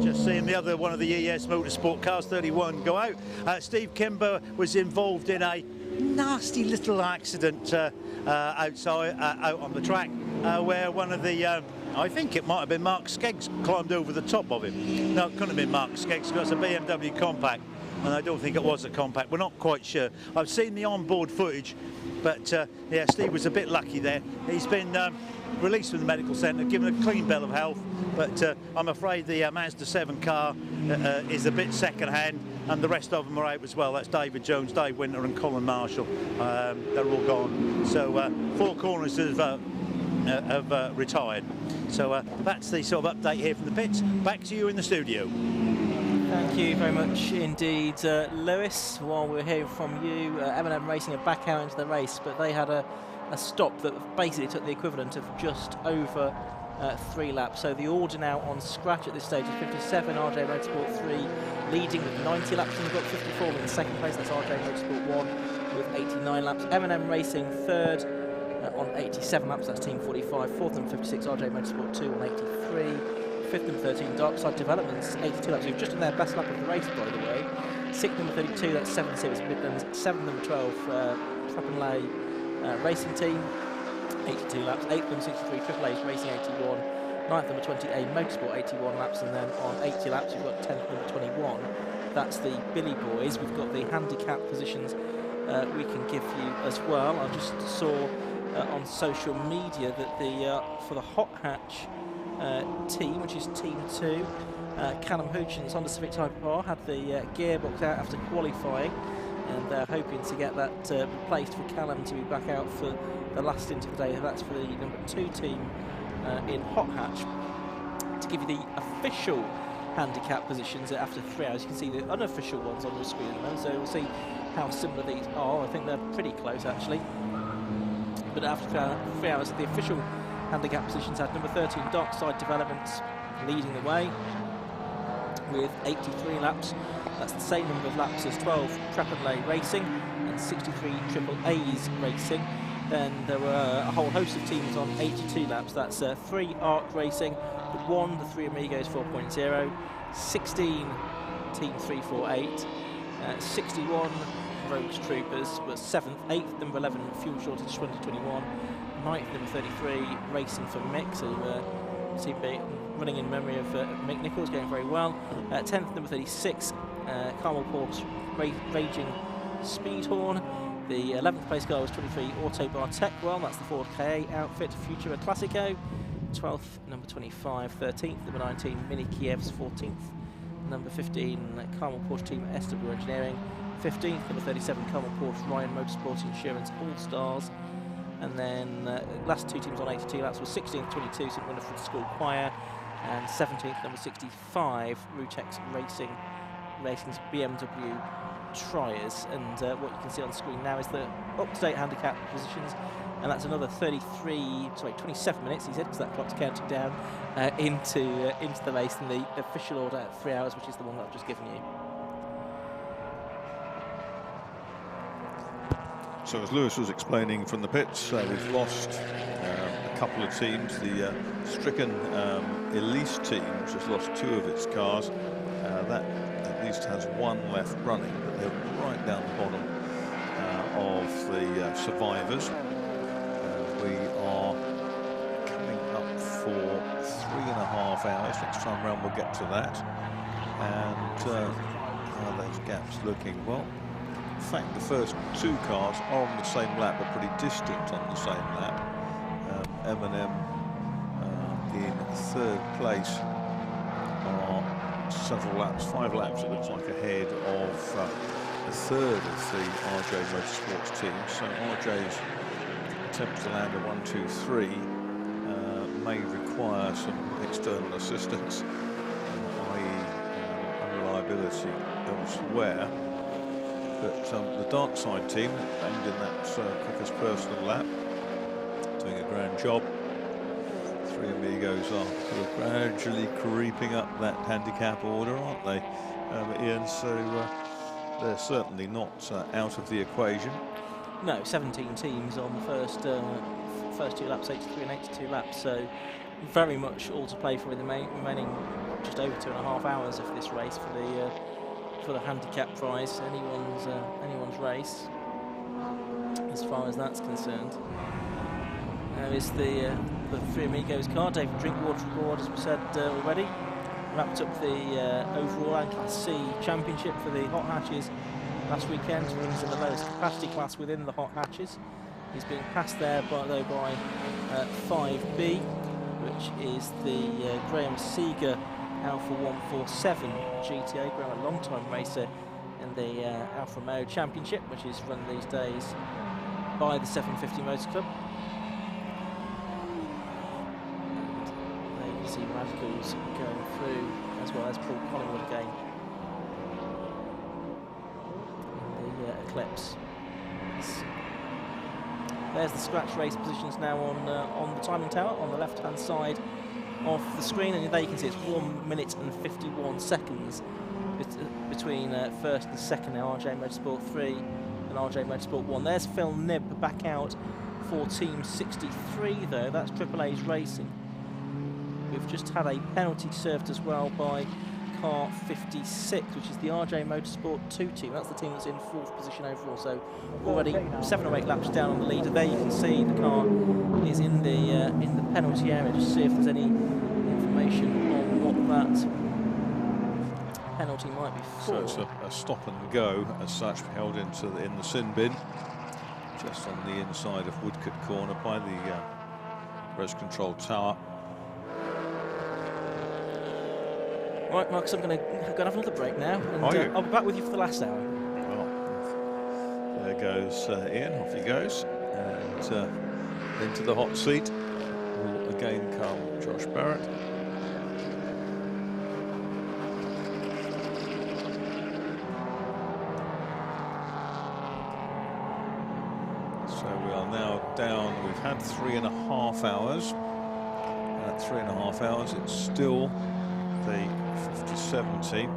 just seeing the other one of the ES Motorsport cars, 31, go out. Steve Kimber was involved in a nasty little accident outside out on the track where one of the I think it might have been Mark Skeggs climbed over the top of him. No, it couldn't have been Mark Skeggs because it's a BMW Compact, and I don't think it was a Compact. We're not quite sure. I've seen the onboard footage, but yeah, Steve was a bit lucky there. He's been released from the medical centre, given a clean bill of health, but I'm afraid the Mazda 7 car is a bit second-hand, and the rest of them are out as well. That's David Jones, Dave Winter and Colin Marshall. They're all gone. So Four Corners have retired. So that's the sort of update here from the pits. Back to you in the studio. Thank you very much indeed, Lewis. While we're hearing from you, M&M Racing are back out into the race, but they had a stop that basically took the equivalent of just over 3 laps. So the order now on scratch at this stage is 57, RJ Motorsport 3 leading with 90 laps, and we've got 54 in the second place. That's RJ Motorsport 1 with 89 laps. M&M Racing third on 87 laps, that's Team 45. Fourth and 56, RJ Motorsport 2 on 83. Fifth and 13, Darkside Developments, 82 laps. We've just done their best lap of the race, by the way. Sixth number 32, that's 7 Series Midlands. Seventh number 12, Trappenlay Racing Team, 82 laps. Eighth number 63, Triple A's Racing 81. Ninth number 20A Motorsport, 81 laps. And then on 80 laps, we've got 10th number 21. That's the Billy Boys. We've got the handicap positions we can give you as well. I just saw on social media that the for the hot hatch team, which is Team 2, Callum Hutchins Honda Civic Type R had the gearbox out after qualifying, and they're hoping to get that replaced for Callum to be back out for the last stint of the day. That's for the number 2 team in hot hatch. To give you the official handicap positions after 3 hours, you can see the unofficial ones on the screen at the moment, so we'll see how similar these are. I think they're pretty close actually. But after 3 hours, the official handicap positions had number 13 Darkside Developments leading the way with 83 laps. That's the same number of laps as 12 Trappenlay Racing and 63 Triple A's Racing. Then there were a whole host of teams on 82 laps. That's 3 Arc Racing, 1 the 3 Amigos 4.0, 16 Team 348, 61 Rogues Troopers was 7th, 8th number 11 Fuel Shortage 2021, 9th number 33 Racing for Mick, so seem to be running in memory of Mick Nichols, going very well. 10th number 36 Carmel Port Raging Speedhorn. The 11th place car was 23 Autobar Techwell, that's the Ford KA outfit Futura Classico. 12th number 25, 13th number 19 Mini Kiev's, 14th number 15 Carmel Porsche Team SW Engineering, 15th number 37 Carmel Porsche Ryan Motorsport Insurance All Stars. And then last 2 teams on 82 laps was 16th 22 St Winifred School Choir, and 17th number 65 Rutex Racing's BMW Triers. And what you can see on screen now is the up-to-date handicap positions, and that's another 27 minutes, he said, because that clock's counting down into the race, and the official order at 3 hours, which is the one that I've just given you. So as Lewis was explaining from the pits, we've lost a couple of teams. The stricken Elise team, which has lost 2 of its cars, that at least has 1 left running, but they're right down the bottom of the survivors. We are coming up for 3.5 hours. Next time round we'll get to that. And how are those gaps looking? Well, in fact, the first 2 cars are on the same lap, but pretty distant on the same lap. M&M in 3rd place are several laps, 5 laps it looks like, ahead of a third of the RJ Motorsports team. So RJ's attempts to land a 1, 2, 3 may require some external assistance, i.e. unreliability elsewhere. But the dark side team, named in that quickest personal lap, doing a grand job. Three amigos are gradually creeping up that handicap order, aren't they, Ian? So they're certainly not out of the equation. No, 17 teams on the first 2 laps, 83 and 82 laps. So very much all to play for in the remaining just over 2.5 hours of this race for the handicap prize. Anyone's race, as far as that's concerned. There is the Three Amigos car. David Drinkwater aboard, as we said already. Wrapped up the overall and Class C championship for the hot hatches last weekend. He's in the lowest capacity class within the hot hatches. He's being passed there by 5B, which is the Graham Seeger Alpha 147 GTA. Graham, a long-time racer in the Alfa Romeo Championship, which is run these days by the 750 Motor Club. See Radicals going through, as well as Paul Collingwood again in the Eclipse. There's the scratch race positions now on the timing tower on the left-hand side of the screen, and there you can see it's 1 minute and 51 seconds between first and second now, RJ Motorsport 3 and RJ Motorsport 1. There's Phil Knibb back out for Team 63 though, that's AAA's Racing. We've just had a penalty served as well by car 56, which is the RJ Motorsport 2 team. That's the team that's in 4th position overall, so already 7 or 8 laps down on the leader. There you can see the car is in the penalty area. Just see if there's any information on what that penalty might be for. So it's a stop and go as such, held in the sin bin, just on the inside of Woodcote Corner by the res control tower. Right, Marcus, I'm going to have another break now, and I'll be back with you for the last hour. Well, there goes Ian, off he goes, and into the hot seat will again come Josh Barrett. So we are now down, we've had 3.5 hours, and at 3.5 hours it's still the 57 team,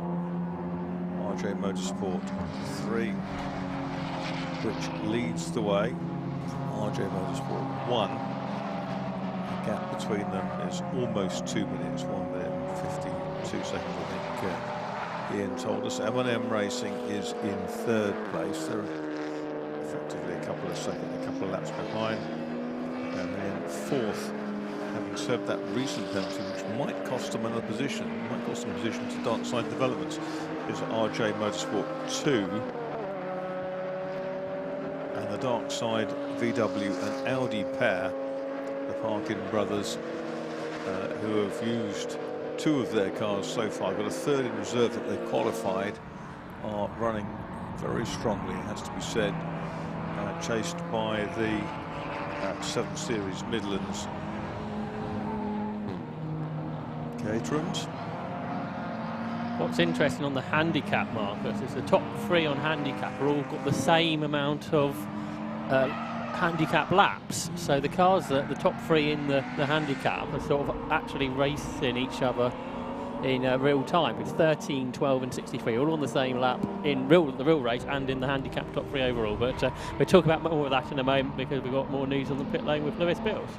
RJ Motorsport 3, which leads the way. RJ Motorsport 1, the gap between them is almost 2 minutes, 1 minute and 52 seconds, I think Ian told us. M&M Racing is in 3rd place. They're effectively a couple of laps behind, and then 4th, having served that recent penalty, which might cost them another position, to dark side developments, is RJ Motorsport 2. And the dark side VW and Audi pair, the Parkin brothers, who have used 2 of their cars so far, got a 3rd in reserve that they qualified, are running very strongly, it has to be said, chased by the 7 Series Midlands Caterhams. What's interesting on the handicap, Marcus, is the top 3 on handicap are all got the same amount of handicap laps. So the cars, the top 3 in the handicap are sort of actually racing each other in real time. It's 13, 12 and 63, all on the same lap in the real race and in the handicap top 3 overall. But we'll talk about more of that in a moment, because we've got more news on the pit lane with Lewis Bills.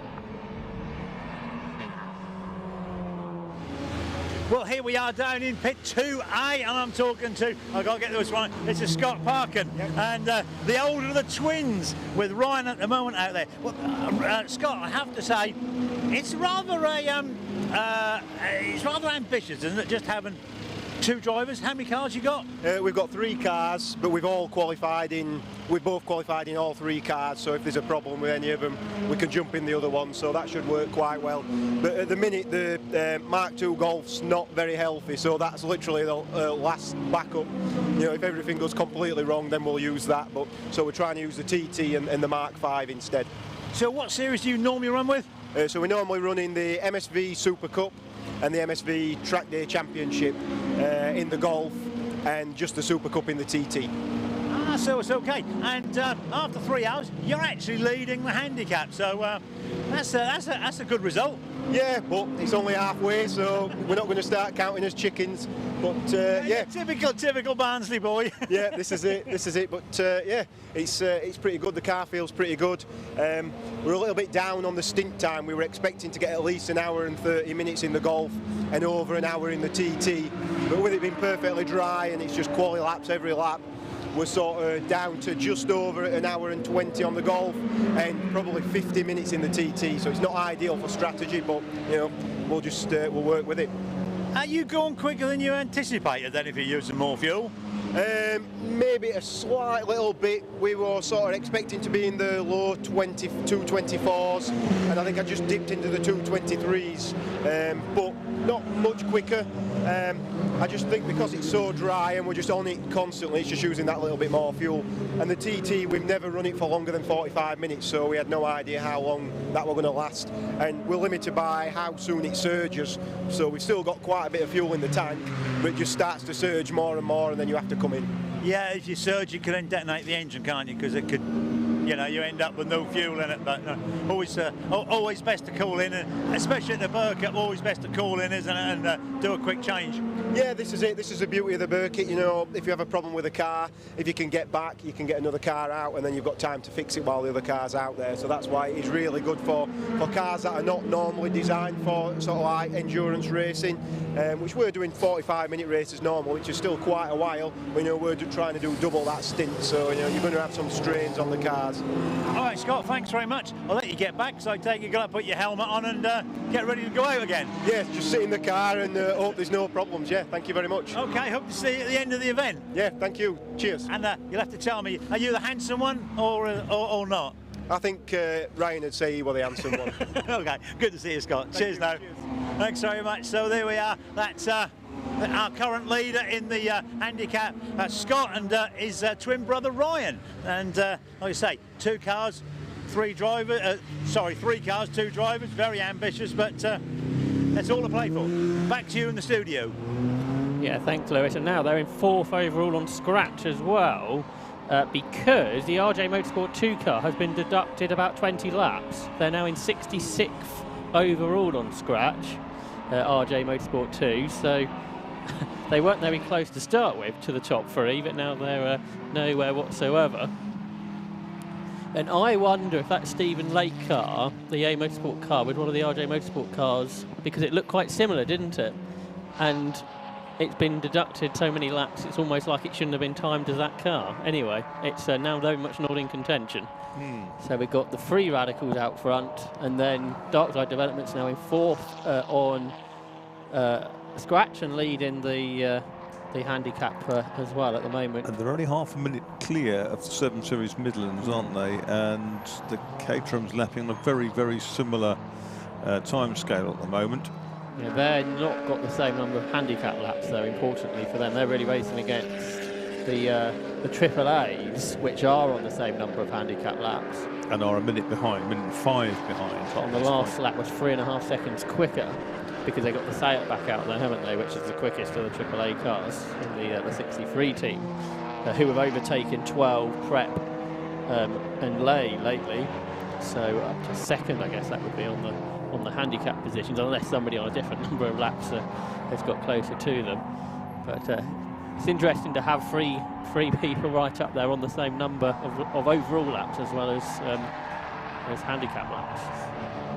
Well, here we are down in pit 2A, and I'm talking to, I've got to get this one, it's a Scott Parkin, and the older of the twins, with Ryan at the moment out there. Well, Scott, I have to say, it's rather ambitious, isn't it, just having 2 drivers? How many cars you got? We've got 3 cars, but we've both qualified in all 3 cars, so if there's a problem with any of them, we can jump in the other one, so that should work quite well. But at the minute, the Mark II Golf's not very healthy, so that's literally the last backup. You know, if everything goes completely wrong, then we'll use that. But so we're trying to use the TT and the Mark V instead. So what series do you normally run with? So we normally run in the MSV Super Cup and the MSV Track Day Championship in the Golf, and just the Super Cup in the TT. Ah, so it's okay. And after 3 hours, you're actually leading the handicap. So that's a good result. Yeah, but it's only halfway, so we're not going to start counting as chickens. But yeah, typical Barnsley boy. Yeah, this is it. But yeah, it's pretty good. The car feels pretty good. We're a little bit down on the stint time. We were expecting to get at least an hour and 30 minutes in the Golf and over an hour in the TT. But with it being perfectly dry and it's just quality laps every lap, we're sort of down to just over an hour and 20 on the Golf and probably 50 minutes in the TT. So it's not ideal for strategy, but you know, we'll just we'll work with it. Are you going quicker than you anticipated then if you're using more fuel? Maybe a slight little bit. We were sort of expecting to be in the low 224s, and I think I just dipped into the 223s, but not much quicker. I just think because it's so dry and we're just on it constantly, it's just using that little bit more fuel. And the TT, we've never run it for longer than 45 minutes, so we had no idea how long that were going to last. And we're limited by how soon it surges, so we've still got quite a bit of fuel in the tank, but it just starts to surge more and more, and then you have to come in. Yeah, if you surge, you can then detonate the engine, can't you? Because it could, you know, you end up with no fuel in it. But always best to call in, and especially at the Birkett, always best to call in, isn't it, and do a quick change. Yeah, this is it. This is the beauty of the Birkett. You know, if you have a problem with a car, if you can get back, you can get another car out, and then you've got time to fix it while the other car's out there. So that's why it is really good for cars that are not normally designed for sort of like endurance racing, which we're doing 45-minute races normal, which is still quite a while. We know we're trying to do double that stint, so you know you're going to have some strains on the cars. All right, Scott, thanks very much. I'll let you get back, so I take you're going to put your helmet on and get ready to go out again. Yeah, just sit in the car and hope there's no problems. Yeah, thank you very much. Okay, hope to see you at the end of the event. Yeah, thank you. Cheers. And you'll have to tell me, are you the handsome one or not? I think Ryan would say he was the handsome one. Okay, good to see you, Scott. Cheers now. Cheers. Thanks very much. So there we are. That's our current leader in the handicap, Scott, and his twin brother Ryan. And like I say, 2 cars, 3 drivers. Sorry, 3 cars, 2 drivers. Very ambitious, but that's all to play for. Back to you in the studio. Yeah, thanks, Lewis. And now they're in 4th overall on scratch as well, because the RJ Motorsport 2 car has been deducted about 20 laps. They're now in 66th overall on scratch, RJ Motorsport 2. So they weren't very close to start with to the top 3, but now they're nowhere whatsoever. And I wonder if that Stephen Lake car, the A Motorsport car, with one of the RJ Motorsport cars, because it looked quite similar, didn't it? And it's been deducted so many laps, it's almost like it shouldn't have been timed as that car. Anyway, it's now very much not in contention. So we've got the Free Radicals out front, and then Darkside Developments now in 4th on scratch and leading the handicap as well at the moment. And they're only half a minute clear of the 7 Series Midlands, aren't they? And the Caterham's lapping on a very, very similar time scale at the moment. Yeah, they're not got the same number of handicap laps, though, importantly for them. They're really racing against the AAAs, which are on the same number of handicap laps. And are a minute behind, minute 5 behind. But on the last lap was 3.5 seconds quicker, because they got the Seat back out there, haven't they, which is the quickest of the AAA cars in the 63 team, who have overtaken 12, Prep and Lay lately. So up to 2nd, I guess that would be on the handicap positions, unless somebody on a different number of laps has got closer to them. But it's interesting to have three people right up there on the same number of overall laps as well as handicap laps.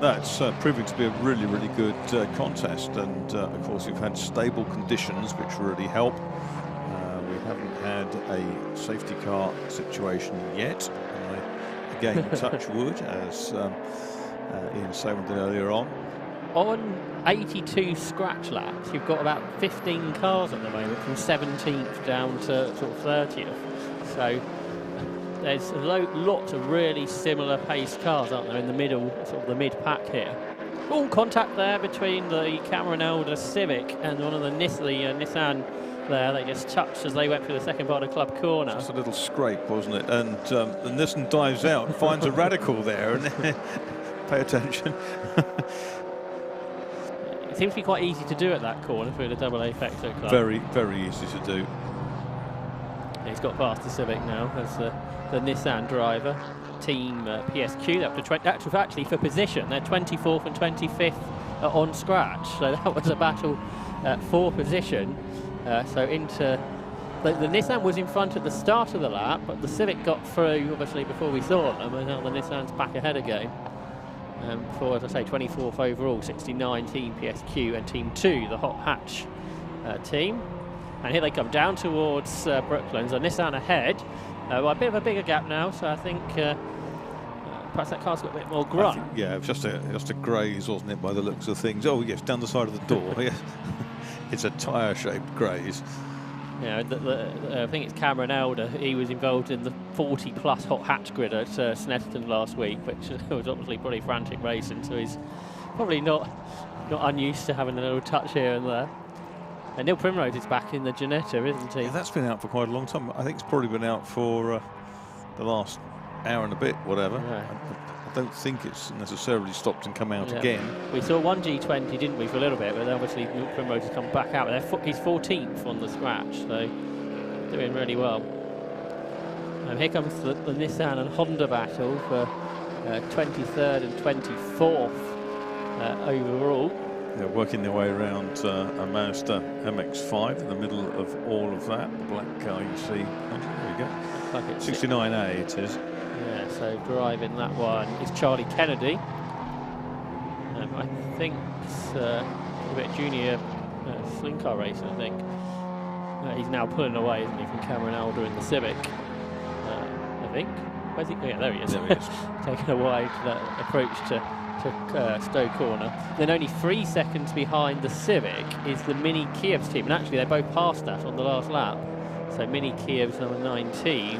That's proving to be a really, really good contest, and of course we've had stable conditions which really help. We haven't had a safety car situation yet. Again, touch wood, as Ian Seymour did earlier on. On 82 scratch laps, you've got about 15 cars at the moment, from 17th down to sort of 30th. So there's lots of really similar paced cars, aren't there, in the middle, sort of the mid-pack here. All contact there between the Cameron Elder Civic and one of the Nissan there. They just touched as they went through the second part of club corner. Just a little scrape, wasn't it? And the Nissan dives out, finds a radical there, and pay attention. It seems to be quite easy to do at that corner through the AA Fecto Club. Very, very easy to do. He's got past the Civic now as the Nissan driver. Team PSQ, they're up to actually for position. They're 24th and 25th on scratch. So that was a battle for position. So into the Nissan was in front at the start of the lap, but the Civic got through obviously before we saw them, and now the Nissan's back ahead again. For, as I say, 24th overall, 69 Team PSQ and Team 2, the hot hatch team. And here they come down towards Brooklands. A Nissan ahead, well, a bit of a bigger gap now, so I think perhaps that car's got a bit more grunt. Yeah, it was just a graze, wasn't it, by the looks of things? Oh yes, down the side of the door. Yes. It's a tyre-shaped graze. Yeah, I think it's Cameron Elder. He was involved in the 40-plus hot hatch grid at Snetterton last week, which was obviously pretty frantic racing, so he's probably not unused to having a little touch here and there. And Neil Primrose is back in the Ginetta, isn't he? Yeah, that's been out for quite a long time. I think it's probably been out for the last hour and a bit, whatever. Yeah. I don't think it's necessarily stopped and come out again. We saw one G20, didn't we, for a little bit, but obviously Neil Primrose has come back out. He's 14th on the scratch, so doing really well. And here comes the Nissan and Honda battle for 23rd and 24th overall. They're working their way around a Mazda MX-5 in the middle of all of that. The black car you see. Oh, there we go. Like 69A it is. Yeah, so driving that one is Charlie Kennedy. I think it's a bit junior sling car racing, I think. He's now pulling away, isn't he, from Cameron Elder in the Civic, I think. Where's he? Yeah, there he is. There he is. Taking a wide approach to Stowe Corner. Then only 3 seconds behind the Civic is the Mini Kiev's team, and actually they both passed that on the last lap. So Mini Kiev's number 19,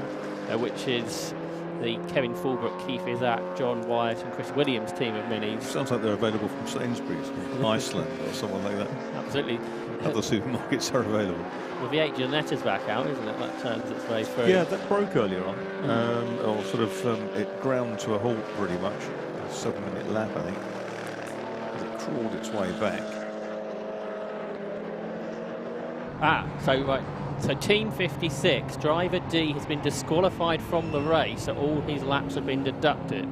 which is the Kevin Fulbrook, Keith Izak, John Wyatt and Chris Williams team of Minis. Sounds like they're available from Sainsbury's, Iceland or someone like that. Absolutely. Other supermarkets are available. Well, the 8 Giannetta's back out, isn't it? That turns its way through. Yeah, that broke earlier on. Or sort of, it ground to a halt pretty much. A 7-minute lap, I think. As it crawled its way back. So Team 56, driver D has been disqualified from the race, so all his laps have been deducted.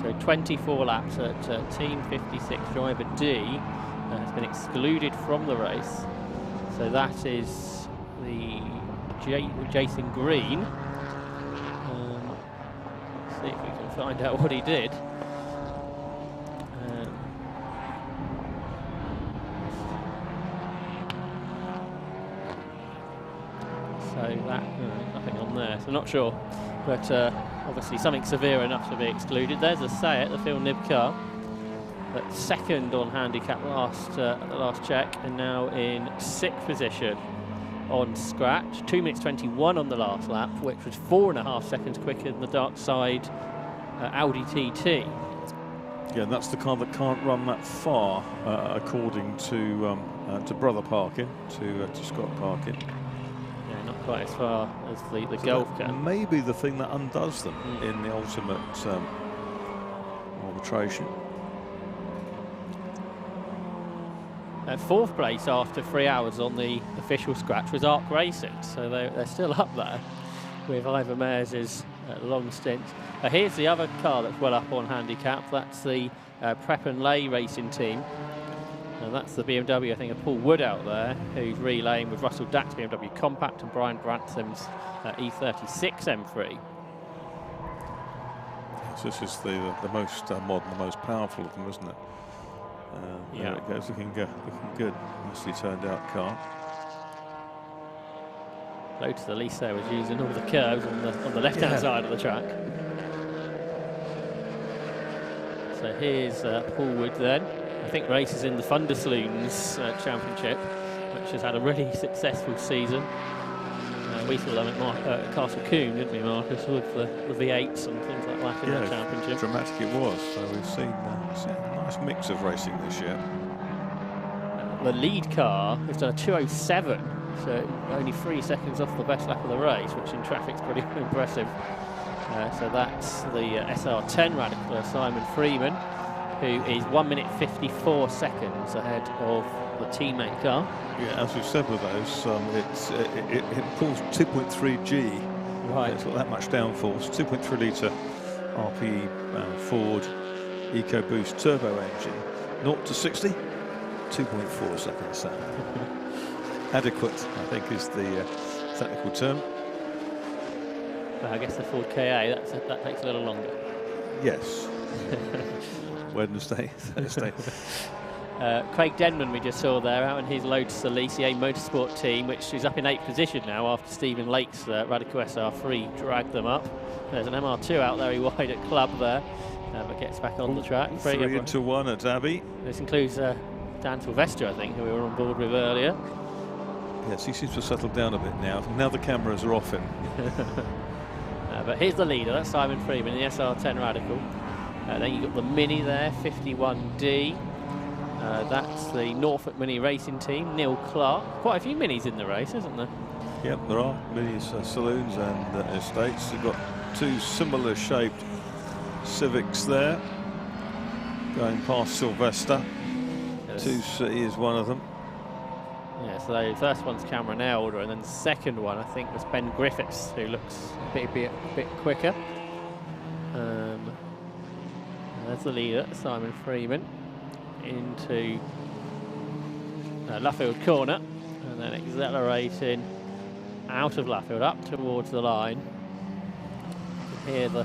So 24 laps at Team 56, driver D has been excluded from the race. So that is the Jason Green. Let's see if we can find out what he did. So that, nothing on there, so not sure. But obviously something severe enough to be excluded. There's a Sayat, the Phil Nib car. But second on handicap at the last check, and now in 6th position on scratch. 2 minutes 21 on the last lap, which was 4.5 seconds quicker than the dark side Audi TT. Yeah, and that's the car that can't run that far, according to Brother Parkin, to Scott Parkin. Yeah, not quite as far as the so Golf car. Maybe the thing that undoes them in the ultimate arbitration. 4th place after 3 hours on the official scratch was Arc Racing, so they're still up there with Ivor Mayers's long stint. Here's the other car that's well up on handicap. That's the Prep and Lay racing team. And that's the BMW, I think, of Paul Wood out there, who's relaying with Russell Dack's BMW Compact and Brian Brantham's E36 M3. So this is the most modern, the most powerful of them, isn't it? Yeah. There it goes, looking good. Nicely turned out car. Lotus Elise there was using all the curves on the left-hand side of the track. So here's Paul Wood then. I think races in the Thundersloons Championship, which has had a really successful season. We saw them at Castle Coombe, didn't we, Marcus, with the V8s and things like that in the championship. Dramatic it was. So we've seen a nice mix of racing this year. The lead car has done a 2:07 So only 3 seconds off the best lap of the race, which in traffic's pretty impressive. So that's the SR10 Radical, Simon Freeman, who is 1 minute 54 seconds ahead of the teammate car. Yeah, as we've said with those, it pulls 2.3 G. Right. It's got that much downforce. 2.3 litre RPE Ford EcoBoost turbo engine. 0 to 60, 2.4 seconds. Adequate, I think, is the technical term. Well, I guess the Ford KA, that takes a little longer. Yes. Wednesday, Thursday. Craig Denman we just saw there out in his Lotus Elise Motorsport team, which is up in 8th position now after Stephen Lake's Radical SR3 dragged them up. There's an MR2 out very wide at club there, but gets back on the track. 3 into 1 at Abbey. This includes Dan Sylvester, I think, who we were on board with earlier. Yes, he seems to have settled down a bit now. Now the cameras are off him. But here's the leader, that's Simon Freeman, the SR10 Radical. Then you've got the Mini there, 51D. That's the Norfolk Mini Racing Team, Neil Clark. Quite a few Minis in the race, isn't there? Yep, there are Minis, saloons and estates. You've got 2 similar shaped Civics there, going past Sylvester. Yes. 2C is one of them. Yeah, so the first one's Cameron Elder, and then the second one I think was Ben Griffiths, who looks a bit quicker. There's the leader, Simon Freeman, into Luffield corner, and then accelerating out of Luffield up towards the line. You can hear the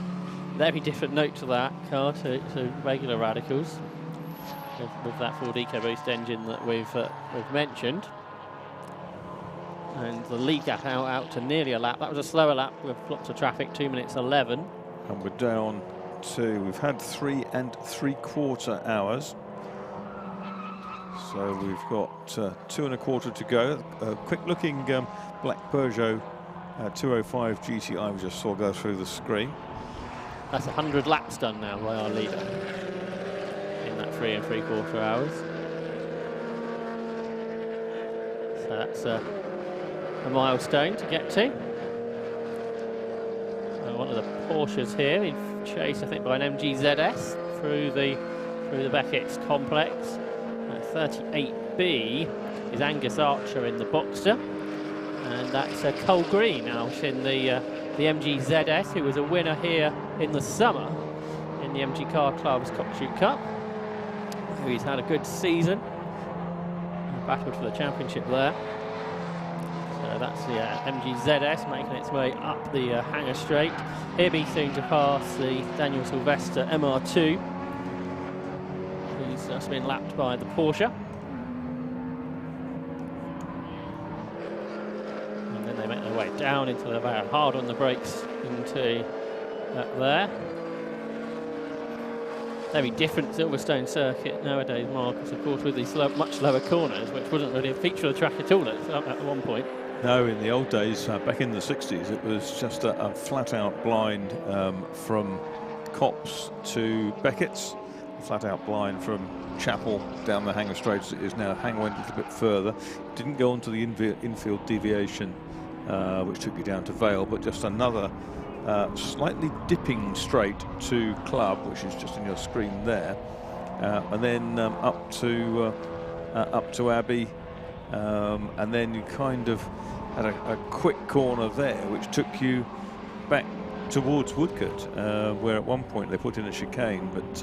very different note to that car to regular Radicals with that Ford EcoBoost engine that we've mentioned. And the lead gap out to nearly a lap. That was a slower lap with lots of traffic, 2 minutes 11. And we're down to, we've had 3 3/4 hours. So we've got 2 1/4 to go. Quick looking black Peugeot 205 GTI we just saw go through the screen. That's 100 laps done now by our leader in that 3 3/4 hours. So that's a milestone to get to. One of the Porsches here, in chase I think by an MG ZS through the Beckett's complex. 38B is Angus Archer in the Boxster, and that's Cole Green out in the MG ZS, who was a winner here in the summer in the MG Car Club's Cockshoot Cup. He's had a good season, battled for the championship there. So that's the MG ZS making its way up the Hangar Straight. He'll be soon to pass the Daniel Sylvester MR2, who's just been lapped by the Porsche. And then they make their way down into the van, hard on the brakes into there. Very different Silverstone circuit nowadays, Marcus, of course, with these much lower corners, which wasn't really a feature of the track at all at one point. No, in the old days, back in the 60s, it was just a flat-out blind from Copse to Beckett's, flat-out blind from Chapel down the Hangar Straight as it is now. Hangar went a little bit further. Didn't go on to the infield deviation, which took you down to Vale, but just another slightly dipping straight to Club, which is just on your screen there, and then up to Abbey, and then you kind of had a quick corner there, which took you back towards Woodcote, where at one point they put in a chicane, but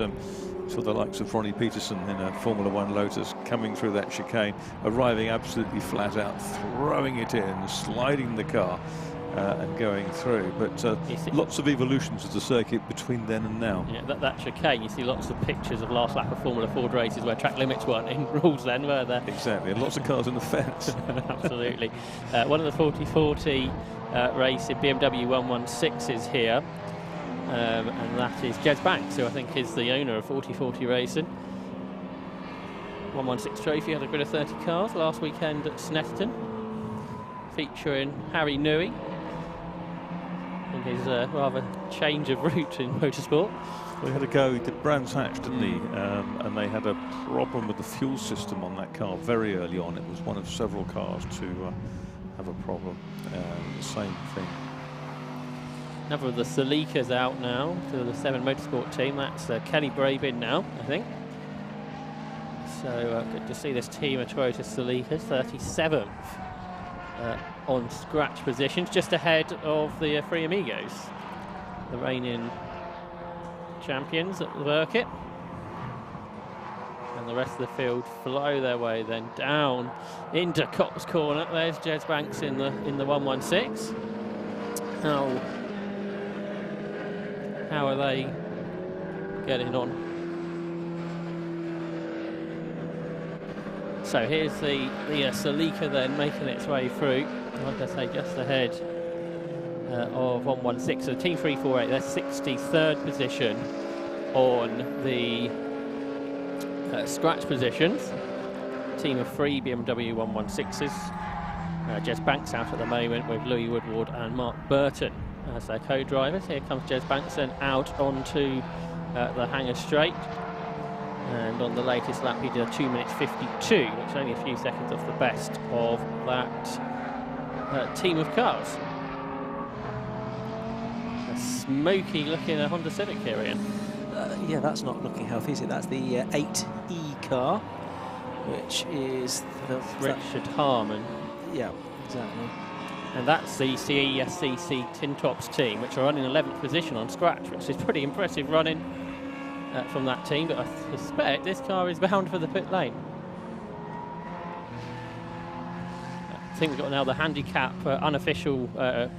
saw the likes of Ronnie Peterson in a Formula One Lotus coming through that chicane, arriving absolutely flat out, throwing it in, sliding the car, and going through. But lots of evolutions of the circuit between then and now. Yeah, that chicane, you see lots of pictures of last lap of Formula Ford races where track limits weren't in rules then, were there? Exactly, and lots of cars in the fence. Absolutely. One of the 4040 racing BMW 116s here, and that is Jez Banks, who I think is the owner of 4040 Racing. 116 trophy, had a grid of 30 cars last weekend at Snetterton, featuring Harry Newey in his rather change of route in motorsport. Well, he had a go, he did Brands Hatch, didn't he? And they had a problem with the fuel system on that car very early on. It was one of several cars to have a problem. Same thing. Another of the Salikas out now to the 7 Motorsport team. That's Kelly Brabin now, I think. So good to see this team of Toyota Salikas, 37th on scratch positions, just ahead of the Three Amigos, the reigning champions at the Birkett. And the rest of the field flow their way then down into Copse Corner. There's Jez Banks in the 116. How are they getting on? So here's the Salika then making its way through. Like I say, just ahead of 116. So Team 348, they're 63rd position on the scratch positions. Team of 3 BMW 116s. Jez Banks out at the moment with Louis Woodward and Mark Burton as their co-drivers. Here comes Jez Banks then out onto the Hangar Straight. And on the latest lap he did a 2 minutes 52, which is only a few seconds off the best of that team of cars. A smoky looking Honda Civic here, Ian. Yeah, that's not looking healthy, is it? That's the 8E car, which is Richard Harmon. Yeah, exactly. And that's the CESCC Tin Tops team, which are running 11th position on scratch, which is pretty impressive running from that team. But I suspect this car is bound for the pit lane. I think we've got now the handicap unofficial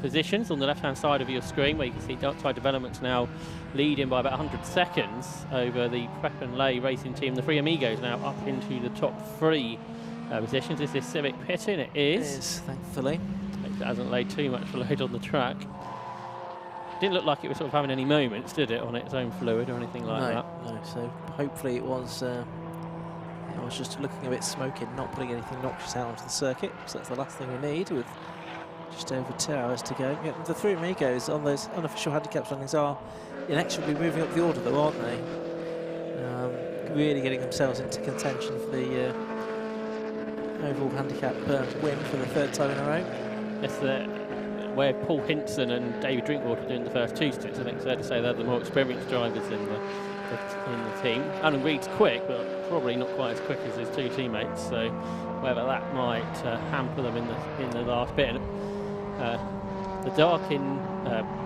positions on the left-hand side of your screen, where you can see Dark Side Developments now leading by about 100 seconds over the Prep and Lay racing team. The Three Amigos now up into the top 3 positions. Is this Civic pitting? It is. It is, thankfully. It hasn't laid too much load on the track. Didn't look like it was sort of having any moments, did it, on its own fluid or anything like that? No, so hopefully it was. I was just looking a bit smoky, not putting anything noxious out onto the circuit, so that's the last thing we need with just over 2 hours to go. Yeah, the Three Amigos on those unofficial handicap standings are inexorably moving up the order, though, aren't they? Really getting themselves into contention for the overall handicap win for the 3rd time in a row. Yes, where Paul Hinson and David Drinkwater are doing the first 2 stints, I think it's fair to say they're the more experienced drivers in the team. Alan Reid's quick, but probably not quite as quick as his 2 teammates. So whether that might hamper them in the last bit. The Darkin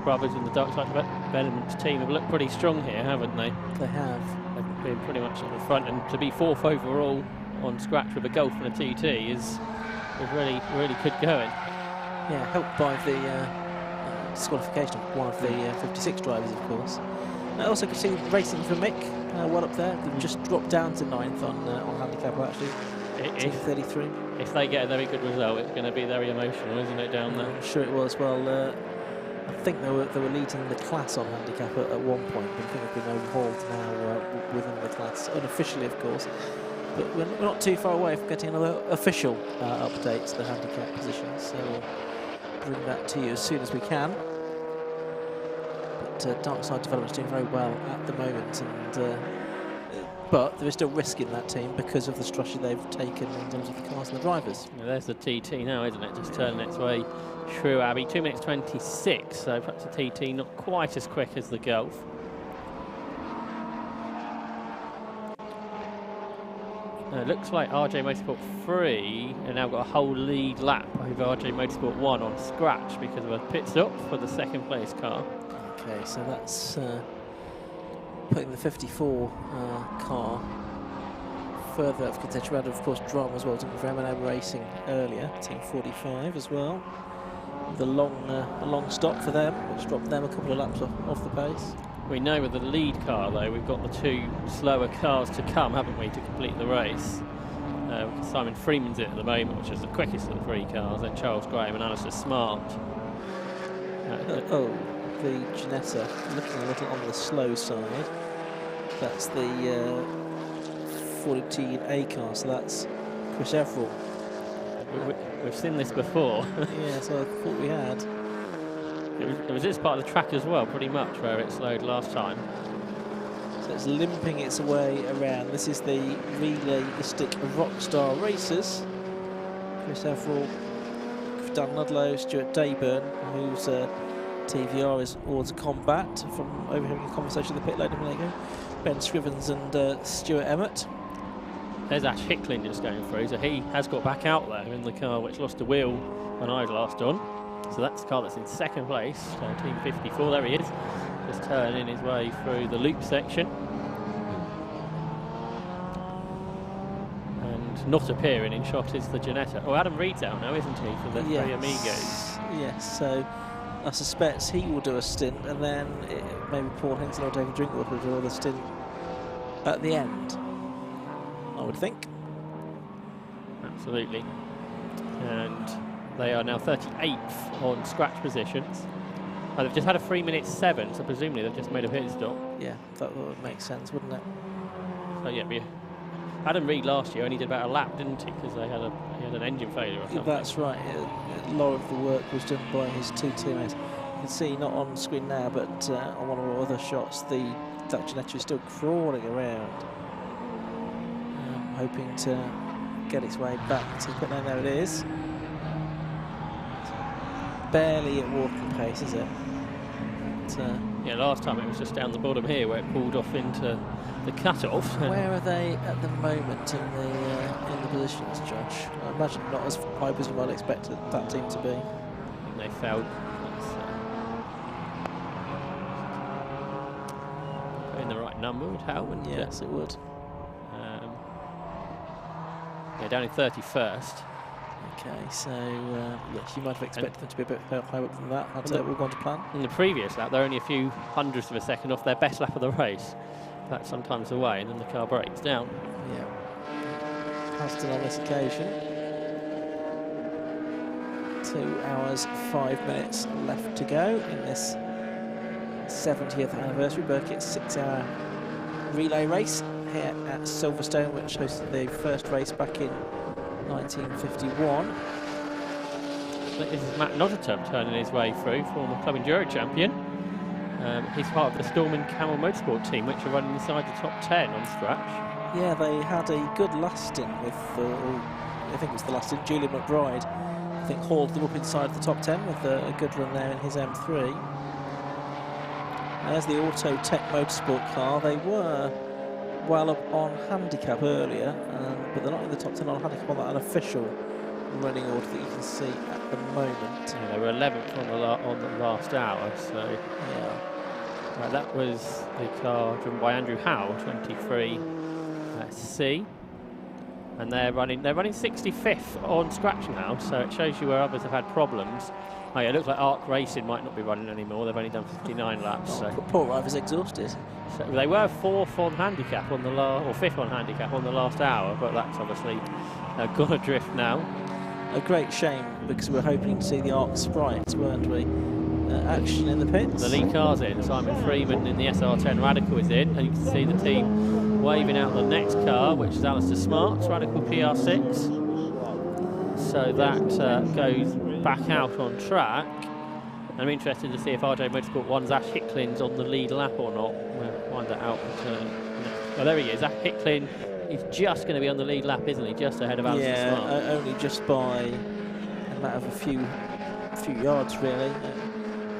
brothers and the Dark Side Developments team have looked pretty strong here, haven't they? They have. They've been pretty much on the front, and to be 4th overall on scratch with a Golf and a TT is really, really good going. Yeah, helped by the disqualification of one of the 56 drivers, of course. I also could see racing for Mick, well up there. They've just dropped down to 9th on handicap, actually. 33. If they get a very good result, it's going to be very emotional, isn't it, down there? I'm sure it was. Well, I think they were leading the class on handicap at one point, but I think they've been overhauled now within the class, unofficially, of course. But we're not too far away from getting another official update to the handicap positions, so we'll bring that to you as soon as we can. But Dark Side Development's doing very well at the moment, and but there is still risk in that team because of the structure they've taken in terms of the cars and the drivers. Yeah, there's the TT now, isn't it? Just turning its way through Abbey. 2 minutes 26, so perhaps the TT not quite as quick as the Golf. It looks like RJ Motorsport 3 have now got a whole lead lap over RJ Motorsport 1 on scratch because of a pit stop for the 2nd place car. Okay, so that's putting the 54 car further up contention. We had, of course, drama as well, didn't we, for M&M Racing earlier, Team 45 as well. The long stop for them, which dropped them a couple of laps off the pace. We know with the lead car, though, we've got the 2 slower cars to come, haven't we, to complete the race. Simon Freeman's in at the moment, which is the quickest of the 3 cars, then Charles Graham and Alistair Smart. The Ginetta looking a little on the slow side. That's the 14A car, so that's Chris Everall. We've seen this before. Yeah, so I thought we had. It was this part of the track as well, pretty much, where it slowed last time. So it's limping its way around. This is the realistic Rockstar Racers. Chris Everall, Dan Ludlow, Stuart Dayburn, whose TVR is Order Combat, from overhearing a conversation in the pit lane a minute ago. Ben Scrivens and Stuart Emmett. There's Ash Hicklin just going through, so he has got back out there in the car which lost a wheel when I was last on. So that's the car that's in second place, Team 54, there he is, just turning his way through the loop section. And not appearing in shot is the Ginetta. Oh, Adam Reed's out now, isn't he, for the Three Amigos? Yes, so I suspect he will do a stint, and then maybe Paul Hinton or David Drinkwater will do another stint at the end, I would think. Absolutely. And they are now 38th on scratch positions. Oh, they've just had a 3:07, so presumably they've just made a pit stop. Yeah, that would make sense, wouldn't it? So yeah, Adam Reed last year only did about a lap, didn't he? Because he had an engine failure or something. That's right. A lot of the work was done by his two teammates. You can see, not on screen now, but on one of our other shots, that Ginetta is still crawling around, hoping to get its way back to the pit lane. There it is. Barely at walking pace, is it? Yeah, last time it was just down the bottom here where it pulled off into the cut-off. Where are they at the moment in the positions, Josh? I imagine not as high as you might expect that team to be. And they failed. In the right number would help, wouldn't it? Yes, it would. Yeah, down in 31st. Okay, so yes, you might have expected them to be a bit higher up than that. Had all gone to plan. In the previous lap, they're only a few hundredths of a second off their best lap of the race. That's sometimes the way, and then the car breaks down. Yeah. Haston on this occasion. 2 hours, 5 minutes left to go in this 70th anniversary Birkett 6-hour relay race here at Silverstone, which hosted the first race back in 1951. This is Matt Notterton turning his way through, former Club Enduro champion. He's part of the Storm and Camel Motorsport team, which are running inside the top 10 on scratch. Yeah, they had a good last stint with, I think it was the last stint, Julian McBride. I think hauled them up inside the top 10 with a good run there in his M3. There's the Auto Tech Motorsport car. They were well up on handicap earlier, but they're not in the top 10 on handicap on that unofficial running order that you can see at the moment. Yeah, they were 11th on the last hour, so yeah. Right, that was the car driven by Andrew Howe, 23C, and they're running 65th on scratch now, so it shows you where others have had problems. Oh yeah, it looks like Arc Racing might not be running anymore. They've only done 59 laps. So poor River's exhausted. So they were 4th on handicap on the or 5th on handicap on the last hour, but that's obviously gone adrift now. A great shame, because we were hoping to see the Arc Sprites, weren't we? Action in the pits. The lead car's in. Simon Freeman in the SR10 Radical is in, and you can see the team waving out the next car, which is Alistair Smart's Radical PR6. So that goes back out on track. And I'm interested to see if RJ Motorsport 1's Ash Hicklin's on the lead lap or not. We'll find that out. Well, there he is. Ash Hicklin is just going to be on the lead lap, isn't he? Just ahead of Alistair Smart. Yeah, only just by a matter of a few yards, really.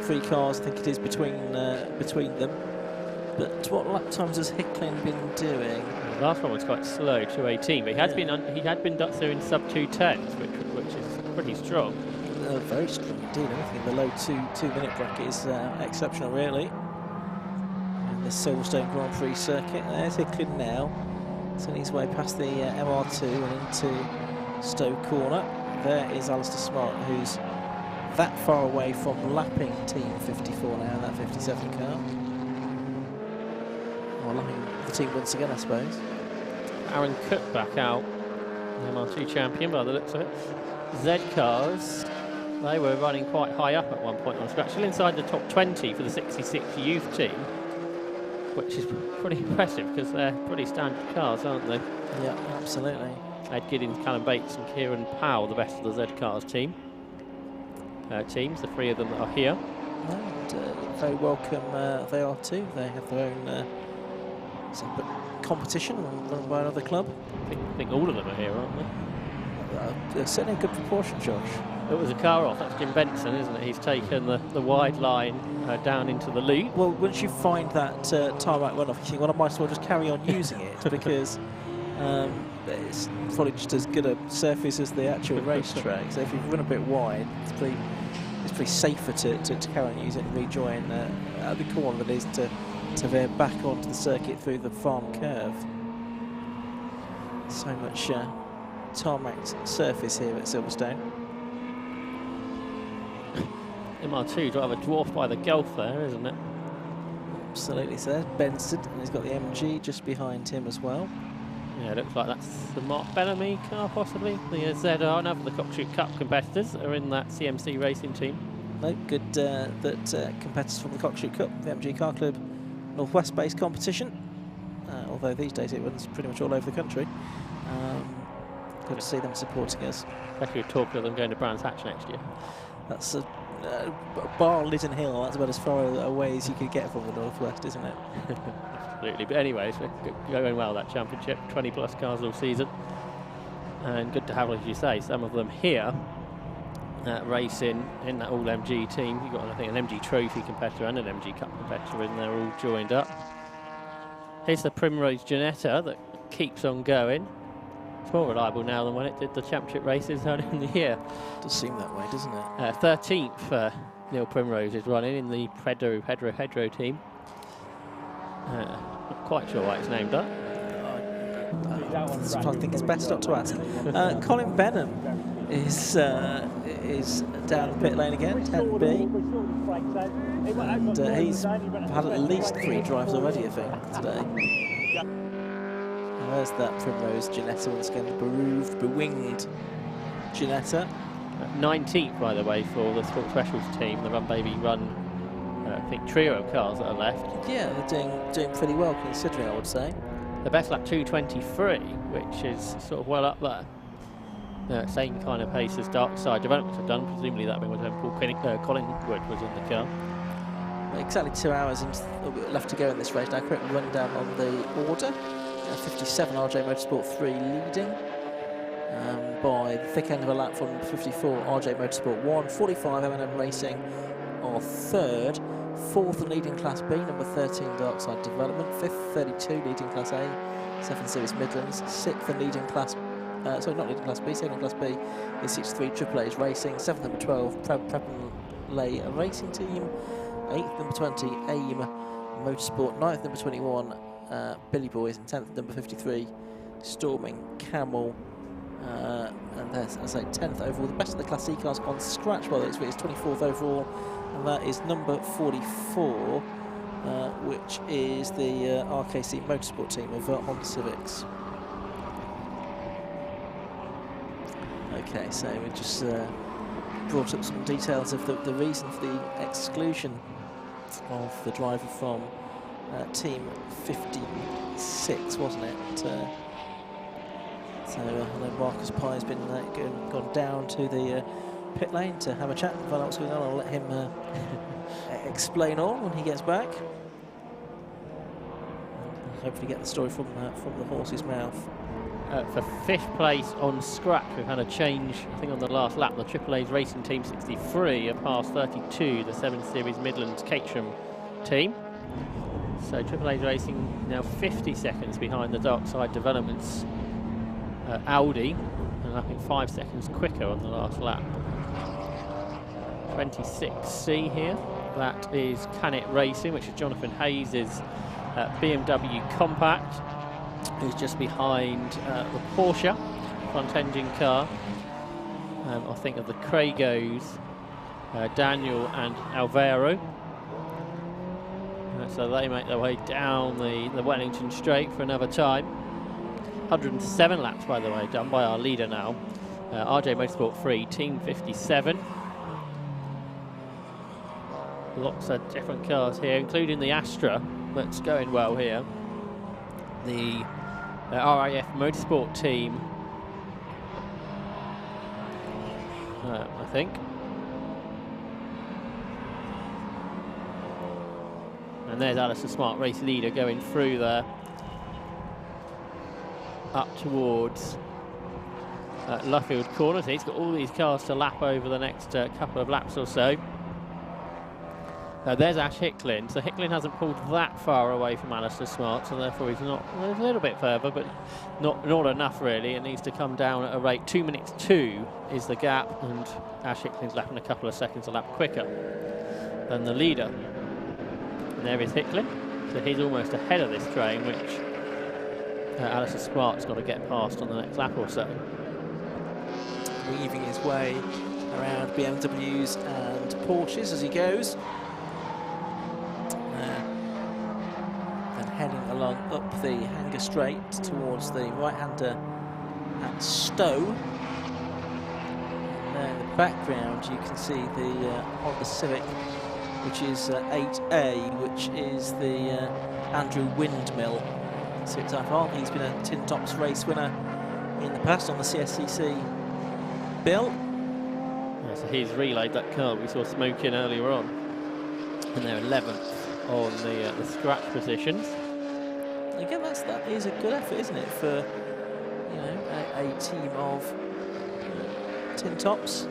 3 cars, I think it is, between them. But what lap times has Hicklin been doing? The last one was quite slow, 2:18, but he had been through in sub 2:10s, which is pretty strong. Very strong indeed. Anything in the low 2-minute bracket is exceptional, really. And the Silverstone Grand Prix Circuit. There's Hicklin now. It's on his way past the MR2 and into Stowe Corner. There is Alistair Smart, who's that far away from lapping Team 54 now, that 57 car. Or lapping the team once again, I suppose. Aaron Cook back out, the MR2 champion by the looks of it. Z cars, they were running quite high up at one point on scratch, still inside the top 20 for the 66 youth team, which is pretty impressive because they're pretty standard cars, aren't they? Yeah, absolutely. Ed Giddings, Callum Bates and Kieran Powell, the best of the Z cars teams, the 3 of them that are here. And very welcome they are too. They have their own separate competition run by another club. I think all of them are here, aren't they? certainly a good proportion, Josh. It was a car off. That's Jim Benson, isn't it? He's taken the wide line down into the loop. Well, once you find that tarmac runoff, you think, well, I might as well just carry on using it because it's probably just as good a surface as the actual racetrack. So if you run a bit wide, it's pretty safer to carry on using it and rejoin at the corner than it is to veer back onto the circuit through the farm curve. So much tarmac surface here at Silverstone. MR2 driver dwarfed by the Gulf there, isn't it? Absolutely, so there's Benson, and he's got the MG just behind him as well. Yeah, it looks like that's the Mark Bellamy car, possibly. The ZR, now for the Cockshoot Cup competitors are in that CMC racing team. No, good that competitors from the Cockshoot Cup, the MG Car Club, Northwest-based competition. Although these days it runs pretty much all over the country. Good to see them supporting us. Especially with talk of them going to Brands Hatch next year. That's a bar Lytton Hill. That's about as far away as you could get from the Northwest, isn't it? Absolutely. But anyway, it's going well, that championship. 20 plus cars all season. And good to have, as you say, some of them here racing in that all MG team. You've got, I think, an MG Trophy competitor and an MG Cup competitor, and they're all joined up. Here's the Primrose Ginetta that keeps on going. It's more reliable now than when it did the championship races earlier in the year. Does seem that way, doesn't it? 13th Neil Primrose is running in the Pedro team. Not quite sure why it's named that. I think it's best not to ask. Colin Benham is down the pit lane again, 10B. And he's had at least 3 drives already, I think, today. There's that Primrose Ginetta once again, the bewinged Ginetta. 19th, by the way, for the Sport Specials team, the Run Baby Run, I think, trio of cars that are left. Yeah, they're doing pretty well, considering, I would say. The best lap 2:23, which is sort of well up there. Same kind of pace as Dark Side Developments have done, presumably that being when Paul Collingwood was in the car. Exactly 2 hours left to go in this race. Now, quick rundown on the order. 57 RJ Motorsport 3 leading by the thick end of a lap from 54 RJ Motorsport 1, 45 M&M Racing are third, fourth and leading Class B, number 13 Darkside Development, fifth 32 leading Class A, 7 Series Midlands, sixth and leading Class sorry, not leading Class B, second Class B is 63 Triple A's Racing, seventh number 12 Prep&Lay Racing Team, eighth number 20 AIM Motorsport, ninth number 21 Billy Boys, and 10th number 53 Storming Camel, and there's, as I say, 10th overall. The best of the Class C cars on scratch, by the way, it's 24th overall, and that is number 44, which is the RKC Motorsport team of Honda Civics. Okay, so we just brought up some details of the reason for the exclusion of the driver from team 56, wasn't it? So I know Marcus Pye has been gone down to the pit lane to have a chat and find out what's going on. I'll let him explain all when he gets back. And hopefully get the story from the horse's mouth. For 5th place on scratch, we've had a change, I think, on the last lap. The Triple A's Racing Team 63 are past 32, the 7 Series Midlands Caterham team. So Triple A's Racing now 50 seconds behind the Darkside Developments Audi, and I think 5 seconds quicker on the last lap. 26C here, that is Canet Racing, which is Jonathan Hayes' BMW Compact, who's just behind the Porsche front engine car. I think of the Craigos, Daniel and Alvaro. So they make their way down the Wellington Straight for another time. 107 laps, by the way, done by our leader now. RJ Motorsport 3, Team 57. Lots of different cars here, including the Astra, that's going well here. The RAF Motorsport team, I think. And there's Alistair Smart, race leader, going through there, up towards Luffield corner. So he's got all these cars to lap over the next couple of laps or so. There's Ash Hicklin. So Hicklin hasn't pulled that far away from Alistair Smart, so therefore he's not, well, a little bit further, but not enough really. It needs to come down at a rate. 2 minutes 2 is the gap, and Ash Hicklin's lapping a couple of seconds a lap quicker than the leader. And there is Hicklin. So he's almost ahead of this train, which Alistair Smart's got to get past on the next lap or so. Weaving his way around BMWs and Porsches as he goes. Then heading along up the Hanger Straight towards the right-hander at Stowe. And there in the background you can see the Honda Civic, which is 8A, which is the Andrew Windmill. So it's he's been a Tin Tops race winner in the past on the CSCC bill. Yeah, so he's relayed that car we saw smoking earlier on, and they're 11th on the scratch positions. Again, that is a good effort, isn't it, for a team of Tin Tops.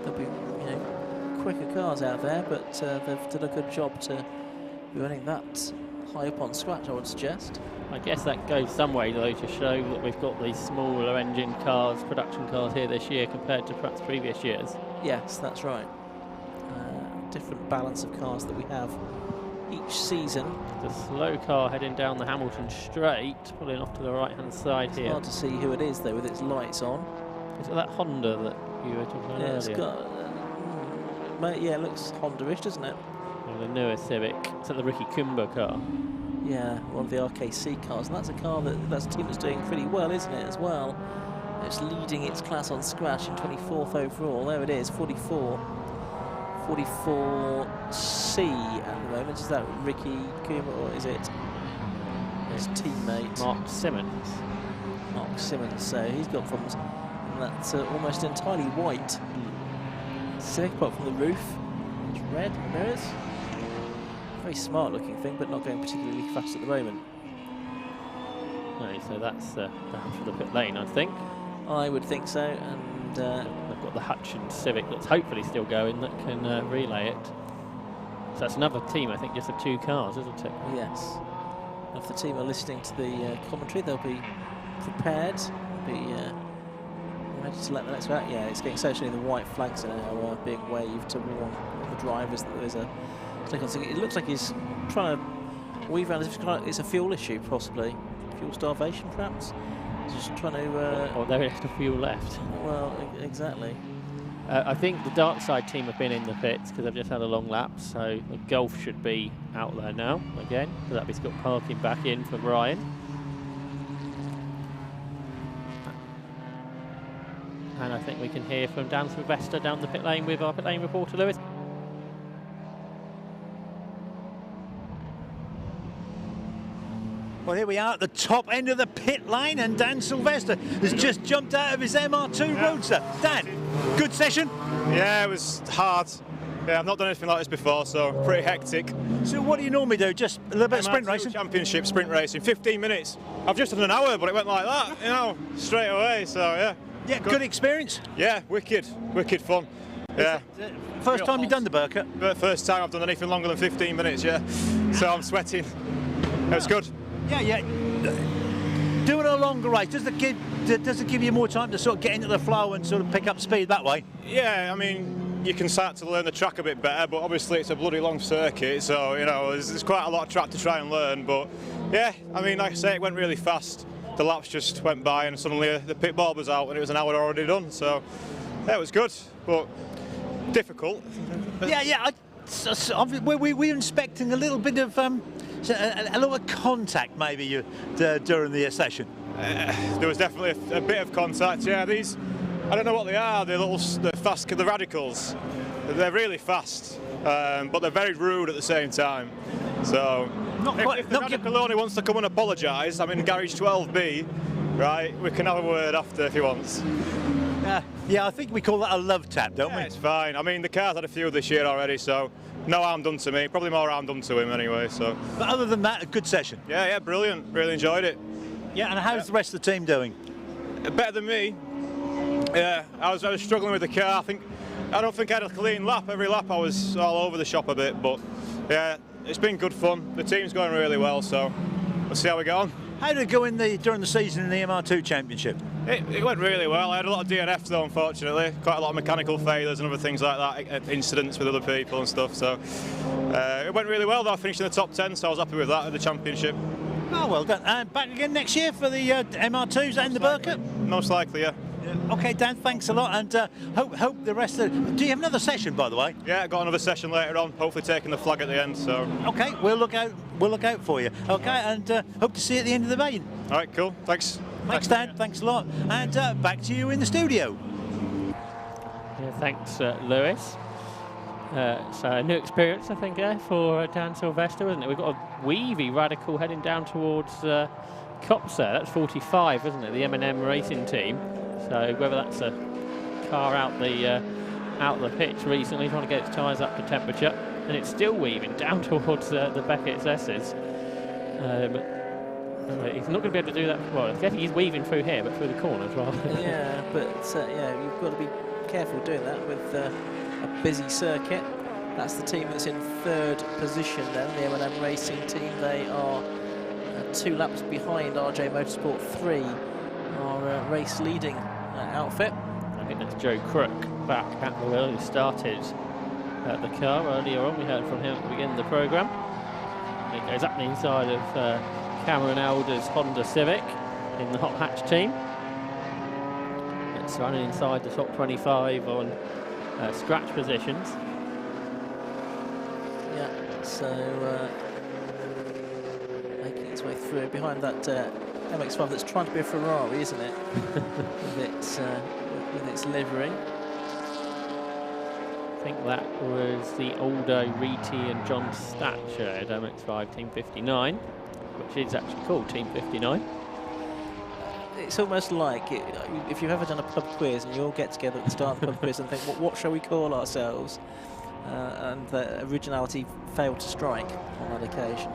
There'll be quicker cars out there, but they've done a good job to be running that high up on scratch, I would suggest. I guess that goes some way though to show that we've got these smaller engine cars, production cars here this year compared to perhaps previous years. Yes, that's right. Different balance of cars that we have each season. The slow car heading down the Hamilton Straight, pulling off to the right hand side here. It's hard to see who it is though with its lights on. Is it that Honda that you were talking about earlier? It's got, yeah, it looks Honda-ish, doesn't it? The newer Civic. Is that the Ricky Kumba car? Yeah, one of the RKC cars. And that's a car that's a team that's doing pretty well, isn't it, as well? It's leading its class on scratch in 24th overall. There it is, 44C at the moment. Is that Ricky Kumba, or is it his teammate? Mark Simmons. Mark Simmons. So he's got from that's almost entirely white. Civic, apart from the roof. It's red mirrors. Very smart looking thing, but not going particularly fast at the moment. No, so that's down for the pit lane, I think. I would think so, and they've got the Hutchins Civic that's hopefully still going that can relay it. So that's another team, I think, just of 2 cars, isn't it? Yes. If the team are listening to the commentary, they'll be prepared, be ready to let the next one out. Yeah, it's getting essentially the white flags are now being waved to warn the drivers that there's a click on. It looks like he's trying to weave around as if it's a fuel issue, possibly. Fuel starvation, perhaps? He's just trying to... or there is no fuel left. Well, exactly. I think the dark side team have been in the pits because they've just had a long lap, so the Golf should be out there now again. So that means got parking back in for Brian. And I think we can hear from Dan Sylvester down the pit lane with our pit lane reporter Lewis. Well, here we are at the top end of the pit lane, and Dan Sylvester has just jumped out of his MR2 Roadster. Dan, good session? Yeah, it was hard. Yeah, I've not done anything like this before, so pretty hectic. So what do you normally do? Just a little bit of sprint racing? Championship sprint racing, 15 minutes. I've just done an hour, but it went like that, straight away, so yeah. Yeah, good experience? Yeah, wicked fun. Yeah. First time you've done the Birkett? First time I've done anything longer than 15 minutes, yeah. So I'm sweating. It was good. Yeah. Doing a longer race, does it give you more time to sort of get into the flow and sort of pick up speed that way? Yeah, I mean, you can start to learn the track a bit better, but obviously it's a bloody long circuit, so, there's quite a lot of track to try and learn, but yeah, I mean, like I say, it went really fast. The laps just went by and suddenly the pit ball was out and it was an hour already done, so yeah, it was good, but difficult. Yeah, we're inspecting a little bit of a little the maybe during the session. There was definitely a bit of contact. Yeah, these, I don't know what they are. The radicals. They're really fast, but they're very rude at the same time. So if the radical only wants to come and apologise, I'm in garage 12B. Right, we can have a word after if he wants. Yeah, I think we call that a love tap, don't we? It's fine. I mean, the car's had a few this year already, so no harm done to me. Probably more harm done to him anyway. So. But other than that, a good session. Yeah, brilliant. Really enjoyed it. Yeah, and how's the rest of the team doing? better than me. Yeah, I was struggling with the car. I don't think I had a clean lap. Every lap I was all over the shop a bit, but yeah, it's been good fun. The team's going really well, so we'll see how we get on. How did it go during the season in the MR2 Championship? It went really well. I had a lot of DNFs though, unfortunately. Quite a lot of mechanical failures and other things like that, incidents with other people and stuff. So it went really well though. I finished in the top 10, so I was happy with that at the championship. Oh, well done. And back again next year for the MR2s and the Birkett? Most likely, yeah. Okay, Dan, thanks a lot, and hope the rest of... Do you have another session, by the way? Yeah, got another session later on, hopefully taking the flag at the end, so... Okay, we'll look out for you. Okay, and hope to see you at the end of the main. All right, cool, thanks. Thanks, Dan, thanks a lot. And back to you in the studio. Yeah, thanks, Lewis. So a new experience, I think, for Dan Sylvester, isn't it? We've got a Weavy Radical heading down towards Cops there. That's 45, isn't it? The M&M racing team. So whether that's a car out the pitch recently, trying to get its tyres up to temperature, and it's still weaving down towards the Beckett's S's. But he's not going to be able to do that. Well, I guess he's weaving through here, but through the corners rather. Yeah, but yeah, you've got to be careful doing that with a busy circuit. That's the team that's in third position then, the M&M Racing team. They are 2 laps behind RJ Motorsport 3, our race leading outfit. I think that's Joe Crook back at the wheel, who started the car earlier on. We heard from him at the beginning of the programme. It goes up the inside of Cameron Elder's Honda Civic in the hot hatch team. It's running inside the top 25 on scratch positions. Yeah, so making its way through behind that MX-5 that's trying to be a Ferrari, isn't it? with its livery. I think that was the Aldo Reety and John Statcher at MX-5 Team 59, which is actually called Team 59. It's almost like if you've ever done a pub quiz and you all get together at the start of the pub quiz and think, what shall we call ourselves? And the originality failed to strike on that occasion.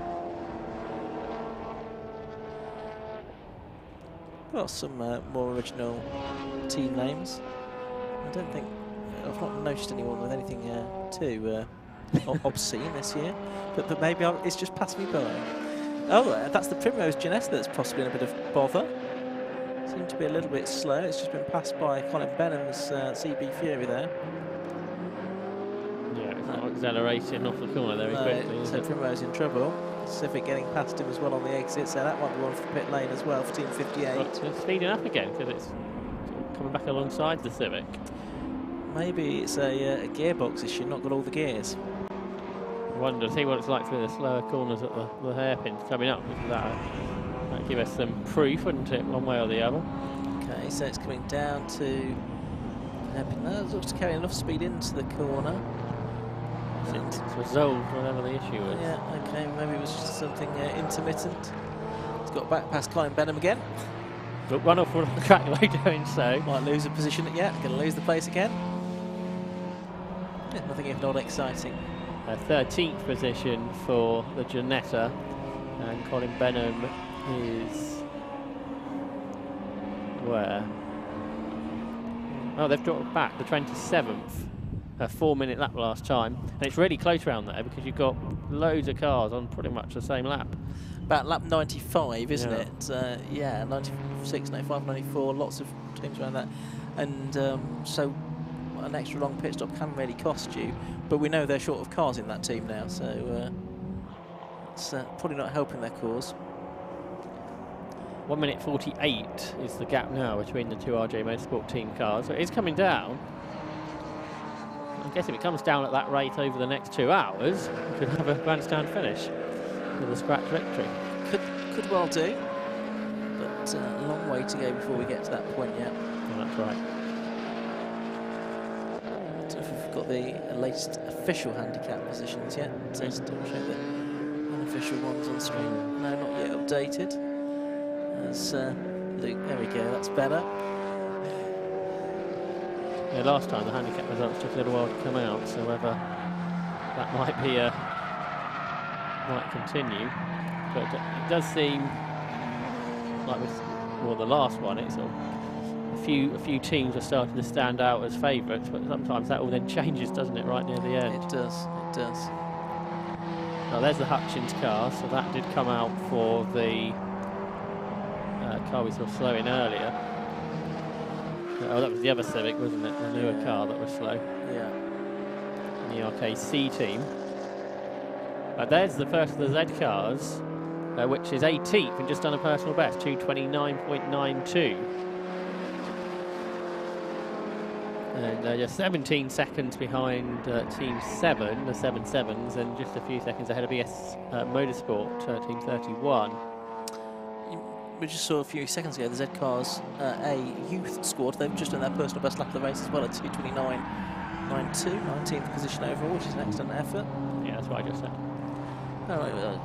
Got some more original team names. I don't think I've not noticed anyone with anything too obscene this year, but maybe it's just passed me by. Oh, that's the Primrose Jeunesse that's possibly in a bit of bother. Seemed to be a little bit slow. It's just been passed by Colin Benham's CB Fury there. Yeah, it's not accelerating off the corner very quickly. So Primrose in trouble. Civic getting past him as well on the exit, so that might be one for pit lane as well for Team 58. But it's speeding up again because it's coming back alongside the Civic. Maybe it's a gearbox issue, not got all the gears. I wonder, see what it's like through the slower corners at the hairpins coming up. That'd give us some proof, wouldn't it, one way or the other? Okay, so it's coming down to hairpin. That looks to carry enough speed into the corner. It's resolved, whatever the issue was. Yeah, okay, maybe it was just something intermittent. It's got back past Colin Benham again. But run off on the track by doing so. Might lose a position yet, going to lose the place again. Yeah, nothing if not exciting. 13th position for the Janetta, and Colin Benham is where? Oh, they've dropped back to 27th. A 4-minute lap last time, and it's really close around there because you've got loads of cars on pretty much the same lap. About lap 95, isn't it? Yeah, 96, 95, 94, lots of teams around that. And so an extra long pit stop can really cost you, but we know they're short of cars in that team now, so it's probably not helping their cause. 1 minute 48 is the gap now between the two RJ Motorsport team cars, so it is coming down. I guess if it comes down at that rate over the next 2 hours, we could have a grandstand finish with a scratch victory. Could well do, but a long way to go before we get to that point yet. Yeah, that's right. I don't know if we've got the latest official handicap positions yet. So just double check the unofficial ones on screen. No, not yet updated. As Luke, there we go, that's better. Yeah, last time the handicap results took a little while to come out, so whether that might be might continue. But it does seem like with the last one, it sort of a few teams are starting to stand out as favourites, but sometimes that all then changes, doesn't it, right near the end? It does, it does. Now there's the Hutchins car, so that did come out for the car we saw slow in earlier. Oh, that was the other Civic, wasn't it? The newer car that was slow. Yeah. The RKC team. There's the first of the Z cars, which is 18th and just done a personal best, 2:29.92. And just 17 seconds behind Team 7, the 7-7s, and just a few seconds ahead of BS Motorsport, Team 31. We just saw a few seconds ago the Z Cars A youth squad. They've just done their personal best lap of the race as well at 2:29.92, 19th position overall, which is an excellent effort. Yeah, that's what I just said. All right,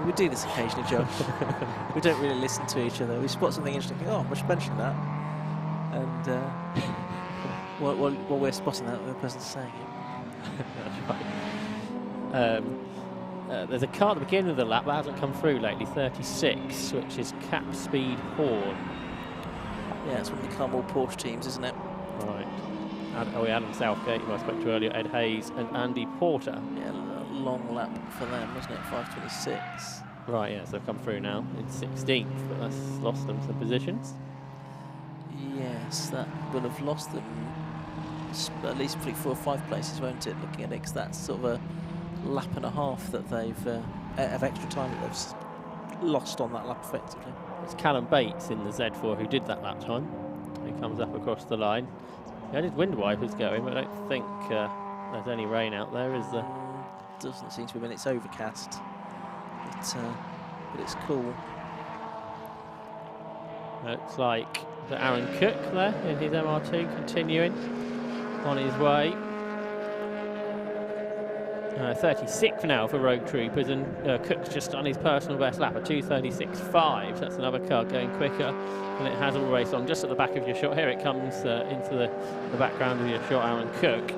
we do this occasionally, Josh. We don't really listen to each other. We spot something interesting, think, oh, I should mention that. And while we're spotting that, the person's saying it. That's right. There's a car at the beginning of the lap that hasn't come through lately, 36, which is Cap Speed Horn. Yeah, it's one of the Carmel Porsche teams, isn't it? Right. Adam Southgate, who I spoke to earlier, Ed Hayes and Andy Porter. Yeah, a long lap for them, wasn't it? 5:26. Right, yes, they've come through now in 16th, but that's lost them some positions. Yes, that will have lost them at least 3, 4, 5 places, won't it? Looking at it, because that's sort of a lap and a half that they've of extra time that they've lost on that lap effectively. It's Callum Bates in the Z4 who did that lap time. He comes up across the line. He had his wind wipers going, but I don't think there's any rain out there, is there? Doesn't seem to be. I mean, it's overcast, but it's cool. Looks like Aaron Cook there in his MR2 continuing on his way. 36th now for Rogue Troopers, and Cook's just on his personal best lap at 2:36.5. That's another car going quicker than it has all race long. Just at the back of your shot, here it comes into the background of your shot, Aaron Cook,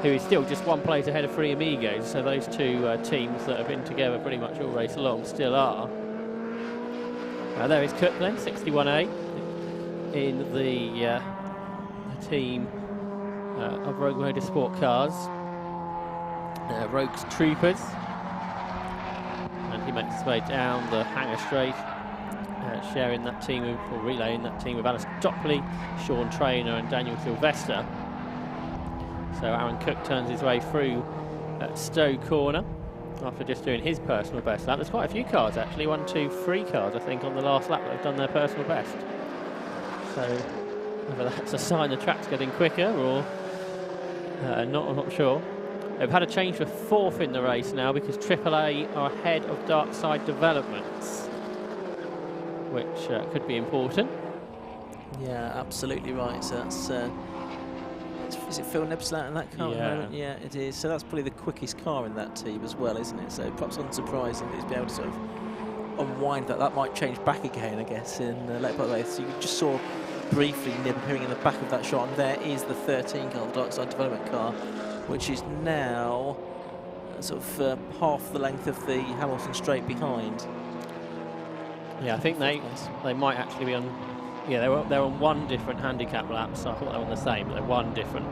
who is still just 1 place ahead of Three Amigos. So those two teams that have been together pretty much all race long still are. There is Cook then, 61A, in the team of Rogue Motorsport cars. Rogue's Troopers, and he makes his way down the hangar straight, sharing that team with, or relaying that team with Alice Topley, Sean Traynor and Daniel Sylvester. So Aaron Cook turns his way through at Stowe Corner after just doing his personal best lap. There's quite a few cars actually, 1, 2, 3 cars I think on the last lap that have done their personal best. So whether that's a sign the track's getting quicker or not, I'm not sure. They've had a change for 4th in the race now because AAA are ahead of Dark Side Developments, which could be important. Yeah, absolutely right. So that's is it Phil Nibs in that car? Yeah. Yeah, it is. So that's probably the quickest car in that team as well, isn't it? So perhaps unsurprising that he's been able to sort of unwind that. That might change back again, I guess, in the late part of the race. So you just saw briefly Nib appearing in the back of that shot, and there is the 13 car, the Dark Side Development car, which is now sort of half the length of the Hamilton straight behind. Yeah, I think they might actually be on. Yeah, they're on 1 different handicap lap, so I thought they were on the same, but they're 1 different.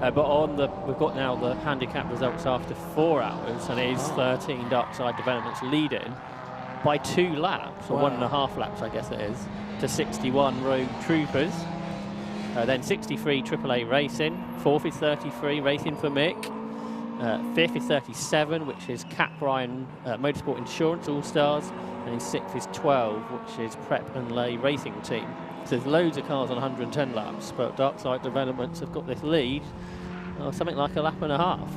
But on we've got now the handicap results after 4 hours, and it is 13 Dark Side Developments leading by 2 laps, or 1.5 laps, I guess it is, to 61 Rogue Troopers. Then 63 AAA Racing, 4th is 33 Racing for Mick, 5th is 37, which is Cap Ryan Motorsport Insurance All-Stars, and 6th is 12, which is Prep and Lay Racing Team. So there's loads of cars on 110 laps, but Dark Side Developments have got this lead, something like a lap and a half.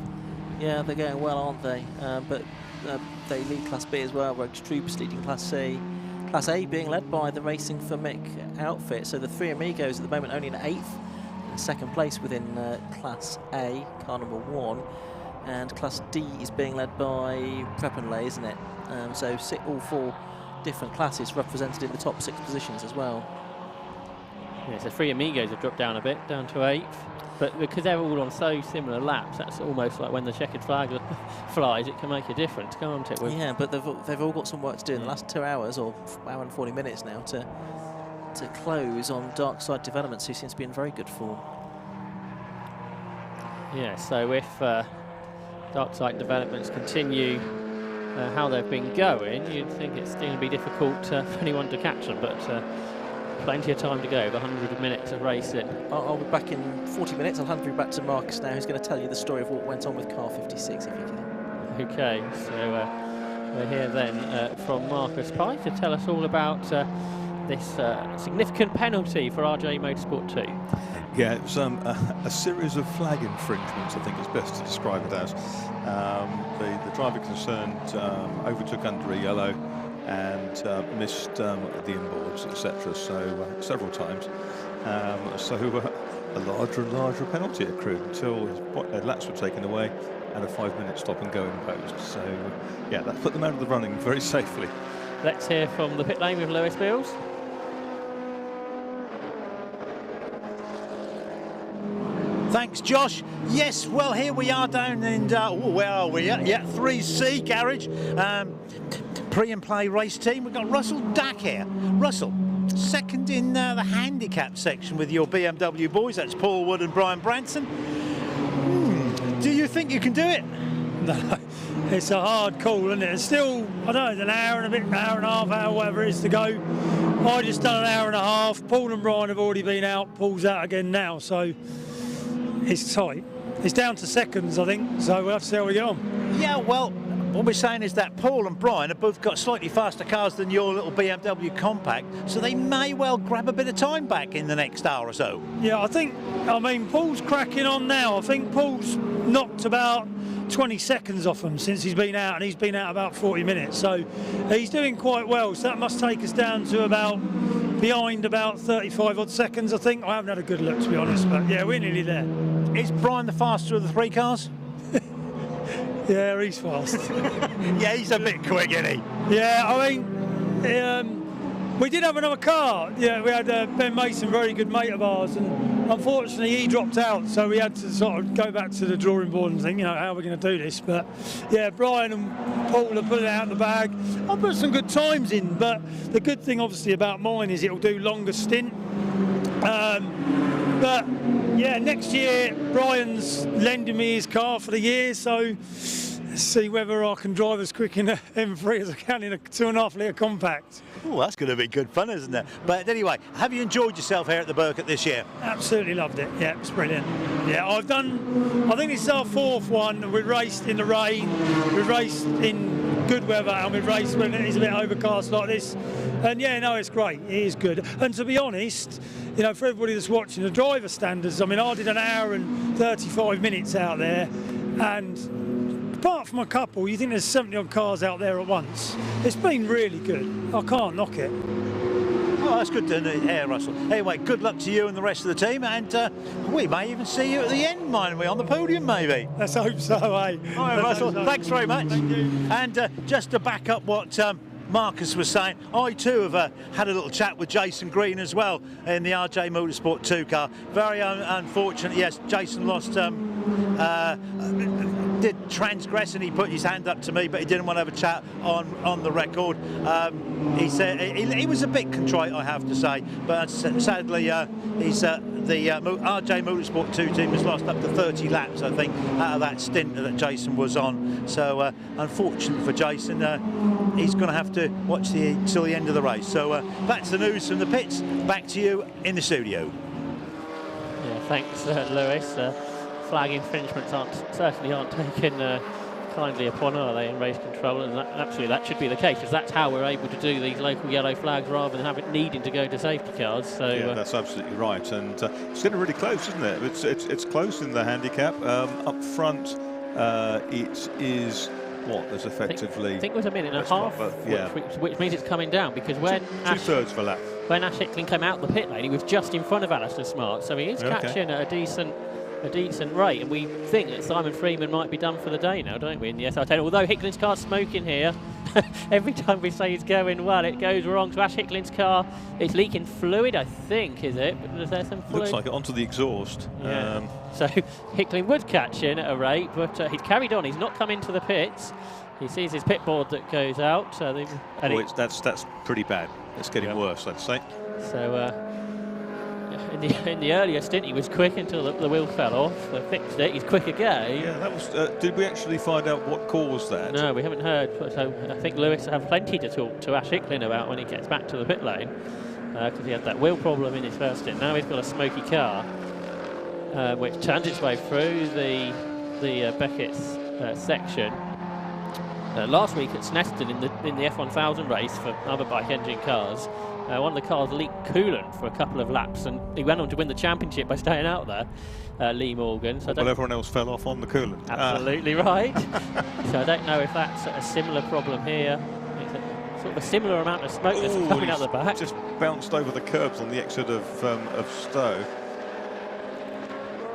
Yeah, they're going well, aren't they? But they lead Class B as well. Rogue Troopers leading Class C. Class A being led by the Racing for Mick outfit. So the Three Amigos at the moment only in 8th, in 2nd place within Class A, car number 1. And Class D is being led by Prep and Lay, isn't it? So all 4 different classes represented in the top 6 positions as well. Yeah, so Three Amigos have dropped down a bit, down to 8th. But because they're all on so similar laps, that's almost like when the checkered flag flies, it can make a difference, can't it? Yeah, but they've all got some work to do in the last 2 hours, or hour and 40 minutes now, to to close on Dark Side Developments, who seems to be in very good form. Yeah, so if Dark Side Developments continue how they've been going, you'd think it's going to be difficult for anyone to catch them, but plenty of time to go, 100 minutes of racing. I'll be back in 40 minutes. I'll hand you back to Marcus now, who's going to tell you the story of what went on with car 56, if you can. Okay, so we're here then from Marcus Pye to tell us all about this significant penalty for RJ Motorsport 2. Yeah, it was a series of flag infringements, I think it's best to describe it as. The driver concerned overtook under a yellow and missed the inboards, etc. So several times. So a larger and larger penalty accrued until his laps were taken away and a 5-minute stop and go imposed. So yeah, that put them out of the running very safely. Let's hear from the pit lane with Lewis Beals. Thanks, Josh. Yes, well, here we are down in, where are we? Yeah, 3C garage. Pre and play race team. We've got Russell Dack here. Russell, second in the handicap section with your BMW boys. That's Paul Wood and Brian Branson. Do you think you can do it? No, it's a hard call, isn't it? It's still, I don't know, an hour and a bit, an hour and a half, hour, whatever it is to go. I just done an hour and a half. Paul and Brian have already been out. Paul's out again now, so it's tight. It's down to seconds, I think, so we'll have to see how we get on. Yeah, well, what we're saying is that Paul and Brian have both got slightly faster cars than your little BMW compact, so they may well grab a bit of time back in the next hour or so. Yeah, I mean, Paul's cracking on now. I think Paul's knocked about 20 seconds off him since he's been out, and he's been out about 40 minutes, so he's doing quite well. So that must take us down to about behind about 35 odd seconds, I think. I haven't had a good look, to be honest, but yeah, we're nearly there. Is Brian the faster of the three cars? Yeah, he's fast. Yeah, he's a bit quick, isn't he? Yeah, I mean, we did have another car. Yeah, we had Ben Mason, very good mate of ours, and unfortunately he dropped out, so we had to sort of go back to the drawing board and think, you know, how are we going to do this? But yeah, Brian and Paul are putting it out in the bag. I'll put some good times in, but the good thing obviously about mine is it'll do longer stint. But yeah, next year Brian's lending me his car for the year, so let's see whether I can drive as quick in a M3 as I can in a 2.5 litre compact. Oh, that's going to be good fun, isn't it? But anyway, have you enjoyed yourself here at the Birkett this year? Absolutely loved it. Yeah, it's brilliant. Yeah, I think this is our 4th one. We raced in the rain, we raced in good weather, and we raced when it's a bit overcast like this. And yeah, no, it's great. It is good. And to be honest, you know, for everybody that's watching, the driver standards, I mean, I did an hour and 35 minutes out there, and apart from a couple, you think there's 70 odd cars out there at once. It's been really good. I can't knock it. Oh, that's good to hear, Russell. Anyway, good luck to you and the rest of the team, and we may even see you at the end, might we, on the podium, maybe. Let's hope so, eh? All right, Russell, thanks very much. Thank you. And just to back up what Marcus was saying, I too have had a little chat with Jason Green as well in the RJ Motorsport 2 car. Very unfortunate, yes, Jason lost, did transgress, and he put his hand up to me, but he didn't want to have a chat on the record. He said he was a bit contrite, I have to say, but sadly he's the RJ Motorsport 2 team has lost up to 30 laps, I think, out of that stint that Jason was on. So unfortunate for Jason, he's going to have to watch till the end of the race. So that's the news from the pits. Back to you in the studio. Yeah, thanks, Lewis. Flag infringements certainly aren't taken kindly upon, are they, in race control? And absolutely, that should be the case, because that's how we're able to do these local yellow flags rather than needing to go to safety cars. So yeah, that's absolutely right, and it's getting really close, isn't it? It's close in the handicap. Up front, it is what? There's effectively. I think it was a minute and a half, yeah. which means it's coming down, because when two-thirds of a lap. When Ash Hickling came out the pit lane, he was just in front of Alistair Smart, so he is catching at a decent rate, and we think that Simon Freeman might be done for the day now, don't we, in the SR10? Although Hickling's car's smoking here, every time we say he's going well, it goes wrong. So Ash Hickling's car, it's leaking fluid, I think, is it? But is there some fluid? Looks like it onto the exhaust. Yeah. So Hickling would catch in at a rate, but he's carried on. He's not come into the pits. He sees his pit board that goes out. That's pretty bad. It's getting worse, let's say. So in the earlier stint he was quick until the wheel fell off. They fixed it. He's quick again. Yeah, that was. Did we actually find out what caused that? No, we haven't heard. So I think Lewis will have plenty to talk to Ash Hicklin about when he gets back to the pit lane, because he had that wheel problem in his first stint. Now he's got a smoky car, which turns its way through the Birkett's section. Last week at Snetterton in the F1000 race for other bike engine cars, one of the cars leaked coolant for a couple of laps, and he went on to win the championship by staying out there, Lee Morgan. So well, everyone else fell off on the coolant. Absolutely right. So I don't know if that's a similar problem here. It's a, sort of a similar amount of smoke that's coming out the back. Just bounced over the curbs on the exit of Stowe.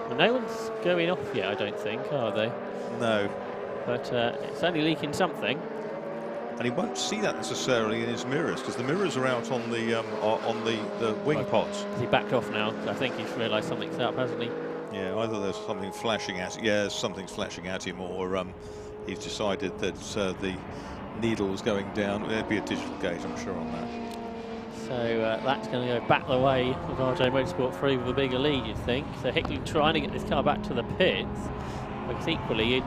Well, no one's going off yet, I don't think, are they? No. But it's only leaking something. And he won't see that necessarily in his mirrors, because the mirrors are out on the wing pods. He backed off now. I think he's realised something's up, hasn't he? Yeah, either there's something flashing at something's flashing at him, or he's decided that the needle is going down. There'd be a digital gate, I'm sure, on that. So that's going to go back the way of RJ Motorsport 3 with a bigger lead, you'd think. So Hicklin trying to get this car back to the pits, because equally you'd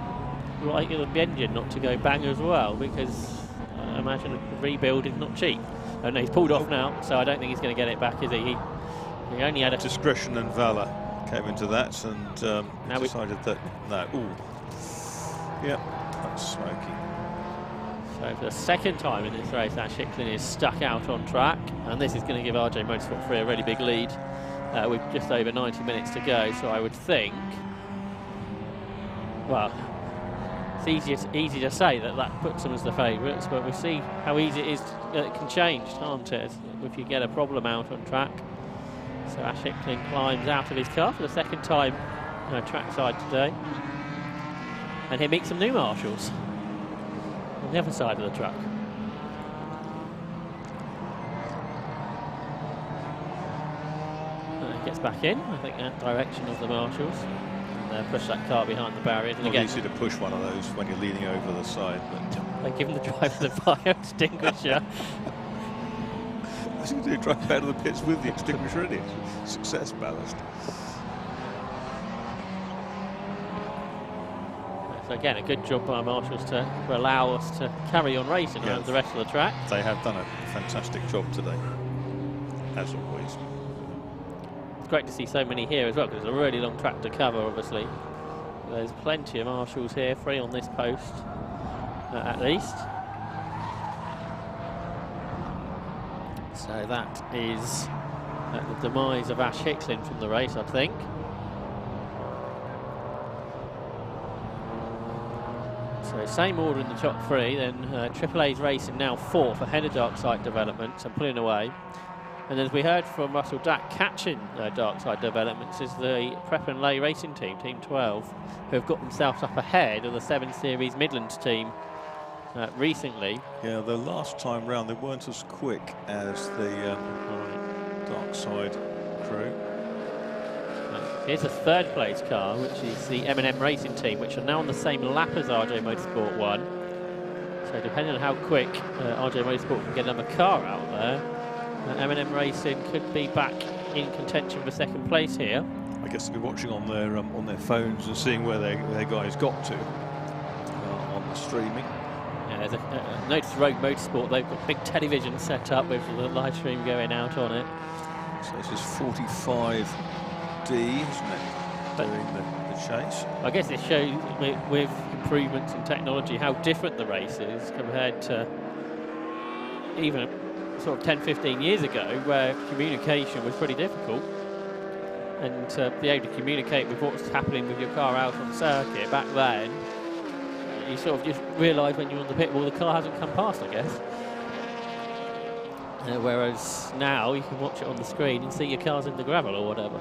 like the engine not to go bang as well, because I imagine a rebuild is not cheap. Oh no, he's pulled off now, so I don't think he's going to get it back, is he? He only had a... Discretion and valour came into that, and now decided that, no, yep, that's smoky. So for the second time in this race, Ash Hicklin is stuck out on track, and this is going to give RJ Motorsport 3 a really big lead with just over 90 minutes to go. So I would think, well, it's easy to say that puts them as the favourites, but we'll see how easy it is. It can change, can't it, if you get a problem out on track. So Ash Hicklin climbs out of his car for the second time trackside today, and he meets some new marshals on the other side of the track. Gets back in, I think, that direction of the marshals. And push that car behind the barriers. And again, easy to push one of those when you're leaning over the side. But they give him the driver the fire extinguisher. I think they drive out of the pits with the extinguisher in it. Success ballast. So again, a good job by marshals to allow us to carry on racing around the rest of the track. They have done a fantastic job today, as always. It's great to see so many here as well, because it's a really long track to cover, obviously. There's plenty of marshals here, 3 on this post, at least. So that is the demise of Ash Hicklin from the race, I think. So same order in the top 3, then AAA's racing now 4th ahead of Darkside Developments and pulling away. And as we heard from Russell Dack, catching Darkside Developments is the Prep and Lay racing team, Team 12, who have got themselves up ahead of the 7 Series Midlands team recently. Yeah, the last time round they weren't as quick as the Darkside crew. Here's a 3rd place car, which is the M&M racing team, which are now on the same lap as RJ Motorsport 1. So depending on how quick RJ Motorsport can get another car out there, M&M Racing could be back in contention for 2nd place here. I guess they'll be watching on their phones and seeing where their guys got to on the streaming. Yeah, there's a notice Rogue Motorsport, they've got big television set up with the live stream going out on it. So this is 45D, isn't it? Doing the chase. I guess it shows with improvements in technology how different the race is compared to even sort of 10-15 years ago, where communication was pretty difficult, and to be able to communicate with what's happening with your car out on circuit back then, you sort of just realise when you're on the pit wall the car hasn't come past, I guess. Whereas now you can watch it on the screen and see your car's in the gravel or whatever.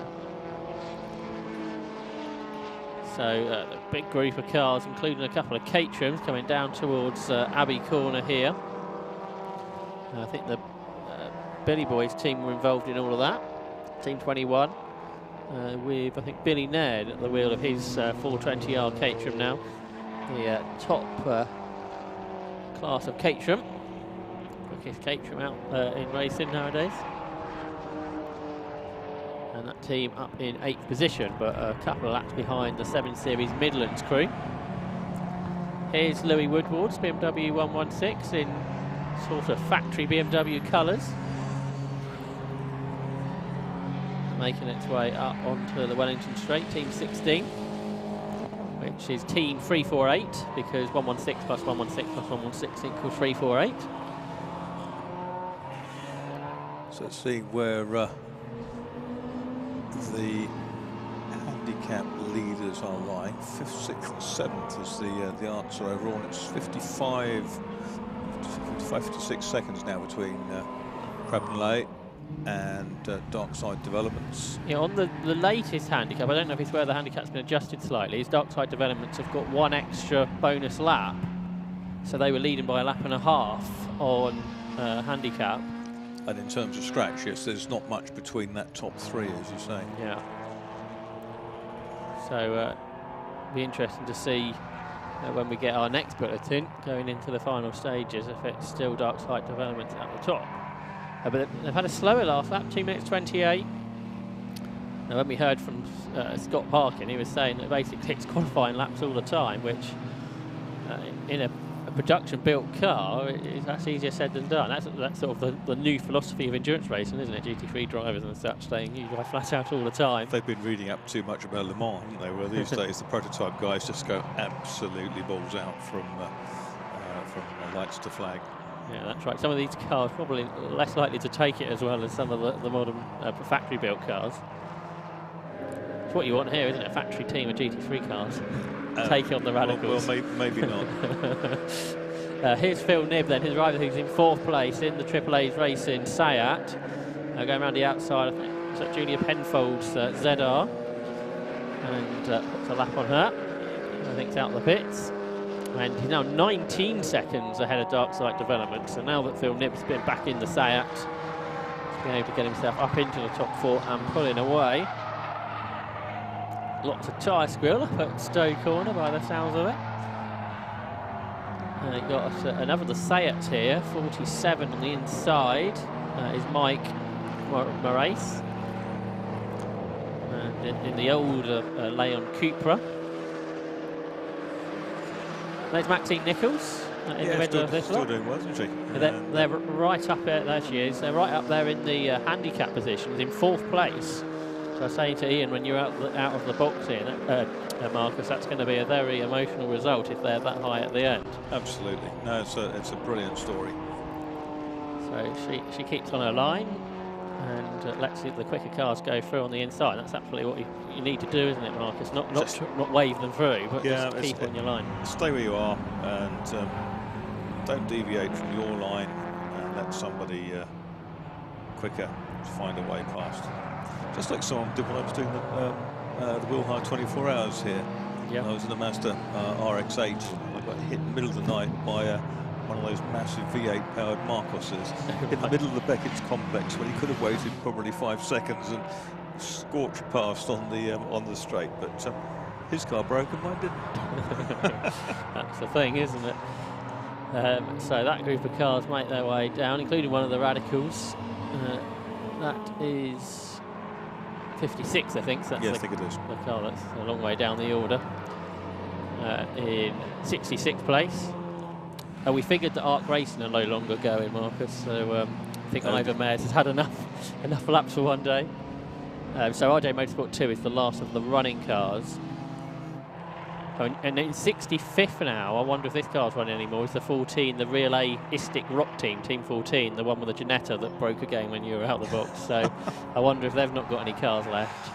So a big group of cars, including a couple of Caterhams, coming down towards Abbey Corner here. I think the Billy Boys team were involved in all of that. Team 21, with I think Billy Naird at the wheel of his 420R Caterham now. The top class of Caterham. Quickest Caterham out in racing nowadays. and that team up in 8th position, but a couple of laps behind the 7 Series Midlands crew. Here's Louis Woodward's BMW 116 in sort of factory BMW colours, making its way up onto the Wellington Straight, Team 16, which is Team 348, because 116 plus 116 plus 116 equals 348. So let's see where the handicap leaders are lying. 5th, 6th and 7th is the answer overall, and it's 56 seconds now between Crabbenlay and Darkside Developments. Yeah, on the latest handicap, I don't know if it's where the handicap's been adjusted slightly, is Darkside Developments have got 1 extra bonus lap, so they were leading by a lap and a half on handicap. And in terms of scratch, yes, there's not much between that top 3, as you say. Yeah. So be interesting to see when we get our next bulletin going into the final stages if it's still Darkside Developments at the top. But they've had a slower last lap, 2 minutes 28. Now, when we heard from Scott Parkin, he was saying that basically it's qualifying laps all the time, which in a production-built car is actually easier said than done. That's sort of the new philosophy of endurance racing, isn't it? GT3 drivers and such saying you drive flat out all the time. They've been reading up too much about Le Mans, haven't they? Well, these days the prototype guys just go absolutely balls out from lights to flag. Yeah, that's right. Some of these cars probably less likely to take it as well as some of the modern factory-built cars. It's what you want here, isn't it? A factory team of GT3 cars. Take on the radicals. Well, maybe not. Here's Phil Knibb then, his rider who's in 4th place in the AAA's racing Sayat. Going around the outside, I think it's Julia Penfold's ZR. And puts a lap on her. I think it's out of the pits. And he's now 19 seconds ahead of Darkside Development. So now that Phil Knibb's been back in the Sayat, he's been able to get himself up into the top 4 and pulling away. Lots of tyre squeal up at Stowe Corner by the sounds of it. And got another of the Sayats here, 47 on the inside is Mike Moraes. And in the older Leon Cupra. There's Maxine Nichols in the middle of this lot. Still doing well, isn't she? They're right up there she is. They're right up there in the handicap positions in 4th place. So I was saying to Ian, when you're out of the box here, Marcus, that's going to be a very emotional result if they're that high at the end. Absolutely. No, it's a brilliant story. So she keeps on her line and lets the quicker cars go through on the inside. That's absolutely what you need to do, isn't it, Marcus? Not wave them through, but just keep on your line. Stay where you are and don't deviate from your line and let somebody quicker find a way past. Just like someone did when I was doing the Wilhar 24 Hours here. Yep. I was in the Mazda RX-8. I got hit in the middle of the night by one of those massive V8 powered Marcoses in the middle of the Beckett's complex when he could have waited probably 5 seconds and scorched past on the straight. But his car broke and mine didn't. That's the thing, isn't it? So that group of cars make their way down, including one of the radicals. That is 56, I think. So that's yes, I think it is. The car that's a long way down the order. In 66th place. We figured that Arc Racing are no longer going, Marcus. So I think Ivan Mayers has had enough laps for one day. So RJ Motorsport 2 is the last of the running cars. And in 65th now, I wonder if this car's running anymore, is the 14, the Relay Istic Rock team, Team 14, the one with the Ginetta that broke again when you were out the box. So I wonder if they've not got any cars left.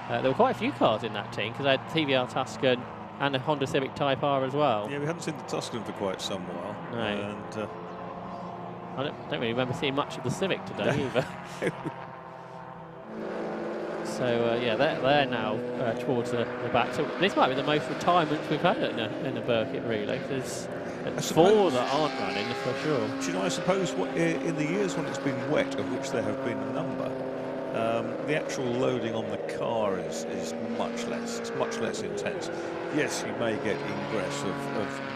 There were quite a few cars in that team, because they had TVR Tuscan and a Honda Civic Type R as well. Yeah, we haven't seen the Tuscan for quite some while. No. And I don't really remember seeing much of the Civic today either. So yeah, they're now towards the back. So this might be the most retirements we've had in a Birkett relay. There's 4 that aren't running for sure. Do you know, I suppose in the years when it's been wet, of which there have been a number, the actual loading on the car is much less. It's much less intense. Yes, you may get ingress of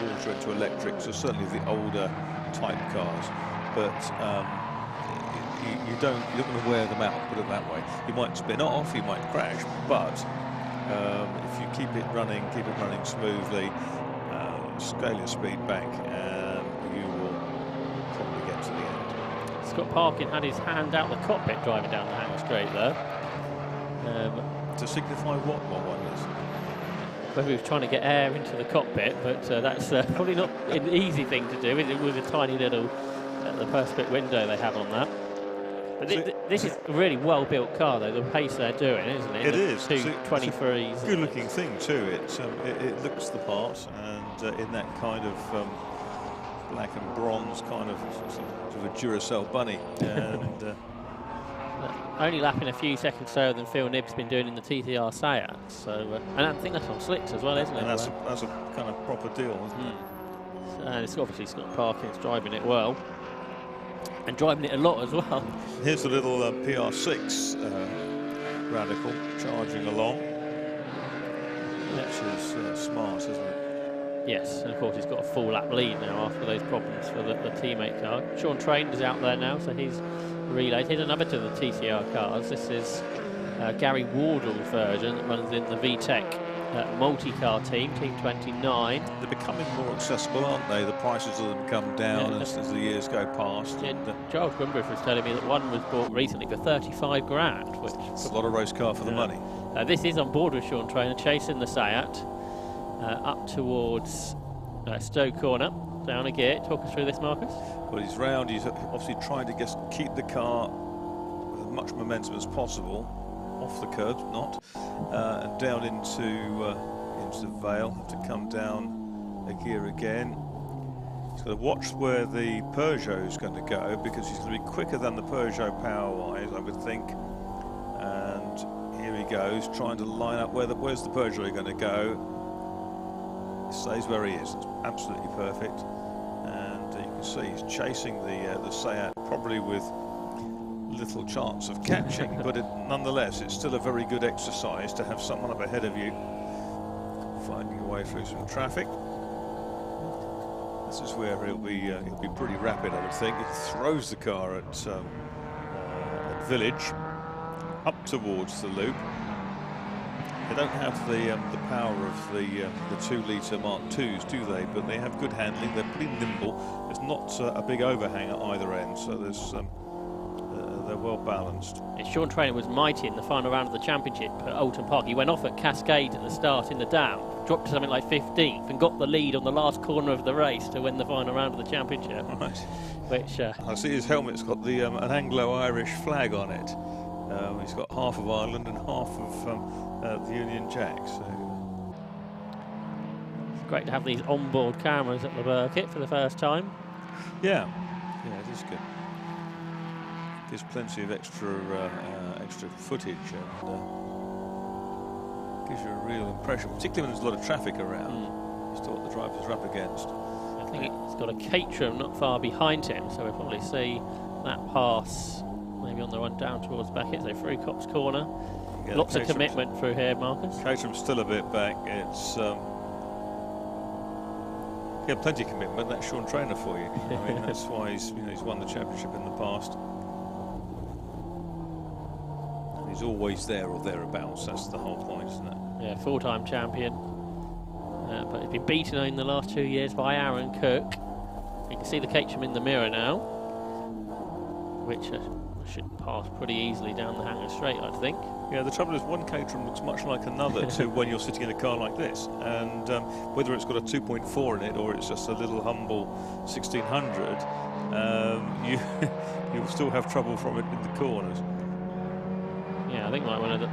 water into electrics, or certainly the older type cars, but you're not going to wear them out, put it that way. You might spin off, you might crash, but if you keep it running smoothly, scale your speed back, and you will probably get to the end. Scott Parkin had his hand out the cockpit driving down the Hanger Straight there. To signify what, one wonders? Whether he was trying to get air into the cockpit, but that's probably not an easy thing to do, is it, with a tiny little the perspex window they have on that. But this is a really well-built car, though, the pace they're doing, isn't it? It is. 223s. Good-looking thing, too. It looks the part, and in that kind of black and bronze kind of sort of a Duracell bunny. And only lapping a few seconds slower than Phil Nibb's been doing in the TTR Seat. So, and I think that's on slicks as well, isn't it? And that's a kind of proper deal, isn't it? And it's obviously Scott Parkin's driving it well. And driving it a lot as well. Here's a little PR6 radical charging along, which is smart, isn't it? Yes, and of course he's got a full lap lead now after those problems for the teammate car. Sean Train is out there now, so he's relayed. Here's another to the TCR cars. This is Gary Wardle's version that runs in the VTEC multi-car team, Team 29. They're becoming more accessible, aren't they? The prices of them come down as the years go past. Yeah, Giles Grimbriff was telling me that one was bought recently for 35 grand, which is a lot of race car for the money. This is on board with Sean Trainer, chasing the Seat up towards Stowe Corner, down a gear. Talk us through this, Marcus. Well, he's round. He's obviously trying to keep the car with as much momentum as possible. Off the curb, and down into the Vale. Have to come down a gear again. He's got to watch where the Peugeot is going to go, because he's going to be quicker than the Peugeot power-wise, I would think. And here he goes, trying to line up where's the Peugeot going to go. He stays where he is. It's absolutely perfect. And you can see he's chasing the Seat, probably with little chance of catching, but nonetheless it's still a very good exercise to have someone up ahead of you finding a way through some traffic. This is where he'll be pretty rapid, I would think. He throws the car at Village up towards the loop. They don't have the power of the 2-litre Mark IIs, do they? But they have good handling. They're pretty nimble. There's not a big overhang at either end, so there's they're well balanced. Sean Trainer was mighty in the final round of the championship at Oulton Park. He went off at Cascade at the start in the Down, dropped to something like 15th, and got the lead on the last corner of the race to win the final round of the championship. Right. Which I see his helmet's got the an Anglo-Irish flag on it. He's got half of Ireland and half of the Union Jack. So it's great to have these onboard cameras at the Birkett for the first time. Yeah, it is good. Gives plenty of extra footage and gives you a real impression, particularly when there's a lot of traffic around, as to what the drivers are up against. I think it's got a Caterham not far behind him, so we'll probably see that pass maybe on the run down towards Beckett, so through Cops Corner. Yeah, lots of commitment through here, Marcus. Caterham's still a bit back. It's plenty of commitment. That's Sean Trainer for you. I mean, that's why he's won the championship in the past. He's always there or thereabouts. That's the whole point, isn't it? Yeah, full-time champion. But he's been beaten in the last 2 years by Aaron Cook. You can see the Caterham in the mirror now, which should pass pretty easily down the Hanger Straight, I think. Yeah, the trouble is one Caterham looks much like another to when you're sitting in a car like this, and whether it's got a 2.4 in it or it's just a little humble 1600, you'll still have trouble from it in the corners. Yeah, I think like one of the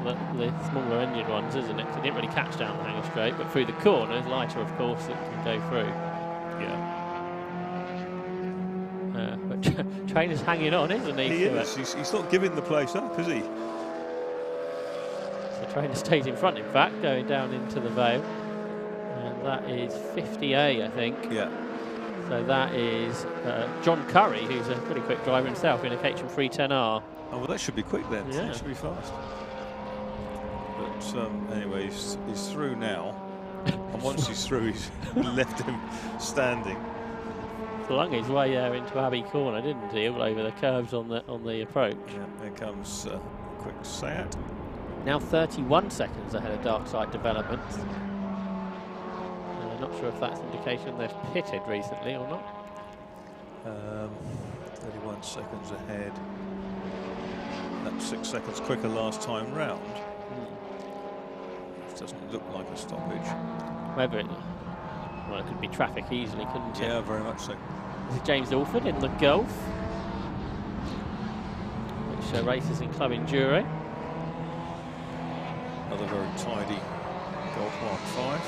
smaller engine ones, isn't it? 'Cause it didn't really catch down the Hanger Straight, but through the corners, lighter, of course, it can go through. Yeah. But Trainer's hanging on, isn't he? He is. He's not giving the place up, is he? So Trainer stays in front, in fact, going down into the Vale. And that is 50A, I think. Yeah. So that is John Curry, who's a pretty quick driver himself in a Caterham 310R. Oh, well, that should be quick then. Yeah. That should be fast. But anyway, he's through now. And once he's through, he's left him standing. flung his way there into Abbey Corner, didn't he? All over the curves on the approach. Yeah, there comes a quick Seat. Now 31 seconds ahead of Dark Side Developments. Not sure if that's an indication they've pitted recently or not. 31 seconds ahead. That's 6 seconds quicker last time round. This doesn't look like a stoppage. Whether it, well, it could be traffic easily, couldn't it? Yeah, very much so. This is James Alford in the Golf, which races in Club Enduro. Another very tidy Golf Mark 5.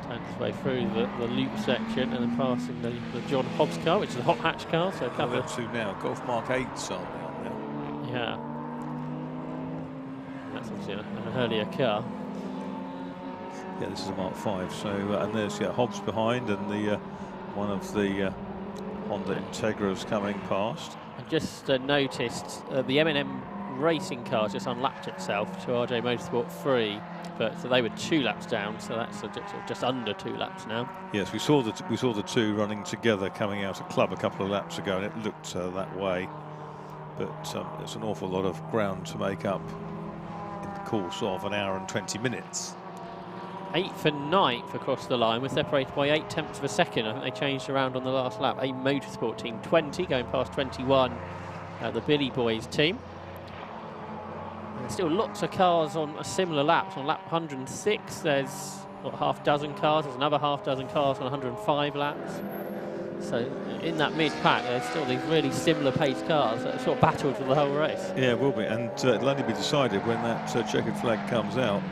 Turns his way through the loop section and then passing the John Hobbs car, which is a hot hatch car. So a couple of two now. Golf Mark 8's on now. Yeah. That's obviously an earlier car. Yeah, this is a Mark 5. So and there's Hobbs behind, and the one of the Honda Integras coming past. I just noticed the M&M racing car just unlapped itself to RJ Motorsport 3, but so they were 2 laps down, so that's just under 2 laps now. Yes, we saw the two running together coming out of club a couple of laps ago, and it looked that way. But it's an awful lot of ground to make up in the course of an hour and 20 minutes. 8th and 9th across the line. We're separated by 0.8 of a second. I think they changed around on the last lap. A Motorsport team 20 going past 21. The Billy Boys team. There's still lots of cars on a similar laps. On lap 106, there's what, half dozen cars. There's another half dozen cars on 105 laps. So in that mid-pack, there's still these really similar paced cars that are sort of battled for the whole race. Yeah, it will be, and it'll only be decided when that checkered flag comes out.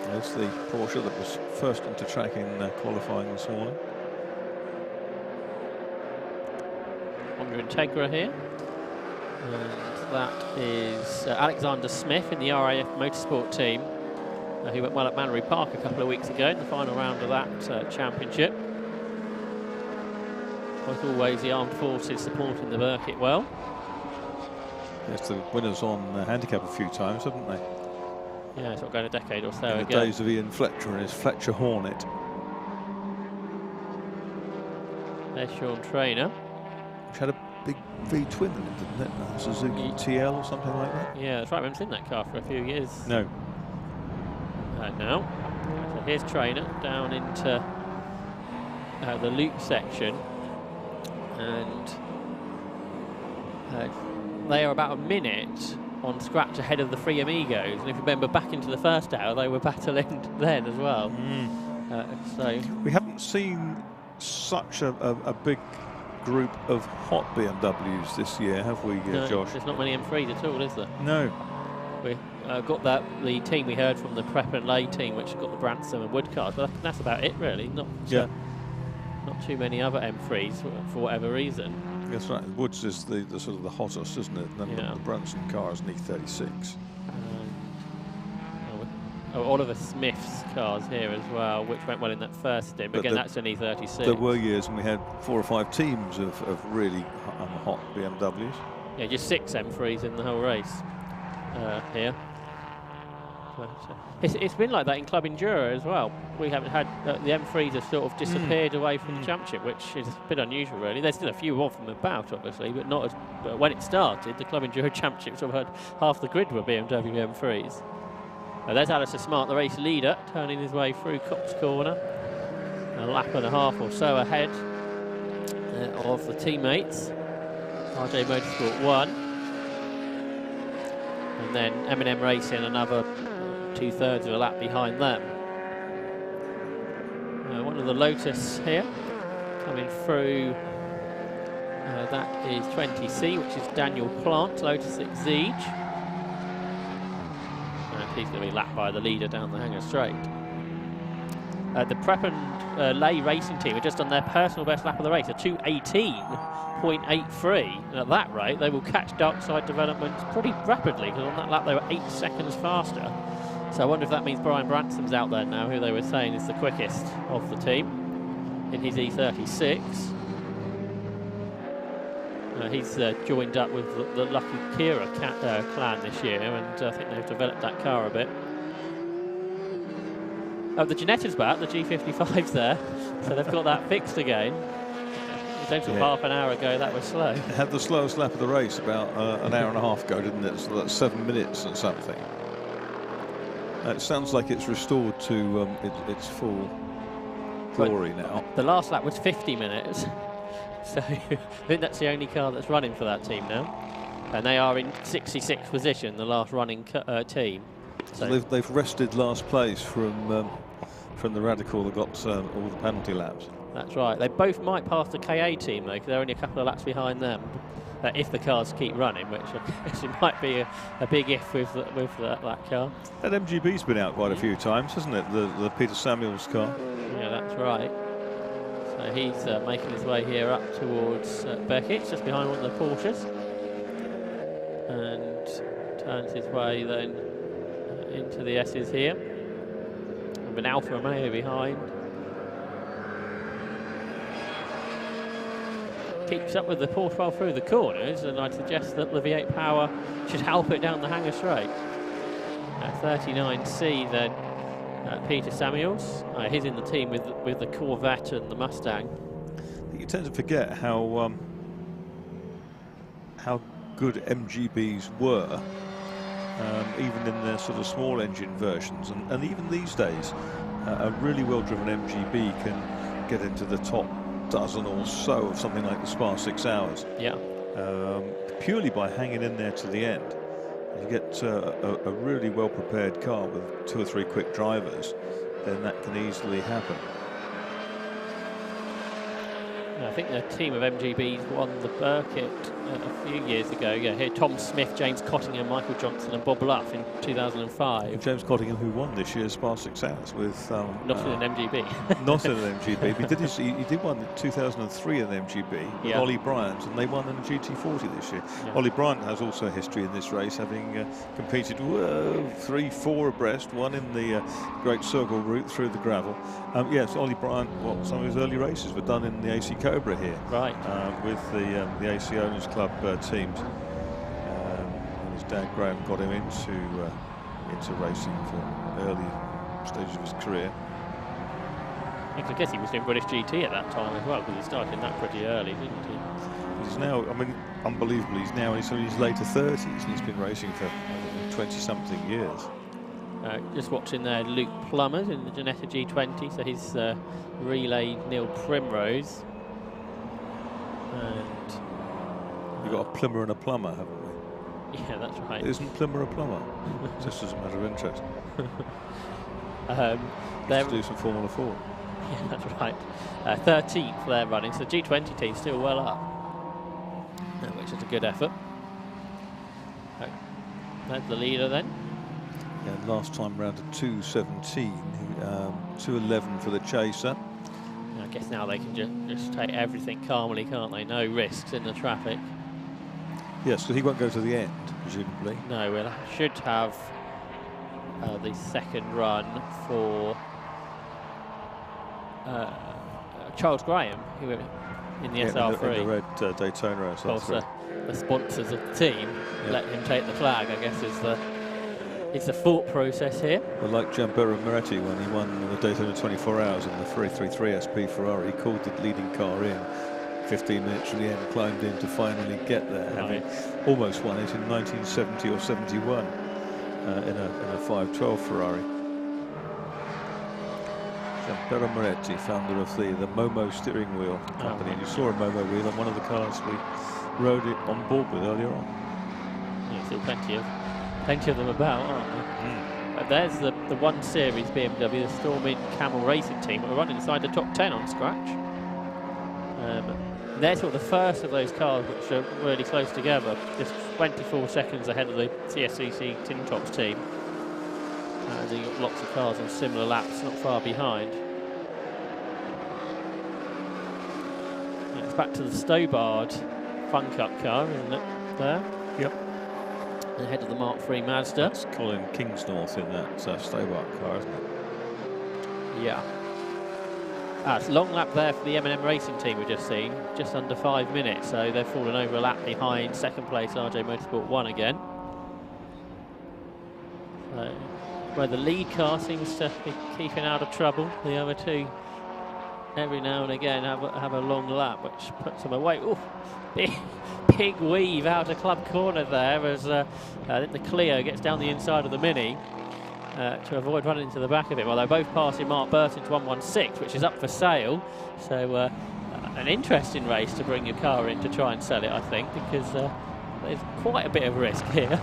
There's the Porsche that was first into track in qualifying this morning. Honda Integra here. And that is Alexander Smith in the RAF Motorsport team, who went well at Mannery Park a couple of weeks ago in the final round of that championship. As always, the armed forces supporting the Birkett well. Yes, the winners on handicap a few times, haven't they? Yeah, it's not going a decade or so in ago. The days of Ian Fletcher and his Fletcher Hornet. There's Sean Traynor. Which had a big V-twin in it, didn't it? A Suzuki TL or something like that? Yeah, that's right. I haven't seen that car for a few years. No. No. So here's Traynor down into the loop section. And they are about a minute on scratch ahead of the Three Amigos, and if you remember back into the first hour, they were battling then as well. So we haven't seen such a big group of hot BMWs this year, have we, no, Josh? There's not many M3s at all, is there? No. We got the team we heard from, the Prep and Lay team, which got the Branson and Wood cars, but that's about it really. Not too many other M3s for whatever reason. That's right. Woods is the sort of the hottest, isn't it? And then the Brunson car is an E36. Oliver Smith's cars here as well, which went well in that first stint. But again, that's an E36. There were years when we had 4 or 5 teams of really hot BMWs. Yeah, just 6 M3s in the whole race here. It's been like that in Club Enduro as well. We haven't had the M3s have sort of disappeared away from the championship, which is a bit unusual, really. There's still a few of them about, obviously, but not as. But when it started, the Club Enduro Championship sort of had half the grid were BMW M3s. There's Alistair Smart, the race leader, turning his way through Cops Corner, a lap and a half or so ahead of the teammates. RJ Motorsport 1, and then M&M Racing another 2/3 of a lap behind them. One of the Lotus here coming through. That is 20C, which is Daniel Plant, Lotus Exige. And he's going to be lapped by the leader down the Hanger Straight. The Prep and Lay Racing team are just on their personal best lap of the race, a 2:18.83. And at that rate, they will catch Dark Side Developments pretty rapidly, because on that lap they were 8 seconds faster. So I wonder if that means Brian Branson's out there now, who they were saying is the quickest of the team in his E36. He's joined up with the Lucky Kira clan this year, and I think they've developed that car a bit. Oh, the Ginettas back, the G55's there, so they've got that fixed again. It only took half an hour ago, that was slow. It had the slowest lap of the race about an hour and a half ago, didn't it? So that's 7 minutes and something. It sounds like it's restored to its full glory now. The last lap was 50 minutes, so I think that's the only car that's running for that team now. And they are in 66th position, the last running team. So they've wrested last place from the Radical that got all the penalty laps. That's right. They both might pass the KA team though, because they're only a couple of laps behind them. If the cars keep running, which I guess it might be a big if with that car. That MGB's been out quite a few times, hasn't it? The Peter Samuels car. Yeah, that's right. So he's making his way here up towards Birkett, just behind one of the Porsches, and turns his way then into the S's here, with an Alfa Romeo behind. Keeps up with the Porsche well through the corners, and I'd suggest that the V8 power should help it down the hanger straight. 39C then, Peter Samuels. He's in the team with the Corvette and the Mustang. You tend to forget how good MGBs were, even in their sort of small engine versions, and even these days, a really well-driven MGB can get into the top dozen or so of something like the Spa 6 Hours. Yeah. Purely by hanging in there to the end. If you get a really well-prepared car with 2 or 3 quick drivers, then that can easily happen. I think the team of MGBs won the Birkett a few years ago. Yeah, here Tom Smith, James Cottingham, Michael Johnson and Bob Luff in 2005. James Cottingham, who won this year's Spa 6 Hours with... not in an MGB. Not in an MGB, but he did one in 2003 in an MGB with Ollie Bryant, and they won in a GT40 this year. Yeah. Ollie Bryant has also a history in this race, having competed 3-4 abreast, one in the Great Circle route through the gravel. Yes, Ollie Bryant, some of his early races were done in the AC Cobra here, right? With the AC Owners Club teams. And his dad Graham got him into racing for early stages of his career. I guess he was doing British GT at that time as well, because he started in that pretty early, didn't he? He's now, I mean, unbelievably, he's now in his later 30s, and he's been racing for 20-something years. Just watching there, Luke Plumbers in the Ginetta G20, so he's relayed Neil Primrose. And we've got a Plumber and a Plumber, haven't we? Yeah, that's right. Isn't Plumber a plumber? Just as a matter of interest. Let's do some Formula 4. Yeah, that's right. 13th they're running, so the G20 team's still well up, which is a good effort. That's the leader then. Yeah, last time round at 2:17, 2:11 for the chaser. I guess now they can just take everything calmly, can't they? No risks in the traffic. Yes, because he won't go to the end, presumably. No, we'll should have the second run for Charles Graham, who in the SR3. In the red Daytona SR3. The sponsors of the team let him take the flag, I guess, is the thought process here. Well, like Gianberto Moretti when he won the Daytona 24 Hours in the 333 SP Ferrari, he called the leading car in 15 minutes from the end, climbed in to finally get there, having almost won it in 1970 or 71 in a 512 Ferrari. Gianberto Moretti, founder of the Momo steering wheel company, and you saw a Momo wheel on one of the cars we rode it on board with earlier on. Yeah, still plenty of them about, aren't there? But there's the 1 Series BMW, the Stormin Camel Racing team, are running inside the top 10 on scratch. They're sort of the first of those cars which are really close together, just 24 seconds ahead of the CSCC Tin Tops team. You've got lots of cars on similar laps, not far behind. It's back to the Stobart Fun Cup car, isn't it? There. Yep. Ahead of the Mark III Mazda. That's Colin Kingsnorth in that Stobart car, isn't it? Yeah. It's a long lap there for the M&M Racing team we've just seen, just under 5 minutes, so they've fallen over a lap behind second place RJ Motorsport 1 again. So where the lead car seems to be keeping out of trouble. The other two, every now and again, have a long lap, which puts them away. Ooh, big weave out of club corner there as I think the Clio gets down the inside of the Mini to avoid running into the back of it. Well, they're both passing Mark Burton's 116, which is up for sale. So an interesting race to bring your car in to try and sell it, I think, because there's quite a bit of risk here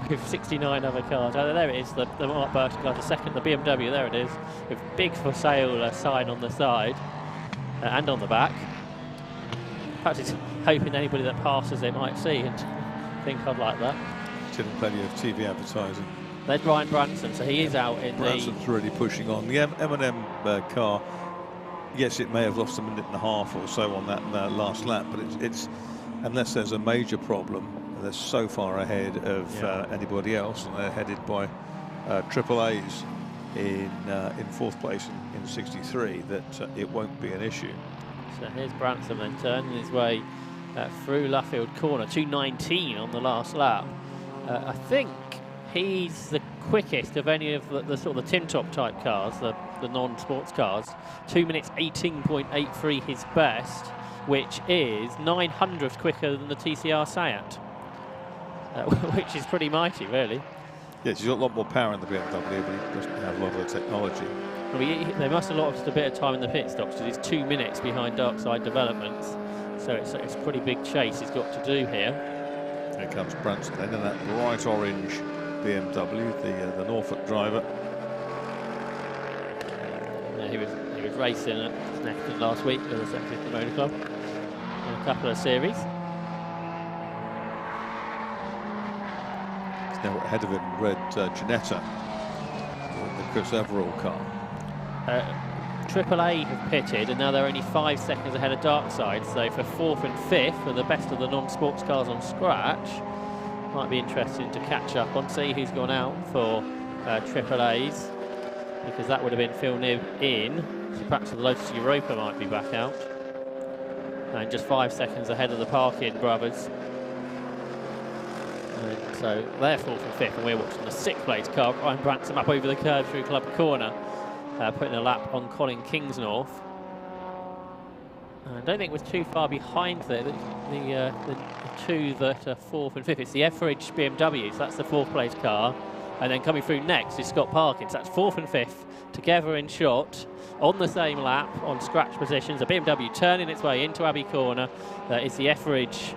with 69 other cars. Oh, there it is, the Mark Burton car to second, the BMW, there it is, with big for sale sign on the side and on the back. Perhaps it's hoping anybody that passes it might see and think I'd like that. Did plenty of TV advertising. There's Ryan Branson, so he is out in Branson's really pushing on. The M&M car, yes, it may have lost a minute and a half or so on that last lap, but it's unless there's a major problem, they're so far ahead of anybody else, and they're headed by Triple A's in fourth place in 63, that it won't be an issue. So here's Branson then turning his way through Luffield Corner, 2:19 on the last lap. I think he's the quickest of any of the sort of the tin top type cars, the non-sports cars. 2 minutes 18.83 his best, which is 900th quicker than the TCR Seat, which is pretty mighty, really. Yes, he's got a lot more power in the BMW, but he doesn't have a lot of the technology. I mean, they must have lost a bit of time in the pit stops because he's 2 minutes behind Darkside Developments, so it's a pretty big chase he's got to do here. Here comes Branson then in that bright orange BMW, the Norfolk driver. Yeah, he was racing at Checkered last week with the 750 Motor Club in a couple of series. He's now ahead of him, red Ginetta, the Chris Everall car. Triple A have pitted, and now they're only 5 seconds ahead of Darkside. So for 4th and 5th, for the best of the non-sports cars on scratch, might be interesting to catch up on, see who's gone out for Triple A's, because that would have been Phil Nib in. So perhaps the Lotus Europa might be back out, and just 5 seconds ahead of the Parkin brothers. And so they're 4th and 5th, and we're watching the 6th place car, Ryan Branson, up over the curve through Club Corner. Putting a lap on Colin Kingsnorth. I don't think we're too far behind there. The two that are 4th and 5th. It's the Etheridge BMW, so that's the 4th place car. And then coming through next is Scott Parkin. So that's 4th and 5th together in shot on the same lap on scratch positions. A BMW turning its way into Abbey Corner. Is the Etheridge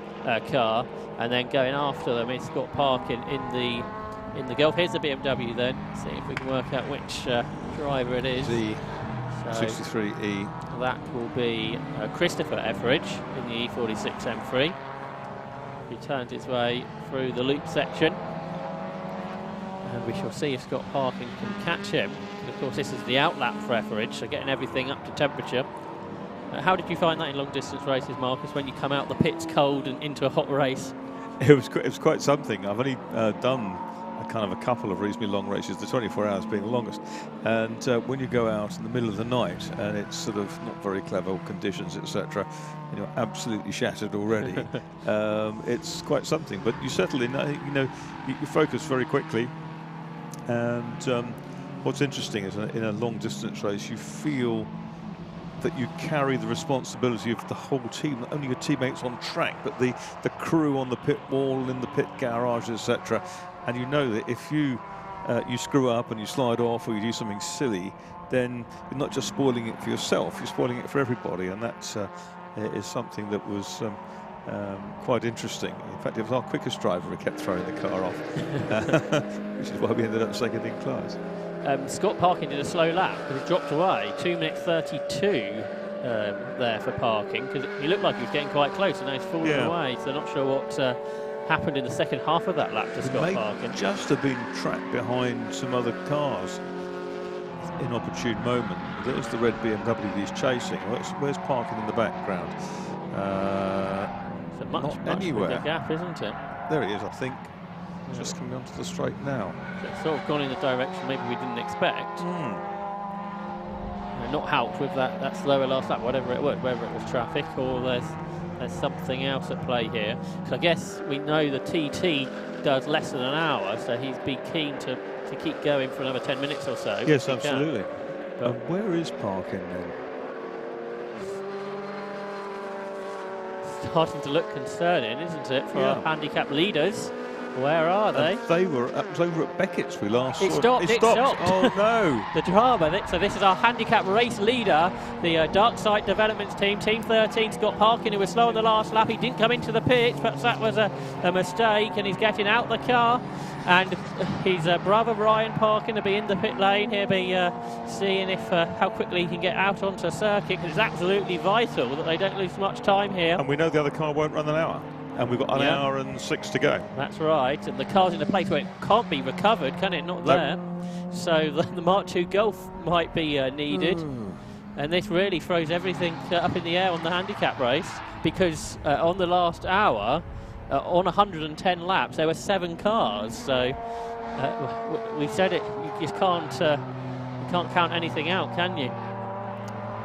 car, and then going after them is Scott Parkin in the Gulf. Here's the BMW then. See if we can work out which driver it is. The 63E. That will be Christopher Etheridge in the E46 M3. He turns his way through the loop section. And we shall see if Scott Parkin can catch him. And of course, this is the outlap for Etheridge, so getting everything up to temperature. How did you find that in long distance races, Marcus, when you come out the pits cold and into a hot race? It was quite something. I've only done a couple of reasonably long races, the 24 hours being the longest, and when you go out in the middle of the night and it's sort of not very clever conditions, etc., and you're absolutely shattered already, it's quite something. But you settle in, you focus very quickly, and what's interesting is in a long distance race you feel that you carry the responsibility of the whole team, not only your teammates on track, but the crew on the pit wall, in the pit garage, etc. And you know that if you screw up and you slide off or you do something silly, then you're not just spoiling it for yourself, you're spoiling it for everybody. And that is something that was quite interesting. In fact, it was our quickest driver who kept throwing the car off, which is why we ended up second in class. Scott Parkin did a slow lap because he dropped away, 2 minutes 32 there for Parkin, because he looked like he was getting quite close, and now he's fallen away, so not sure what happened in the second half of that lap to Scott Parkin. Just have been trapped behind some other cars in opportune moment. There's the red BMW he's chasing. Where's Parkin in the background? It's a much anywhere. bigger gap, isn't it? There he is, I think. Just coming onto the straight now. So it's sort of gone in the direction maybe we didn't expect. Not helped with that slower last lap, whatever it was, whether it was traffic or there's something else at play here. Because I guess we know the TT does less than an hour, so he'd be keen to to keep going for another 10 minutes or so. Yes, if he can. absolutely. But Where is parking then? starting to look concerning, isn't it, for our handicap leaders? Where are they? They were. It was over at Beckett's we last It saw. stopped. It stopped. Oh no! The drama. So this is our handicap race leader, the Dark Side Developments team. Team 13, Scott Parkin, who was slow on the last lap. He didn't come into the pits. Perhaps that was a mistake, and he's getting out the car. And his brother Ryan Parkin will be in the pit lane. He'll be seeing if how quickly he can get out onto a circuit, because it's absolutely vital that they don't lose much time here. And we know the other car won't run an hour. And we've got an hour and 6 to go. That's right, and the car's in a place where it can't be recovered, can it? Not there. So the Mark II Golf might be needed. And this really throws everything up in the air on the handicap race, because on the last hour, on 110 laps, there were 7 cars. So we said it, you just can't count anything out, can you?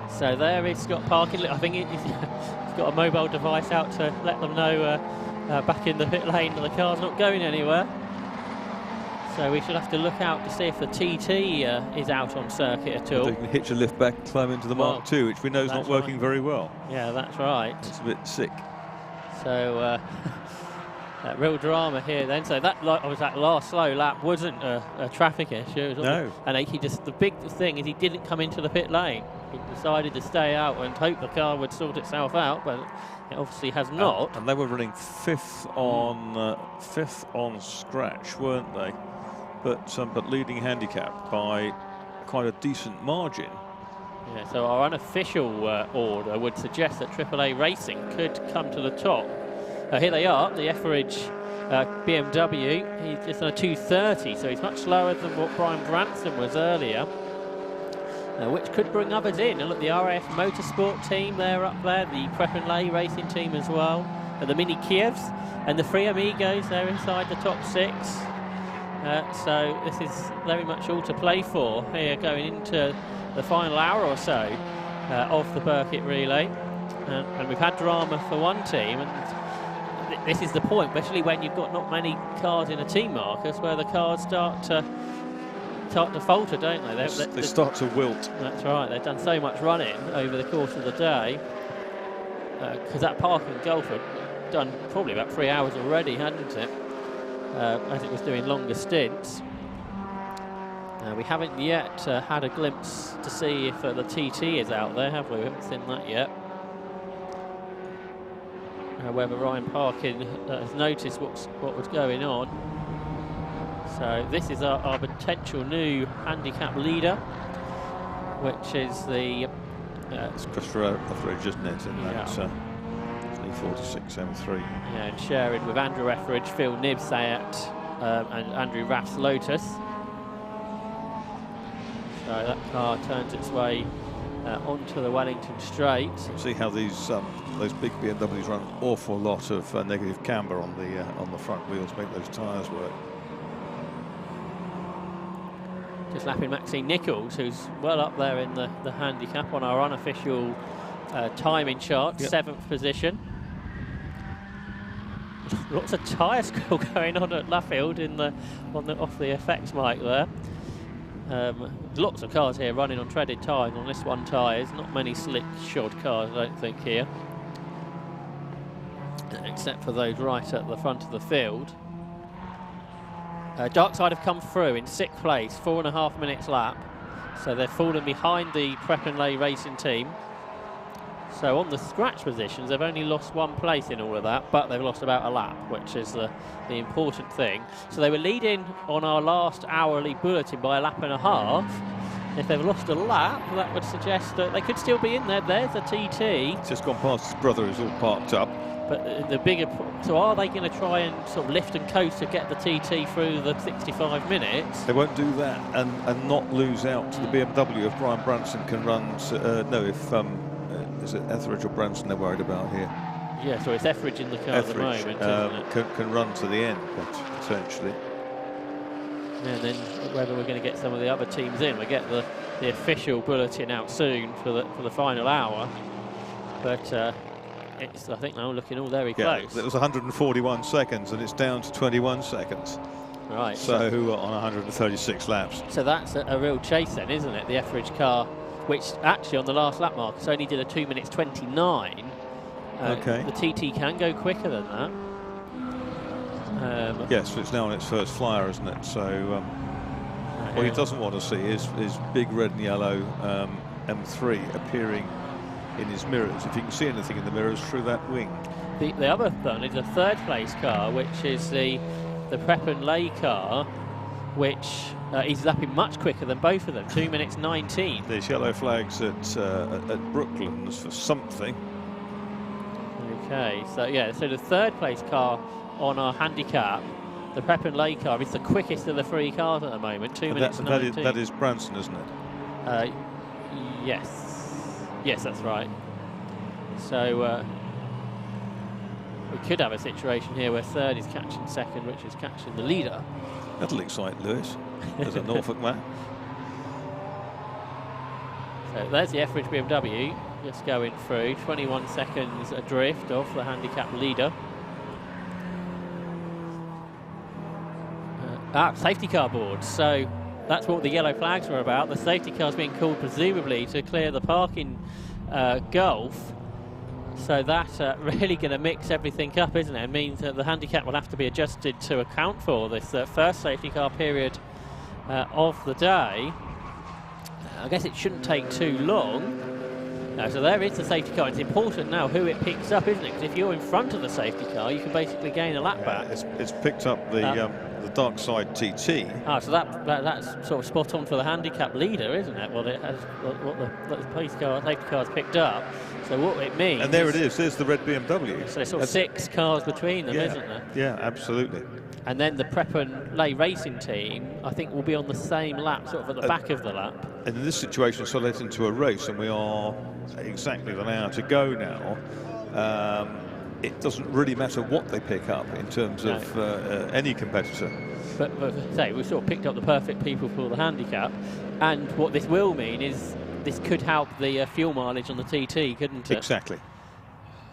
So there is Scott Parkin. I think he's got a mobile device out to let them know back in the pit lane that the car's not going anywhere. So we should have to look out to see if the TT is out on circuit at all. They can hitch a lift back, climb into the Mark II, which we know is not working very well. Yeah, that's right. It's a bit sick. So real drama here then. So that last slow lap wasn't a traffic issue. No. And he just, the big thing is he didn't come into the pit lane. He decided to stay out and hope the car would sort itself out, but it obviously has not. And they were running fifth on scratch, weren't they? But leading handicap by quite a decent margin. Yeah, so our unofficial order would suggest that AAA Racing could come to the top. Here they are, the Etheridge BMW. He's just on a 2:30, so he's much slower than what Brian Branson was earlier, which could bring others in. And look, the RAF Motorsport team, they're up there, the Prep and Lay Racing team as well, and the Mini Kievs, and the Free Amigos, they're inside the top 6. So this is very much all to play for here going into the final hour or so of the Birkett relay. And we've had drama for one team, and this is the point, especially when you've got not many cars in a team, Marcus, where the cars start to falter, don't they? They start to wilt. That's right. They've done so much running over the course of the day, because that Parkin Golf had done probably about 3 hours already, hadn't it? As it was doing longer stints. We haven't yet had a glimpse to see if the TT is out there, have we? We haven't seen that yet. Whether Ryan Parkin has noticed what was going on. So this is our potential new handicap leader, which is the... it's Christopher Etheridge, isn't it? And that's 46 M3. Yeah, and sharing with Andrew Etheridge, Phil Nibsayat, and Andrew Raff's Lotus. So that car turns its way onto the Wellington Straight. See how those big BMWs run an awful lot of negative camber on the front wheels, make those tyres work. Just lapping Maxine Nichols, who's well up there in the handicap on our unofficial timing chart, 7th position. Lots of tyre school going on at Luffield off the effects mic there. Lots of cars here running on treaded tyres on this one tyres. Not many slick shod cars, I don't think, here, except for those right at the front of the field. Darkside have come through in 6th place, 4.5 minutes lap, so they're falling behind the Prep and Lay Racing team. So on the scratch positions, they've only lost 1 place in all of that, but they've lost about a lap, which is the important thing. So they were leading on our last hourly bulletin by a lap and a half. If they've lost a lap, that would suggest that they could still be in there. There's a TT. It's just gone past his brother, who's all parked up. But the bigger... So are they going to try and sort of lift and coast to get the TT through the 65 minutes? They won't do that and not lose out to the BMW if Brian Branson can run... is it Etheridge or Branson they're worried about here? Yeah, so it's Etheridge in the car at the moment, isn't it? Can run to the end, potentially. And then whether we're going to get some of the other teams in. We get the official bulletin out soon for the final hour. But I think now looking all very close. It was 141 seconds and it's down to 21 seconds. Right. So on 136 laps. So that's a real chase then, isn't it? The Etheridge car, which actually on the last lap, Marcus, only did a 2 minutes 29. Okay. The TT can go quicker than that. Yes, it's now on its first flyer, isn't it? So what he doesn't want to see is big red and yellow M3 appearing in his mirrors. If you can see anything in the mirrors through that wing. The other one is a third place car, which is the Prep and Lay car, which is lapping much quicker than both of them, 2 minutes 19. There's yellow flags at Brooklands for something. Okay, so yeah, so the third place car on our handicap, the Prep and Lay car, is the quickest of the three cars at the moment, 2 minutes 19. That is Branson, isn't it? Yes, that's right. So we could have a situation here where third is catching second, which is catching the leader. That'll excite Lewis as a Norfolk man. So there's the Etheridge BMW just going through, 21 seconds adrift off the handicap leader. Safety car boards. So that's what the yellow flags were about. The safety car's being called presumably to clear the parking gulf. So that's really going to mix everything up, isn't it? It means that the handicap will have to be adjusted to account for this first safety car period of the day. I guess it shouldn't take too long. So there is the safety car. It's important now who it picks up, isn't it? Because if you're in front of the safety car, you can basically gain a lap back. It's picked up the dark side TT. So that's sort of spot on for the handicap leader, isn't it? Well, it has what the safety car's picked up. So what it means... And there it is, there's the red BMW. So there's sort of 6 cars between them, isn't there? Yeah, absolutely. And then the Prep and Lay racing team, I think, will be on the same lap, sort of at the back of the lap. And in this situation, it's led into a race, and we are exactly an hour to go now. It doesn't really matter what they pick up in terms of any competitor. But say, we've sort of picked up the perfect people for the handicap, and what this will mean is this could help the fuel mileage on the TT, couldn't it? Exactly.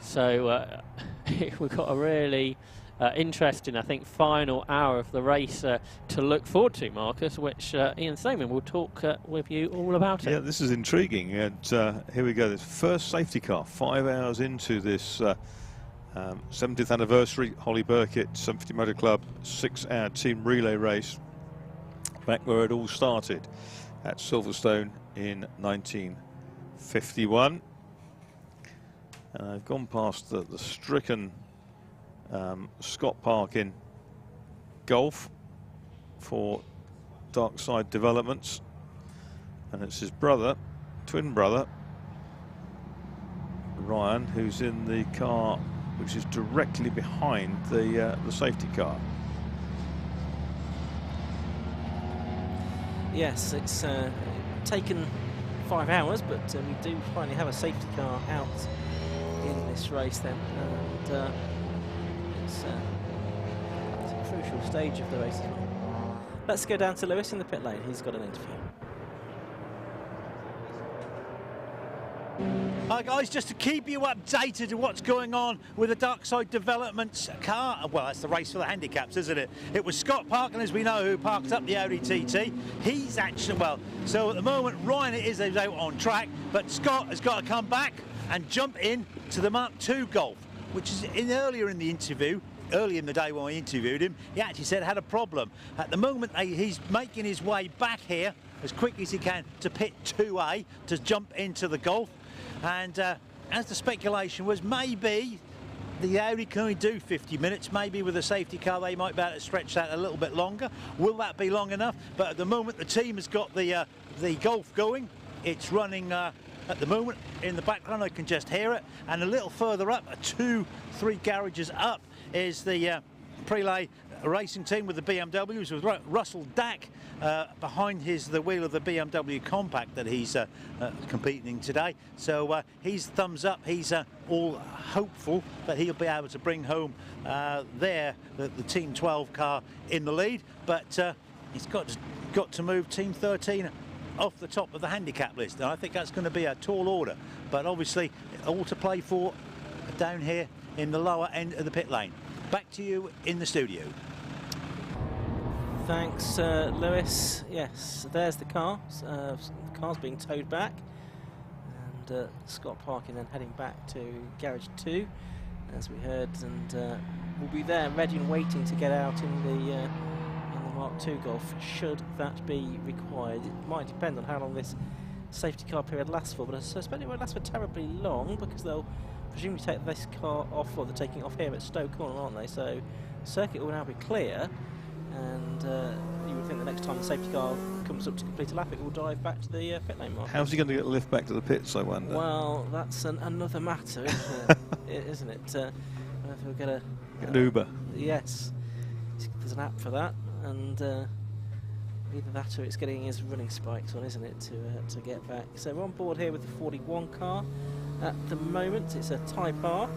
So we've got a really interesting, I think, final hour of the race to look forward to, Marcus, which Ian Stamen will talk with you all about it. Yeah, this is intriguing, and here we go. This first safety car, 5 hours into this 70th anniversary Holly Birkett 750 Motor Club 6-hour team relay race, back where it all started at Silverstone in 1951. And I've gone past the stricken Scott Parkin Golf for dark side developments, and it's his brother, twin brother Ryan, who's in the car which is directly behind the safety car. Yes, it's taken 5 hours, but we do finally have a safety car out in this race then, and it's a crucial stage of the race as well. Let's go down to Lewis in the pit lane. He's got an interview. Hi guys, just to keep you updated with what's going on with the dark side developments car. Well, that's the race for the handicaps, isn't it? It was Scott Parkin, as we know, who parked up the Audi TT. He's actually, well, so at the moment Ryan is out on track, but Scott has got to come back and jump in to the Mark II Golf, which is earlier in the interview. Early in the day when I interviewed him, he actually said had a problem. At the moment, he's making his way back here as quickly as he can to pit 2A to jump into the Golf. And as the speculation was, maybe the Audi can only do 50 minutes. Maybe with a safety car, they might be able to stretch that a little bit longer. Will that be long enough? But at the moment, the team has got the Golf going. It's running at the moment in the background. I can just hear it. And a little further up, 2-3 garages up, is the Prelay racing team with the BMWs, with Russell Dack behind the wheel of the BMW Compact that he's competing in today. So he's thumbs up. He's all hopeful that he'll be able to bring home the Team 12 car in the lead. But he's got to move Team 13 off the top of the handicap list. And I think that's going to be a tall order. But obviously, all to play for down here in the lower end of the pit lane. Back to you in the studio. Thanks, Lewis. Yes, there's the car. The car's being towed back. And Scott Parkin then heading back to Garage 2, as we heard, and will be there ready and waiting to get out in the Mark II Golf, should that be required. It might depend on how long this safety car period lasts for, but I suspect it won't last for terribly long, because they'll presumably take this car off, or they're taking it off here at Stoke Corner, aren't they? So circuit will now be clear, and you would think the next time the safety car comes up to complete a lap, it will dive back to the pit lane mark. How's he going to get the lift back to the pits, I wonder? Well, that's another matter, isn't it? If we're going to get an Uber. Yes, there's an app for that, and either that or it's getting his running spikes on, isn't it, to get back. So we're on board here with the 41 car at the moment. It's a Type R,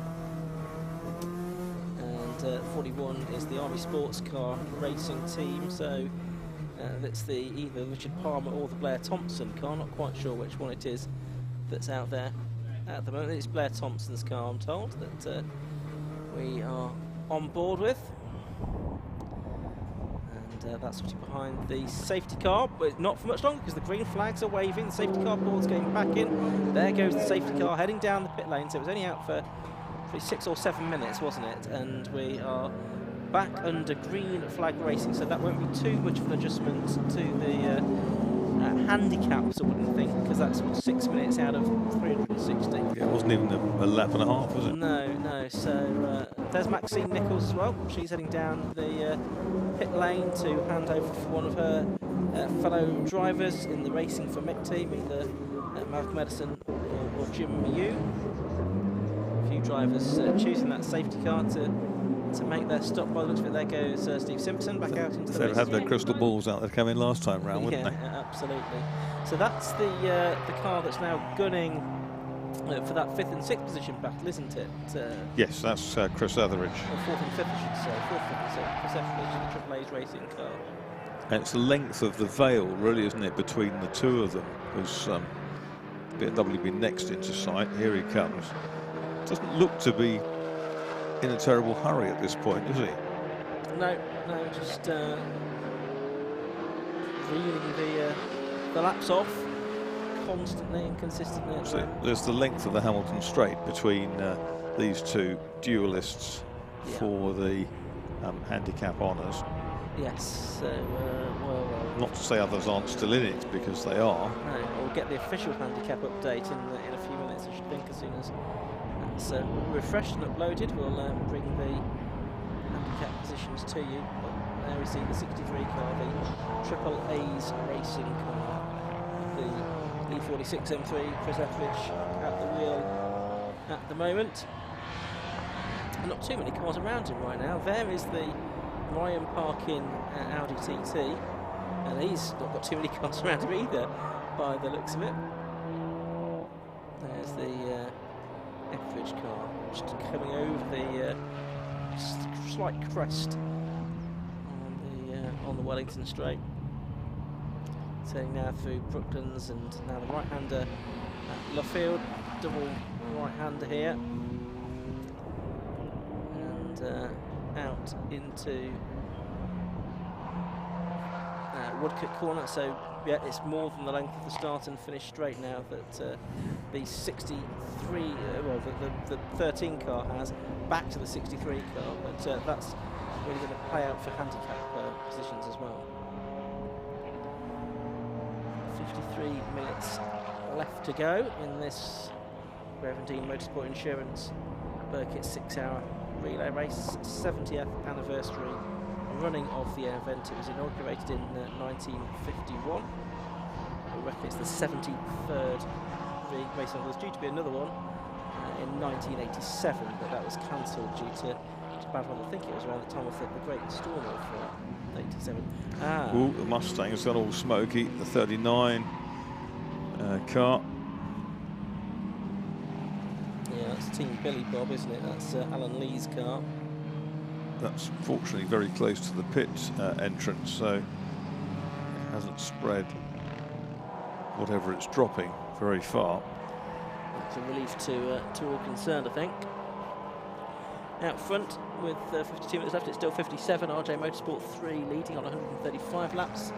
and 41 is the Army Sports Car Racing team. So that's either Richard Palmer or the Blair Thompson car. Not quite sure which one it is that's out there at the moment. It's Blair Thompson's car, I'm told, that we are on board with. That's what's behind the safety car, but not for much longer, because the green flags are waving. The safety car board's getting back in. There goes the safety car heading down the pit lane. So it was only out for 6 or 7 minutes, wasn't it? And we are back under green flag racing, so that won't be too much of an adjustment to the handicaps, I wouldn't think, because that's 6 minutes out of 360. Yeah, it wasn't even a lap and a half, was it? No, no. So there's Maxine Nichols as well. She's heading down the pit lane to hand over for one of her fellow drivers in the Racing for Mick team, either Malcolm Edison or Jim Yu. A few drivers choosing that safety car to make their stop. By the looks of it, there goes Steve Simpson back out into the They'd race. have their crystal balls out that came in last time round, wouldn't they? Yeah, absolutely. So that's the car that's now gunning for that 5th and 6th position battle, isn't it? Yes, that's Chris Etheridge. Or 4th and 5th, I should say. 4th, 5th and 6th. Chris Etheridge in the Triple A's racing car. And it's the length of the veil, really, isn't it, between the two of them, as BMW be next into sight. Here he comes. Doesn't look to be in a terrible hurry at this point, is he? No, just reeling the laps off constantly and consistently. So there's the length of the Hamilton Straight between these two duelists for the handicap honours. Yes, so not to say others aren't still in it, because they are. No, we'll get the official handicap update in a few minutes, I should think, as soon as that's refreshed and uploaded. We'll bring the handicap positions to you. But there we see the 63 car, the Triple A's racing car, the E46 M3, Chris Etheridge at the wheel at the moment. And not too many cars around him right now. There is the Ryan Parkin Audi TT, and he's not got too many cars around him either, by the looks of it. There's the Etheridge car, just coming over the slight crest on the Wellington Straight. Turning now through Brooklands, and now the right-hander at Luffield, double right-hander here, and out into Woodcote Corner. So yeah, it's more than the length of the start and finish straight now that the 63, well, the 13 car has, back to the 63 car, but that's really going to play out for handicap positions as well. 53 minutes left to go in this Revendine Motorsport Insurance Birkett 6-hour relay race, 70th anniversary running of the event. It was inaugurated in 1951. I reckon it's the 73rd race. There was due to be another one in 1987, but that was cancelled due to bad weather. I think it was around the time of the Great Storm of 87. Ooh, the Mustang has got all smoky. The 39 car. Yeah, that's Team Billy Bob, isn't it? That's Alan Lee's car. That's fortunately very close to the pit entrance, so it hasn't spread whatever it's dropping very far. It's a relief to all concerned, I think. out front with 52 minutes left. It's still 57. RJ Motorsport 3 leading on 135 laps.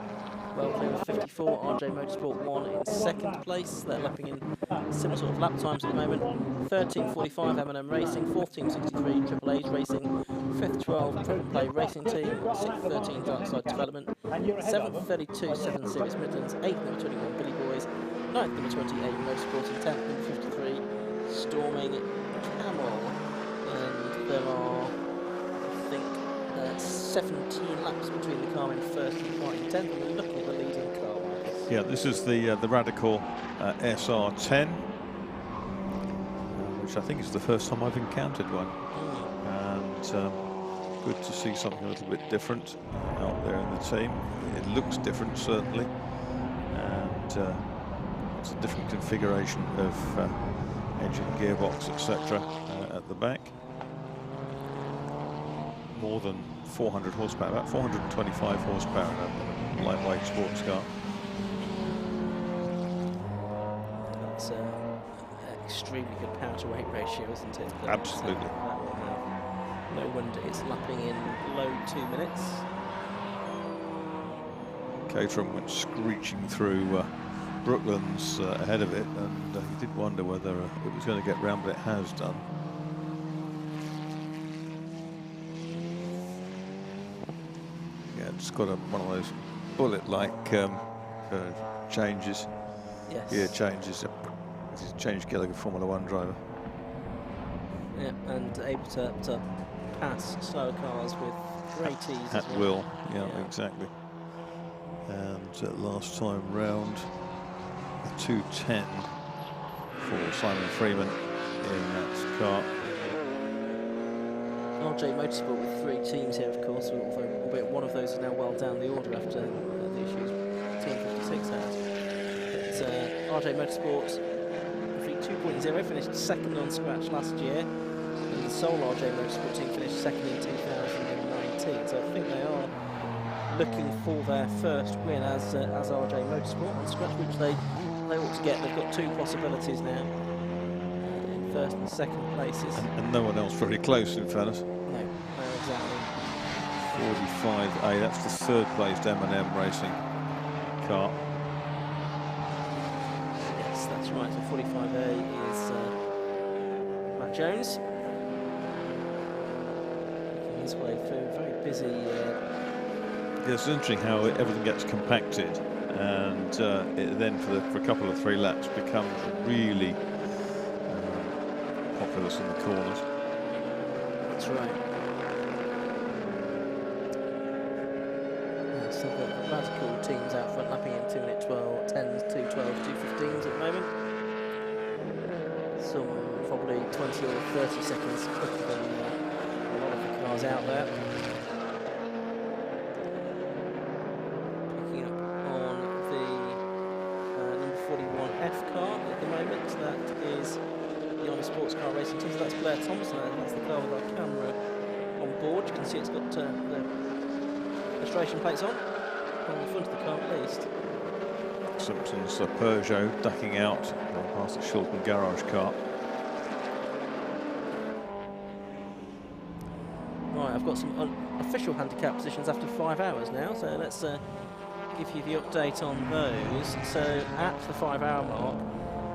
Well clear of 54. RJ Motorsport 1 in second place. They're lapping in similar sort of lap times at the moment. 13:45 M&M Racing, 4th Team 63 Triple H Racing, 5th 12 Prep and Play Racing Team, 6th 13 Darkside Development, 7th 32 7 Series Midlands, 8th number 21 Billy Boys, 9th number 28 Motorsport, and 10th number 53 Storming Camel. And there are, I think, 17 laps between the car in first and car in 10th, and we're looking at the leading car, Marcus. Yeah, this is the Radical SR10, which I think is the first time I've encountered one. And good to see something a little bit different out there in the team. It looks different, certainly, and it's a different configuration of engine, gearbox, etc. At the back. More than 400 horsepower, about 425 horsepower in a lightweight sports car. That's an extremely good power to weight ratio, isn't it? But absolutely. No wonder it's lapping in low 2 minutes. Caterham went screeching through Brooklands ahead of it, and you did wonder whether it was going to get round, but it has done. It's got one of those bullet-like changes, gear changes. It's a change gear like a Formula 1 driver. Yeah, and able to pass slower cars with great ease. At will, yeah, exactly. And last time round, a 2:10 for Simon Freeman in that car. RJ Motorsport with 3 teams here, of course, although albeit one of those is now well down the order after the issues Team 56 had. But RJ Motorsport, V2.0, finished second on scratch last year, and the sole RJ Motorsport team finished second in 2019. So I think they are looking for their first win as RJ Motorsport on scratch, which they ought to get. They've got 2 possibilities now. First and second places. And no one else very close, in fairness. No, exactly. 45A, that's the 3rd placed M&M Racing car. Yes, that's right. So 45A is Matt Jones. Making his way through a very busy. Yeah, it's interesting how everything gets compacted, and it then for a couple of 3 laps becomes really populous in the corners. That's right. So the Radical teams out front lapping in 2 minute 12, 10s, 2:12, 2:15s at the moment. Some probably 20 or 30 seconds quicker than a lot of the cars out there. Picking up on the number 41F car at the moment. That is on a sports car racing team, so that's Blair Thompson, and that's the car with our camera on board. You can see it's got the registration plates on the front of the car at least. Simpson's Peugeot ducking out past the Shilton garage car. Right, I've got some official handicap positions after 5 hours now, so let's give you the update on those. So at the 5 hour mark,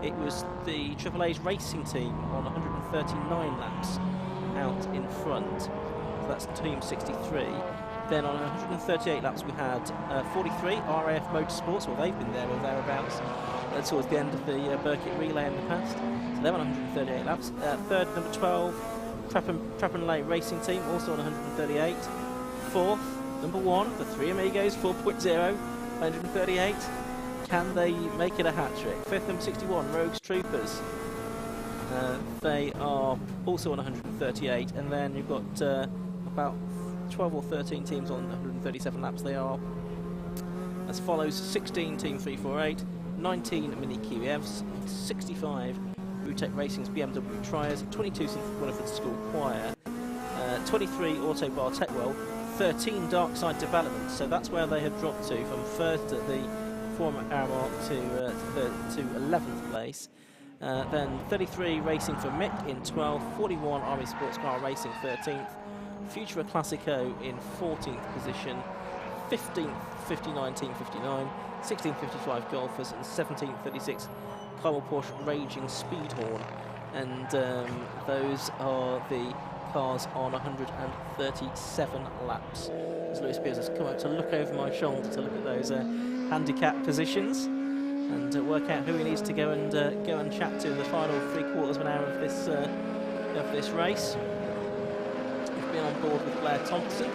it was the Triple A's racing team on 139 laps out in front. So that's Team 63. Then on 138 laps we had 43 RAF Motorsports, well they've been there or thereabouts towards the end of the Birkett relay in the past. So they're on 138 laps. Third, number 12, Prep and Lay Racing Team, also on 138. Fourth, number 1, the Three Amigos 4.0, 138. Can they make it a hat-trick? 5th, number 61, Rogues Troopers. They are also on 138, and then you've got about 12 or 13 teams on 137 laps. They are as follows: 16 Team 348, 19 Mini QEFs, 65 Butech Racing's BMW Triers, 22 St Winifred School Choir, 23 Auto Bar Techwell, 13 Darkside Development. So that's where they had dropped to from first at the 4 hour mark to 11th place. Then 33 Racing for Mick in 12th, 41 Army Sports Car Racing 13th, Futura Classico in 14th position, 15th 59 Team 59, 16th 55 Golfers, and 17th 36 Carmel Porsche Raging Speedhorn. And those are the cars on 137 laps. As Lewis Beers has come out to look over my shoulder to look at those handicap positions and work out who he needs to go and chat to in the final 3/4 of an hour of this race. We've been on board with Blair Thompson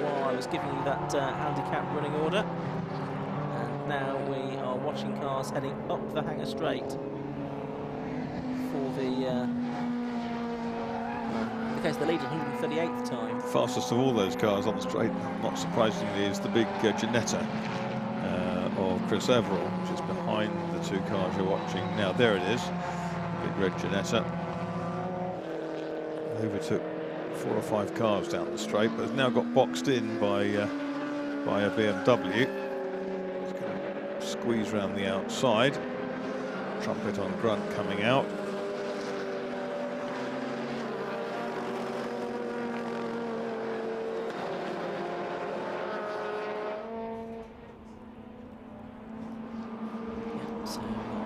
while I was giving you that handicap running order, and now we are watching cars heading up the Hanger Straight for the case the lead, 138th time. Fastest of all those cars on the straight, not surprisingly, is the big Ginetta of Chris Everall, which is behind the two cars you're watching now. There it is, big red Ginetta. Overtook 4 or 5 cars down the straight, but has now got boxed in by a BMW. It's going to squeeze round the outside. Trumpet on grunt coming out. So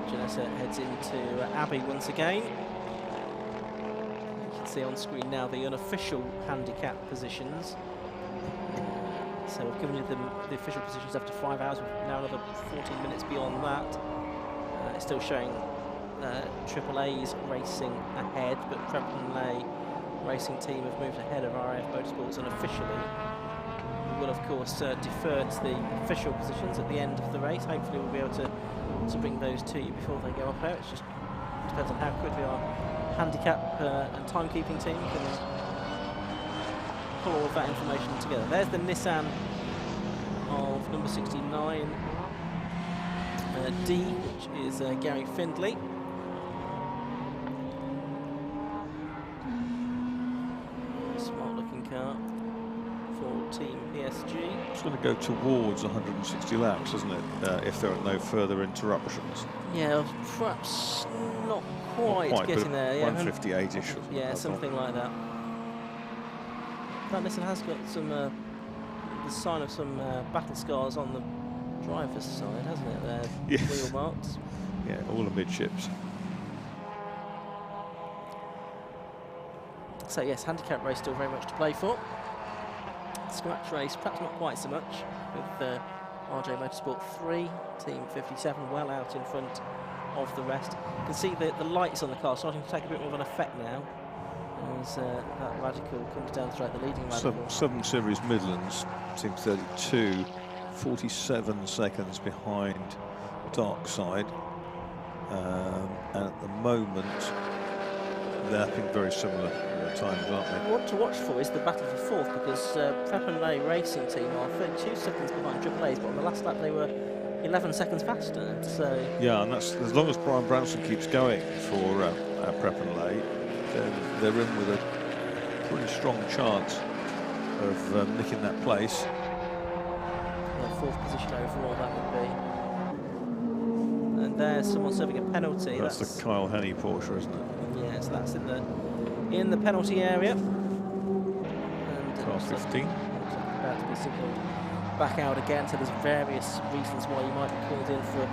Ginetta heads into Abbey once again. You can see on screen now the unofficial handicap positions. So we've given you the official positions after 5 hours. We're now another 14 minutes beyond that. It's still showing AAA's racing ahead, but Prepon racing team have moved ahead of RAF Motorsports unofficially. We will, of course, defer to the official positions at the end of the race. Hopefully we'll be able to bring those to you before they go up out. It just depends on how quickly our handicap and timekeeping team can pull all of that information together. There's the Nissan of number 69 D, which is Gary Findlay. Smart looking car for Team PSG. It's going to go towards 160 laps, isn't it, if there are no further interruptions? Yeah, perhaps not quite getting there. Yeah, 158-ish. Yeah, something like that. That Nissan has got some the sign of some battle scars on the driver's side, hasn't it? There, yes. Wheel marks. Yeah, all amidships. So yes, handicap race still very much to play for. Scratch race, perhaps not quite so much, with RJ Motorsport 3, Team 57 well out in front of the rest. You can see the lights on the car starting to take a bit more of an effect now, as that radical comes down the straight, the leading radical. 7 Series Midlands, Team 32, 47 seconds behind Dark Side, and at the moment they're having very similar times, aren't they? What to watch for is the battle for fourth, because Prepon racing team are 32 seconds behind AAA's, but on the last lap they were 11 seconds faster. So yeah, and that's as long as Brian Branson keeps going for Prepon, then they're in with a pretty strong chance of nicking that place. Fourth position overall that would be. And there's someone serving a penalty. That's the Kyle Henney Porsche, isn't it? Yeah, so that's in the penalty area. And car 15. About to be signalled back out again. So there's various reasons why you might be called in for a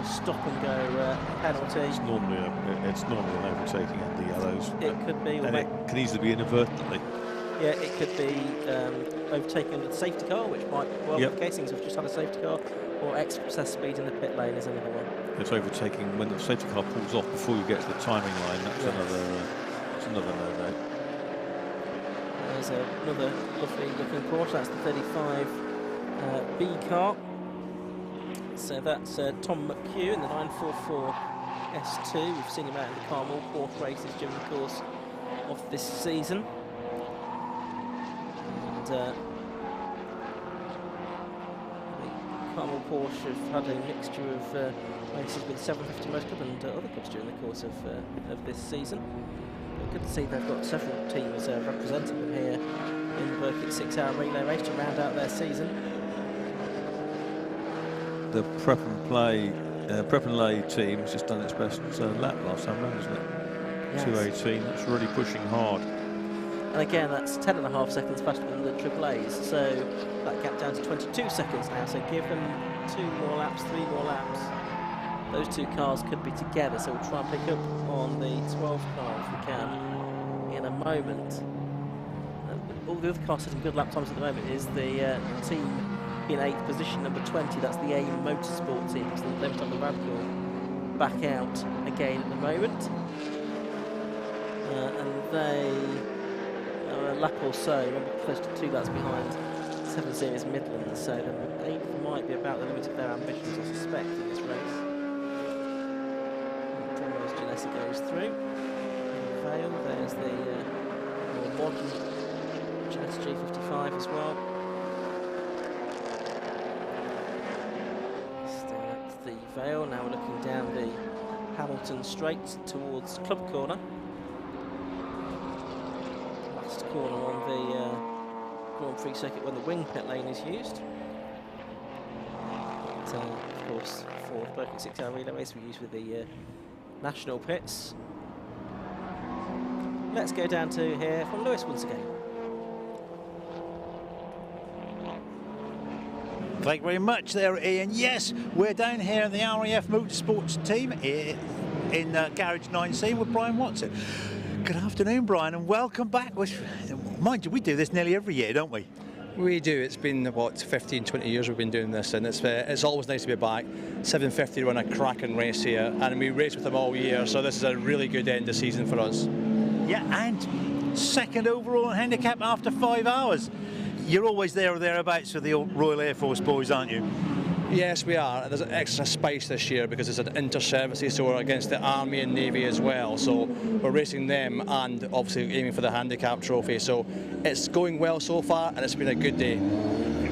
stop and go penalty. It's normally an overtaking at the yellows. It could be, and it can easily be inadvertently. Yeah, it could be overtaken under the safety car, which might well be the case. Things have just had a safety car, or excess speed in the pit lane is another one. It's overtaking when the safety car pulls off before you get to the timing line. That's another no-no. There's another lovely looking Porsche. That's the 35 B car. So that's Tom McHugh in the 944 S2. We've seen him out in the Carmel Porsche races during the course of this season. And the Carmel Porsche have had a mixture of races with 750 Motor Club and other clubs during the course of this season. But good to see they've got several teams representing them here in the Birkett 6-hour relay race to round out their season. The Prep and Play Prep and Lay team has just done its best lap last time round, isn't it? Yes. 2:18. That's really pushing hard. And again, that's 10.5 seconds faster than the Triple A's, so that gap down to 22 seconds now. So give them 2 more laps, 3 more laps. Those 2 cars could be together, so we'll try and pick up on the 12 car if we can in a moment. All the other cars setting good lap times at the moment is the team in 8th position, number 20. That's the avid Motorsport team, because they've done the radical back out again at the moment. And they are a lap or so, maybe close to 2 laps behind 7 Series Midlands, so the 8th might be about the limit of their ambitions, I suspect, in this race. As Janessa goes through. Vale, there's the more modern Janessa G55 as well. Still at the Vale, now we're looking down the Hamilton Straight towards Club Corner. Last corner on the Grand Prix Circuit when the wing pit lane is used. But, of course, for the Birkett 6-hour relay race we use with the national pits. Let's go down to hear from Lewis once again. Thank you very much there, Ian. Yes, we're down here in the RAF Motorsports team in Garage 9C with Brian Watson. Good afternoon, Brian, and welcome back. Mind you, we do this nearly every year, don't we? We do. It's been, what, 15, 20 years we've been doing this, and it's always nice to be back. 750 run a cracking race here, and we race with them all year, so this is a really good end of season for us. Yeah, and 2nd overall in handicap after 5 hours. You're always there or thereabouts with the Royal Air Force boys, aren't you? Yes, we are. There's an extra spice this year because it's an inter-services, so we're against the Army and Navy as well. So we're racing them and obviously aiming for the handicap trophy. So it's going well so far, and it's been a good day.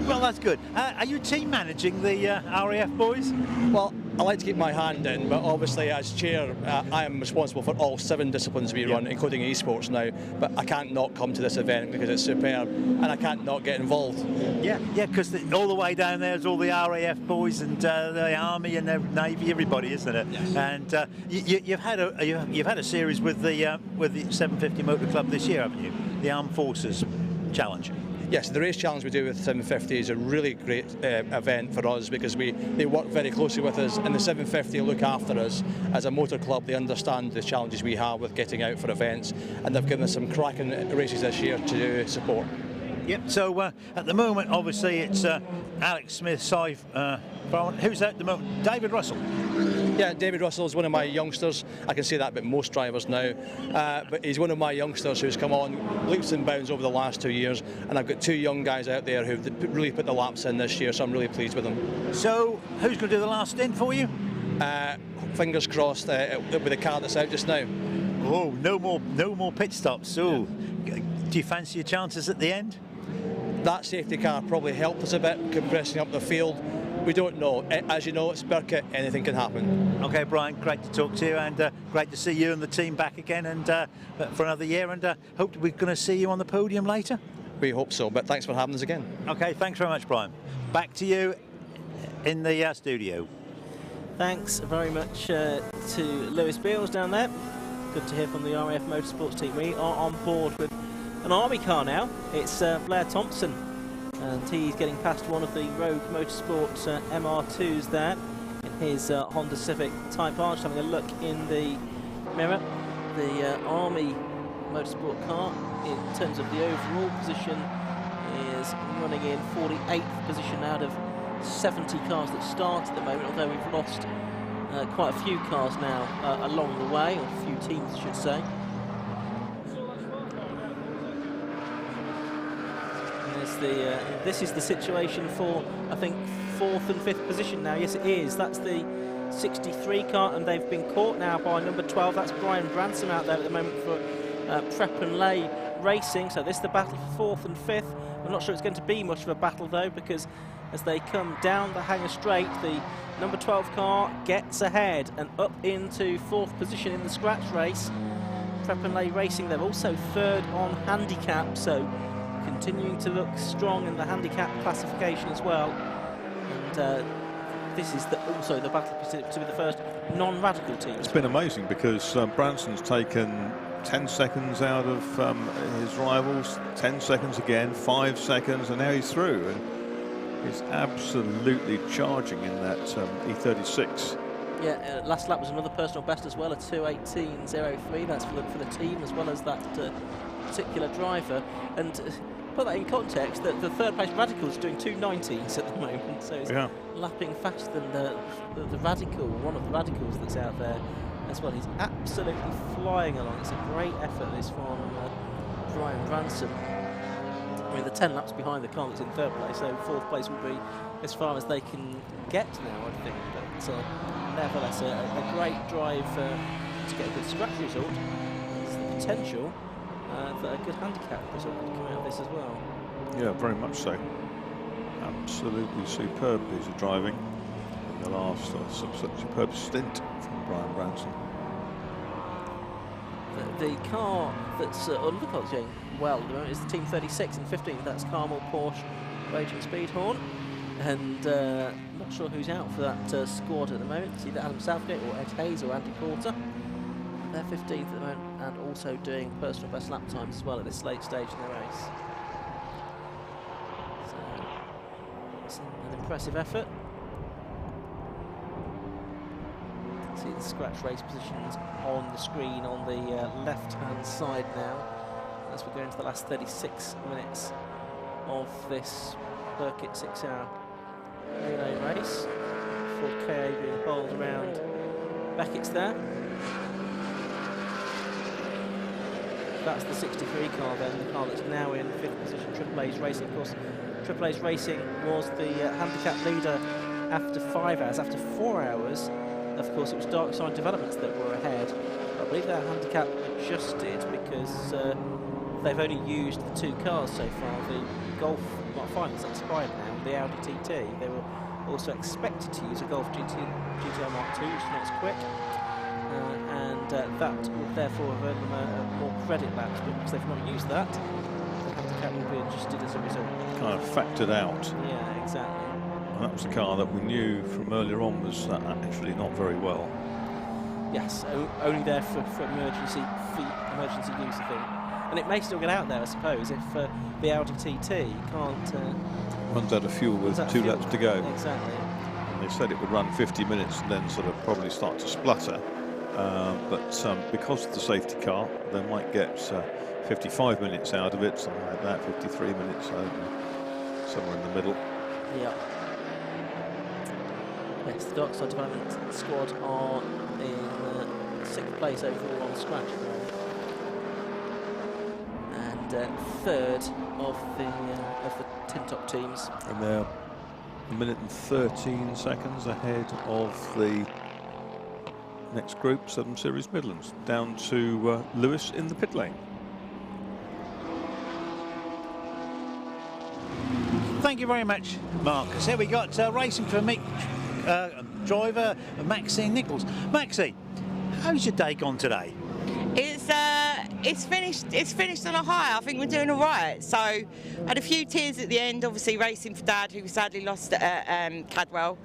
Well, that's good. Are you team managing the RAF boys? Well, I like to keep my hand in, but obviously as chair, I am responsible for all 7 disciplines we run, including esports now. But I can't not come to this event because it's superb, and I can't not get involved. Yeah, because all the way down there is all the RAF boys and the Army and the Navy, everybody, isn't it? Yeah. And you've had a series with the 750 Motor Club this year, haven't you? The Armed Forces Challenge. Yes, the race challenge we do with 750 is a really great event for us because they work very closely with us, and the 750 look after us as a motor club. They understand the challenges we have with getting out for events, and they've given us some cracking races this year to support. Yep, so at the moment, obviously, it's Alex Smith, who's at the moment? David Russell. Yeah, David Russell is one of my youngsters. I can say that about most drivers now, but he's one of my youngsters who's come on leaps and bounds over the last 2 years, and I've got 2 young guys out there who've really put the laps in this year, so I'm really pleased with them. So, who's going to do the last stint for you? Fingers crossed with the car that's out just now. Oh, no more pit stops. So, do you fancy your chances at the end? That safety car probably helped us a bit, compressing up the field. We don't know. As you know, it's Birkett, anything can happen. Okay, Brian, great to talk to you, and great to see you and the team back again and for another year, and hope we're going to see you on the podium later. We hope so, but thanks for having us again. Okay, thanks very much, Brian. Back to you in the studio. Thanks very much to Lewis Beals down there. Good to hear from the RAF Motorsports team. We are on board with an Army car now. It's Blair Thompson, and he's getting past one of the Rogue Motorsport MR2s there in his Honda Civic Type R. Just having a look in the mirror. The Army Motorsport car, in terms of the overall position, is running in 48th position out of 70 cars that start at the moment, although we've lost quite a few cars now along the way, or a few teams I should say. This is the situation for, I think, 4th and 5th position now. Yes, it is. That's the 63 car, and they've been caught now by number 12. That's Brian Bransom out there at the moment for Prep and Lay Racing. So this is the battle for 4th and 5th. I'm not sure it's going to be much of a battle, though, because as they come down the Hanger Straight, the number 12 car gets ahead and up into 4th position in the scratch race. Prep and Lay Racing, they're also 3rd on handicap, so continuing to look strong in the handicap classification as well. And this is also the battle to be the first non-radical team. It's been amazing because Branson's taken 10 seconds out of his rivals, 10 seconds again, 5 seconds, and now he's through. And he's absolutely charging in that E36. Yeah, last lap was another personal best as well, a 2:18.03. That's for the team as well as that particular driver. And put that in context, the third place Radical is doing 2:19s at the moment, so it's lapping faster than the Radical, one of the Radicals that's out there as well. He's absolutely flying along. It's a great effort this from Brian Branson. I mean, the 10 laps behind the car that's in third place, so fourth place will be as far as they can get now, I think. But nevertheless, a great drive to get a good scratch result. There's the potential for a good handicap result coming out of this as well. Yeah, very much so. Absolutely superb piece of driving in the last superb stint from Brian Branson. The car that's on the clock's going well at the moment is the Team 36 and 15. That's Carmel, Porsche, Raging Speedhorn. And not sure who's out for that squad at the moment. It's either Adam Southgate or Ed Hayes or Andy Porter. They're 15th at the moment and also doing personal best lap times as well at this late stage in the race. So it's an impressive effort. See the scratch race positions on the screen on the left-hand side now as we go into the last 36 minutes of this Birkett 6-hour relay race. 4K being bowled around. Beckett's there. That's the 63 car then, the car that's now in 5th position, Triple A's Racing. Of course, Triple A's Racing was the handicap leader after 5 hours. After 4 hours, of course, it was Dark Side Developments that were ahead. I believe their handicap adjusted because they've only used the 2 cars so far. The Golf Mark 5 has expired now, the Audi TT. They were also expected to use a Golf GTR Mark 2, which is not as quick. And that would therefore have earned them more credit laps, but because they've not used that, the handicap will be adjusted as a result. Kind of factored out. Yeah, exactly. And that was the car that we knew from earlier on was actually not very well. Yes, only there for emergency use, I think. And it may still get out there, I suppose, if the Audi TT can't... runs out of fuel with 2 laps to go. Exactly. And they said it would run 50 minutes and then sort of probably start to splutter. But because of the safety car, they might get 55 minutes out of it, something like that, 53 minutes, somewhere in the middle. Yeah. Yes, the Dark Side Development squad are in 6th place overall on scratch. And 3rd of the tin top teams. And they're 1 minute and 13 seconds ahead of the next group, 7 Series Midlands, down to Lewis in the pit lane. Thank you very much, Marcus. Here we got racing for Mick, driver Maxine Nichols. Maxine, how's your day gone today? It's finished on a high. I think we're doing all right. So I had a few tears at the end, obviously racing for Dad, who sadly lost at Cadwell.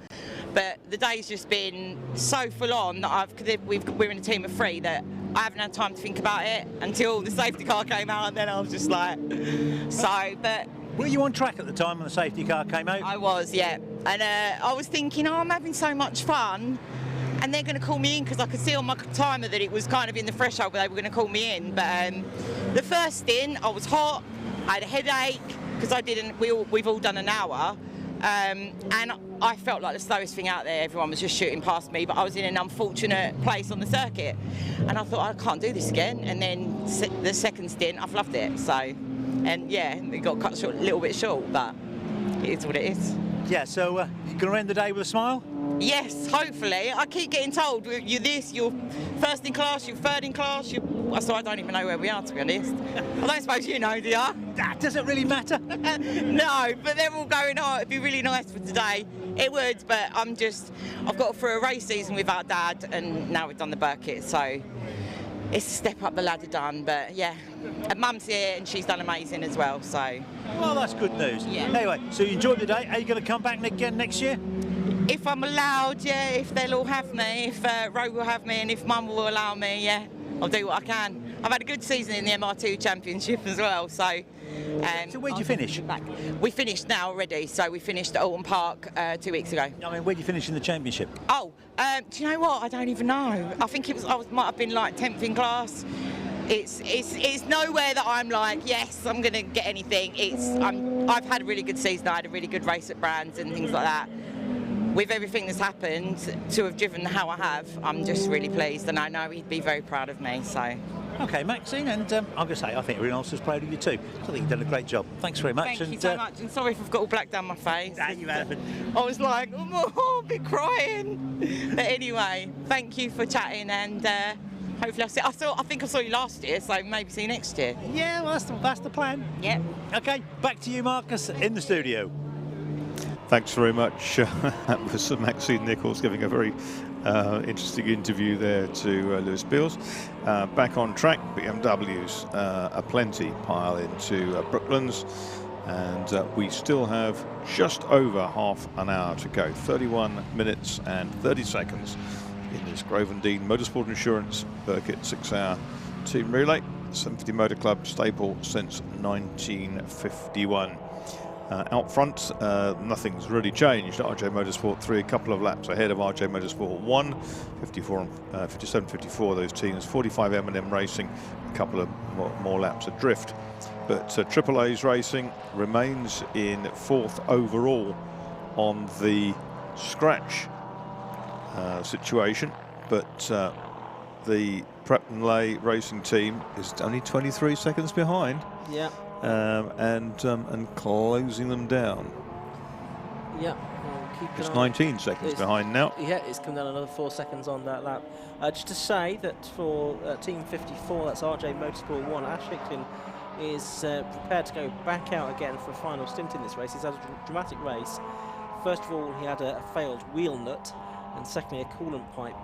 But the day's just been so full on that we're in a team of 3 that I haven't had time to think about it until the safety car came out, and then I was just like, but. Were you on track at the time when the safety car came out? I was, yeah. And I was thinking, oh, I'm having so much fun. And they're going to call me in because I could see on my timer that it was kind of in the threshold where they were going to call me in. But the first stint, I was hot, I had a headache because we've all done an hour. And I felt like the slowest thing out there. Everyone was just shooting past me, but I was in an unfortunate place on the circuit. And I thought, I can't do this again. And then the second stint, I've loved it. So, and yeah, it got cut short, a little bit short, but it is what it is. Yeah, so you're going to end the day with a smile? Yes, hopefully. I keep getting told, you're this, you're first in class, you're third in class, so I don't even know where we are, to be honest. I don't suppose you know, do you? Does it really matter? No, but they're all going, oh, it'd be really nice for today. It would, but I've got through a race season without Dad, and now we've done the Birkett, so it's a step up the ladder done, but yeah. And Mum's here, and she's done amazing as well, so. Well, that's good news. Yeah. Anyway, so you enjoyed the day. Are you going to come back again next year? If I'm allowed, yeah, if they'll all have me, if Rogue will have me, and if Mum will allow me, yeah, I'll do what I can. I've had a good season in the MR2 Championship as well, so... So where'd you finish? We finished now already, so we finished at Alton Park 2 weeks ago. I mean, where'd you finish in the championship? Oh, do you know what? I don't even know. I think might have been like 10th in class. It's nowhere that I'm like, yes, I'm going to get anything. I've had a really good season. I had a really good race at Brands and things like that. With everything that's happened, to have driven how I have, I'm just really pleased, and I know he'd be very proud of me. So. Okay, Maxine, and I'm going to say, I think everyone else is proud of you too. I think you've done a great job. Thanks very much. Thank you so much, and sorry if I've got all black down my face. You haven't. I was like, oh, a bit crying. But anyway, thank you for chatting, and hopefully I think I saw you last year, so maybe see you next year. Yeah, well, that's the plan. Yeah. Okay, back to you, Marcus, in the studio. Thanks very much. That was Maxine Nichols giving a very interesting interview there to Lewis Beals. Back on track, BMWs aplenty pile into Brooklands, and we still have just over half an hour to go. 31 minutes and 30 seconds in this Grove and Dean Motorsport Insurance Birkett 6-hour team relay. 750 Motor Club staple since 1951. Out front, nothing's really changed. RJ Motorsport 3, a couple of laps ahead of RJ Motorsport 1, 54 and 57, 54 those teams. 45 M&M Racing, a couple of more laps adrift. But AAA's Racing remains in 4th overall on the scratch situation, but the Prepton Lay Racing team is only 23 seconds behind. Yeah. And closing them down. Yeah, it's 19 seconds behind now. Yeah, it's come down another 4 seconds on that lap. Just to say that for Team 54, that's RJ Motorsport 1, Ash Hicklin is prepared to go back out again for a final stint in this race. He's had a dramatic race. First of all, he had a failed wheel nut, and secondly, a coolant pipe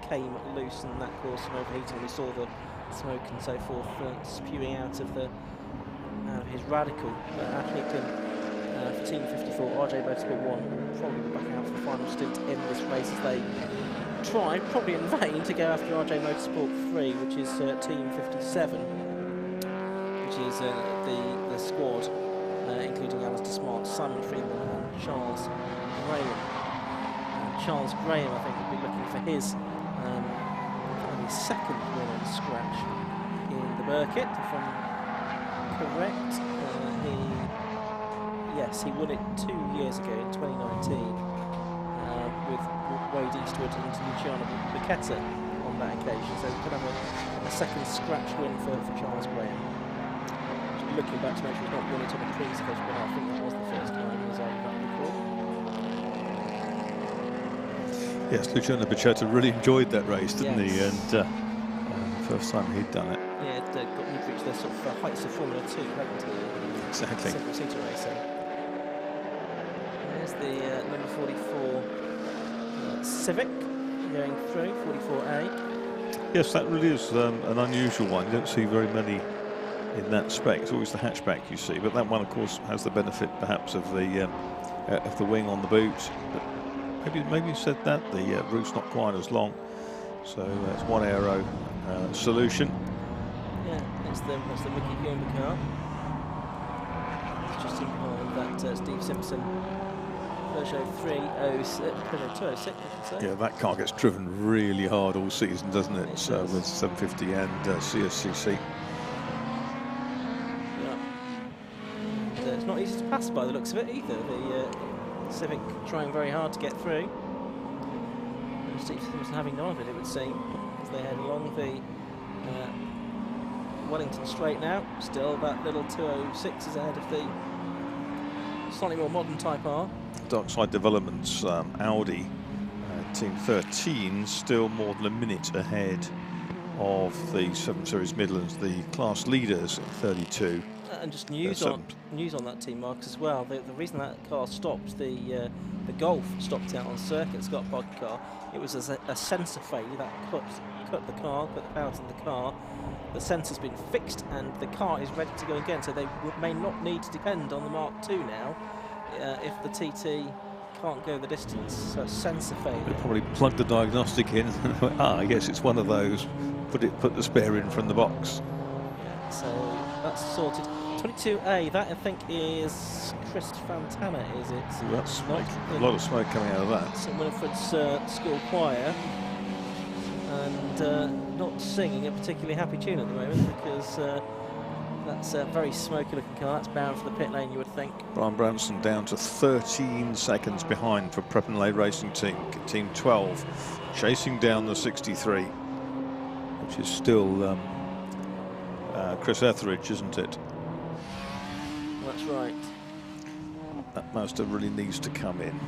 came loose, and that caused some overheating. We saw the smoke and so forth spewing out of his radical. Ash Hicklin for Team 54, RJ Motorsport 1 will probably be back out for the final stint in this race as they try, probably in vain, to go after RJ Motorsport 3, which is Team 57, which is the squad, including Alistair Smart, Simon Freeman and Charles Graham. Charles Graham, I think, will be looking for his second win on scratch in the Birkett, if I'm correct. He won it 2 years ago in 2019 with Wade Eastwood and Luciano Birkett on that occasion, so we could have a second scratch win for Charles Graham. Just looking back to make sure he's not won it on a previous occasion, but I think that was the first time as I recall. Yes, Luciano Birkett really enjoyed that race, didn't he? And first time he'd done it. Yeah, he'd reached the sort of heights of Formula 2, hadn't he? Exactly. Single-seater racing. There's the number 44 Civic going through, 44A. Yes, that really is an unusual one. You don't see very many in that spec. It's always the hatchback you see, but that one, of course, has the benefit perhaps of the wing on the boot. But maybe you said that the route's not quite as long, so it's one aero solution. Yeah, that's the Mickey Hume car. It's just in behind that Steve Simpson Peugeot 206, I should say. Yeah, that car gets driven really hard all season, doesn't it? With 750 and CSCC. Yeah. And, it's not easy to pass by the looks of it either. The Civic trying very hard to get through. And Steve Simpson having none of it, it would seem, as they head along the Wellington Straight now. Still, that little 206 is ahead of the slightly more modern Type R. Darkside Developments Audi Team 13 still more than a minute ahead of the 7 Series Midlands, the class leaders at 32. And just news on that team, Marcus, as well. The reason that car stopped, the Golf stopped out on circuit, Scott Bog car, it was a sensor failure that cut the car, cut the power in the car. The sensor's been fixed and the car is ready to go again, so they may not need to depend on the Mark II now if the TT can't go the distance, so sensor failure. They probably plugged the diagnostic in and went, I guess it's one of those. Put the spare in from the box. Yeah, so that's sorted. 22A, that I think is Chris Fantana, is it? That's smoke. A lot of smoke coming out of that. St Winifred's school choir, and not singing a particularly happy tune at the moment, because that's a very smoky looking car. That's bound for the pit lane, you would think. Brian Branson down to 13 seconds behind for Prep and Lay Racing Team. Team 12 chasing down the 63, which is still Chris Etheridge, isn't it? That's right. That Mazda really needs to come in.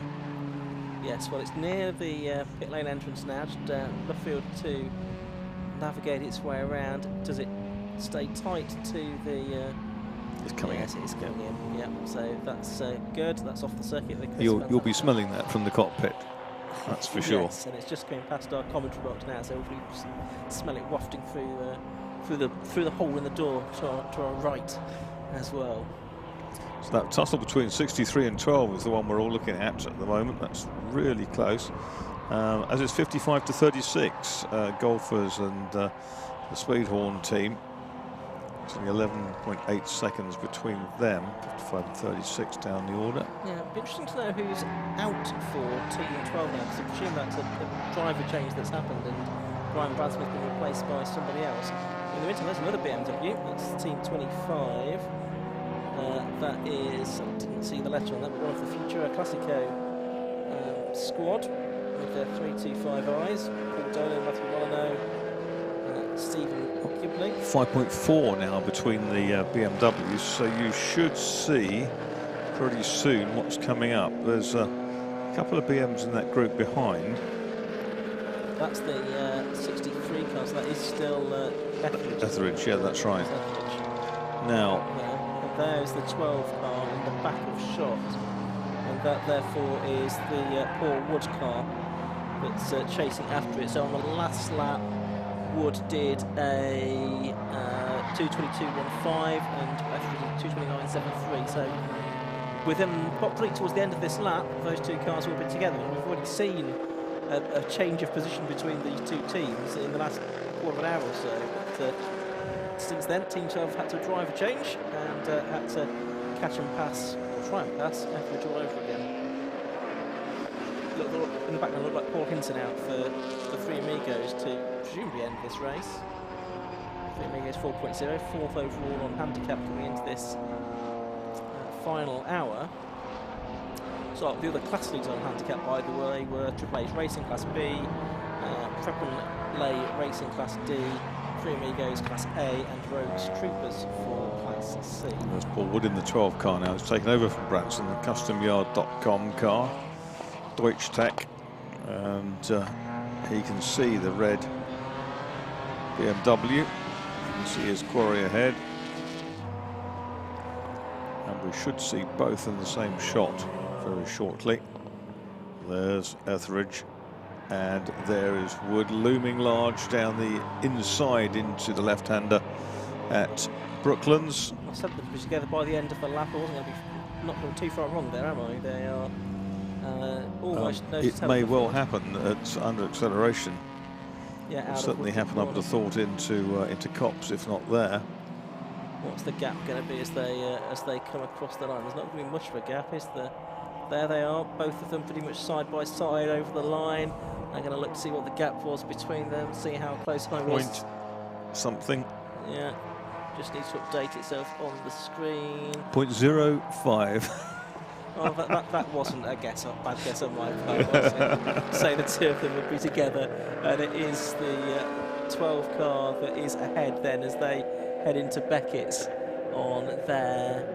Yes, well, it's near the pit lane entrance now, just left field to navigate its way around. Does it stay tight to the... It's coming yes, in. it is going in, yeah. So that's good, that's off the circuit. You'll be smelling that from the cockpit, that's for sure. Yes, and it's just going past our commentary box now, so we smell it wafting through the hole in the door to our right as well. So that tussle between 63 and 12 is the one we're all looking at the moment. That's really close. As it's 55 to 36, Golfers and the Speedhorn team. It's only 11.8 seconds between them, 55 and 36 down the order. Yeah, it'd be interesting to know who's out for Team 12 now, because I presume that's a driver change that's happened, and Brian Branson's been replaced by somebody else. In the meantime, there's another BMW. That's Team 25. That is, I didn't see the letter on that, but one of the Futura Classico squad with their 325Is. Paul Dolan, Matthew Molyneux, Stephen Hockley. 5.4 now between the BMWs, so you should see pretty soon what's coming up. There's a couple of BMs in that group behind. That's the 63 car, so that is still Etheridge. Etheridge, yeah, that's right. Now, there's the 12 car in the back of shot, and that therefore is the Paul Wood car that's chasing after it. So on the last lap, Wood did a 2:22.15 and Etheridge did 2:29.73. So within probably towards the end of this lap, those two cars will be together, and we've already seen a change of position between these two teams in the last quarter of an hour or so. But, since then, Team 12 had to drive a change and had to catch and pass, or try and pass, Etheridge all over again. In the background, looked like Paul Hinton out for the Three Amigos to presumably end this race. Three Amigos 4.0, fourth overall on handicap coming into this final hour. So the other class leads on handicap, by the way, were Triple H Racing Class B, Prep and Lay Racing Class D, Three Amigos Class A, and Rogues Troopers for Class C. There's Paul Wood in the 12 car now. It's taken over from Branson, the CustomYard.com car, Deutsch Tech, and he can see the red BMW. You can see his quarry ahead, and we should see both in the same shot very shortly. There's Etheridge, and there is Wood looming large down the inside into the left-hander at Brooklands. I said that to be together by the end of the lap. I wasn't going to be not going too far wrong there, am I? They are almost it may well happen under acceleration. Yeah, it'll certainly happen, I would have thought, into Copse, if not there. What's the gap going to be as they come across the line? There's not going to be much of a gap, is there? There they are, both of them pretty much side by side over the line. I'm going to look to see what the gap was between them, see how close I was. Point something. Yeah, just needs to update itself on the screen. 0.05. Oh, that wasn't a bad guess on my part, was it? Say the two of them would be together, and it is the 12 car that is ahead then as they head into Beckett's on their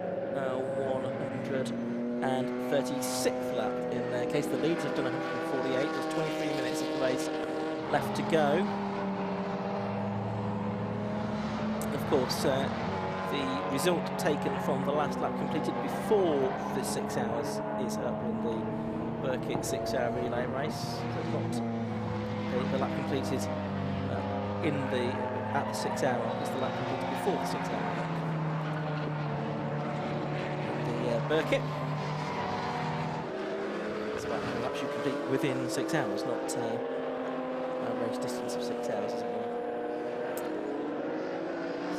136th lap. In their case, the leads have done 148. There's 23 minutes of the race left to go. Of course, the result taken from the last lap completed before the 6 hours is up in the Birkett 6-hour relay race. So not the lap completed at the 6 hour, is the lap completed before the 6 hour. The Birkett. So laps you complete within 6 hours, not a race distance of 6 hours, as it were.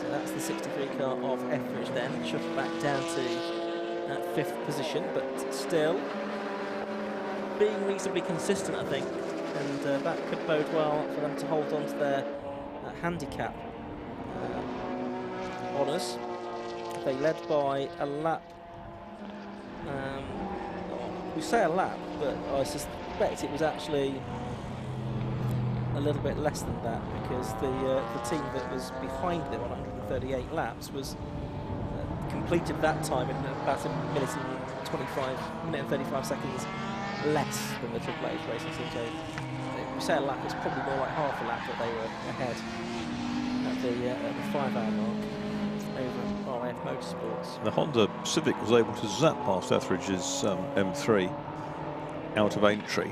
So that's the 63 car of Etheridge then, shuffled back down to 5th position, but still being reasonably consistent, I think, and that could bode well for them to hold on to their handicap honours. They led by a lap. We say a lap, but I suspect it was actually a little bit less than that, because the team that was behind them on 138 laps was completed that time in about a minute and 35 seconds less than the Triple H racing team. So if we say a lap, it's probably more like half a lap that they were ahead at the 5-hour mark over RAF Motorsports. The Honda Civic was able to zap past Etheridge's M3 out of entry.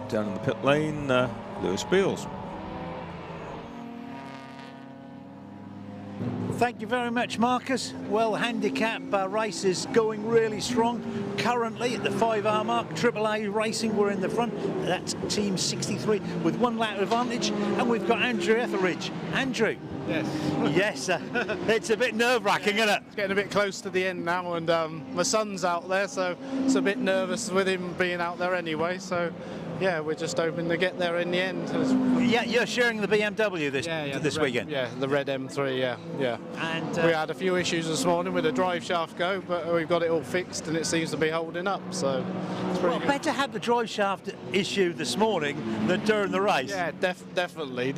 Down in the pit lane, Lewis Beals. Thank you very much, Marcus. Well, handicap race is going really strong. Currently at the 5-hour mark, AAA Racing were in the front. That's Team 63 with 1 lap advantage. And we've got Andrew Etheridge. Andrew. Yes. Yes, it's a bit nerve-wracking, isn't it? It's getting a bit close to the end now, and my son's out there, so it's a bit nervous with him being out there anyway. So, yeah, we're just hoping to get there in the end. Yeah, you're sharing the BMW this weekend. Yeah, the red M3. Yeah. And we had a few issues this morning with the drive shaft go, but we've got it all fixed, and it seems to be holding up. So, it's pretty good. Better have the drive shaft issue this morning than during the race. Yeah, definitely.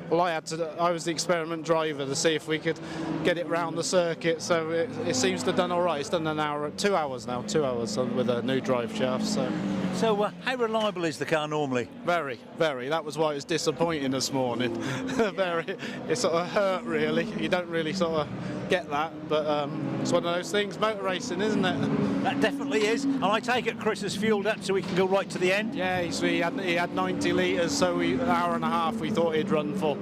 Well, I was the experiment driver to see if we could get it round the circuit, so it seems to have done all right. It's done 2 hours now, 2 hours with a new drive shaft. So how reliable is the car normally? Very. That was why it was disappointing this morning. Very. It sort of hurt, really. You don't really sort of get that, but it's one of those things, motor racing, isn't it? That definitely is. And I take it Chris has fueled up so we can go right to the end? Yeah, he had 90 litres, so an hour and a half we thought he'd run full.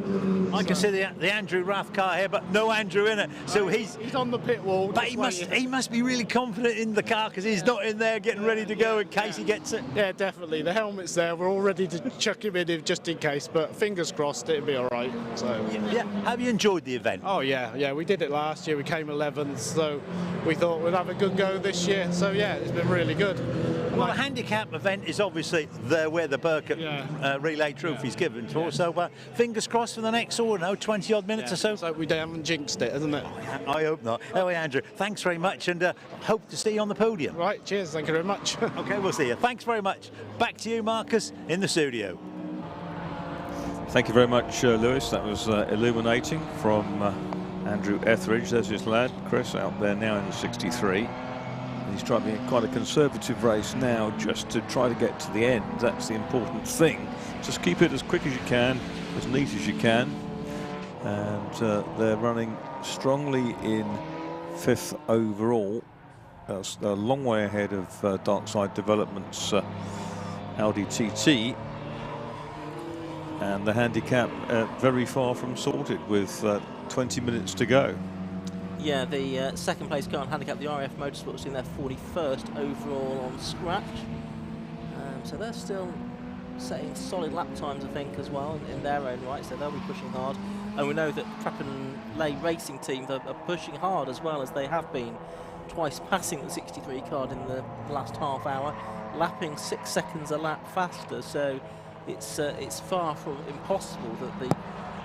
I can see the Andrew Raff car here, but no Andrew in it. So he's on the pit wall. But he must be really confident in the car, because he's not in there getting ready to go in case he gets it. Yeah, definitely. The helmet's there. We're all ready to chuck him in just in case, but fingers crossed it'll be all right. So yeah. Have you enjoyed the event? Oh yeah. We did it last year. We came 11th, so we thought we'd have a good go this year. So yeah, it's been really good. Well, the handicap event is obviously there where the Birkett relay trophy's given for. So fingers crossed for the next 20 odd minutes or so. So we haven't jinxed it, isn't it? I hope not. Anyway, Andrew, thanks very much, and hope to see you on the podium. Right, cheers. Thank you very much. Okay, we'll see you. Thanks very much. Back to you, Marcus, in the studio. Thank you very much, Lewis. That was illuminating from Andrew Etheridge. There's his lad, Chris, out there now in the 63. He's driving quite a conservative race now, just to try to get to the end. That's the important thing. Just keep it as quick as you can, as neat as you can. And they're running strongly in 5th overall. That's a long way ahead of Darkside Development's Audi TT. And the handicap very far from sorted with 20 minutes to go. Yeah, the second place car on handicap, the RAF Motorsport, in their 41st overall on scratch. So they're still setting solid lap times, I think, as well, in their own right, so they'll be pushing hard. And we know that Prep and Lay racing teams are pushing hard as well, as they have been, twice passing the 63 car in the last half hour, lapping 6 seconds a lap faster. So it's far from impossible that the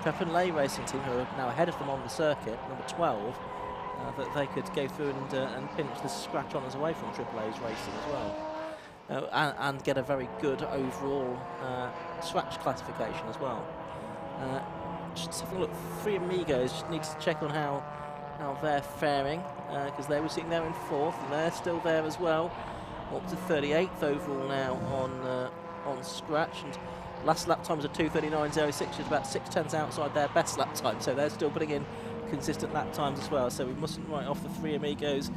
Prep and Lay racing team, who are now ahead of them on the circuit, number 12, that they could go through and pinch the scratch honours away from AAA's racing as well. And get a very good overall scratch classification as well. Just have a look. Three Amigos, just need to check on how they're faring, because they were sitting there in 4th, and they're still there as well. Up to 38th overall now on scratch, and last lap time was a 2:39.06, which is about 6/10 outside their best lap time, so they're still putting in consistent lap times as well. So we mustn't write off the Three Amigos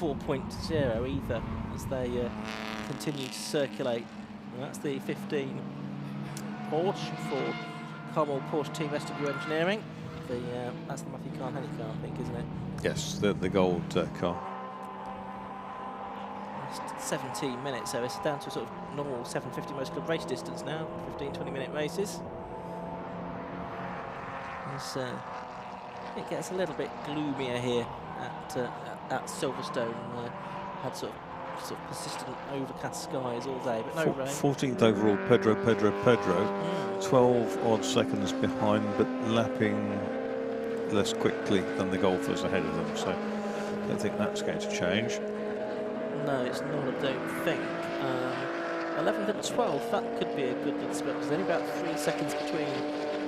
4.0 either, as they continue to circulate. And that's the 15 Porsche for Carmel Porsche Team SW Engineering. That's the Matthew Carney car, I think, isn't it? Yes, the gold car. It's 17 minutes, so it's down to sort of normal 750 most club race distance now. 15-20 minute races. It gets a little bit gloomier here at Silverstone. Had sort of persistent overcast skies all day, but no rain. 14th overall, Pedro. 12 odd seconds behind, but lapping less quickly than the golfers ahead of them. So I don't think that's going to change. No, it's not, I don't think. 11th and 12th, that could be a good little split, because there's only about 3 seconds between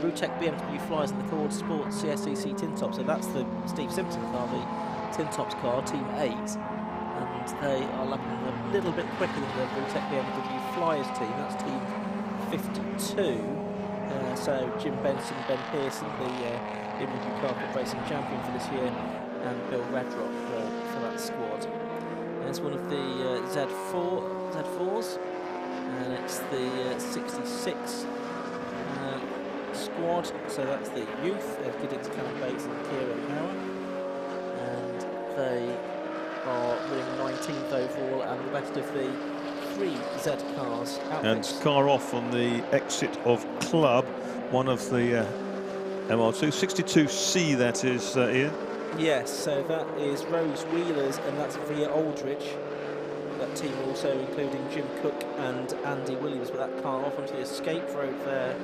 Rutec BMW Flyers and the Cord Sports CSCC Tin Top. So that's the Steve Simpson car, the Tin Tops car, Team 8. And they are lapping a little bit quicker than the Rutec BMW Flyers team. That's Team 52. So Jim Benson, Ben Pearson, the BMW Car Cup Racing champion for this year, and Bill Redrock for that squad. There's one of the Z4s, and it's the 66 squad. So that's the youth of Giddings, Callum Bates, and Kieran Power, and they are winning 19th overall, and the best of the 3 Z cars. And car off on the exit of club, one of the MR2 62C. That is Ian. Yes, so that is Rose Wheelers, and that's via Aldridge. That team also including Jim Cook and Andy Williams, with that car off onto the escape road there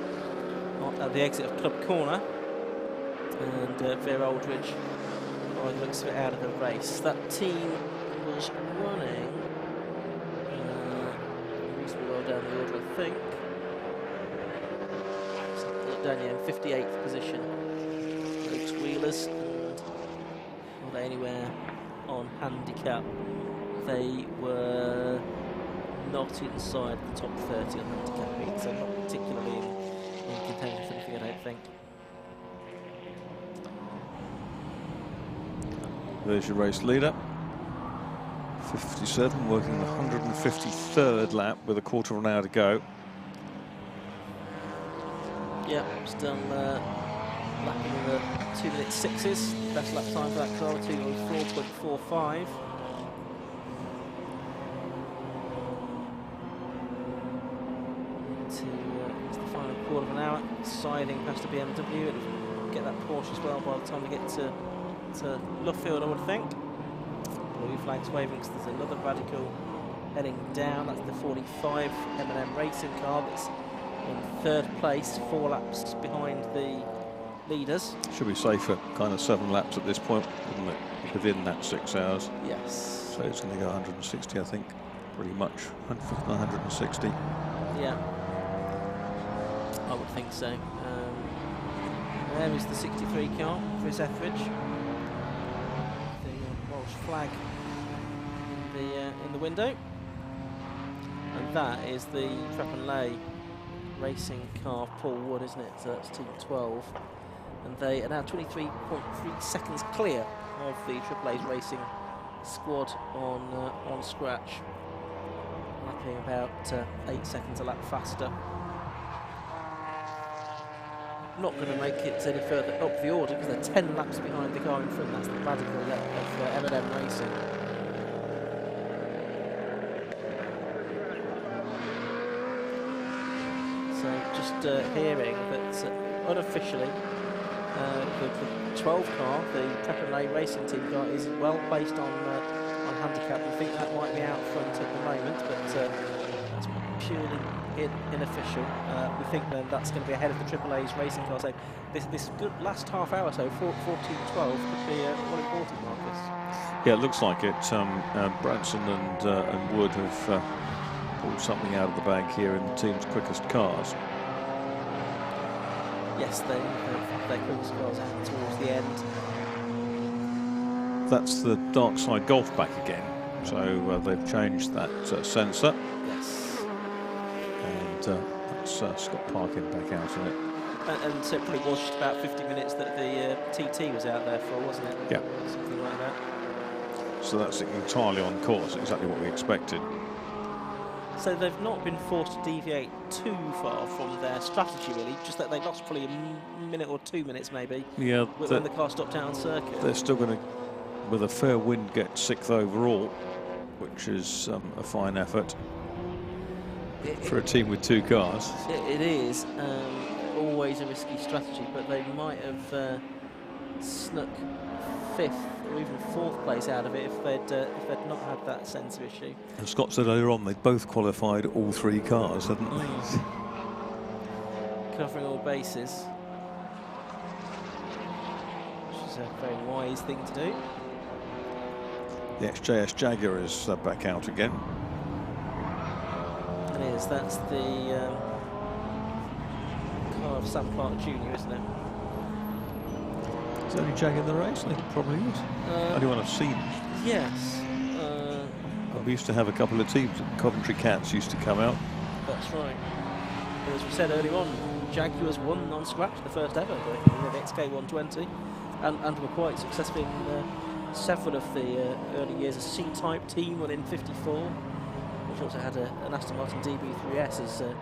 at the exit of Club Corner. And via Aldridge, by the looks of it, out of the race. That team was running reasonably well down the order, I think. Down here in 58th position. Rose Wheelers. Were they anywhere on handicap? They were not inside the top 30 on handicap meet, so not particularly in contention for anything, I don't think. There's your race leader. 57, working the 153rd lap with a quarter of an hour to go. Yeah, still lapping the 2:06s. Best lap time for that car, 2:04.45. It's the final quarter of an hour, siding past the BMW, and get that Porsche as well by the time we get to Luffield, I would think. Blue flags waving, because there's another Radical heading down. That's the 45 M&M racing car that's in 3rd place, 4 laps behind the leaders. Should be safer, kind of 7 laps at this point, wouldn't it? Within that 6 hours. Yes. So it's going to go 160, I think, pretty much. 160. Yeah, I would think so. There is the 63 car, Chris Etheridge. The Welsh flag in the window. And that is the Trap&Lay racing car, Paul Wood, isn't it? So that's Team 12. And they are now 23.3 seconds clear of the AAA's racing squad on scratch. Lapping about 8 seconds a lap faster. Not going to make it any further up the order, because they're 10 laps behind the car in front. That's the Radical of M&M Racing. So just hearing that unofficially the 12 car, the Trap&Lay Racing Team car, is well placed on handicap. We think that might be out front at the moment, but that's purely unofficial. We think then that's going to be ahead of the AAA's racing car. So this good last half hour, so 14-12, could be all important, Marcus. Yeah, it looks like it. Branson and Wood have pulled something out of the bag here in the team's quickest cars. Yes, they have their quickest cars out towards the end. That's the dark side golf back again. So they've changed that sensor. Yes. And that's Scott Parkin back out in it. And so it probably was just about 50 minutes that the TT was out there for, wasn't it? Yeah. Something like that. So that's entirely on course, exactly what we expected. So they've not been forced to deviate too far from their strategy, really. Just that they lost probably a minute or 2 minutes, maybe. Yeah, when the car stopped out on circuit. They're still going to, with a fair wind, get 6th overall, which is a fine effort for a team with 2 cars. It is always a risky strategy, but they might have snuck 5th or even 4th place out of it if they'd not had that sensor issue. And Scott said earlier on they'd both qualified all 3 cars, hadn't they? Covering all bases, which is a very wise thing to do. The XJS Jaguar is back out again. It is. That's the car of Sam Clark Jr., isn't it? Is there any Jag in the race? I think it probably is. Only one I've seen. Yes. We used to have a couple of teams. Coventry Cats used to come out. That's right. But as we said earlier on, Jaguars won on scratch, the first ever, the XK120, and were quite successful in several of the early years. A C-type team won in '54, which also had an Aston Martin DB3S as a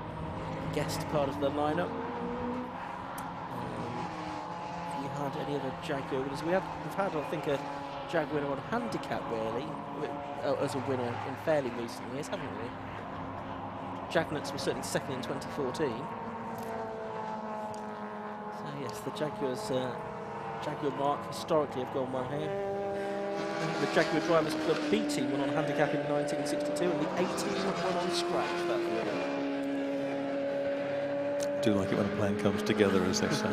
guest part of the lineup. Any other Jaguar winners? We've had, I think, a Jag winner on handicap, really, as a winner in fairly recent years, haven't we? Jagnuts was certainly second in 2014. So yes, the Jaguars, Jaguar mark historically have gone well here. The Jaguar Drivers Club B team won on handicap in 1962, and the A team won on scratch that year. I do like it when a plan comes together, as they say.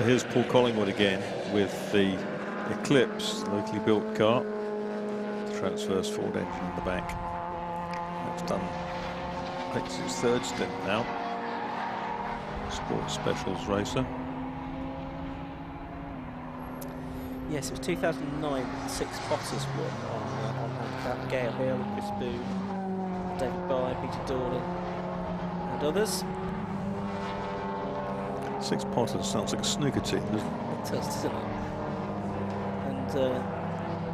Here's Paul Collingwood again with the Eclipse, locally built car. The transverse Ford engine in the back. That's done. I think it's his 3rd stint now. Sports Specials racer. Yes, it was 2009. 6 Potters won on handicap. Gail Hill, Chris Boone, David Bye, Peter Dorlin, and others. 6 Potters sounds like a snooker team, doesn't it? It does, doesn't it? And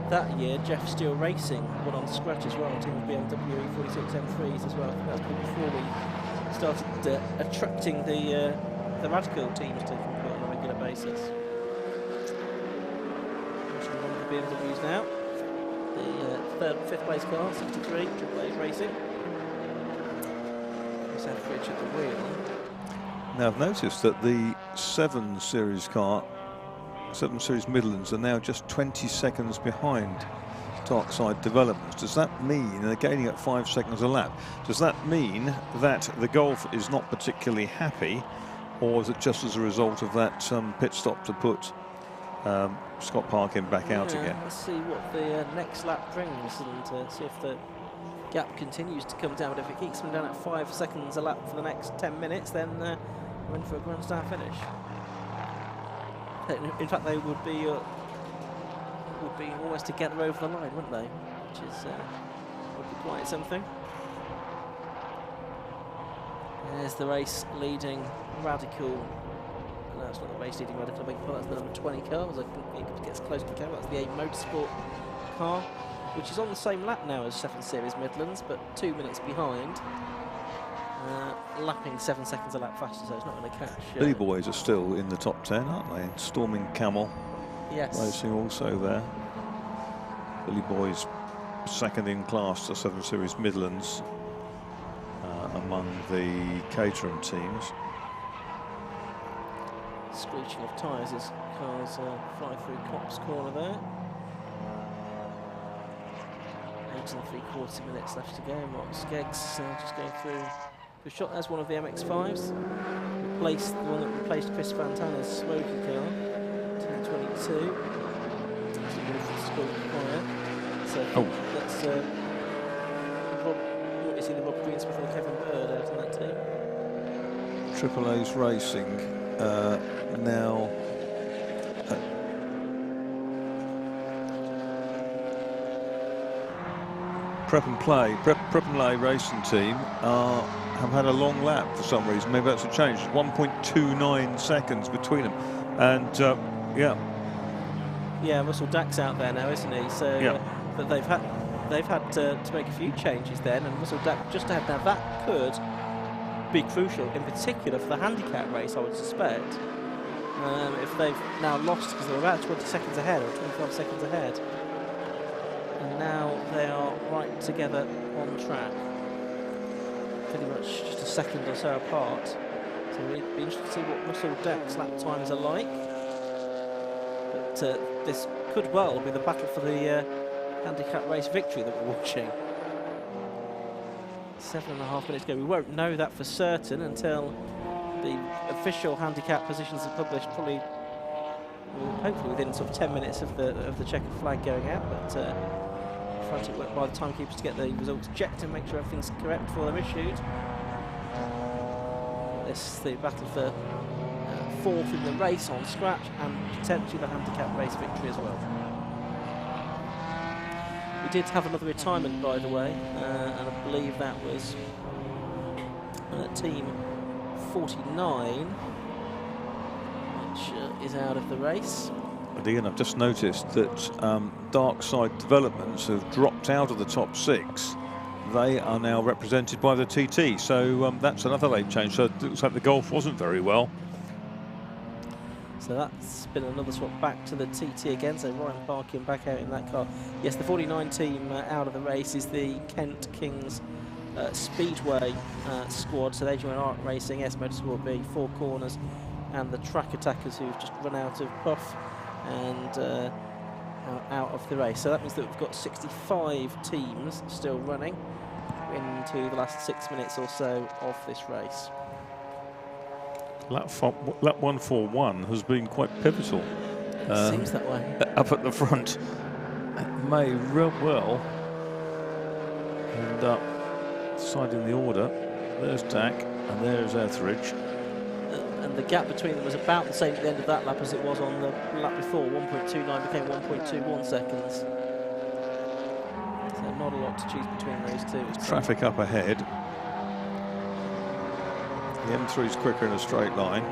that year, Jeff Steele Racing won on scratch as well, team of BMW 46 M3s as well. That was before we started attracting the radical teams to compete on a regular basis. One of the BMWs now. The 3rd and 5th place car, 63, Triple A's Racing. Chris Etheridge at the wheel. Now I've noticed that the 7 Series car, 7 Series Midlands, are now just 20 seconds behind Darkside Developments. Does that mean, they're gaining at 5 seconds a lap, does that mean that the Golf is not particularly happy, or is it just as a result of that pit stop to put Scott Parkin back out again? Let's see what the next lap brings and see if the gap continues to come down. But if it keeps them down at 5 seconds a lap for the next 10 minutes, then we're in for a grandstand finish. In fact, they would be almost together over the line, wouldn't they? Which is would be quite something. There's the race leading Radical. No, it's not the race leading Radical. I beg your pardon, that's the number 20 car. As it gets close to the camera, that's the A Motorsport car, which is on the same lap now as 7 Series Midlands, but 2 minutes behind. Lapping 7 seconds a lap faster, so it's not going to catch. Billy Boys are still in the top 10, aren't they? Storming Camel. Yes. Racing also there. Billy Boys second in class to 7 Series Midlands among the Caterham teams. Screeching of tyres as cars fly through Cops Corner there. 8 3/4 minutes left to go. Mark Skeggs just going through the shot as one of the MX-5s. Replaced the one that replaced Chris Fantana's smoky car. Team 22. So that's what you see the Rob Greensmith or Kevin Bird out in that team. Triple A's Racing now Prep and Play racing team have had a long lap for some reason. Maybe that's a change. 1.29 seconds between them, and yeah, Russell Dack's out there now, isn't he? So yeah. but they've had they've had to make a few changes then, and Russell Dack just ahead. Now that could be crucial, in particular for the handicap race, I would suspect. If they've now lost, because they're about 20 seconds ahead, or 25 seconds ahead. And now they are right together on track. Pretty much just a second or so apart. So it'd be interesting to see what Russell Dack's lap times are like. But this could well be the battle for the handicap race victory that we're watching. 7.5 minutes ago. We won't know that for certain until the official handicap positions are published, probably, well, hopefully within sort of 10 minutes of the checkered flag going out. But frantic work by the timekeepers to get the results checked and make sure everything's correct before they're issued. This is the battle for fourth in the race on scratch, and potentially the handicap race victory as well. We did have another retirement, by the way, and I believe that was team 49, which is out of the race. And Ian, I've just noticed that Dark Side Developments have dropped out of the top 6. They are now represented by the TT, so that's another late change. So it looks like the Golf wasn't very well. So that's been another swap back to the TT again. So Ryan Parkin back out in that car. Yes, the 49 team out of the race is the Kent Kings Speedway squad. So they join Arc Racing, S Motorsport B, Four Corners, and the Track Attackers, who've just run out of buff and out of the race. So that means that we've got 65 teams still running into the last 6 minutes or so of this race. Lap 141 has been quite pivotal. It seems that way. Up at the front, it may real well end up deciding the order. There's Dack and there's Etheridge. And the gap between them was about the same at the end of that lap as it was on the lap before. 1.29 became 1.21 seconds. So not a lot to choose between those two. Traffic up ahead. The M3's quicker in a straight line,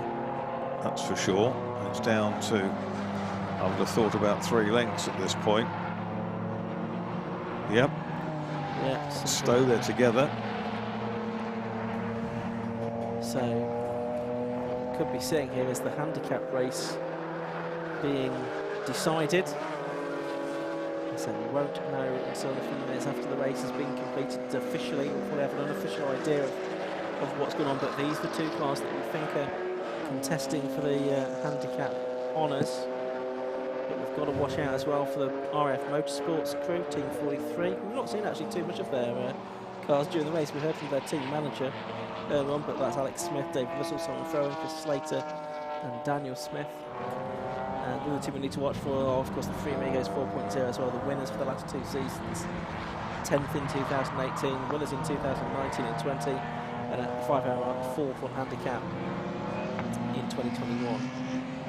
that's for sure. And it's down to, I would have thought, about 3 lengths at this point. Yep. Yeah. Stowe, they're together. So, what we could be seeing here is the handicap race being decided. So we won't know until a few minutes after the race has been completed officially. We'll probably have an unofficial idea of what's going on, but these are the two cars that we think are contesting for the handicap honours. But we've got to watch out as well for the RF Motorsports crew, Team 43. We've not seen actually too much of their cars during the race. We heard from their team manager earlier on, but that's Alex Smith, Dave Russell, Simon Frowen, Chris Slater and Daniel Smith. And the other two we need to watch for are, of course, the Three Amigos 4.0 as well, the winners for the last 2 seasons. 10th in 2018, winners in 2019 and 20. And a 5-hour 4th on handicap in 2021.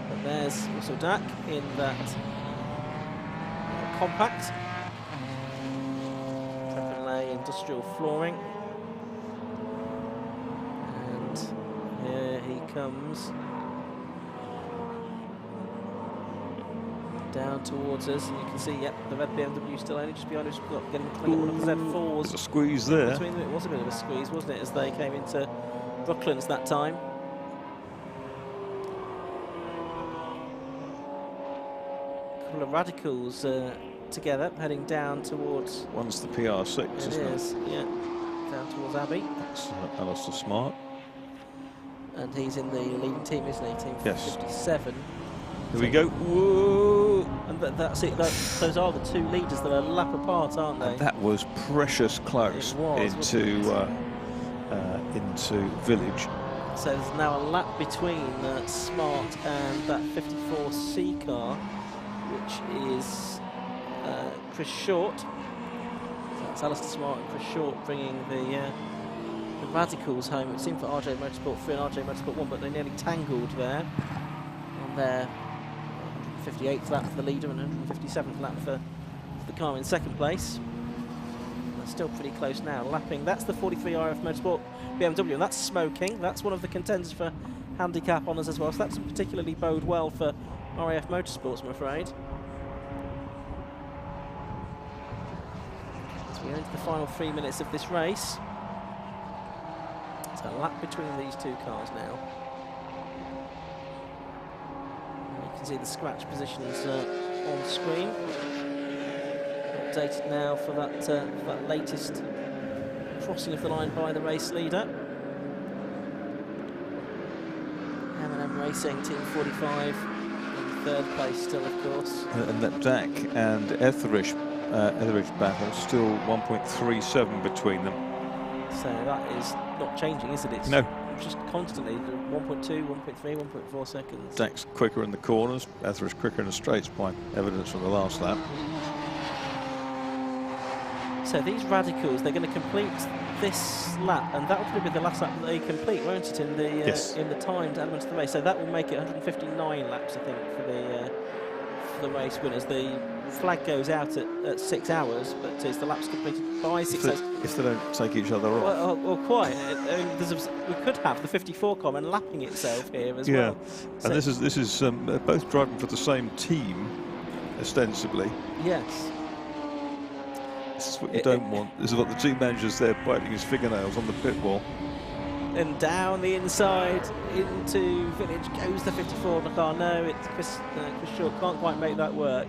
But there's Russell Dack in that compact prep and lay industrial flooring, and here he comes down towards us, and you can see, yep, the red BMW still only just behind us. We've got getting clean one of the Z4s. There's a squeeze there. Between them, it was a bit of a squeeze, wasn't it, as they came into Brooklands that time. A couple of radicals together, heading down towards... One's the PR6, isn't it? It is, yeah. Down towards Abbey. That's Alistair Smart. And he's in the leading team, isn't he? Team Yes. 57. Here we go. Whoa! And that's it. Those are the two leaders that are a lap apart, aren't they? And that was precious close into Village. So there's now a lap between Smart and that 54C car, which is Chris Short. So that's Alistair Smart and Chris Short bringing the radicals home. It seemed for RJ Motorsport 3 and RJ Motorsport 1, but they nearly tangled there on their 158th lap for the leader and 157th lap for the car in second place. They're still pretty close now, lapping. That's the 43 RF Motorsport BMW, and that's smoking. That's one of the contenders for handicap honours as well, so that doesn't particularly bode well for RAF Motorsports, I'm afraid. We're into the final 3 minutes of this race. It's a lap between these two cars now. And you can see the scratch positions on screen. Updated now for that latest crossing of the line by the race leader. M&M Racing, Team 45, in third place still, of course. And that Dak and Etheridge battle, still 1.37 between them. So that is not changing, is it? It's no. Just constantly 1.2, 1.3, 1.4 seconds. Dak's quicker in the corners, Etheridge quicker in the straights by evidence from the last lap. So these radicals, they're going to complete this lap, and that will probably be the last lap that they complete, won't it, in the timed element of the race? So that will make it 159 laps, I think, for the race winners. The flag goes out at 6 hours, but it's the laps completed by 6 hours. If they don't take each other off. Well, quite. We could have the 54 car and lapping itself here as well. And this is both driving for the same team, ostensibly. Yes. This is what you don't want. This is what the team manager's there biting his fingernails on the pit wall. And down the inside into Village goes the 54 car. No, it's Chris Shaw can't quite make that work.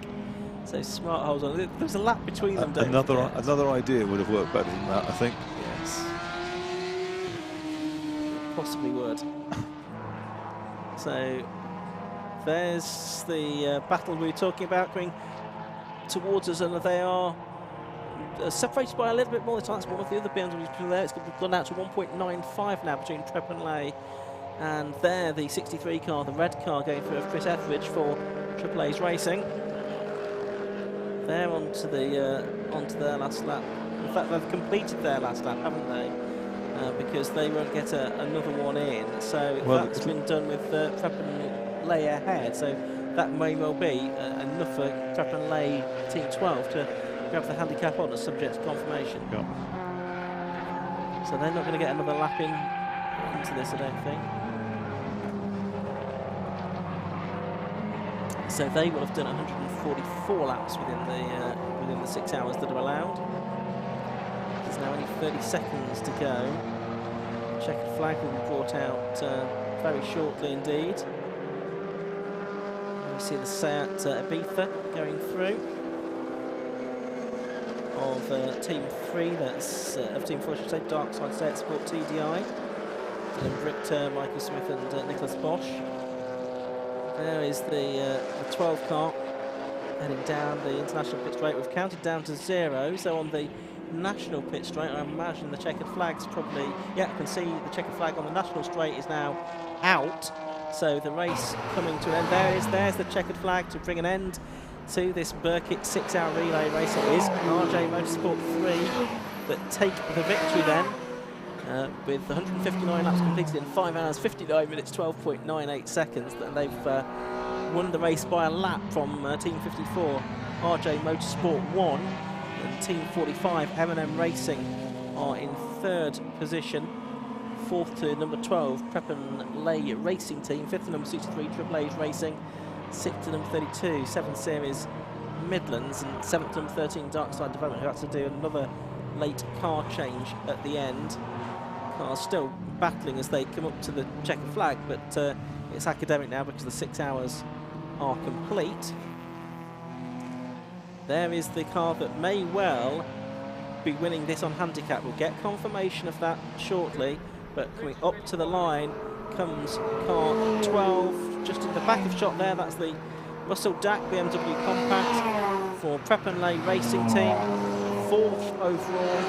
So Smart holds on. There's a lap between them. Another idea would have worked better than that, I think. Yes, possibly would. So there's the battle we were talking about going towards us, and they are separated by a little bit more. That's one of the other BMWs there. It's gone out to 1.95 now between Prep and Lay. And there, the 63 car, the red car, going for Chris Etheridge for AAA's Racing. They're onto their last lap. In fact, they've completed their last lap, haven't they? Because they won't get another one in. So that's been done with Prep and Lay ahead. So that may well be enough for Prep and Lay Team 12 to grab the handicap on as subject to confirmation. Yeah. So they're not going to get another lap into this, I don't think. So they will have done 144 laps within the 6 hours that are allowed. There's now only 30 seconds to go. Checkered flag will be brought out very shortly indeed. You see the Seat Ibiza going through. Of Team 3, that's of Team 4, I should say, Dark Side Seat Sport TDI. Dylan Brichter, Michael Smith and Nicholas Bosch. There is the 12 car heading down the international pit straight. We've counted down to 0, so on the national pit straight, I imagine the checkered flag's probably, yeah, you can see the checkered flag on the national straight is now out. So the race coming to an end. There's the checkered flag to bring an end to this Birkett 6-hour relay race. It is RJ Motorsport 3 that take the victory then, with 159 laps completed in 5 hours, 59 minutes, 12.98 seconds. And they've won the race by a lap from Team 54, RJ Motorsport 1, and Team 45, M&M Racing, are in third position. Fourth to number 12, Prep and Lay Racing Team. Fifth to number 63, AAA's Racing. 6th to number 32, 7 Series Midlands, and 7th to number 13, Darkside Development, who had to do another late car change at the end. Cars still battling as they come up to the checkered flag, but it's academic now because the 6 hours are complete. There is the car that may well be winning this on handicap. We'll get confirmation of that shortly, but coming up to the line comes car 12, just in the back of shot there. That's the Russell Dak BMW Compact for Prep and Lay Racing Team, 4th overall.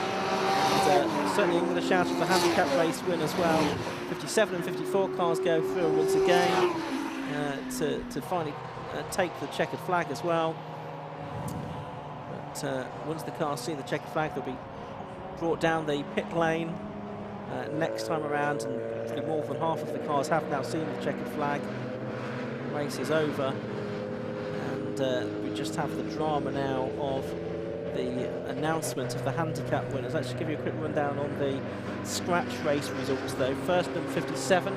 And, certainly in the shout of the handicap race win as well. 57 and 54 cars go through once again to finally take the checkered flag as well. But once the cars see the checkered flag, they'll be brought down the pit lane next time around, and more than half of the cars have now seen the checkered flag. Race is over, and we just have the drama now of the announcement of the handicap winners. Let's just give you a quick rundown on the scratch race results though. First, number 57,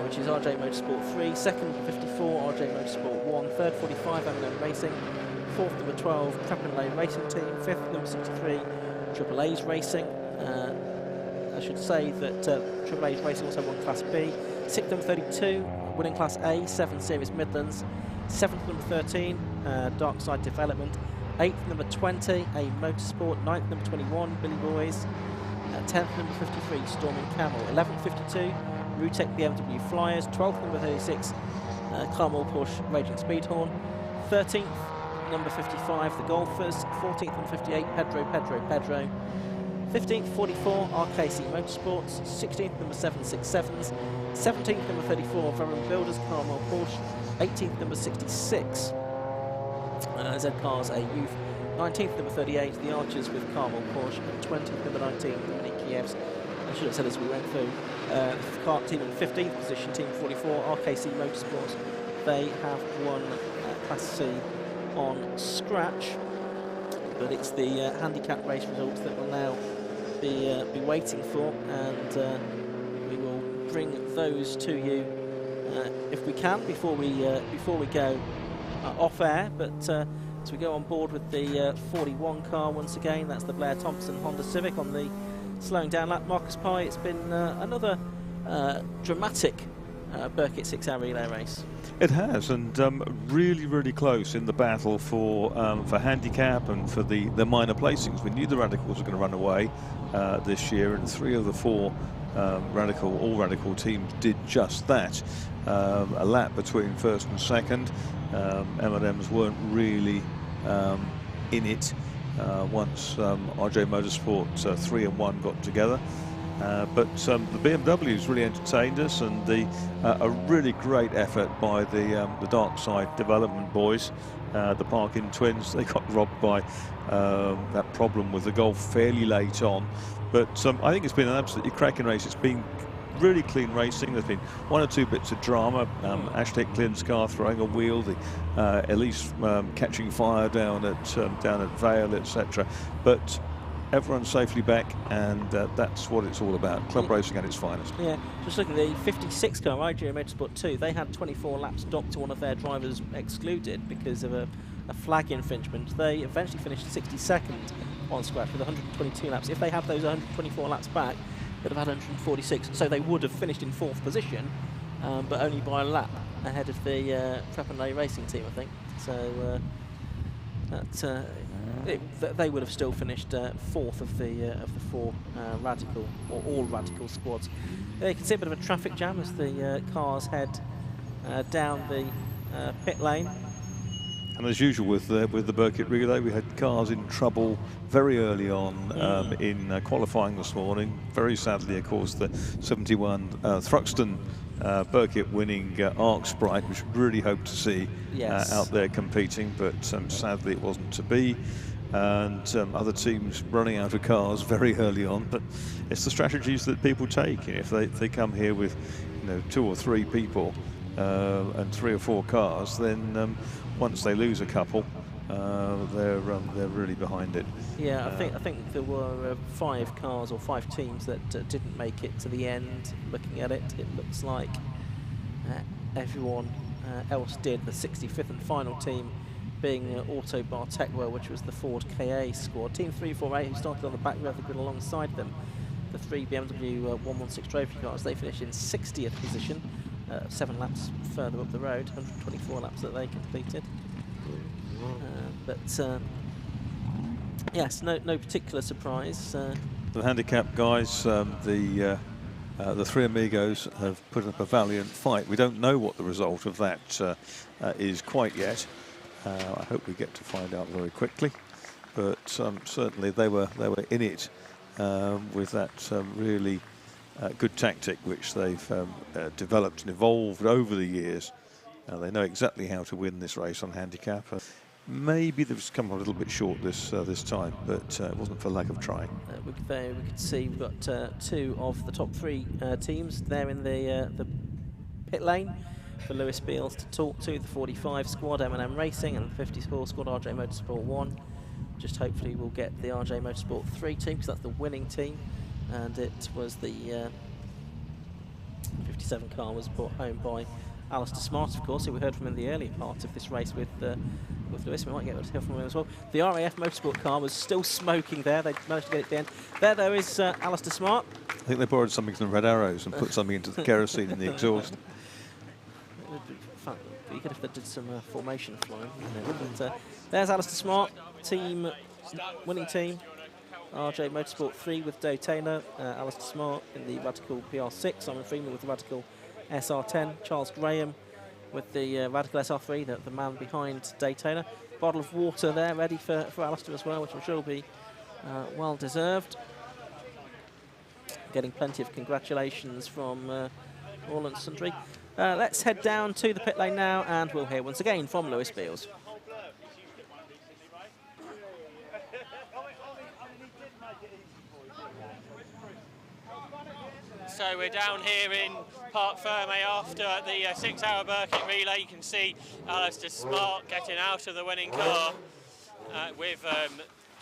which is RJ Motorsport 3, second, number 54, RJ Motorsport 1, third, 45, M&M Racing, 4th number 12, Trappenlay Racing Team. 5th number 63, Triple A's Racing. I should say that Triple A's Racing also won Class B. 6th number 32, winning Class A, 7 Series Midlands. 7th number 13, Darkside Development. 8th number 20, A Motorsport. 9th number 21, Billy Boys. 10th number 53, Storming Camel. 11th 52, Rutec BMW Flyers. 12th number 36, Carmel Porsche Raging Speedhorn. 13th number 55, the Golfers. 14th number 58, Pedro. 15th 44, RKC Motorsports. 16th number 767s. 17th number 34, Veron Builders Carmel Porsche. 18th number 66, Z Cars A Youth. 19th number 38, the Archers with Carmel Porsche. And 20th number 19, Mini Kievs. I should have said as we went through. The car team in 15th position, Team 44, RKC Motorsports. They have won Class C on scratch, but it's the handicap race results that we'll now be waiting for, and we will bring those to you if we can before we go off air. But as we go on board with the 41 car once again, that's the Blair Thompson Honda Civic on the slowing down lap. Marcus Pye, it's been another dramatic Birkett 6-hour relay race. It has, and really close in the battle for handicap and for the minor placings. We knew the Radicals were going to run away this year, and 3 of the 4 all Radical teams did just that. A lap between first and second. M&Ms weren't really in it once RJ Motorsport 3 and 1 got together. But the BMWs really entertained us, and a really great effort by the Darkside Development boys, the Parkin twins. They got robbed by that problem with the Golf fairly late on, but I think it's been an absolutely cracking race. It's been really clean racing. There's been 1 or 2 bits of drama. Ashley Clinton's car throwing a wheel, the Elise catching fire down at Vale, etc. But everyone's safely back, and that's what it's all about. Club racing at its finest. Yeah, just looking at the 56 car, IGA Motorsport 2, they had 24 laps docked to one of their drivers excluded because of a flag infringement. They eventually finished 62nd on scratch with 122 laps. If they had those 124 laps back, they'd have had 146, so they would have finished in 4th position, but only by a lap ahead of the Trappenlay Racing Team, I think. So they would have still finished 4th of the 4 Radical or all Radical squads. You can see a bit of a traffic jam as the cars head down the pit lane. And as usual with the Birkett relay, we had cars in trouble very early on in qualifying this morning. Very sadly, of course, the 71 Thruxton Birkett winning Arc Sprite, which we really hoped to see out there competing, but sadly it wasn't to be. And other teams running out of cars very early on, but it's the strategies that people take. If they come here with 2 or 3 people and 3 or 4 cars, then once they lose a couple, they're really behind it. Yeah, I think there were 5 cars or 5 teams that didn't make it to the end. Looking at it, it looks like everyone else did. The 65th and final team being Auto Bar Techwell, which was the Ford KA squad. Team 348, who started on the back of the grid alongside them, the 3 BMW 116 trophy cars, they finished in 60th position, 7 laps further up the road, 124 laps that they completed. Yes, no particular surprise. The handicap guys, the 3 Amigos have put up a valiant fight. We don't know what the result of that is quite yet. I hope we get to find out very quickly, but certainly they were in it with that really good tactic which they've developed and evolved over the years. They know exactly how to win this race on handicap. Maybe they've come a little bit short this time, but it wasn't for lack of trying. We could see we've got 2 of the top 3 teams there in the pit lane for Lewis Beals to talk to. The 45 squad, M&M Racing, and the 54 squad, RJ Motorsport 1. Just hopefully we'll get the RJ Motorsport 3 team, because that's the winning team, and it was the 57 car was brought home by Alistair Smart, of course, who we heard from in the earlier part of this race with Lewis. We might get to hear from him as well. The RAF Motorsport car was still smoking there. They managed to get it to the end. There, though, is Alistair Smart. I think they borrowed something from the Red Arrows and put something into the kerosene in the exhaust. Be good if they did some formation flying. But, there's Alistair Smart, winning team. RJ Motorsport 3 with Dave Taylor, Alistair Smart in the Radical PR6, Simon Freeman with the Radical SR10, Charles Graham with the Radical SR3, the man behind Dave Taylor. Bottle of water there ready for Alistair as well, which I'm sure will be well deserved. Getting plenty of congratulations from all and sundry. Let's head down to the pit lane now, and we'll hear once again from Lewis Beals. So we're down here in Parc Ferme after the 6-hour Birkett relay. You can see Alistair Smart getting out of the winning car with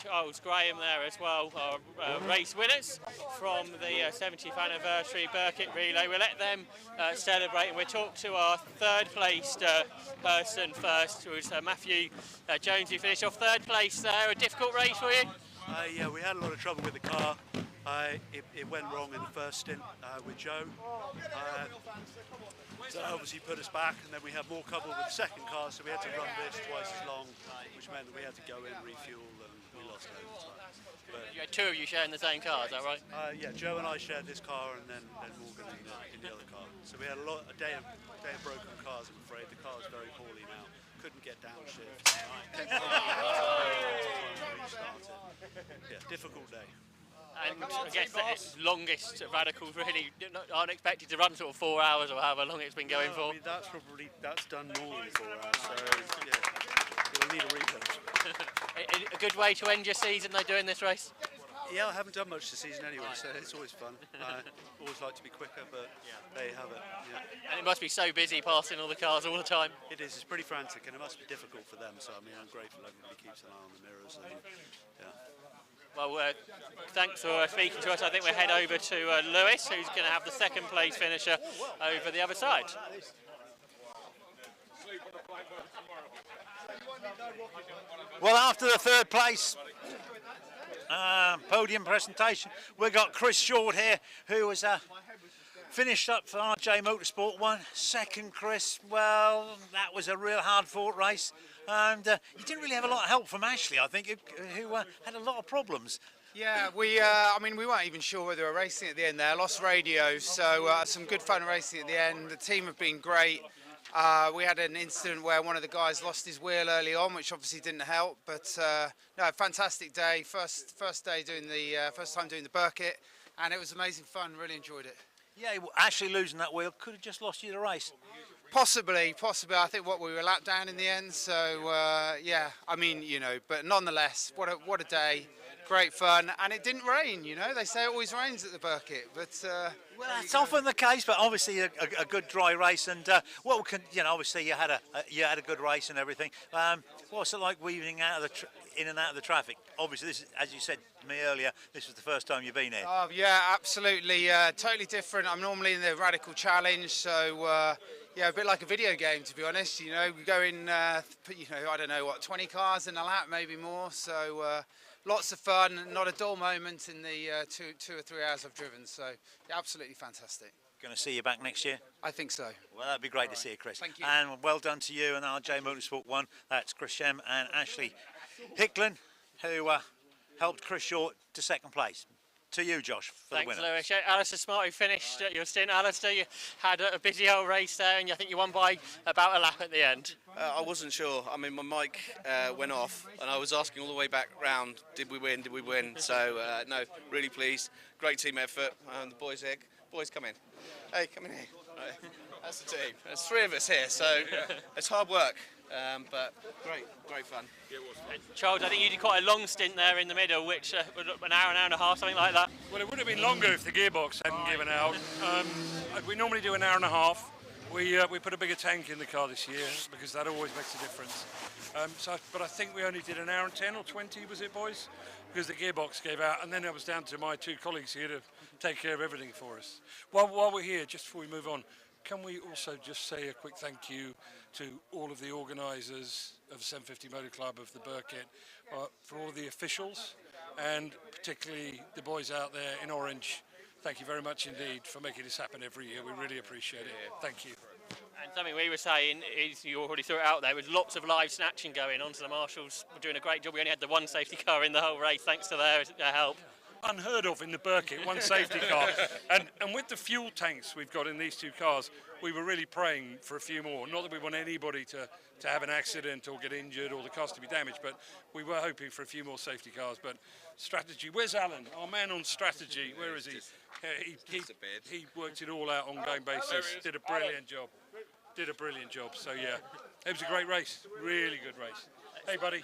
Charles Graham there as well, our race winners from the 70th anniversary Birkett relay. We'll let them celebrate, and we'll talk to our third placed person first, who was Matthew Jones, who finished off third place there. A difficult race for you? Yeah, we had a lot of trouble with the car. It went wrong in the first stint with Joe. So that obviously put us back, and then we had more trouble with the second car, so we had to run this twice as long, which meant that we had to go in, refuel, and we lost loads of time. But you had two of you sharing the same car, is that right? Yeah, Joe and I shared this car, and then Morgan in the other car. So we had a day of broken cars, I'm afraid. The car's very poorly now. Couldn't get downshift. Yeah, difficult day. And I guess that it's longest radicals really aren't expected to run sort of 4 hours or however long it's been going for. I mean, that's done more than 4 hours, so yeah, you'll need a replay. A good way to end your season though, doing this race? Yeah, I haven't done much this season anyway, so it's always fun. I always like to be quicker, but there you have it. Yeah. And it must be so busy passing all the cars all the time. It is, it's pretty frantic, and it must be difficult for them, so I mean, I'm grateful everybody keeps an eye on the mirrors. And, yeah. Well, thanks for speaking to us. I think we'll head over to Lewis, who's going to have the second place finisher over the other side. Well, after the third place podium presentation, we've got Chris Short here, who was finished up for RJ Motorsport 1. Second, Chris, well, that was a real hard-fought race. And you didn't really have a lot of help from Ashley, I think, who had a lot of problems. Yeah, I mean, we weren't even sure whether we were racing at the end there. Lost radio, so some good fun racing at the end. The team have been great. We had an incident where one of the guys lost his wheel early on, which obviously didn't help. But no, fantastic day. First time doing the Birkett, and it was amazing fun. Really enjoyed it. Yeah, Ashley losing that wheel could have just lost you the race. Possibly. I think we were lap down in the end. So yeah, I mean, you know, but nonetheless, what a day. Great fun, and it didn't rain. You know, they say it always rains at the Birkett, but well, that's often the case. But obviously, a good dry race, and obviously you had a good race and everything. What's it like weaving out of in and out of the traffic? Obviously, this is, as you said to me earlier, this was the first time you've been here. Oh yeah, absolutely, totally different. I'm normally in the Radical Challenge, so. Yeah, a bit like a video game, to be honest. You know, we go in, I don't know what, 20 cars in a lap, maybe more. So lots of fun, not a dull moment in the 2 or 3 hours I've driven. So yeah, absolutely fantastic. Going to see you back next year? I think so. Well, that'd be great to see you, Chris. Thank you. And well done to you and RJ Motorsport 1. That's Chris Shem and Ashley Hicklin, who helped Chris Short to second place. To you, Josh, for Thanks, the winner. Lewis. Alistair Smart, who finished your stint. Alistair, you had a busy old race there, and I think you won by about a lap at the end. I wasn't sure. I mean, my mic went off, and I was asking all the way back round, did we win, did we win? So, no, really pleased. Great team effort. The boys here. Boys, come in. Hey, come in here. Right. That's the team. There's 3 of us here, so it's hard work. But great fun. Charles, I think you did quite a long stint there in the middle, which was an hour and a half, something like that. Well, it would have been longer if the gearbox hadn't given out. We normally do an hour and a half. We put a bigger tank in the car this year because that always makes a difference. But I think we only did an hour and 10 or 20, was it, boys? Because the gearbox gave out, and then it was down to my 2 colleagues here to take care of everything for us. While we're here, just before we move on, can we also just say a quick thank you to all of the organisers of the 750 Motor Club of the Birkett, for all of the officials, and particularly the boys out there in orange. Thank you very much indeed for making this happen every year. We really appreciate it. Thank you. And something we were saying is, you already threw it out there, with lots of live snatching going on, so the marshals were doing a great job. We only had the one safety car in the whole race, thanks to their help. Unheard of in the Birkett, one safety car. And with the fuel tanks we've got in these two cars, we were really praying for a few more. Not that we want anybody to have an accident or get injured or the cars to be damaged, but we were hoping for a few more safety cars. But strategy, where's Alan, our man on strategy? Where is he? He worked it all out on ongoing basis, did a brilliant job. Did a brilliant job, so yeah, it was a great race, really good race. Hey buddy.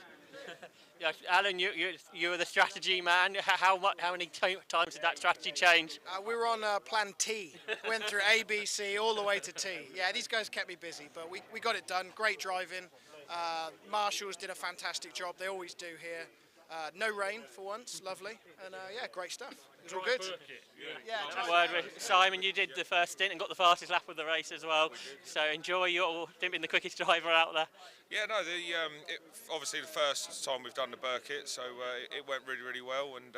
Yeah, Alan, you were the strategy man. How many times did that strategy change? We were on plan T, went through A, B, C, all the way to T. Yeah, these guys kept me busy, but we got it done. Great driving. Marshals did a fantastic job, they always do here. No rain for once, lovely, and yeah, great stuff. It was all good. Yeah. Word with Simon, you did the first stint and got the fastest lap of the race as well. So enjoy your, didn't be the quickest driver out there. Yeah, no, obviously the first time we've done the Birkett, so it went really, really well, and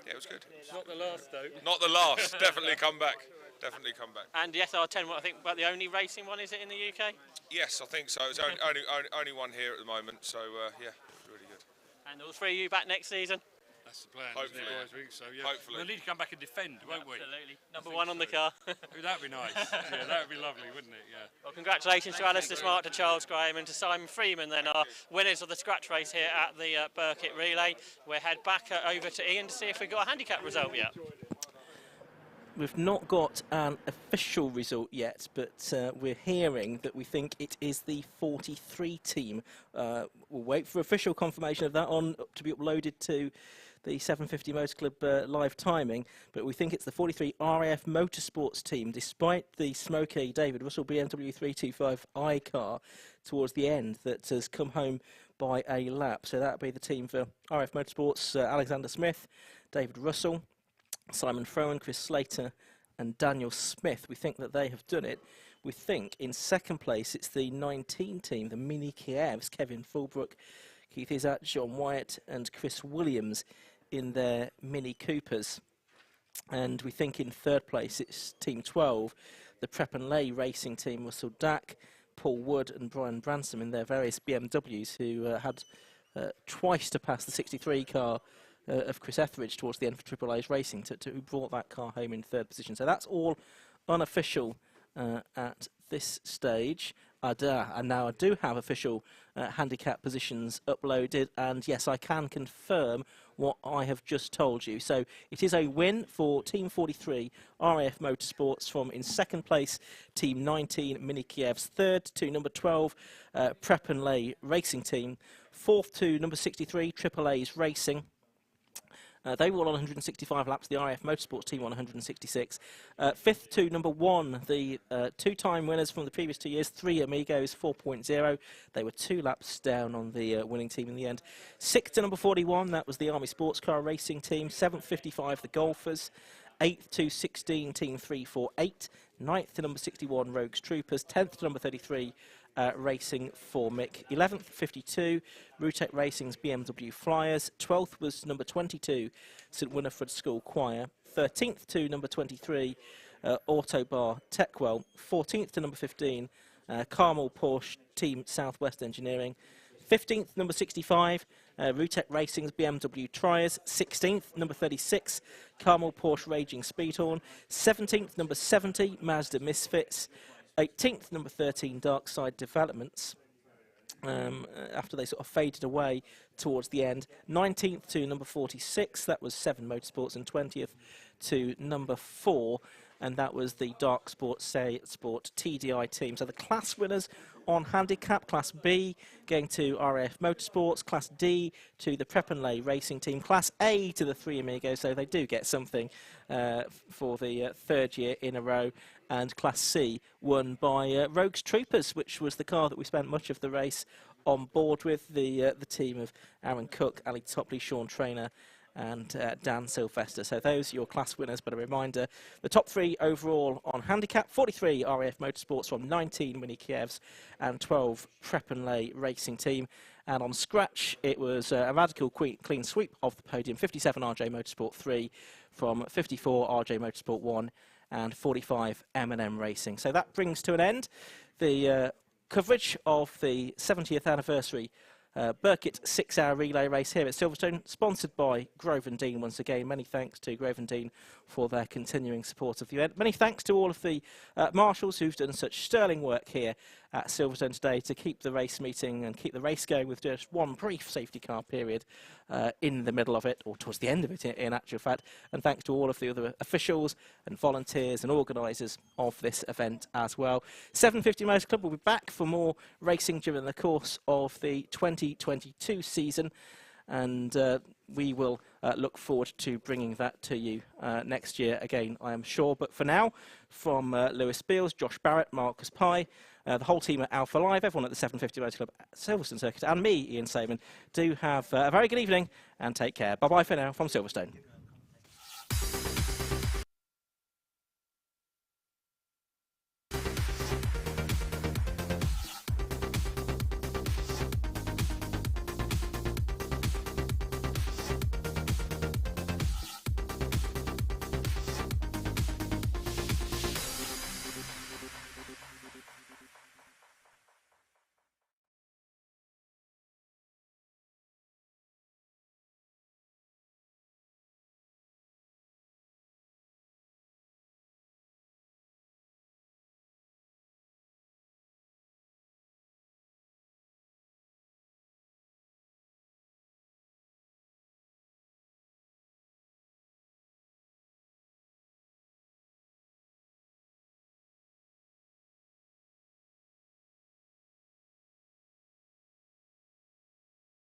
yeah, it was good. Not the last though. Not the last. Definitely come back. Definitely come back. And the SR10, I think, about the only racing one, is it, in the UK? Yes, I think so. It's only one here at the moment, so yeah, really good. And all three of you back next season? That's the plan. Hopefully. Isn't it, boys? So, yeah. Hopefully. We'll need to come back and defend, won't we? Absolutely. Number one on the car. That'd be nice. Yeah, that'd be lovely, wouldn't it? Yeah. Well, congratulations to Alistair Smart, to Charles Graham and to Simon Freeman, then our winners of the scratch race here at the Birkett Relay. We'll head back over to Ian to see if we've got a handicap result yet. We've not got an official result yet, but we're hearing that we think it is the 43 team. We'll wait for official confirmation of that to be uploaded to the 750 Motor Club live timing, but we think it's the 43 RAF Motorsports team, despite the smoky David Russell BMW 325i car towards the end that has come home by a lap. So that'll be the team for RAF Motorsports: Alexander Smith, David Russell, Simon Frowan, Chris Slater and Daniel Smith. We think that they have done it. We think in second place it's the 19 team, the Mini Kievs, Kevin Fulbrook, Keith Izzat, John Wyatt and Chris Williams in their Mini Coopers. And we think in third place it's Team 12, the Prep and Lay racing team, Russell Dack, Paul Wood and Brian Bransom in their various BMWs, who had twice to pass the 63 car of Chris Etheridge towards the end for Triple A's racing, who brought that car home in third position. So that's all unofficial at this stage. And now I do have official handicap positions uploaded, and yes, I can confirm what I have just told you. So it is a win for Team 43 RAF Motorsports from, in second place, Team 19 Mini Kievs, third to number 12 Prep and Lay Racing Team, fourth to number 63 Triple A's Racing. They were all on 165 laps, the RAF Motorsports team on 166. Fifth to number 1, the two-time winners from the previous 2 years, 3 Amigos 4.0. They were 2 laps down on the winning team in the end. Sixth to number 41, that was the Army Sports Car Racing team. 7th, 55, the Golfers. 8th to 16, Team 348. 9th to number 61, Rogues Troopers. 10th to number 33, Racing for Mick. 11th, 52, Rutec Racing's BMW Flyers. 12th was number 22, St Winifred School Choir. 13th to number 23, Autobar Techwell. 14th to number 15, Carmel Porsche Team Southwest Engineering. 15th, number 65, Rutec Racing's BMW Triers. 16th, number 36, Carmel Porsche Raging Speedhorn. 17th, number 70, Mazda Misfits. 18th, number 13, Darkside Developments, after they sort of faded away towards the end. 19th to number 46, that was 7 Motorsports, and 20th to number 4, and that was the Dark Sport Say Sport TDI team. So the class winners on handicap: Class B going to RAF Motorsports, Class D to the Prep and Lay Racing team, Class A to the 3 Amigos, so they do get something for the third year in a row, and Class C won by Rogues Troopers, which was the car that we spent much of the race on board with, the team of Aaron Cook, Ali Topley, Sean Traynor and Dan Sylvester. So those are your class winners, but a reminder, the top 3 overall on handicap: 43 RAF Motorsports from 19 Winnie Kiev's and 12 Preppenlay Racing Team. And on scratch, it was a radical clean sweep of the podium: 57 RJ Motorsport 3 from 54 RJ Motorsport 1 and 45 M&M Racing. So that brings to an end the coverage of the 70th anniversary Birkett 6-hour relay race here at Silverstone, sponsored by Grove and Dean once again. Many thanks to Grove and Dean for their continuing support of the event. Many thanks to all of the marshals who've done such sterling work here at Silverstone today to keep the race meeting and keep the race going with just one brief safety car period in the middle of it, or towards the end of it in actual fact. And thanks to all of the other officials and volunteers and organisers of this event as well. 750 Motor Club will be back for more racing during the course of the 2022 season, and we will look forward to bringing that to you next year again, I am sure. But for now, from Lewis Beals, Josh Barrett, Marcus Pye, the whole team at Alpha Live, everyone at the 750 Motor Club Silverstone Circuit, and me, Ian Saban, do have a very good evening and take care. Bye-bye for now from Silverstone.